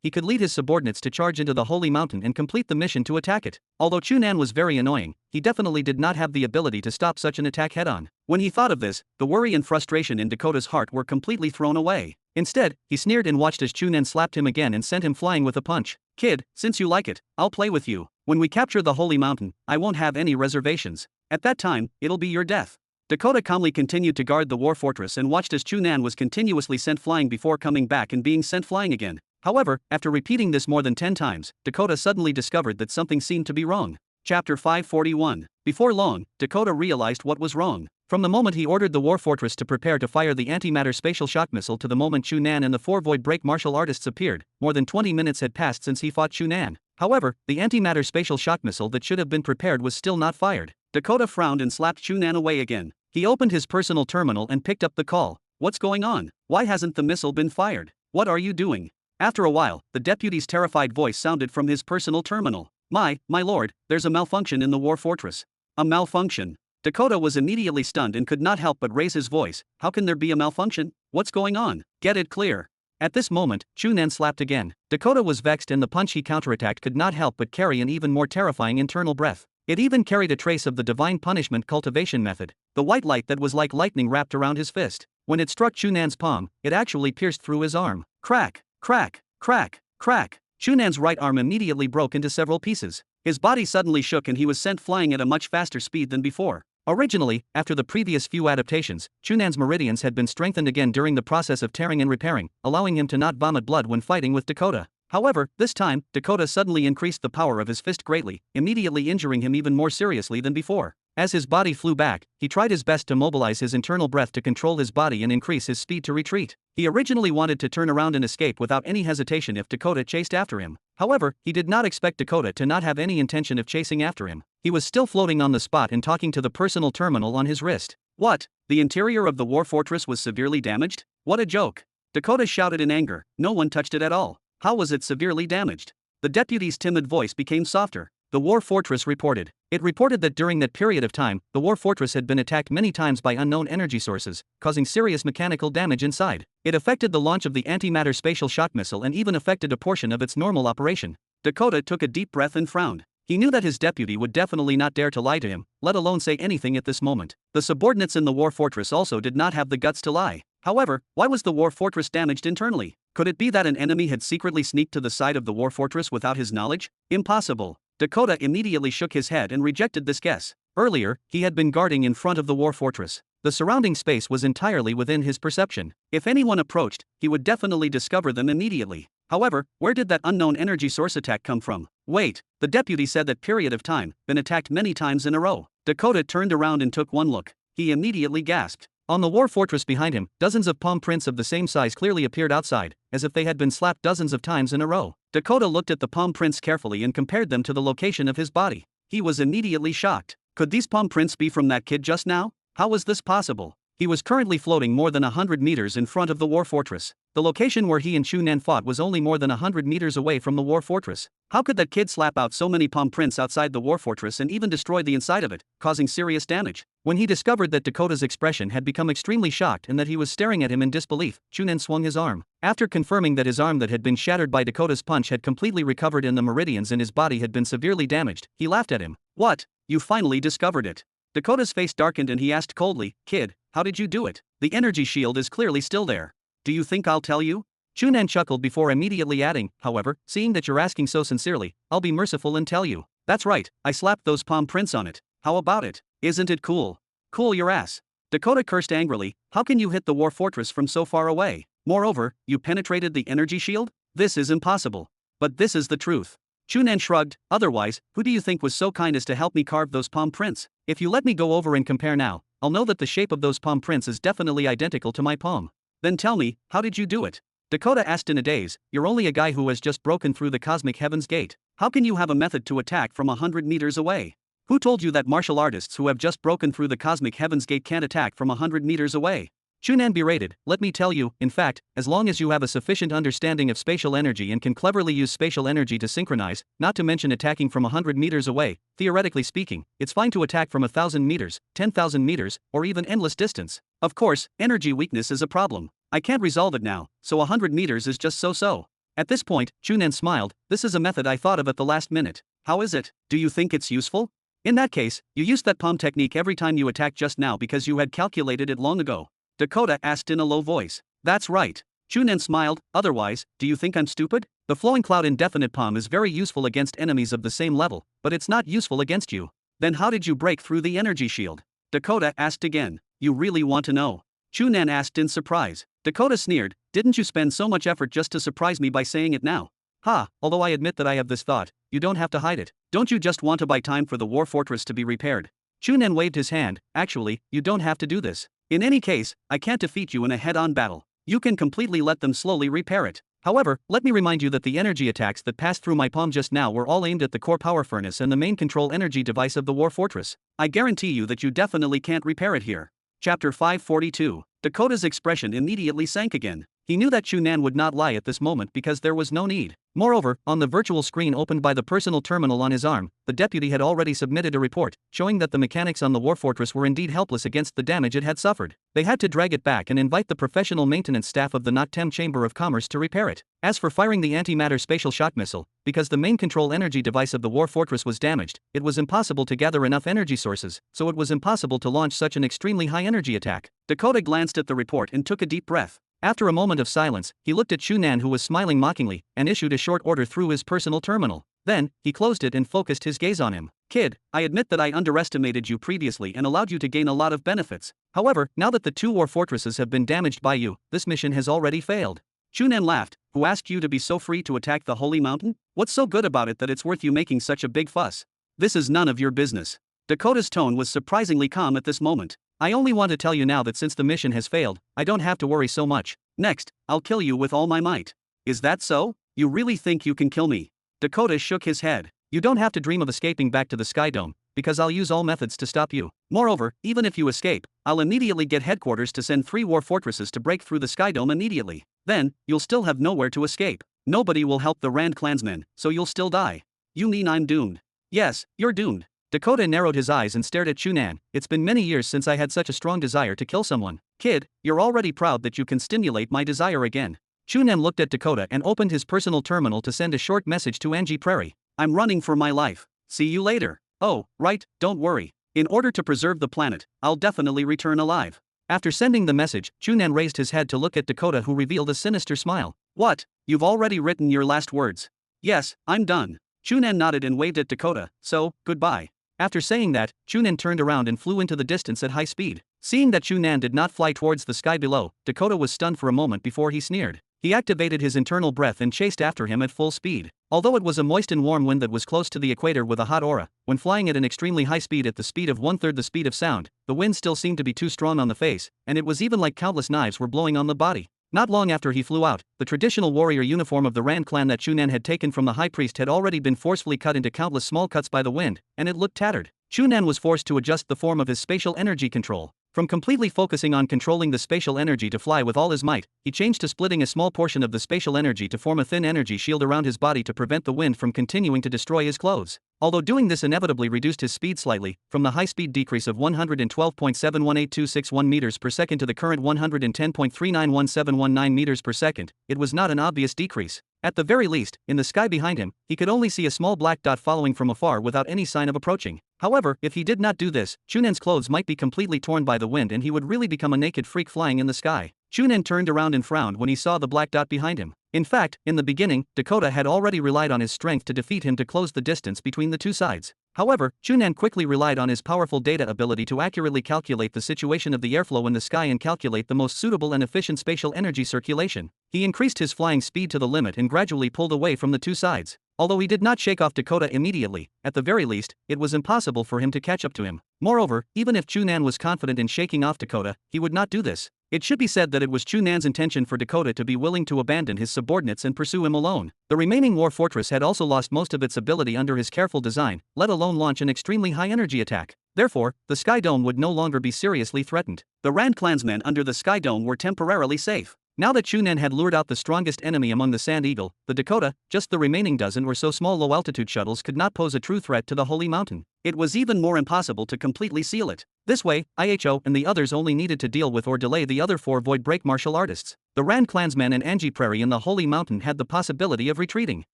he could lead his subordinates to charge into the holy mountain and complete the mission to attack it. Although Chu Nan was very annoying, he definitely did not have the ability to stop such an attack head-on. When he thought of this, the worry and frustration in Dakota's heart were completely thrown away. Instead, he sneered and watched as Chu Nan slapped him again and sent him flying with a punch. "Kid, since you like it, I'll play with you. When we capture the holy mountain, I won't have any reservations. At that time, it'll be your death." Dakota calmly continued to guard the war fortress and watched as Chu Nan was continuously sent flying before coming back and being sent flying again. However, after repeating this more than 10 times, Dakota suddenly discovered that something seemed to be wrong. Chapter 541. Before long, Dakota realized what was wrong. From the moment he ordered the war fortress to prepare to fire the antimatter spatial shock missile to the moment Chu Nan and the 4 void break martial artists appeared, more than 20 minutes had passed since he fought Chu Nan. However, the antimatter spatial shock missile that should have been prepared was still not fired. Dakota frowned and slapped Chu Nan away again. He opened his personal terminal and picked up the call. "What's going on? Why hasn't the missile been fired? What are you doing?" After a while, the deputy's terrified voice sounded from his personal terminal. My lord, there's a malfunction in the war fortress." "A malfunction?" Dakota was immediately stunned and could not help but raise his voice. "How can there be a malfunction? What's going on? Get it clear." At this moment, Chu Nan slapped again. Dakota was vexed and the punch he counterattacked could not help but carry an even more terrifying internal breath. It even carried a trace of the divine punishment cultivation method. The white light that was like lightning wrapped around his fist. When it struck Chu Nan's palm, it actually pierced through his arm. Crack, crack, crack, crack. Chu Nan's right arm immediately broke into several pieces. His body suddenly shook and he was sent flying at a much faster speed than before. Originally, after the previous few adaptations, Chu Nan's meridians had been strengthened again during the process of tearing and repairing, allowing him to not vomit blood when fighting with Dakota. However, this time, Dakota suddenly increased the power of his fist greatly, immediately injuring him even more seriously than before. As his body flew back, he tried his best to mobilize his internal breath to control his body and increase his speed to retreat. He originally wanted to turn around and escape without any hesitation if Dakota chased after him. However, he did not expect Dakota to not have any intention of chasing after him. He was still floating on the spot and talking to the personal terminal on his wrist. "What? The interior of the war fortress was severely damaged? What a joke!" Dakota shouted in anger. "No one touched it at all. How was it severely damaged?" The deputy's timid voice became softer. The war fortress reported. It reported that during that period of time, the war fortress had been attacked many times by unknown energy sources, causing serious mechanical damage inside. It affected the launch of the antimatter spatial shock missile and even affected a portion of its normal operation. Dakota took a deep breath and frowned. He knew that his deputy would definitely not dare to lie to him, let alone say anything at this moment. The subordinates in the war fortress also did not have the guts to lie. However, why was the war fortress damaged internally? Could it be that an enemy had secretly sneaked to the side of the war fortress without his knowledge? Impossible. Dakota immediately shook his head and rejected this guess. Earlier, he had been guarding in front of the war fortress. The surrounding space was entirely within his perception. If anyone approached, he would definitely discover them immediately. However, where did that unknown energy source attack come from? Wait, the deputy said that period of time, been attacked many times in a row. Dakota turned around and took one look. He immediately gasped. On the war fortress behind him, dozens of palm prints of the same size clearly appeared outside, as if they had been slapped dozens of times in a row. Dakota looked at the palm prints carefully and compared them to the location of his body. He was immediately shocked. Could these palm prints be from that kid just now? How was this possible? He was currently floating more than 100 meters in front of the war fortress. The location where he and Chu Nan fought was only more than 100 meters away from the war fortress. How could that kid slap out so many palm prints outside the war fortress and even destroy the inside of it, causing serious damage? When he discovered that Dakota's expression had become extremely shocked and that he was staring at him in disbelief, Chu Nan swung his arm. After confirming that his arm that had been shattered by Dakota's punch had completely recovered in the meridians and his body had been severely damaged, he laughed at him. "What? You finally discovered it." Dakota's face darkened and he asked coldly, "Kid, how did you do it? The energy shield is clearly still there. Do you think I'll tell you?" Chu Nan chuckled before immediately adding, "However, seeing that you're asking so sincerely, I'll be merciful and tell you. That's right, I slapped those palm prints on it. How about it? Isn't it cool?" "Cool your ass." Dakota cursed angrily. "How can you hit the war fortress from so far away? Moreover, you penetrated the energy shield? This is impossible." But this is the truth. Chu Nan shrugged. Otherwise, who do you think was so kind as to help me carve those palm prints? If you let me go over and compare now, I'll know that the shape of those palm prints is definitely identical to my palm. Then tell me, how did you do it? Dakota asked in a daze. You're only a guy who has just broken through the cosmic heaven's gate. How can you have a method to attack from 100 meters away? Who told you that martial artists who have just broken through the cosmic heaven's gate can't attack from 100 meters away? Chu Nan berated. Let me tell you, in fact, as long as you have a sufficient understanding of spatial energy and can cleverly use spatial energy to synchronize, not to mention attacking from 100 meters away, theoretically speaking, it's fine to attack from 1,000 meters, 10,000 meters, or even endless distance. Of course, energy weakness is a problem. I can't resolve it now, so 100 meters is just so-so. At this point, Chu Nan smiled. This is a method I thought of at the last minute. How is it? Do you think it's useful? In that case, you used that palm technique every time you attacked just now because you had calculated it long ago. Dakota asked in a low voice. That's right. Chu Nan smiled. Otherwise, do you think I'm stupid? The flowing cloud indefinite palm is very useful against enemies of the same level, but it's not useful against you. Then how did you break through the energy shield? Dakota asked again. You really want to know? Chu Nan asked in surprise. Dakota sneered. Didn't you spend so much effort just to surprise me by saying it now? Ha, although I admit that I have this thought, you don't have to hide it. Don't you just want to buy time for the war fortress to be repaired? Chu Nan waved his hand. Actually, you don't have to do this. In any case, I can't defeat you in a head-on battle. You can completely let them slowly repair it. However, let me remind you that the energy attacks that passed through my palm just now were all aimed at the core power furnace and the main control energy device of the war fortress. I guarantee you that you definitely can't repair it here. Chapter 542. Dakota's expression immediately sank again. He knew that Chu Nan would not lie at this moment because there was no need. Moreover, on the virtual screen opened by the personal terminal on his arm, the deputy had already submitted a report, showing that the mechanics on the war fortress were indeed helpless against the damage it had suffered. They had to drag it back and invite the professional maintenance staff of the Nottem Chamber of Commerce to repair it. As for firing the antimatter spatial shock missile, because the main control energy device of the war fortress was damaged, it was impossible to gather enough energy sources, so it was impossible to launch such an extremely high energy attack. Dakota glanced at the report and took a deep breath. After a moment of silence, he looked at Chu Nan, who was smiling mockingly, and issued a short order through his personal terminal. Then, he closed it and focused his gaze on him. Kid, I admit that I underestimated you previously and allowed you to gain a lot of benefits. However, now that the two war fortresses have been damaged by you, this mission has already failed. Chu Nan laughed. Who asked you to be so free to attack the holy mountain? What's so good about it that it's worth you making such a big fuss? This is none of your business. Dakota's tone was surprisingly calm at this moment. I only want to tell you now that since the mission has failed, I don't have to worry so much. Next, I'll kill you with all my might. Is that so? You really think you can kill me? Dakota shook his head. You don't have to dream of escaping back to the Sky Dome, because I'll use all methods to stop you. Moreover, even if you escape, I'll immediately get headquarters to send 3 war fortresses to break through the Sky Dome immediately. Then, you'll still have nowhere to escape. Nobody will help the Rand clansmen, so you'll still die. You mean I'm doomed? Yes, you're doomed. Dakota narrowed his eyes and stared at Chu Nan. It's been many years since I had such a strong desire to kill someone. Kid, you're already proud that you can stimulate my desire again. Chu Nan looked at Dakota and opened his personal terminal to send a short message to Angie Prairie. I'm running for my life. See you later. Oh, right, don't worry. In order to preserve the planet, I'll definitely return alive. After sending the message, Chu Nan raised his head to look at Dakota, who revealed a sinister smile. What? You've already written your last words? Yes, I'm done. Chu Nan nodded and waved at Dakota. So, goodbye. After saying that, Chu Nan turned around and flew into the distance at high speed. Seeing that Chu Nan did not fly towards the sky below, Dakota was stunned for a moment before he sneered. He activated his internal breath and chased after him at full speed. Although it was a moist and warm wind that was close to the equator with a hot aura, when flying at an extremely high speed at the speed of 1/3 the speed of sound, the wind still seemed to be too strong on the face, and it was even like countless knives were blowing on the body. Not long after he flew out, the traditional warrior uniform of the Rand clan that Chu Nan had taken from the high priest had already been forcefully cut into countless small cuts by the wind, and it looked tattered. Chu Nan was forced to adjust the form of his spatial energy control. From completely focusing on controlling the spatial energy to fly with all his might, he changed to splitting a small portion of the spatial energy to form a thin energy shield around his body to prevent the wind from continuing to destroy his clothes. Although doing this inevitably reduced his speed slightly, from the high-speed decrease of 112.718261 meters per second to the current 110.391719 meters per second, it was not an obvious decrease. At the very least, in the sky behind him, he could only see a small black dot following from afar without any sign of approaching. However, if he did not do this, Chu Nan's clothes might be completely torn by the wind and he would really become a naked freak flying in the sky. Chu Nan turned around and frowned when he saw the black dot behind him. In fact, in the beginning, Dakota had already relied on his strength to defeat him to close the distance between the two sides. However, Chu Nan quickly relied on his powerful data ability to accurately calculate the situation of the airflow in the sky and calculate the most suitable and efficient spatial energy circulation. He increased his flying speed to the limit and gradually pulled away from the two sides. Although he did not shake off Dakota immediately, at the very least, it was impossible for him to catch up to him. Moreover, even if Chu Nan was confident in shaking off Dakota, he would not do this. It should be said that it was Chu Nan's intention for Dakota to be willing to abandon his subordinates and pursue him alone. The remaining war fortress had also lost most of its ability under his careful design, let alone launch an extremely high-energy attack. Therefore, the Sky Dome would no longer be seriously threatened. The Rand clansmen under the Sky Dome were temporarily safe. Now that Chu Nan had lured out the strongest enemy among the Sand Eagle, the Dakota, just the remaining dozen or so small low-altitude shuttles could not pose a true threat to the Holy Mountain. It was even more impossible to completely seal it. This way, IHO and the others only needed to deal with or delay the other 4 void break martial artists. The Rand clansmen and Angie Prairie in the Holy Mountain had the possibility of retreating.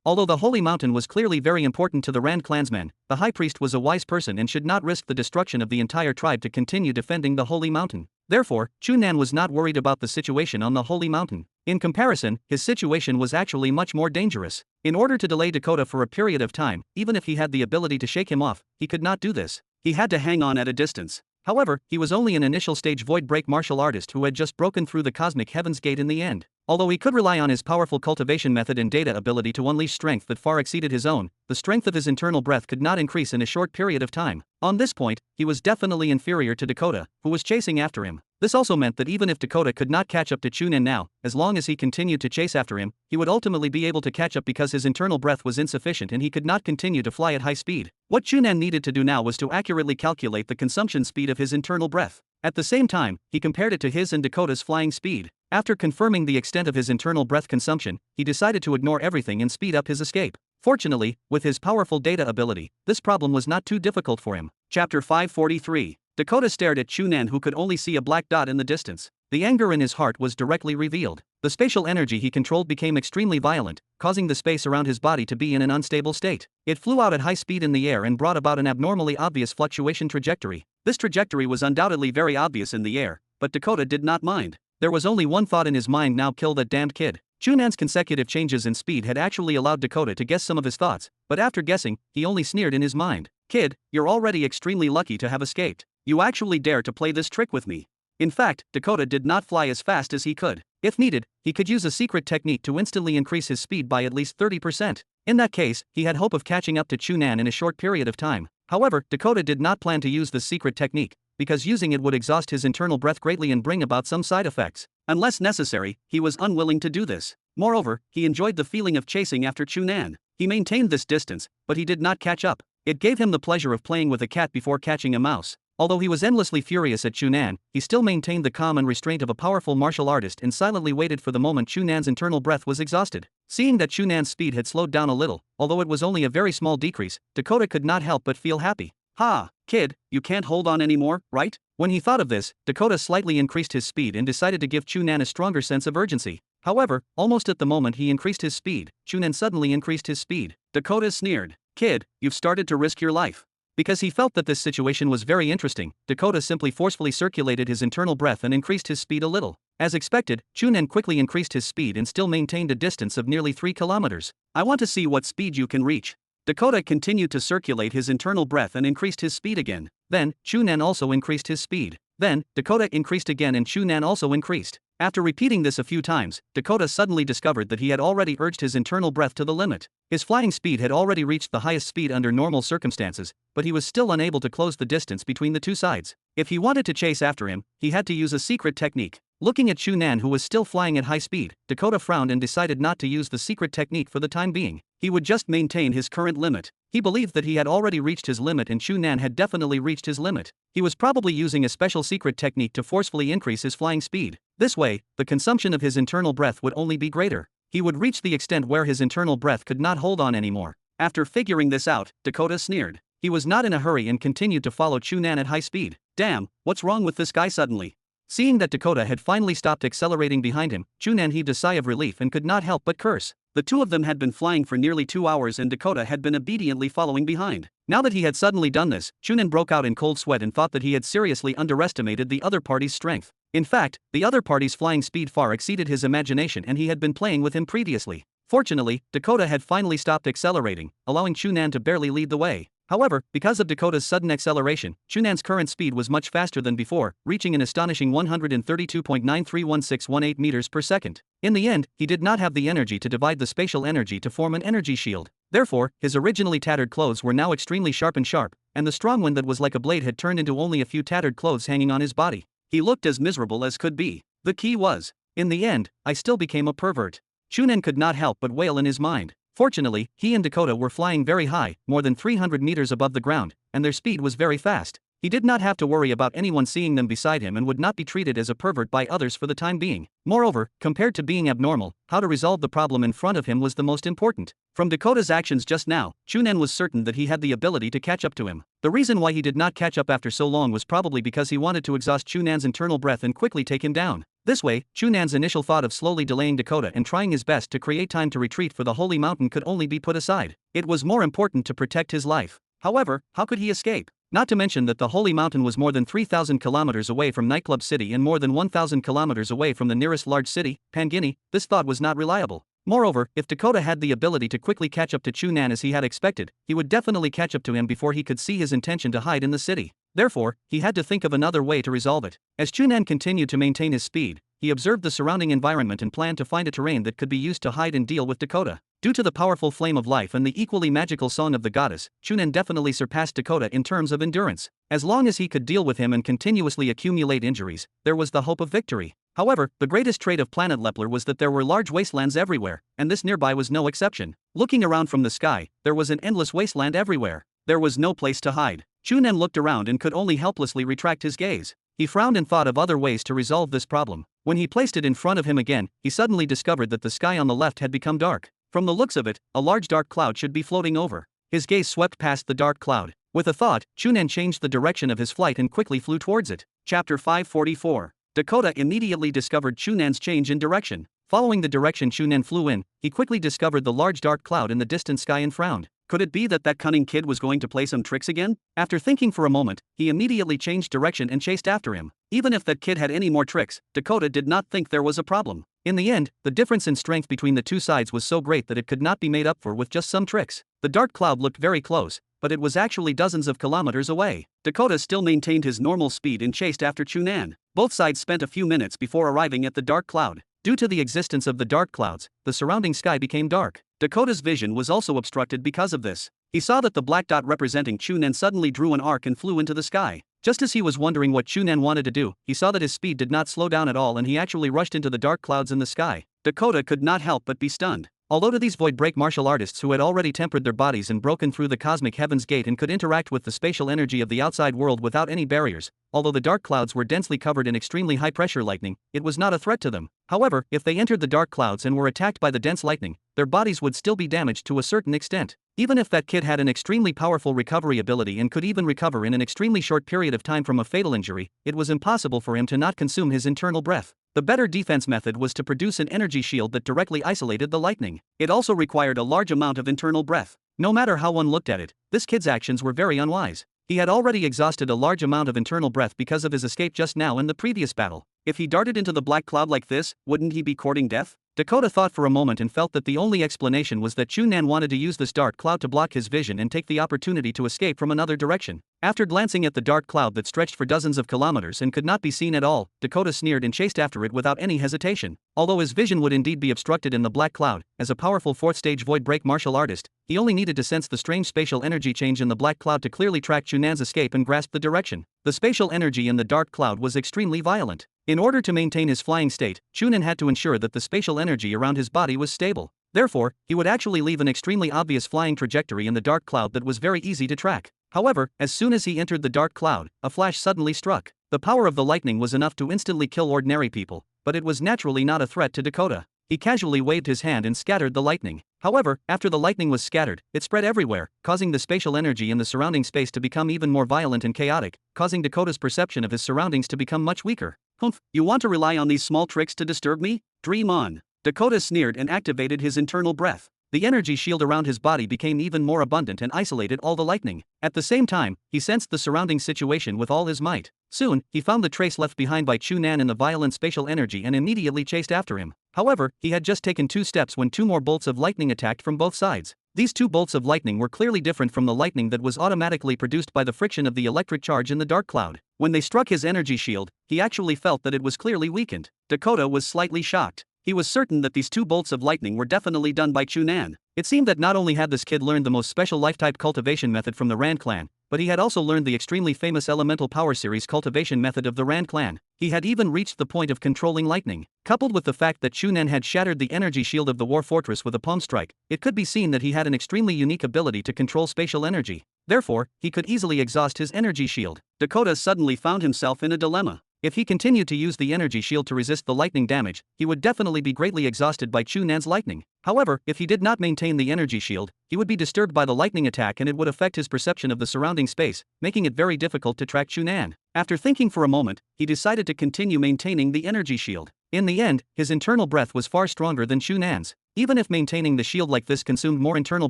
Although the Holy Mountain was clearly very important to the Rand clansmen, the High Priest was a wise person and should not risk the destruction of the entire tribe to continue defending the Holy Mountain. Therefore, Chu Nan was not worried about the situation on the Holy Mountain. In comparison, his situation was actually much more dangerous. In order to delay Dakota for a period of time, even if he had the ability to shake him off, he could not do this. He had to hang on at a distance. However, he was only an initial stage void break martial artist who had just broken through the cosmic heaven's gate in the end. Although he could rely on his powerful cultivation method and data ability to unleash strength that far exceeded his own, the strength of his internal breath could not increase in a short period of time. On this point, he was definitely inferior to Dakota, who was chasing after him. This also meant that even if Dakota could not catch up to Chu Nan now, as long as he continued to chase after him, he would ultimately be able to catch up because his internal breath was insufficient and he could not continue to fly at high speed. What Chu Nan needed to do now was to accurately calculate the consumption speed of his internal breath. At the same time, he compared it to his and Dakota's flying speed. After confirming the extent of his internal breath consumption, he decided to ignore everything and speed up his escape. Fortunately, with his powerful data ability, this problem was not too difficult for him. Chapter 543. Dakota stared at Chu Nan, who could only see a black dot in the distance. The anger in his heart was directly revealed. The spatial energy he controlled became extremely violent, causing the space around his body to be in an unstable state. It flew out at high speed in the air and brought about an abnormally obvious fluctuation trajectory. This trajectory was undoubtedly very obvious in the air, but Dakota did not mind. There was only one thought in his mind now: kill that damned kid. Chu Nan's consecutive changes in speed had actually allowed Dakota to guess some of his thoughts, but after guessing, he only sneered in his mind. Kid, you're already extremely lucky to have escaped. You actually dare to play this trick with me. In fact, Dakota did not fly as fast as he could. If needed, he could use a secret technique to instantly increase his speed by at least 30%. In that case, he had hope of catching up to Chu Nan in a short period of time. However, Dakota did not plan to use this secret technique, because using it would exhaust his internal breath greatly and bring about some side effects. Unless necessary, he was unwilling to do this. Moreover, he enjoyed the feeling of chasing after Chu Nan. He maintained this distance, but he did not catch up. It gave him the pleasure of playing with a cat before catching a mouse. Although he was endlessly furious at Chu Nan, he still maintained the calm and restraint of a powerful martial artist and silently waited for the moment Chu Nan's internal breath was exhausted. Seeing that Chu Nan's speed had slowed down a little, although it was only a very small decrease, Dakota could not help but feel happy. Ha, kid, you can't hold on anymore, right? When he thought of this, Dakota slightly increased his speed and decided to give Chu Nan a stronger sense of urgency. However, almost at the moment he increased his speed, Chu Nan suddenly increased his speed. Dakota sneered. Kid, you've started to risk your life. Because he felt that this situation was very interesting, Dakota simply forcefully circulated his internal breath and increased his speed a little. As expected, Chu Nan quickly increased his speed and still maintained a distance of nearly 3 kilometers. I want to see what speed you can reach. Dakota continued to circulate his internal breath and increased his speed again. Then, Chu Nan also increased his speed. Then, Dakota increased again and Chu Nan also increased. After repeating this a few times, Dakota suddenly discovered that he had already urged his internal breath to the limit. His flying speed had already reached the highest speed under normal circumstances, but he was still unable to close the distance between the two sides. If he wanted to chase after him, he had to use a secret technique. Looking at Chu Nan, who was still flying at high speed, Dakota frowned and decided not to use the secret technique for the time being. He would just maintain his current limit. He believed that he had already reached his limit and Chu Nan had definitely reached his limit. He was probably using a special secret technique to forcefully increase his flying speed. This way, the consumption of his internal breath would only be greater. He would reach the extent where his internal breath could not hold on anymore. After figuring this out, Dakota sneered. He was not in a hurry and continued to follow Chu Nan at high speed. Damn, what's wrong with this guy suddenly? Seeing that Dakota had finally stopped accelerating behind him, Chu Nan heaved a sigh of relief and could not help but curse. The two of them had been flying for nearly 2 hours and Dakota had been obediently following behind. Now that he had suddenly done this, Chu Nan broke out in cold sweat and thought that he had seriously underestimated the other party's strength. In fact, the other party's flying speed far exceeded his imagination and he had been playing with him previously. Fortunately, Dakota had finally stopped accelerating, allowing Chu Nan to barely lead the way. However, because of Dakota's sudden acceleration, Chu Nan's current speed was much faster than before, reaching an astonishing 132.931618 meters per second. In the end, he did not have the energy to divide the spatial energy to form an energy shield. Therefore, his originally tattered clothes were now extremely sharp, and the strong wind that was like a blade had turned into only a few tattered clothes hanging on his body. He looked as miserable as could be. The key was, in the end, I still became a pervert. Chu Nan could not help but wail in his mind. Fortunately, he and Dakota were flying very high, more than 300 meters above the ground, and their speed was very fast. He did not have to worry about anyone seeing them beside him and would not be treated as a pervert by others for the time being. Moreover, compared to being abnormal, how to resolve the problem in front of him was the most important. From Dakota's actions just now, Chu Nan was certain that he had the ability to catch up to him. The reason why he did not catch up after so long was probably because he wanted to exhaust Chu Nan's internal breath and quickly take him down. This way, Chu Nan's initial thought of slowly delaying Dakota and trying his best to create time to retreat for the holy mountain could only be put aside. It was more important to protect his life. However, how could he escape? Not to mention that the holy mountain was more than 3,000 kilometers away from Nightclub City and more than 1,000 kilometers away from the nearest large city, Pangini. This thought was not reliable. Moreover, if Dakota had the ability to quickly catch up to Chu Nan as he had expected, he would definitely catch up to him before he could see his intention to hide in the city. Therefore, he had to think of another way to resolve it. As Chu Nan continued to maintain his speed, he observed the surrounding environment and planned to find a terrain that could be used to hide and deal with Dakota. Due to the powerful flame of life and the equally magical song of the goddess, Chu Nan definitely surpassed Dakota in terms of endurance. As long as he could deal with him and continuously accumulate injuries, there was the hope of victory. However, the greatest trait of Planet Leppler was that there were large wastelands everywhere, and this nearby was no exception. Looking around from the sky, there was an endless wasteland everywhere. There was no place to hide. Chu Nan looked around and could only helplessly retract his gaze. He frowned and thought of other ways to resolve this problem. When he placed it in front of him again, he suddenly discovered that the sky on the left had become dark. From the looks of it, a large dark cloud should be floating over. His gaze swept past the dark cloud. With a thought, Chu Nan changed the direction of his flight and quickly flew towards it. Chapter 544. Dakota immediately discovered Chu Nan's change in direction. Following the direction Chu Nan flew in, he quickly discovered the large dark cloud in the distant sky and frowned. Could it be that cunning kid was going to play some tricks again? After thinking for a moment, he immediately changed direction and chased after him. Even if that kid had any more tricks, Dakota did not think there was a problem. In the end, the difference in strength between the two sides was so great that it could not be made up for with just some tricks. The dark cloud looked very close, but it was actually dozens of kilometers away. Dakota still maintained his normal speed and chased after Chu Nan. Both sides spent a few minutes before arriving at the dark cloud. Due to the existence of the dark clouds, the surrounding sky became dark. Dakota's vision was also obstructed because of this. He saw that the black dot representing Chu Nan suddenly drew an arc and flew into the sky. Just as he was wondering what Chu Nan wanted to do, he saw that his speed did not slow down at all and he actually rushed into the dark clouds in the sky. Dakota could not help but be stunned. Although to these void break martial artists who had already tempered their bodies and broken through the cosmic heaven's gate and could interact with the spatial energy of the outside world without any barriers, although the dark clouds were densely covered in extremely high-pressure lightning, it was not a threat to them. However, if they entered the dark clouds and were attacked by the dense lightning, their bodies would still be damaged to a certain extent. Even if that kid had an extremely powerful recovery ability and could even recover in an extremely short period of time from a fatal injury, it was impossible for him to not consume his internal breath. The better defense method was to produce an energy shield that directly isolated the lightning. It also required a large amount of internal breath. No matter how one looked at it, this kid's actions were very unwise. He had already exhausted a large amount of internal breath because of his escape just now in the previous battle. If he darted into the black cloud like this, wouldn't he be courting death? Dakota thought for a moment and felt that the only explanation was that Chu Nan wanted to use this dark cloud to block his vision and take the opportunity to escape from another direction. After glancing at the dark cloud that stretched for dozens of kilometers and could not be seen at all, Dakota sneered and chased after it without any hesitation. Although his vision would indeed be obstructed in the black cloud, as a powerful fourth-stage void break martial artist, he only needed to sense the strange spatial energy change in the black cloud to clearly track Chu Nan's escape and grasp the direction. The spatial energy in the dark cloud was extremely violent. In order to maintain his flying state, Chu Nan had to ensure that the spatial energy around his body was stable. Therefore, he would actually leave an extremely obvious flying trajectory in the dark cloud that was very easy to track. However, as soon as he entered the dark cloud, a flash suddenly struck. The power of the lightning was enough to instantly kill ordinary people, but it was naturally not a threat to Dakota. He casually waved his hand and scattered the lightning. However, after the lightning was scattered, it spread everywhere, causing the spatial energy in the surrounding space to become even more violent and chaotic, causing Dakota's perception of his surroundings to become much weaker. Humph, you want to rely on these small tricks to disturb me? Dream on. Dakota sneered and activated his internal breath. The energy shield around his body became even more abundant and isolated all the lightning. At the same time, he sensed the surrounding situation with all his might. Soon, he found the trace left behind by Chu Nan in the violent spatial energy and immediately chased after him. However, he had just taken 2 steps when 2 more bolts of lightning attacked from both sides. These two bolts of lightning were clearly different from the lightning that was automatically produced by the friction of the electric charge in the dark cloud. When they struck his energy shield, he actually felt that it was clearly weakened. Dakota was slightly shocked. He was certain that these two bolts of lightning were definitely done by Chu Nan. It seemed that not only had this kid learned the most special life-type cultivation method from the Rand clan, but he had also learned the extremely famous elemental power series cultivation method of the Rand clan. He had even reached the point of controlling lightning. Coupled with the fact that Chu Nan had shattered the energy shield of the war fortress with a palm strike, it could be seen that he had an extremely unique ability to control spatial energy. Therefore, he could easily exhaust his energy shield. Dakota suddenly found himself in a dilemma. If he continued to use the energy shield to resist the lightning damage, he would definitely be greatly exhausted by Chu Nan's lightning. However, if he did not maintain the energy shield, he would be disturbed by the lightning attack and it would affect his perception of the surrounding space, making it very difficult to track Chu Nan. After thinking for a moment, he decided to continue maintaining the energy shield. In the end, his internal breath was far stronger than Chu Nan's. Even if maintaining the shield like this consumed more internal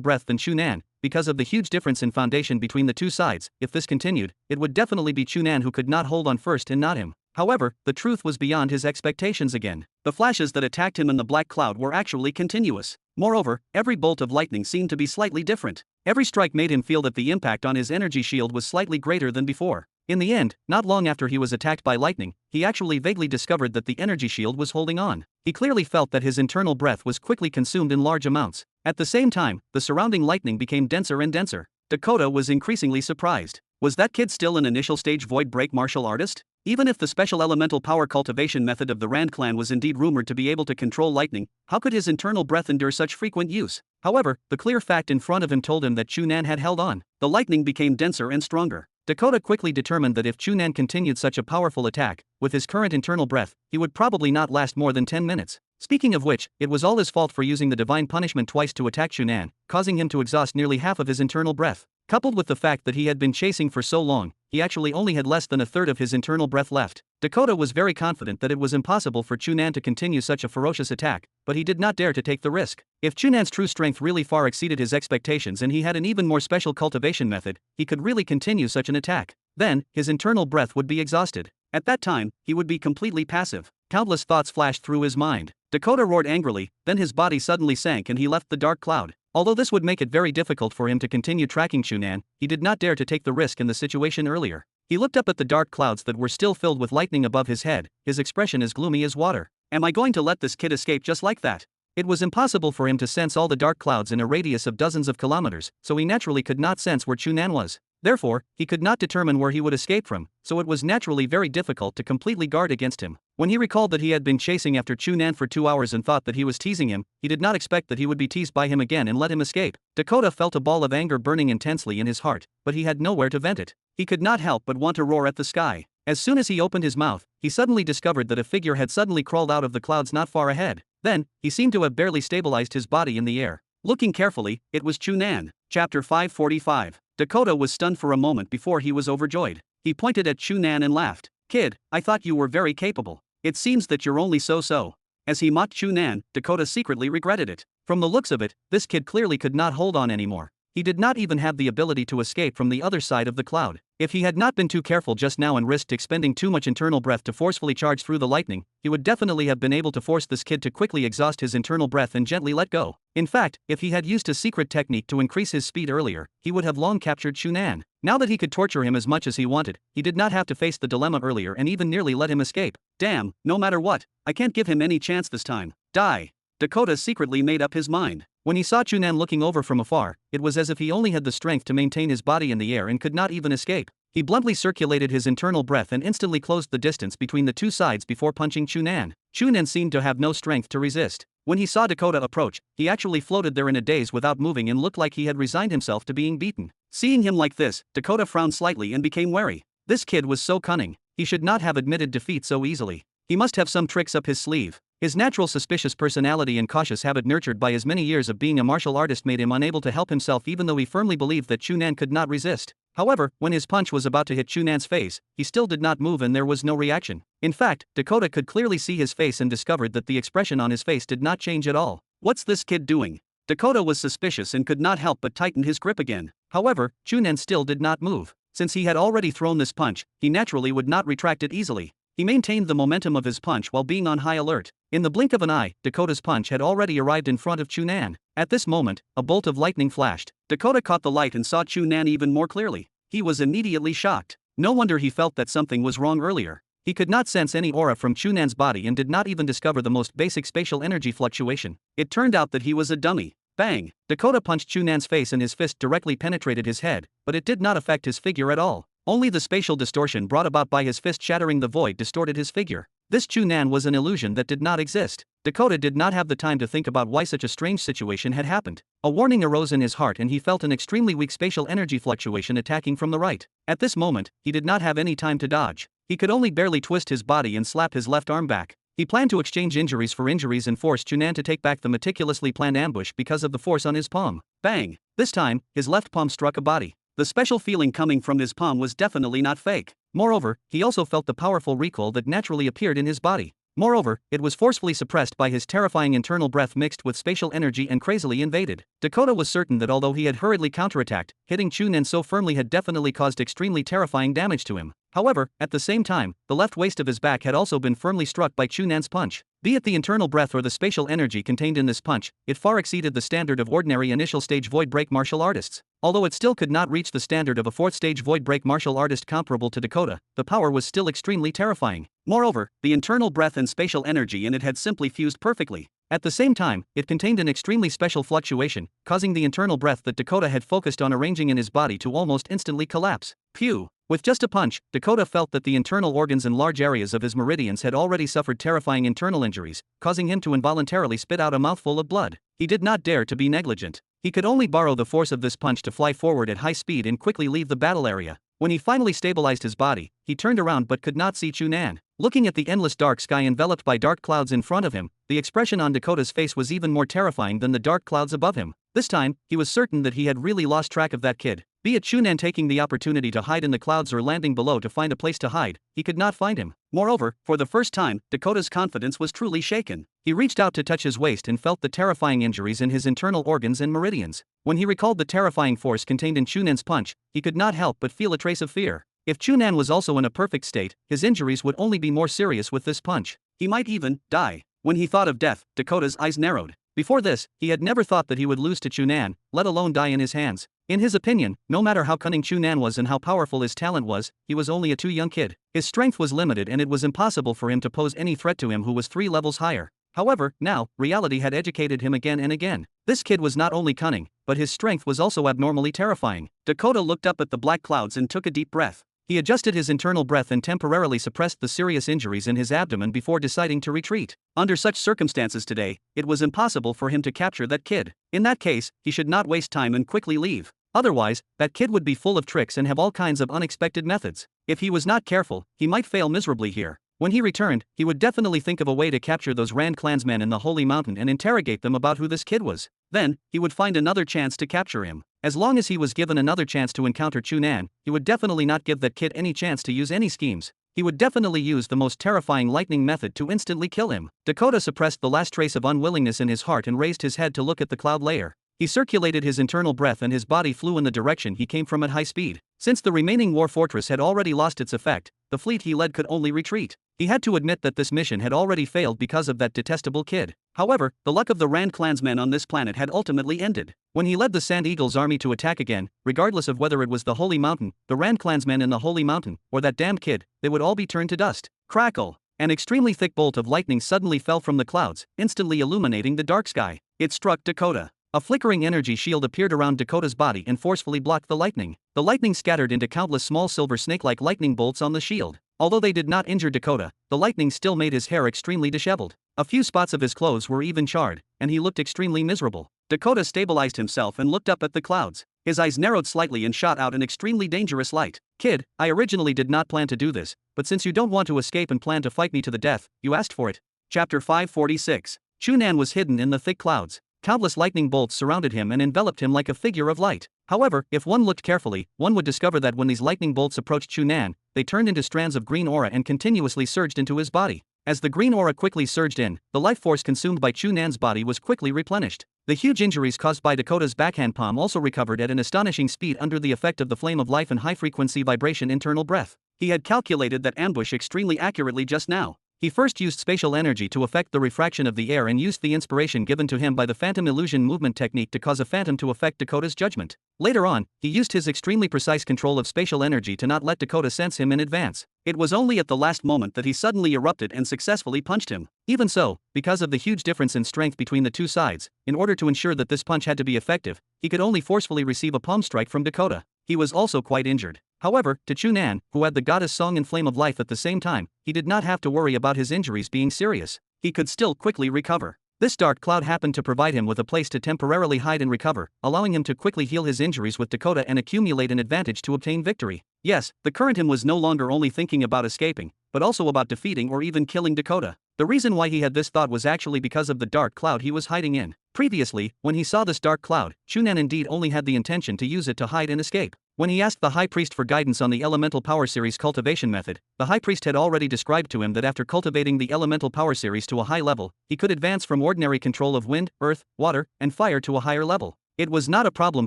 breath than Chu Nan, because of the huge difference in foundation between the two sides, if this continued, it would definitely be Chu Nan who could not hold on first and not him. However, the truth was beyond his expectations again. The flashes that attacked him in the black cloud were actually continuous. Moreover, every bolt of lightning seemed to be slightly different. Every strike made him feel that the impact on his energy shield was slightly greater than before. In the end, not long after he was attacked by lightning, he actually vaguely discovered that the energy shield was holding on. He clearly felt that his internal breath was quickly consumed in large amounts. At the same time, the surrounding lightning became denser and denser. Dakota was increasingly surprised. Was that kid still an initial stage void break martial artist? Even if the special elemental power cultivation method of the Rand clan was indeed rumored to be able to control lightning, how could his internal breath endure such frequent use? However, the clear fact in front of him told him that Chu Nan had held on. The lightning became denser and stronger. Dakota quickly determined that if Chu Nan continued such a powerful attack, with his current internal breath, he would probably not last more than 10 minutes. Speaking of which, it was all his fault for using the divine punishment twice to attack Chu Nan, causing him to exhaust nearly half of his internal breath. Coupled with the fact that he had been chasing for so long, he actually only had less than a third of his internal breath left. Dakota was very confident that it was impossible for Chu Nan to continue such a ferocious attack, but he did not dare to take the risk. If Chu Nan's true strength really far exceeded his expectations and he had an even more special cultivation method, he could really continue such an attack. Then, his internal breath would be exhausted. At that time, he would be completely passive. Countless thoughts flashed through his mind. Dakota roared angrily, then his body suddenly sank and he left the dark cloud. Although this would make it very difficult for him to continue tracking Chu Nan, he did not dare to take the risk in the situation earlier. He looked up at the dark clouds that were still filled with lightning above his head, his expression as gloomy as water. Am I going to let this kid escape just like that? It was impossible for him to sense all the dark clouds in a radius of dozens of kilometers, so he naturally could not sense where Chu Nan was. Therefore, he could not determine where he would escape from, so it was naturally very difficult to completely guard against him. When he recalled that he had been chasing after Chu Nan for 2 hours and thought that he was teasing him, he did not expect that he would be teased by him again and let him escape. Dakota felt a ball of anger burning intensely in his heart, but he had nowhere to vent it. He could not help but want to roar at the sky. As soon as he opened his mouth, he suddenly discovered that a figure had suddenly crawled out of the clouds not far ahead. Then, he seemed to have barely stabilized his body in the air. Looking carefully, it was Chu Nan. Chapter 545. Dakota was stunned for a moment before he was overjoyed. He pointed at Chu Nan and laughed. Kid, I thought you were very capable. It seems that you're only so-so. As he mocked Chu Nan, Dakota secretly regretted it. From the looks of it, this kid clearly could not hold on anymore. He did not even have the ability to escape from the other side of the cloud. If he had not been too careful just now and risked expending too much internal breath to forcefully charge through the lightning, he would definitely have been able to force this kid to quickly exhaust his internal breath and gently let go. In fact, if he had used a secret technique to increase his speed earlier, he would have long captured Chu Nan. Now that he could torture him as much as he wanted, he did not have to face the dilemma earlier and even nearly let him escape. Damn, no matter what, I can't give him any chance this time. Die. Dakota secretly made up his mind. When he saw Chu Nan looking over from afar, it was as if he only had the strength to maintain his body in the air and could not even escape. He bluntly circulated his internal breath and instantly closed the distance between the two sides before punching Chu Nan. Chu Nan seemed to have no strength to resist. When he saw Dakota approach, he actually floated there in a daze without moving and looked like he had resigned himself to being beaten. Seeing him like this, Dakota frowned slightly and became wary. This kid was so cunning. He should not have admitted defeat so easily. He must have some tricks up his sleeve. His natural suspicious personality and cautious habit nurtured by his many years of being a martial artist made him unable to help himself even though he firmly believed that Chu Nan could not resist. However, when his punch was about to hit Chu Nan's face, he still did not move and there was no reaction. In fact, Dakota could clearly see his face and discovered that the expression on his face did not change at all. What's this kid doing? Dakota was suspicious and could not help but tighten his grip again. However, Chu Nan still did not move. Since he had already thrown this punch, he naturally would not retract it easily. He maintained the momentum of his punch while being on high alert. In the blink of an eye, Dakota's punch had already arrived in front of Chu Nan. At this moment, a bolt of lightning flashed. Dakota caught the light and saw Chu Nan even more clearly. He was immediately shocked. No wonder he felt that something was wrong earlier. He could not sense any aura from Chu Nan's body and did not even discover the most basic spatial energy fluctuation. It turned out that he was a dummy. Bang! Dakota punched Chu Nan's face and his fist directly penetrated his head, but it did not affect his figure at all. Only the spatial distortion brought about by his fist shattering the void distorted his figure. This Chu Nan was an illusion that did not exist. Dakota did not have the time to think about why such a strange situation had happened. A warning arose in his heart and he felt an extremely weak spatial energy fluctuation attacking from the right. At this moment, he did not have any time to dodge. He could only barely twist his body and slap his left arm back. He planned to exchange injuries for injuries and force Chu Nan to take back the meticulously planned ambush because of the force on his palm. Bang! This time, his left palm struck a body. The special feeling coming from his palm was definitely not fake. Moreover, he also felt the powerful recoil that naturally appeared in his body. Moreover, it was forcefully suppressed by his terrifying internal breath mixed with spatial energy and crazily invaded. Dakota was certain that although he had hurriedly counterattacked, hitting Chu Nan so firmly had definitely caused extremely terrifying damage to him. However, at the same time, the left waist of his back had also been firmly struck by Chu Nan's punch. Be it the internal breath or the spatial energy contained in this punch, it far exceeded the standard of ordinary initial stage void break martial artists. Although it still could not reach the standard of a fourth stage void break martial artist comparable to Dakota, the power was still extremely terrifying. Moreover, the internal breath and spatial energy in it had simply fused perfectly. At the same time, it contained an extremely special fluctuation, causing the internal breath that Dakota had focused on arranging in his body to almost instantly collapse. Pew! With just a punch, Dakota felt that the internal organs and large areas of his meridians had already suffered terrifying internal injuries, causing him to involuntarily spit out a mouthful of blood. He did not dare to be negligent. He could only borrow the force of this punch to fly forward at high speed and quickly leave the battle area. When he finally stabilized his body, he turned around but could not see Chu Nan. Looking at the endless dark sky enveloped by dark clouds in front of him, the expression on Dakota's face was even more terrifying than the dark clouds above him. This time, he was certain that he had really lost track of that kid. Be it Chu Nan taking the opportunity to hide in the clouds or landing below to find a place to hide, he could not find him. Moreover, for the first time, Dakota's confidence was truly shaken. He reached out to touch his waist and felt the terrifying injuries in his internal organs and meridians. When he recalled the terrifying force contained in Chu Nan's punch, he could not help but feel a trace of fear. If Chu Nan was also in a perfect state, his injuries would only be more serious with this punch. He might even die. When he thought of death, Dakota's eyes narrowed. Before this, he had never thought that he would lose to Chu Nan, let alone die in his hands. In his opinion, no matter how cunning Chu Nan was and how powerful his talent was, he was only a too young kid. His strength was limited and it was impossible for him to pose any threat to him who was 3 levels higher. However, now, reality had educated him again and again. This kid was not only cunning, but his strength was also abnormally terrifying. Dakota looked up at the black clouds and took a deep breath. He adjusted his internal breath and temporarily suppressed the serious injuries in his abdomen before deciding to retreat. Under such circumstances today, it was impossible for him to capture that kid. In that case, he should not waste time and quickly leave. Otherwise, that kid would be full of tricks and have all kinds of unexpected methods. If he was not careful, he might fail miserably here. When he returned, he would definitely think of a way to capture those Rand clansmen in the Holy Mountain and interrogate them about who this kid was. Then, he would find another chance to capture him. As long as he was given another chance to encounter Chu Nan, he would definitely not give that kid any chance to use any schemes. He would definitely use the most terrifying lightning method to instantly kill him. Dakota suppressed the last trace of unwillingness in his heart and raised his head to look at the cloud layer. He circulated his internal breath and his body flew in the direction he came from at high speed. Since the remaining war fortress had already lost its effect, the fleet he led could only retreat. He had to admit that this mission had already failed because of that detestable kid. However, the luck of the Rand clansmen on this planet had ultimately ended. When he led the Sand Eagle's army to attack again, regardless of whether it was the Holy Mountain, the Rand clansmen in the Holy Mountain, or that damned kid, they would all be turned to dust. Crackle! An extremely thick bolt of lightning suddenly fell from the clouds, instantly illuminating the dark sky. It struck Dakota. A flickering energy shield appeared around Dakota's body and forcefully blocked the lightning. The lightning scattered into countless small silver snake-like lightning bolts on the shield. Although they did not injure Dakota, the lightning still made his hair extremely disheveled. A few spots of his clothes were even charred, and he looked extremely miserable. Dakota stabilized himself and looked up at the clouds. His eyes narrowed slightly and shot out an extremely dangerous light. Kid, I originally did not plan to do this, but since you don't want to escape and plan to fight me to the death, you asked for it. Chapter 546. Chu Nan was hidden in the thick clouds. Countless lightning bolts surrounded him and enveloped him like a figure of light. However, if one looked carefully, one would discover that when these lightning bolts approached Chu Nan, they turned into strands of green aura and continuously surged into his body. As the green aura quickly surged in, the life force consumed by Chu Nan's body was quickly replenished. The huge injuries caused by Dakota's backhand palm also recovered at an astonishing speed under the effect of the flame of life and high-frequency vibration internal breath. He had calculated that ambush extremely accurately just now. He first used spatial energy to affect the refraction of the air and used the inspiration given to him by the phantom illusion movement technique to cause a phantom to affect Dakota's judgment. Later on, he used his extremely precise control of spatial energy to not let Dakota sense him in advance. It was only at the last moment that he suddenly erupted and successfully punched him. Even so, because of the huge difference in strength between the two sides, in order to ensure that this punch had to be effective, he could only forcefully receive a palm strike from Dakota. He was also quite injured. However, to Chu Nan, who had the goddess song and flame of life at the same time, he did not have to worry about his injuries being serious. He could still quickly recover. This dark cloud happened to provide him with a place to temporarily hide and recover, allowing him to quickly heal his injuries with Dakota and accumulate an advantage to obtain victory. Yes, the current him was no longer only thinking about escaping, but also about defeating or even killing Dakota. The reason why he had this thought was actually because of the dark cloud he was hiding in. Previously, when he saw this dark cloud, Chu Nan indeed only had the intention to use it to hide and escape. When he asked the High Priest for guidance on the Elemental Power Series cultivation method, the High Priest had already described to him that after cultivating the Elemental Power Series to a high level, he could advance from ordinary control of wind, earth, water, and fire to a higher level. It was not a problem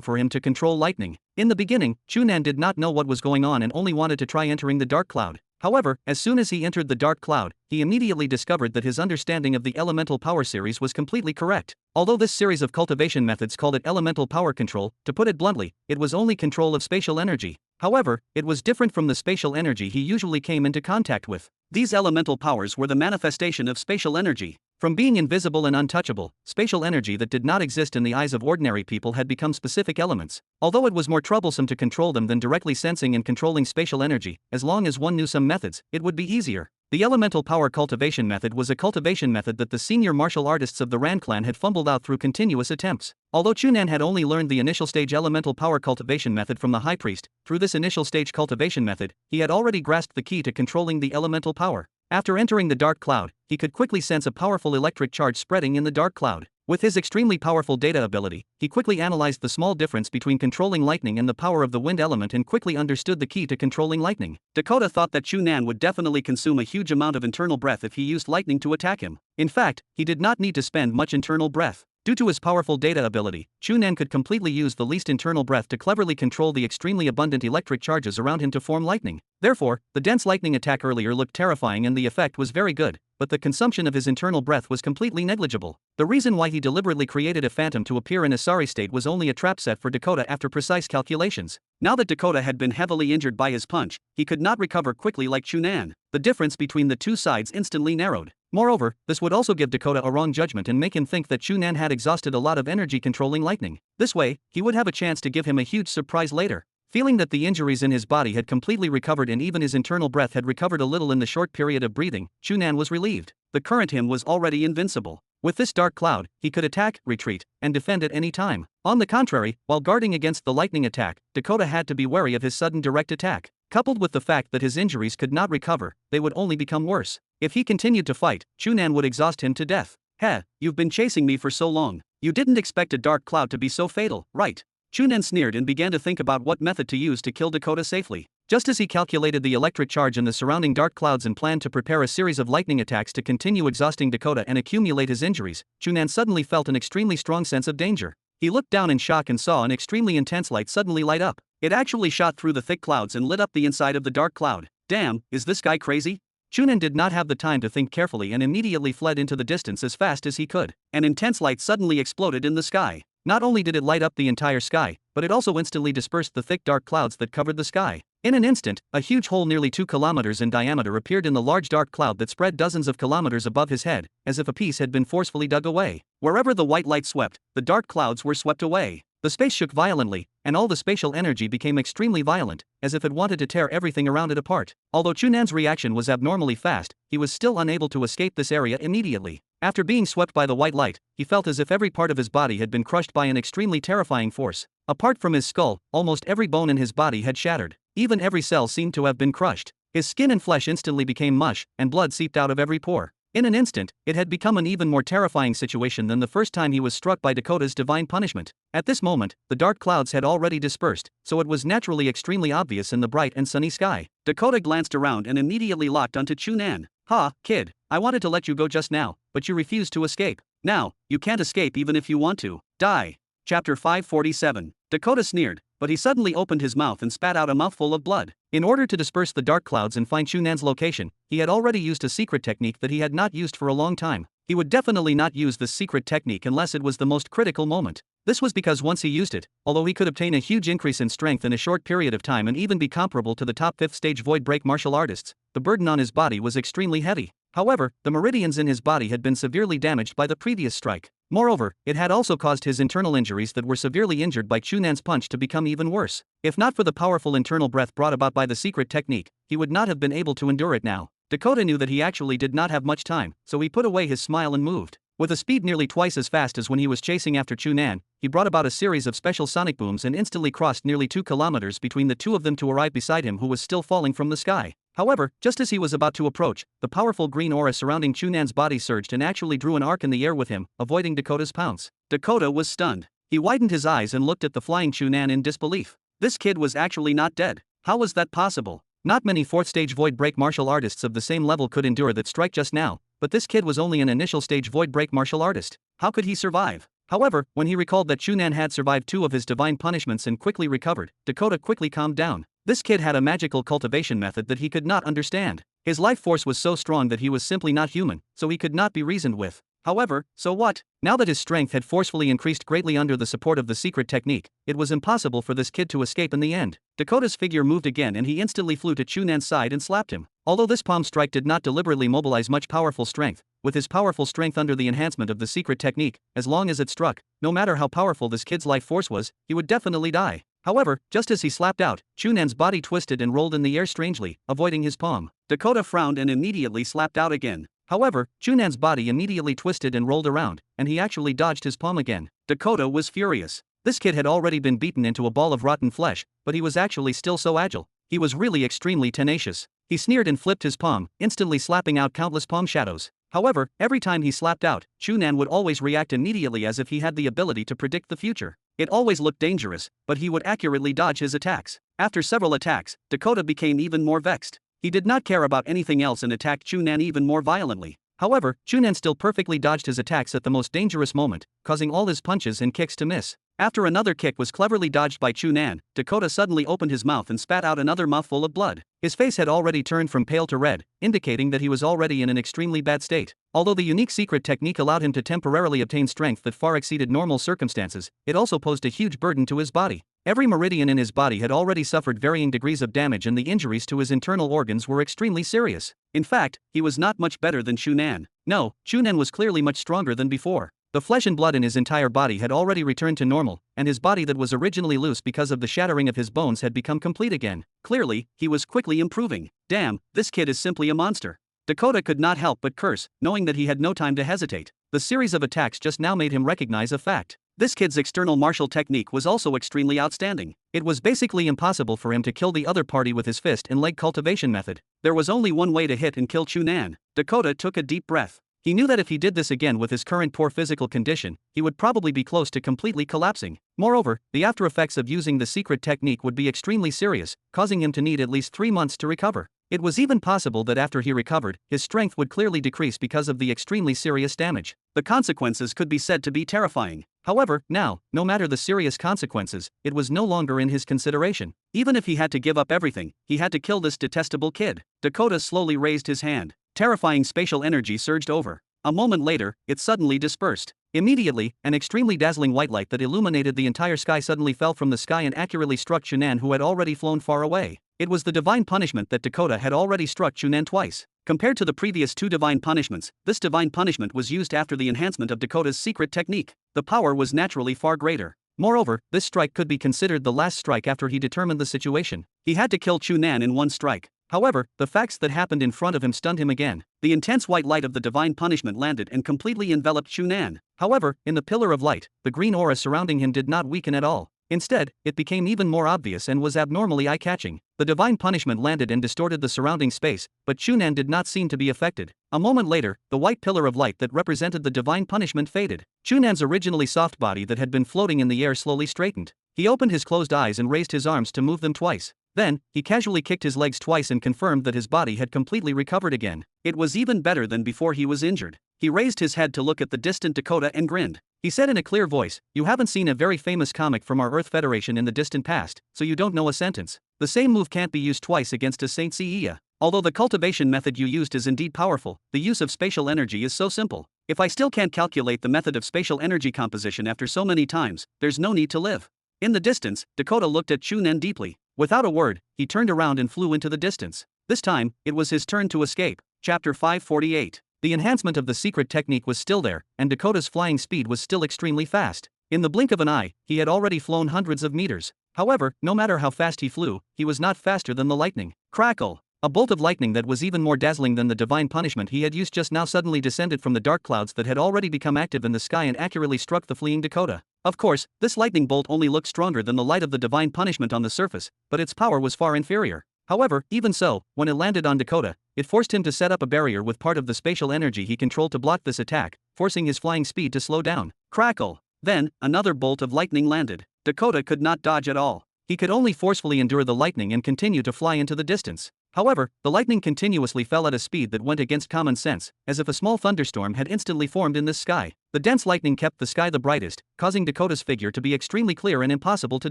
for him to control lightning. In the beginning, Chu Nan did not know what was going on and only wanted to try entering the dark cloud. However, as soon as he entered the dark cloud, he immediately discovered that his understanding of the Elemental Power Series was completely correct. Although this series of cultivation methods called it Elemental Power Control, to put it bluntly, it was only control of spatial energy. However, it was different from the spatial energy he usually came into contact with. These elemental powers were the manifestation of spatial energy. From being invisible and untouchable, spatial energy that did not exist in the eyes of ordinary people had become specific elements. Although it was more troublesome to control them than directly sensing and controlling spatial energy, as long as one knew some methods, it would be easier. The Elemental Power Cultivation method was a cultivation method that the senior martial artists of the Ran clan had fumbled out through continuous attempts. Although Chu Nan had only learned the initial stage Elemental Power Cultivation method from the High Priest, through this initial stage cultivation method, he had already grasped the key to controlling the elemental power. After entering the dark cloud, he could quickly sense a powerful electric charge spreading in the dark cloud. With his extremely powerful data ability, he quickly analyzed the small difference between controlling lightning and the power of the wind element and quickly understood the key to controlling lightning. Dakota thought that Chu Nan would definitely consume a huge amount of internal breath if he used lightning to attack him. In fact, he did not need to spend much internal breath. Due to his powerful data ability, Chu Nan could completely use the least internal breath to cleverly control the extremely abundant electric charges around him to form lightning. Therefore, the dense lightning attack earlier looked terrifying and the effect was very good, but the consumption of his internal breath was completely negligible. The reason why he deliberately created a phantom to appear in a sorry state was only a trap set for Dakota after precise calculations. Now that Dakota had been heavily injured by his punch, he could not recover quickly like Chu Nan. The difference between the two sides instantly narrowed. Moreover, this would also give Dakota a wrong judgment and make him think that Chu Nan had exhausted a lot of energy controlling lightning. This way, he would have a chance to give him a huge surprise later. Feeling that the injuries in his body had completely recovered and even his internal breath had recovered a little in the short period of breathing, Chu Nan was relieved. The current him was already invincible. With this dark cloud, he could attack, retreat, and defend at any time. On the contrary, while guarding against the lightning attack, Dakota had to be wary of his sudden direct attack. Coupled with the fact that his injuries could not recover, they would only become worse. If he continued to fight, Chu Nan would exhaust him to death. Heh, you've been chasing me for so long. You didn't expect a dark cloud to be so fatal, right? Chu Nan sneered and began to think about what method to use to kill Dakota safely. Just as he calculated the electric charge in the surrounding dark clouds and planned to prepare a series of lightning attacks to continue exhausting Dakota and accumulate his injuries, Chu Nan suddenly felt an extremely strong sense of danger. He looked down in shock and saw an extremely intense light suddenly light up. It actually shot through the thick clouds and lit up the inside of the dark cloud. Damn, is this guy crazy? Chu Nan did not have the time to think carefully and immediately fled into the distance as fast as he could. An intense light suddenly exploded in the sky. Not only did it light up the entire sky, but it also instantly dispersed the thick dark clouds that covered the sky. In an instant, a huge hole nearly 2 kilometers in diameter appeared in the large dark cloud that spread dozens of kilometers above his head, as if a piece had been forcefully dug away. Wherever the white light swept, the dark clouds were swept away. The space shook violently, and all the spatial energy became extremely violent, as if it wanted to tear everything around it apart. Although Chu Nan's reaction was abnormally fast, he was still unable to escape this area immediately. After being swept by the white light, he felt as if every part of his body had been crushed by an extremely terrifying force. Apart from his skull, almost every bone in his body had shattered. Even every cell seemed to have been crushed. His skin and flesh instantly became mush, and blood seeped out of every pore. In an instant, it had become an even more terrifying situation than the first time he was struck by Dakota's divine punishment. At this moment, the dark clouds had already dispersed, so it was naturally extremely obvious in the bright and sunny sky. Dakota glanced around and immediately locked onto Chu Nan. "Ha, kid, I wanted to let you go just now, but you refused to escape. Now, you can't escape even if you want to. Die." Chapter 547. Dakota sneered, but he suddenly opened his mouth and spat out a mouthful of blood. In order to disperse the dark clouds and find Chu Nan's location, he had already used a secret technique that he had not used for a long time. He would definitely not use this secret technique unless it was the most critical moment. This was because once he used it, although he could obtain a huge increase in strength in a short period of time and even be comparable to the top 5th stage void break martial artists, the burden on his body was extremely heavy. However, the meridians in his body had been severely damaged by the previous strike. Moreover, it had also caused his internal injuries that were severely injured by Chu Nan's punch to become even worse. If not for the powerful internal breath brought about by the secret technique, he would not have been able to endure it now. Dakota knew that he actually did not have much time, so he put away his smile and moved. With a speed nearly twice as fast as when he was chasing after Chu Nan, he brought about a series of special sonic booms and instantly crossed nearly 2 kilometers between the two of them to arrive beside him, who was still falling from the sky. However, just as he was about to approach, the powerful green aura surrounding Chu Nan's body surged and actually drew an arc in the air with him, avoiding Dakota's pounce. Dakota was stunned. He widened his eyes and looked at the flying Chu Nan in disbelief. This kid was actually not dead. How was that possible? Not many 4th stage void break martial artists of the same level could endure that strike just now, but this kid was only an initial stage void break martial artist. How could he survive? However, when he recalled that Chu Nan had survived 2 of his divine punishments and quickly recovered, Dakota quickly calmed down. This kid had a magical cultivation method that he could not understand. His life force was so strong that he was simply not human, so he could not be reasoned with. However, so what? Now that his strength had forcefully increased greatly under the support of the secret technique, it was impossible for this kid to escape in the end. Dakota's figure moved again and he instantly flew to Chu Nan's side and slapped him. Although this palm strike did not deliberately mobilize much powerful strength, with his powerful strength under the enhancement of the secret technique, as long as it struck, no matter how powerful this kid's life force was, he would definitely die. However, just as he slapped out, Chu Nan's body twisted and rolled in the air strangely, avoiding his palm. Dakota frowned and immediately slapped out again. However, Chu Nan's body immediately twisted and rolled around, and he actually dodged his palm again. Dakota was furious. This kid had already been beaten into a ball of rotten flesh, but he was actually still so agile. He was really extremely tenacious. He sneered and flipped his palm, instantly slapping out countless palm shadows. However, every time he slapped out, Chu Nan would always react immediately as if he had the ability to predict the future. It always looked dangerous, but he would accurately dodge his attacks. After several attacks, Dakota became even more vexed. He did not care about anything else and attacked Chu Nan even more violently. However, Chu Nan still perfectly dodged his attacks at the most dangerous moment, causing all his punches and kicks to miss. After another kick was cleverly dodged by Chu Nan, Dakota suddenly opened his mouth and spat out another mouthful of blood. His face had already turned from pale to red, indicating that he was already in an extremely bad state. Although the unique secret technique allowed him to temporarily obtain strength that far exceeded normal circumstances, it also posed a huge burden to his body. Every meridian in his body had already suffered varying degrees of damage and the injuries to his internal organs were extremely serious. In fact, he was not much better than Chu Nan. No, Chu Nan was clearly much stronger than before. The flesh and blood in his entire body had already returned to normal, and his body that was originally loose because of the shattering of his bones had become complete again. Clearly, he was quickly improving. Damn, this kid is simply a monster. Dakota could not help but curse, knowing that he had no time to hesitate. The series of attacks just now made him recognize a fact. This kid's external martial technique was also extremely outstanding. It was basically impossible for him to kill the other party with his fist and leg cultivation method. There was only one way to hit and kill Chu Nan. Dakota took a deep breath. He knew that if he did this again with his current poor physical condition, he would probably be close to completely collapsing. Moreover, the after effects of using the secret technique would be extremely serious, causing him to need at least 3 months to recover. It was even possible that after he recovered, his strength would clearly decrease because of the extremely serious damage. The consequences could be said to be terrifying. However, now, no matter the serious consequences, it was no longer in his consideration. Even if he had to give up everything, he had to kill this detestable kid. Dakota slowly raised his hand. Terrifying spatial energy surged over. A moment later, it suddenly dispersed. Immediately, an extremely dazzling white light that illuminated the entire sky suddenly fell from the sky and accurately struck Chu Nan, who had already flown far away. It was the divine punishment that Dakota had already struck Chu Nan twice. Compared to the previous 2 divine punishments, this divine punishment was used after the enhancement of Dakota's secret technique. The power was naturally far greater. Moreover, this strike could be considered the last strike after he determined the situation. He had to kill Chu Nan in one strike. However, the facts that happened in front of him stunned him again. The intense white light of the divine punishment landed and completely enveloped Chu Nan. However, in the pillar of light, the green aura surrounding him did not weaken at all. Instead, it became even more obvious and was abnormally eye-catching. The divine punishment landed and distorted the surrounding space, but Chu Nan did not seem to be affected. A moment later, the white pillar of light that represented the divine punishment faded. Chu Nan's originally soft body that had been floating in the air slowly straightened. He opened his closed eyes and raised his arms to move them twice. Then, he casually kicked his legs twice and confirmed that his body had completely recovered again. It was even better than before he was injured. He raised his head to look at the distant Dakota and grinned. He said in a clear voice, "You haven't seen a very famous comic from our Earth Federation in the distant past, so you don't know a sentence. The same move can't be used twice against a Saint Seiya. Although the cultivation method you used is indeed powerful, the use of spatial energy is so simple. If I still can't calculate the method of spatial energy composition after so many times, there's no need to live." In the distance, Dakota looked at Chu Nan deeply. Without a word, he turned around and flew into the distance. This time, it was his turn to escape. Chapter 548. The enhancement of the secret technique was still there, and Dakota's flying speed was still extremely fast. In the blink of an eye, he had already flown hundreds of meters. However, no matter how fast he flew, he was not faster than the lightning. Crackle! A bolt of lightning that was even more dazzling than the divine punishment he had used just now suddenly descended from the dark clouds that had already become active in the sky and accurately struck the fleeing Dakota. Of course, this lightning bolt only looked stronger than the light of the divine punishment on the surface, but its power was far inferior. However, even so, when it landed on Dakota, it forced him to set up a barrier with part of the spatial energy he controlled to block this attack, forcing his flying speed to slow down. Crackle! Then, another bolt of lightning landed. Dakota could not dodge at all. He could only forcefully endure the lightning and continue to fly into the distance. However, the lightning continuously fell at a speed that went against common sense, as if a small thunderstorm had instantly formed in this sky. The dense lightning kept the sky the brightest, causing Dakota's figure to be extremely clear and impossible to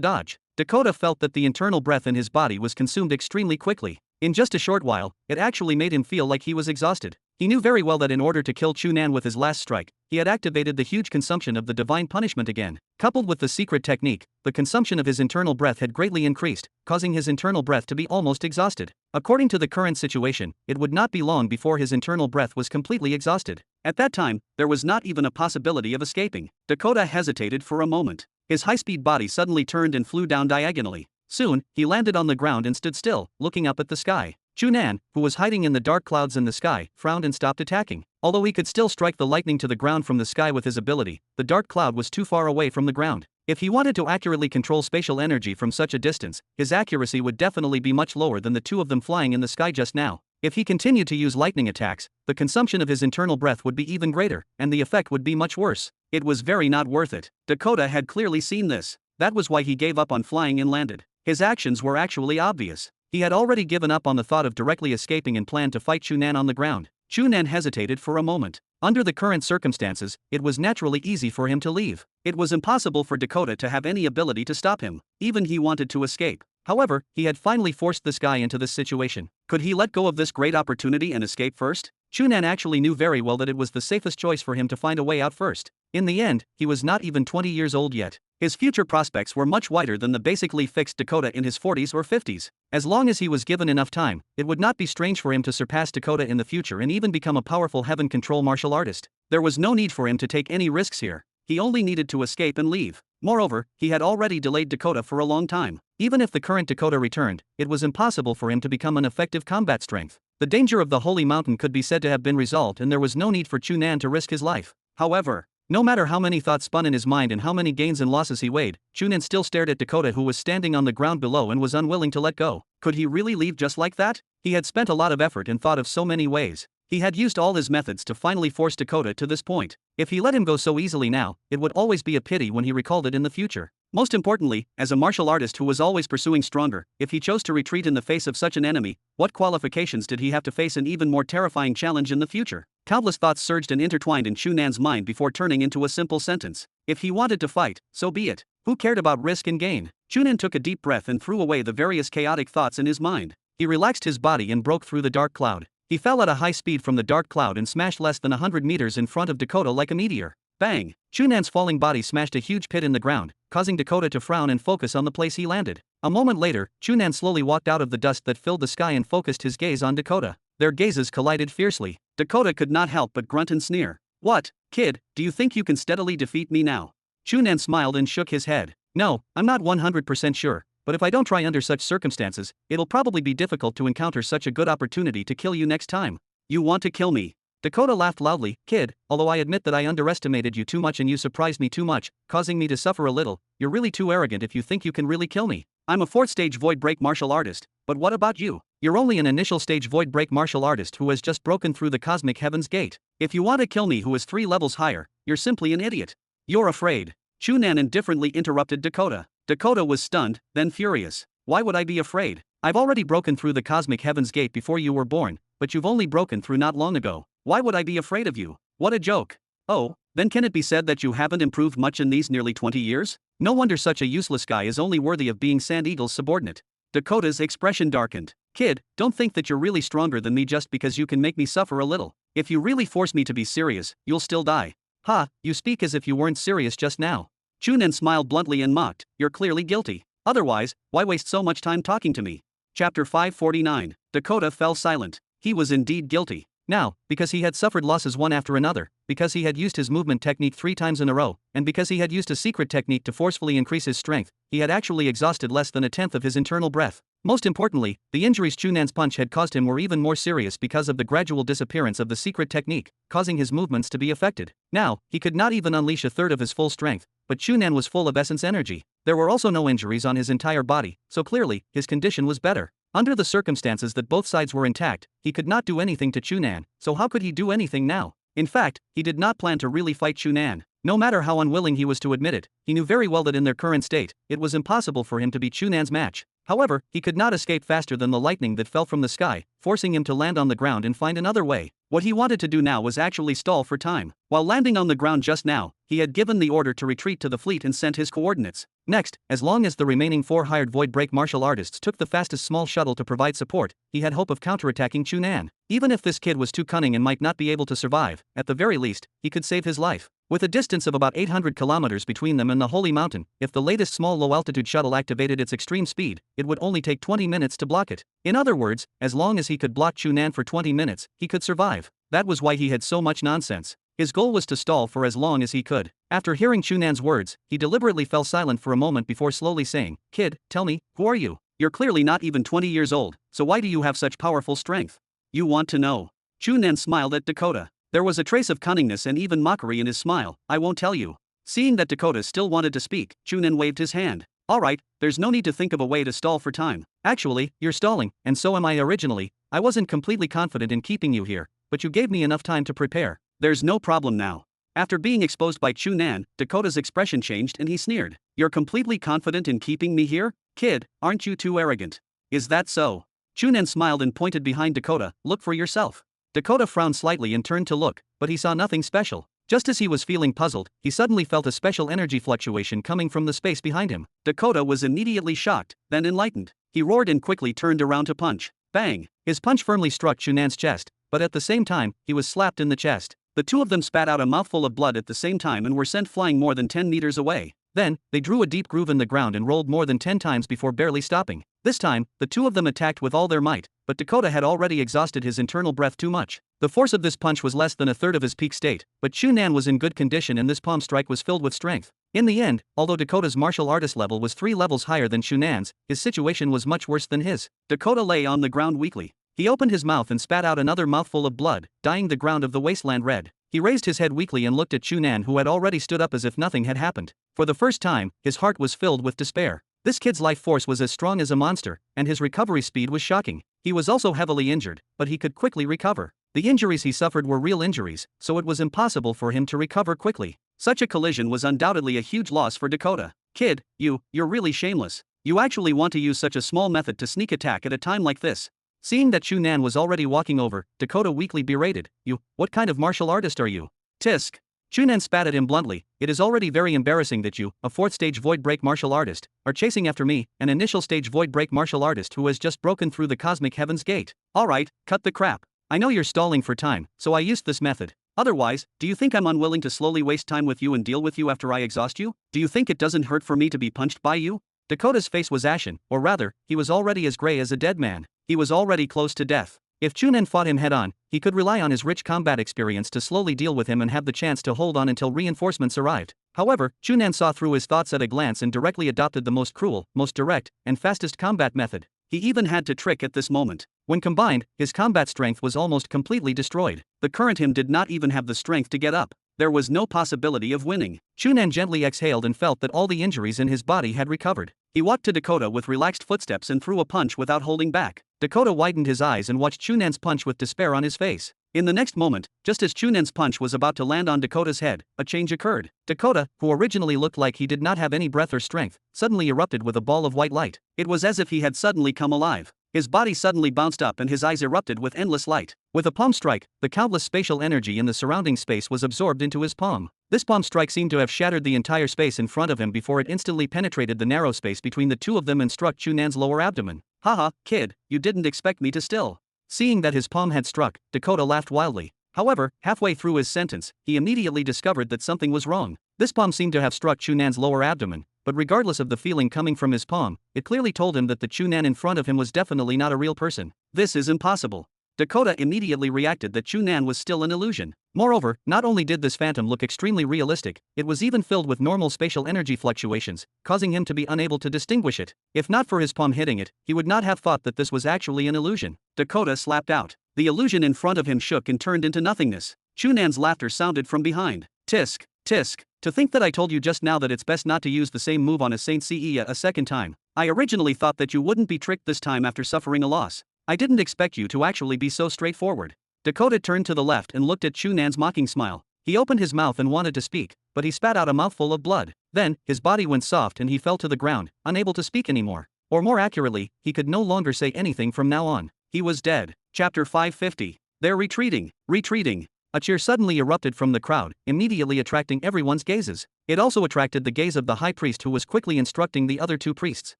dodge. Dakota felt that the internal breath in his body was consumed extremely quickly. In just a short while, it actually made him feel like he was exhausted. He knew very well that in order to kill Chu Nan with his last strike, he had activated the huge consumption of the divine punishment again. Coupled with the secret technique, the consumption of his internal breath had greatly increased, causing his internal breath to be almost exhausted. According to the current situation, it would not be long before his internal breath was completely exhausted. At that time, there was not even a possibility of escaping. Dakota hesitated for a moment. His high-speed body suddenly turned and flew down diagonally. Soon, he landed on the ground and stood still, looking up at the sky. Chu Nan, who was hiding in the dark clouds in the sky, frowned and stopped attacking. Although he could still strike the lightning to the ground from the sky with his ability, the dark cloud was too far away from the ground. If he wanted to accurately control spatial energy from such a distance, his accuracy would definitely be much lower than the two of them flying in the sky just now. If he continued to use lightning attacks, the consumption of his internal breath would be even greater, and the effect would be much worse. It was very not worth it. Dakota had clearly seen this. That was why he gave up on flying and landed. His actions were actually obvious. He had already given up on the thought of directly escaping and planned to fight Chu Nan on the ground. Chu Nan hesitated for a moment. Under the current circumstances, it was naturally easy for him to leave. It was impossible for Dakota to have any ability to stop him. Even he wanted to escape. However, he had finally forced this guy into this situation. Could he let go of this great opportunity and escape first? Chu Nan actually knew very well that it was the safest choice for him to find a way out first. In the end, he was not even 20 years old yet. His future prospects were much wider than the basically fixed Dakota in his 40s or 50s. As long as he was given enough time, it would not be strange for him to surpass Dakota in the future and even become a powerful heaven control martial artist. There was no need for him to take any risks here. He only needed to escape and leave. Moreover, he had already delayed Dakota for a long time. Even if the current Dakota returned, it was impossible for him to become an effective combat strength. The danger of the Holy Mountain could be said to have been resolved and there was no need for Chu Nan to risk his life. However, no matter how many thoughts spun in his mind and how many gains and losses he weighed, Chu Nan still stared at Dakota who was standing on the ground below and was unwilling to let go. Could he really leave just like that? He had spent a lot of effort and thought of so many ways. He had used all his methods to finally force Dakota to this point. If he let him go so easily now, it would always be a pity when he recalled it in the future. Most importantly, as a martial artist who was always pursuing stronger, if he chose to retreat in the face of such an enemy, what qualifications did he have to face an even more terrifying challenge in the future? Countless thoughts surged and intertwined in Chu Nan's mind before turning into a simple sentence. If he wanted to fight, so be it. Who cared about risk and gain? Chu Nan took a deep breath and threw away the various chaotic thoughts in his mind. He relaxed his body and broke through the dark cloud. He fell at a high speed from the dark cloud and smashed less than 100 meters in front of Dakota like a meteor. Bang! Chu Nan's falling body smashed a huge pit in the ground, causing Dakota to frown and focus on the place he landed. A moment later, Chu Nan slowly walked out of the dust that filled the sky and focused his gaze on Dakota. Their gazes collided fiercely. Dakota could not help but grunt and sneer. "What, kid, do you think you can steadily defeat me now?" Chu Nan smiled and shook his head. "No, I'm not 100% sure, but if I don't try under such circumstances, it'll probably be difficult to encounter such a good opportunity to kill you next time." "You want to kill me?" Dakota laughed loudly. "Kid, although I admit that I underestimated you too much and you surprised me too much, causing me to suffer a little, you're really too arrogant if you think you can really kill me. I'm a 4th stage void break martial artist, but what about you? You're only an initial stage void break martial artist who has just broken through the cosmic heaven's gate. If you want to kill me who is 3 levels higher, you're simply an idiot." "You're afraid." Chu Nan indifferently interrupted Dakota. Dakota was stunned, then furious. "Why would I be afraid? I've already broken through the cosmic heaven's gate before you were born, but you've only broken through not long ago. Why would I be afraid of you? What a joke. Oh, then can it be said that you haven't improved much in these nearly 20 years? No wonder such a useless guy is only worthy of being Sand Eagle's subordinate. Dakota's expression darkened. Kid, don't think that you're really stronger than me just because you can make me suffer a little. If you really force me to be serious, you'll still die. Ha, you speak as if you weren't serious just now. Chu Nan smiled bluntly and mocked, you're clearly guilty. Otherwise, why waste so much time talking to me? Chapter 549. Dakota fell silent. He was indeed guilty. Now, because he had suffered losses one after another, because he had used his movement technique 3 times in a row, and because he had used a secret technique to forcefully increase his strength, he had actually exhausted less than a tenth of his internal breath. Most importantly, the injuries Chu Nan's punch had caused him were even more serious because of the gradual disappearance of the secret technique, causing his movements to be affected. Now, he could not even unleash a third of his full strength, but Chu Nan was full of essence energy. There were also no injuries on his entire body, so clearly, his condition was better. Under the circumstances that both sides were intact, he could not do anything to Chu Nan, so how could he do anything now? In fact, he did not plan to really fight Chu Nan. No matter how unwilling he was to admit it, he knew very well that in their current state, it was impossible for him to be Chu Nan's match. However, he could not escape faster than the lightning that fell from the sky, forcing him to land on the ground and find another way. What he wanted to do now was actually stall for time. While landing on the ground just now, he had given the order to retreat to the fleet and sent his coordinates. Next, as long as the remaining 4 hired void break martial artists took the fastest small shuttle to provide support, he had hope of counterattacking Chu Nan. Even if this kid was too cunning and might not be able to survive, at the very least, he could save his life. With a distance of about 800 kilometers between them and the Holy Mountain, if the latest small low-altitude shuttle activated its extreme speed, it would only take 20 minutes to block it. In other words, as long as he could block Chu Nan for 20 minutes, he could survive. That was why he had so much nonsense. His goal was to stall for as long as he could. After hearing Chu Nan's words, he deliberately fell silent for a moment before slowly saying, Kid, tell me, who are you? You're clearly not even 20 years old, so why do you have such powerful strength? You want to know? Chu Nan smiled at Dakota. There was a trace of cunningness and even mockery in his smile. I won't tell you. Seeing that Dakota still wanted to speak, Chu Nan waved his hand. Alright, there's no need to think of a way to stall for time. Actually, you're stalling, and so am I originally. I wasn't completely confident in keeping you here, but you gave me enough time to prepare. There's no problem now. After being exposed by Chu Nan, Dakota's expression changed and he sneered. You're completely confident in keeping me here? Kid, aren't you too arrogant? Is that so? Chu Nan smiled and pointed behind Dakota. Look for yourself. Dakota frowned slightly and turned to look, but he saw nothing special. Just as he was feeling puzzled, he suddenly felt a special energy fluctuation coming from the space behind him. Dakota was immediately shocked, then enlightened. He roared and quickly turned around to punch. Bang! His punch firmly struck Chu Nan's chest, but at the same time, he was slapped in the chest. The two of them spat out a mouthful of blood at the same time and were sent flying more than 10 meters away. Then, they drew a deep groove in the ground and rolled more than 10 times before barely stopping. This time, the two of them attacked with all their might, but Dakota had already exhausted his internal breath too much. The force of this punch was less than a third of his peak state, but Chu Nan was in good condition and this palm strike was filled with strength. In the end, although Dakota's martial artist level was 3 levels higher than Chu Nan's, his situation was much worse than his. Dakota lay on the ground weakly. He opened his mouth and spat out another mouthful of blood, dyeing the ground of the wasteland red. He raised his head weakly and looked at Chu Nan, who had already stood up as if nothing had happened. For the first time, his heart was filled with despair. This kid's life force was as strong as a monster, and his recovery speed was shocking. He was also heavily injured, but he could quickly recover. The injuries he suffered were real injuries, so it was impossible for him to recover quickly. Such a collision was undoubtedly a huge loss for Dakota. Kid, you're really shameless. You actually want to use such a small method to sneak attack at a time like this. Seeing that Chu Nan was already walking over, Dakota weakly berated, what kind of martial artist are you? Tisk. Chu Nan spat at him bluntly. It is already very embarrassing that you, a 4th stage void break martial artist, are chasing after me, an initial stage void break martial artist who has just broken through the cosmic heaven's gate. Alright, cut the crap. I know you're stalling for time, so I used this method. Otherwise, do you think I'm unwilling to slowly waste time with you and deal with you after I exhaust you? Do you think it doesn't hurt for me to be punched by you? Dakota's face was ashen, or rather, he was already as gray as a dead man. He was already close to death. If Chu Nan fought him head-on, he could rely on his rich combat experience to slowly deal with him and have the chance to hold on until reinforcements arrived. However, Chu Nan saw through his thoughts at a glance and directly adopted the most cruel, most direct, and fastest combat method. He even had to trick at this moment. When combined, his combat strength was almost completely destroyed. The current him did not even have the strength to get up. There was no possibility of winning. Chu Nan gently exhaled and felt that all the injuries in his body had recovered. He walked to Dakota with relaxed footsteps and threw a punch without holding back. Dakota widened his eyes and watched Chu Nan's punch with despair on his face. In the next moment, just as Chu Nan's punch was about to land on Dakota's head, a change occurred. Dakota, who originally looked like he did not have any breath or strength, suddenly erupted with a ball of white light. It was as if he had suddenly come alive. His body suddenly bounced up and his eyes erupted with endless light. With a palm strike, the countless spatial energy in the surrounding space was absorbed into his palm. This palm strike seemed to have shattered the entire space in front of him before it instantly penetrated the narrow space between the two of them and struck Chu Nan's lower abdomen. Haha, kid, you didn't expect me to still. Seeing that his palm had struck, Dakota laughed wildly. However, halfway through his sentence, he immediately discovered that something was wrong. This palm seemed to have struck Chu Nan's lower abdomen, but regardless of the feeling coming from his palm, it clearly told him that the Chu Nan in front of him was definitely not a real person. This is impossible. Dakota immediately reacted that Chu Nan was still an illusion. Moreover, not only did this phantom look extremely realistic, it was even filled with normal spatial energy fluctuations, causing him to be unable to distinguish it. If not for his palm hitting it, he would not have thought that this was actually an illusion. Dakota slapped out. The illusion in front of him shook and turned into nothingness. Chu Nan's laughter sounded from behind. Tisk, tisk. To think that I told you just now that it's best not to use the same move on a Saint Seiya a second time. I originally thought that you wouldn't be tricked this time after suffering a loss. I didn't expect you to actually be so straightforward. Dakota turned to the left and looked at Chu Nan's mocking smile. He opened his mouth and wanted to speak, but he spat out a mouthful of blood. Then, his body went soft and he fell to the ground, unable to speak anymore. Or more accurately, he could no longer say anything from now on. He was dead. Chapter 550. They're retreating. Retreating. A cheer suddenly erupted from the crowd, immediately attracting everyone's gazes. It also attracted the gaze of the high priest, who was quickly instructing the other two priests.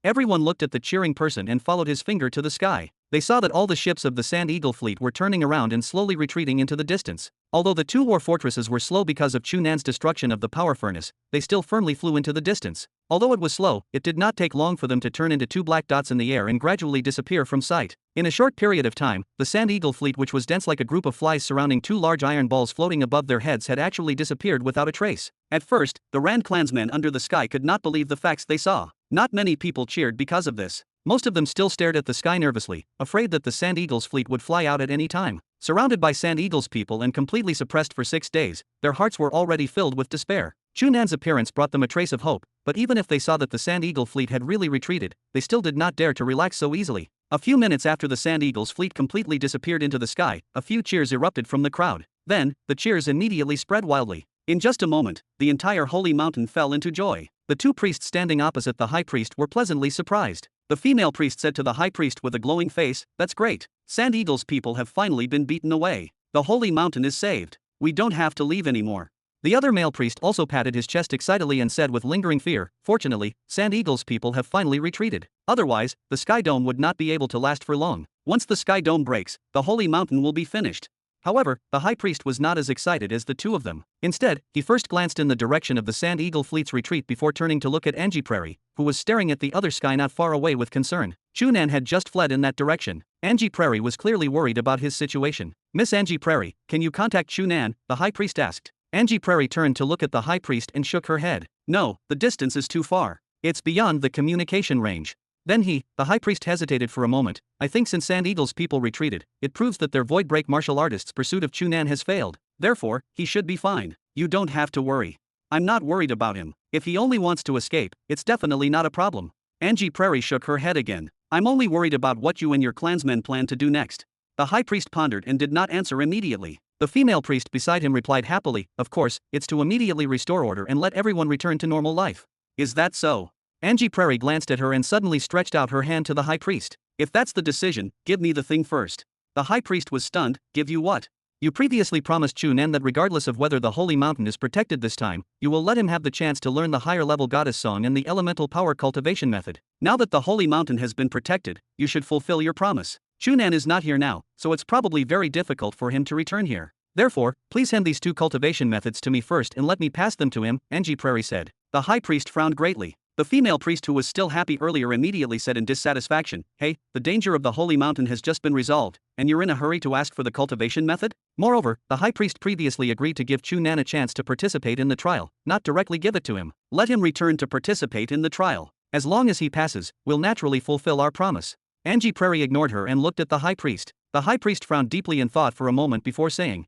Everyone looked at the cheering person and followed his finger to the sky. They saw that all the ships of the Sand Eagle fleet were turning around and slowly retreating into the distance. Although the two war fortresses were slow because of Chu Nan's destruction of the power furnace, they still firmly flew into the distance. Although it was slow, it did not take long for them to turn into two black dots in the air and gradually disappear from sight. In a short period of time, the Sand Eagle fleet, which was dense like a group of flies surrounding two large iron balls floating above their heads, had actually disappeared without a trace. At first, the Rand clansmen under the sky could not believe the facts they saw. Not many people cheered because of this. Most of them still stared at the sky nervously, afraid that the Sand Eagle's fleet would fly out at any time. Surrounded by Sand Eagle's people and completely suppressed for 6 days, their hearts were already filled with despair. Chu Nan's appearance brought them a trace of hope, but even if they saw that the Sand Eagle fleet had really retreated, they still did not dare to relax so easily. A few minutes after the Sand Eagle's fleet completely disappeared into the sky, a few cheers erupted from the crowd. Then, the cheers immediately spread wildly. In just a moment, the entire holy mountain fell into joy. The two priests standing opposite the high priest were pleasantly surprised. The female priest said to the high priest with a glowing face, "That's great. Sand Eagle's people have finally been beaten away. The holy mountain is saved. We don't have to leave anymore." The other male priest also patted his chest excitedly and said with lingering fear, "Fortunately, Sand Eagle's people have finally retreated. Otherwise, the Sky Dome would not be able to last for long. Once the Sky Dome breaks, the holy mountain will be finished." However, the high priest was not as excited as the two of them. Instead, he first glanced in the direction of the Sand Eagle fleet's retreat before turning to look at Angie Prairie, who was staring at the other sky not far away with concern. Chu Nan had just fled in that direction. Angie Prairie was clearly worried about his situation. "Miss Angie Prairie, can you contact Chu Nan?" the high priest asked. Angie Prairie turned to look at the high priest and shook her head. "No, the distance is too far. It's beyond the communication range." Then the high priest hesitated for a moment. "I think since Sand Eagle's people retreated, it proves that their void break martial artists' pursuit of Chu Nan has failed. Therefore, he should be fine. You don't have to worry." "I'm not worried about him. If he only wants to escape, it's definitely not a problem." Angie Prairie shook her head again. "I'm only worried about what you and your clansmen plan to do next." The high priest pondered and did not answer immediately. The female priest beside him replied happily, "Of course, it's to immediately restore order and let everyone return to normal life." "Is that so?" Angie Prairie glanced at her and suddenly stretched out her hand to the high priest. "If that's the decision, give me the thing first." The high priest was stunned. "Give you what?" "You previously promised Chu Nan that regardless of whether the holy mountain is protected this time, you will let him have the chance to learn the higher level goddess song and the elemental power cultivation method. Now that the holy mountain has been protected, you should fulfill your promise. Chu Nan is not here now, so it's probably very difficult for him to return here. Therefore, please hand these two cultivation methods to me first and let me pass them to him," Angie Prairie said. The high priest frowned greatly. The female priest, who was still happy earlier, immediately said in dissatisfaction, "Hey, the danger of the holy mountain has just been resolved, and you're in a hurry to ask for the cultivation method?" Moreover, the high priest previously agreed to give Chu Nan a chance to participate in the trial, not directly give it to him. "Let him return to participate in the trial. As long as he passes, we'll naturally fulfill our promise." Angie Prairie ignored her and looked at the high priest. The high priest frowned deeply and thought for a moment before saying,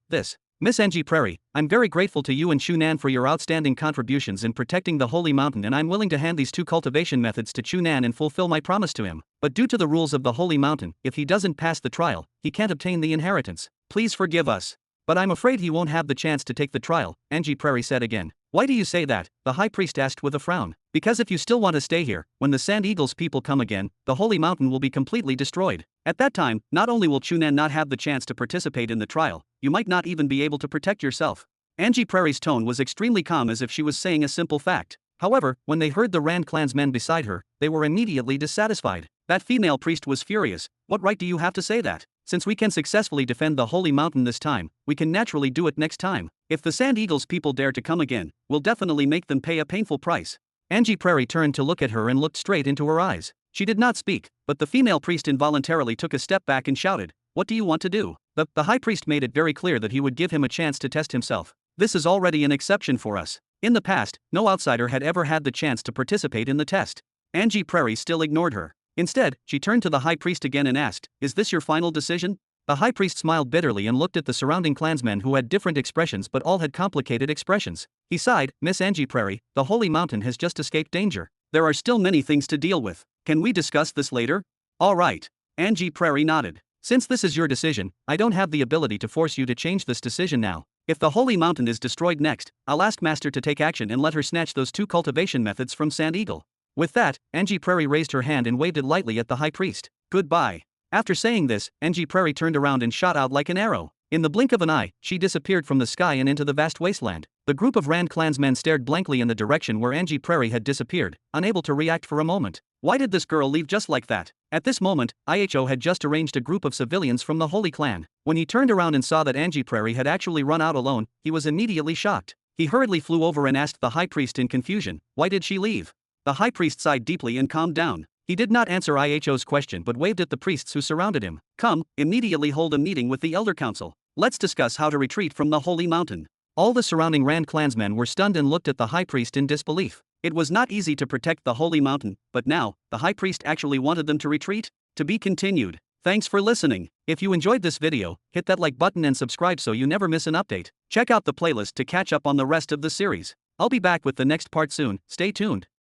Miss Angie Prairie, I'm very grateful to you and Chu Nan for your outstanding contributions in protecting the Holy Mountain, and I'm willing to hand these 2 cultivation methods to Chu Nan and fulfill my promise to him. But due to the rules of the Holy Mountain, if he doesn't pass the trial, he can't obtain the inheritance. Please forgive us. But I'm afraid he won't have the chance to take the trial, Angie Prairie said again. Why do you say that? The high priest asked with a frown. Because if you still want to stay here, when the Sand Eagles people come again, the Holy Mountain will be completely destroyed. At that time, not only will Chu Nan not have the chance to participate in the trial, you might not even be able to protect yourself. Angie Prairie's tone was extremely calm, as if she was saying a simple fact. However, when they heard the Rand clansmen beside her, they were immediately dissatisfied. That female priest was furious. What right do you have to say that? Since we can successfully defend the Holy Mountain this time, we can naturally do it next time. If the Sand Eagles people dare to come again, we'll definitely make them pay a painful price. Angie Prairie turned to look at her and looked straight into her eyes. She did not speak, but the female priest involuntarily took a step back and shouted, "What do you want to do?" The high priest made it very clear that he would give him a chance to test himself. This is already an exception for us. In the past, no outsider had ever had the chance to participate in the test. Angie Prairie still ignored her. Instead, she turned to the high priest again and asked, "Is this your final decision?" The high priest smiled bitterly and looked at the surrounding clansmen, who had different expressions but all had complicated expressions. He sighed, "Miss Angie Prairie, the Holy Mountain has just escaped danger. There are still many things to deal with. Can we discuss this later?" "All right." Angie Prairie nodded. "Since this is your decision, I don't have the ability to force you to change this decision now. If the Holy Mountain is destroyed next, I'll ask Master to take action and let her snatch those 2 cultivation methods from Sand Eagle." With that, Angie Prairie raised her hand and waved it lightly at the high priest. "Goodbye." After saying this, Angie Prairie turned around and shot out like an arrow. In the blink of an eye, she disappeared from the sky and into the vast wasteland. The group of Rand clansmen stared blankly in the direction where Angie Prairie had disappeared, unable to react for a moment. Why did this girl leave just like that? At this moment, IHO had just arranged a group of civilians from the Holy Clan. When he turned around and saw that Angie Prairie had actually run out alone, he was immediately shocked. He hurriedly flew over and asked the high priest in confusion, "Why did she leave?" The high priest sighed deeply and calmed down. He did not answer IHO's question but waved at the priests who surrounded him. "Come, immediately hold a meeting with the Elder Council. Let's discuss how to retreat from the Holy Mountain." All the surrounding Rand clansmen were stunned and looked at the high priest in disbelief. It was not easy to protect the Holy Mountain, but now, the high priest actually wanted them to retreat? To be continued. Thanks for listening. If you enjoyed this video, hit that like button and subscribe so you never miss an update. Check out the playlist to catch up on the rest of the series. I'll be back with the next part soon, stay tuned.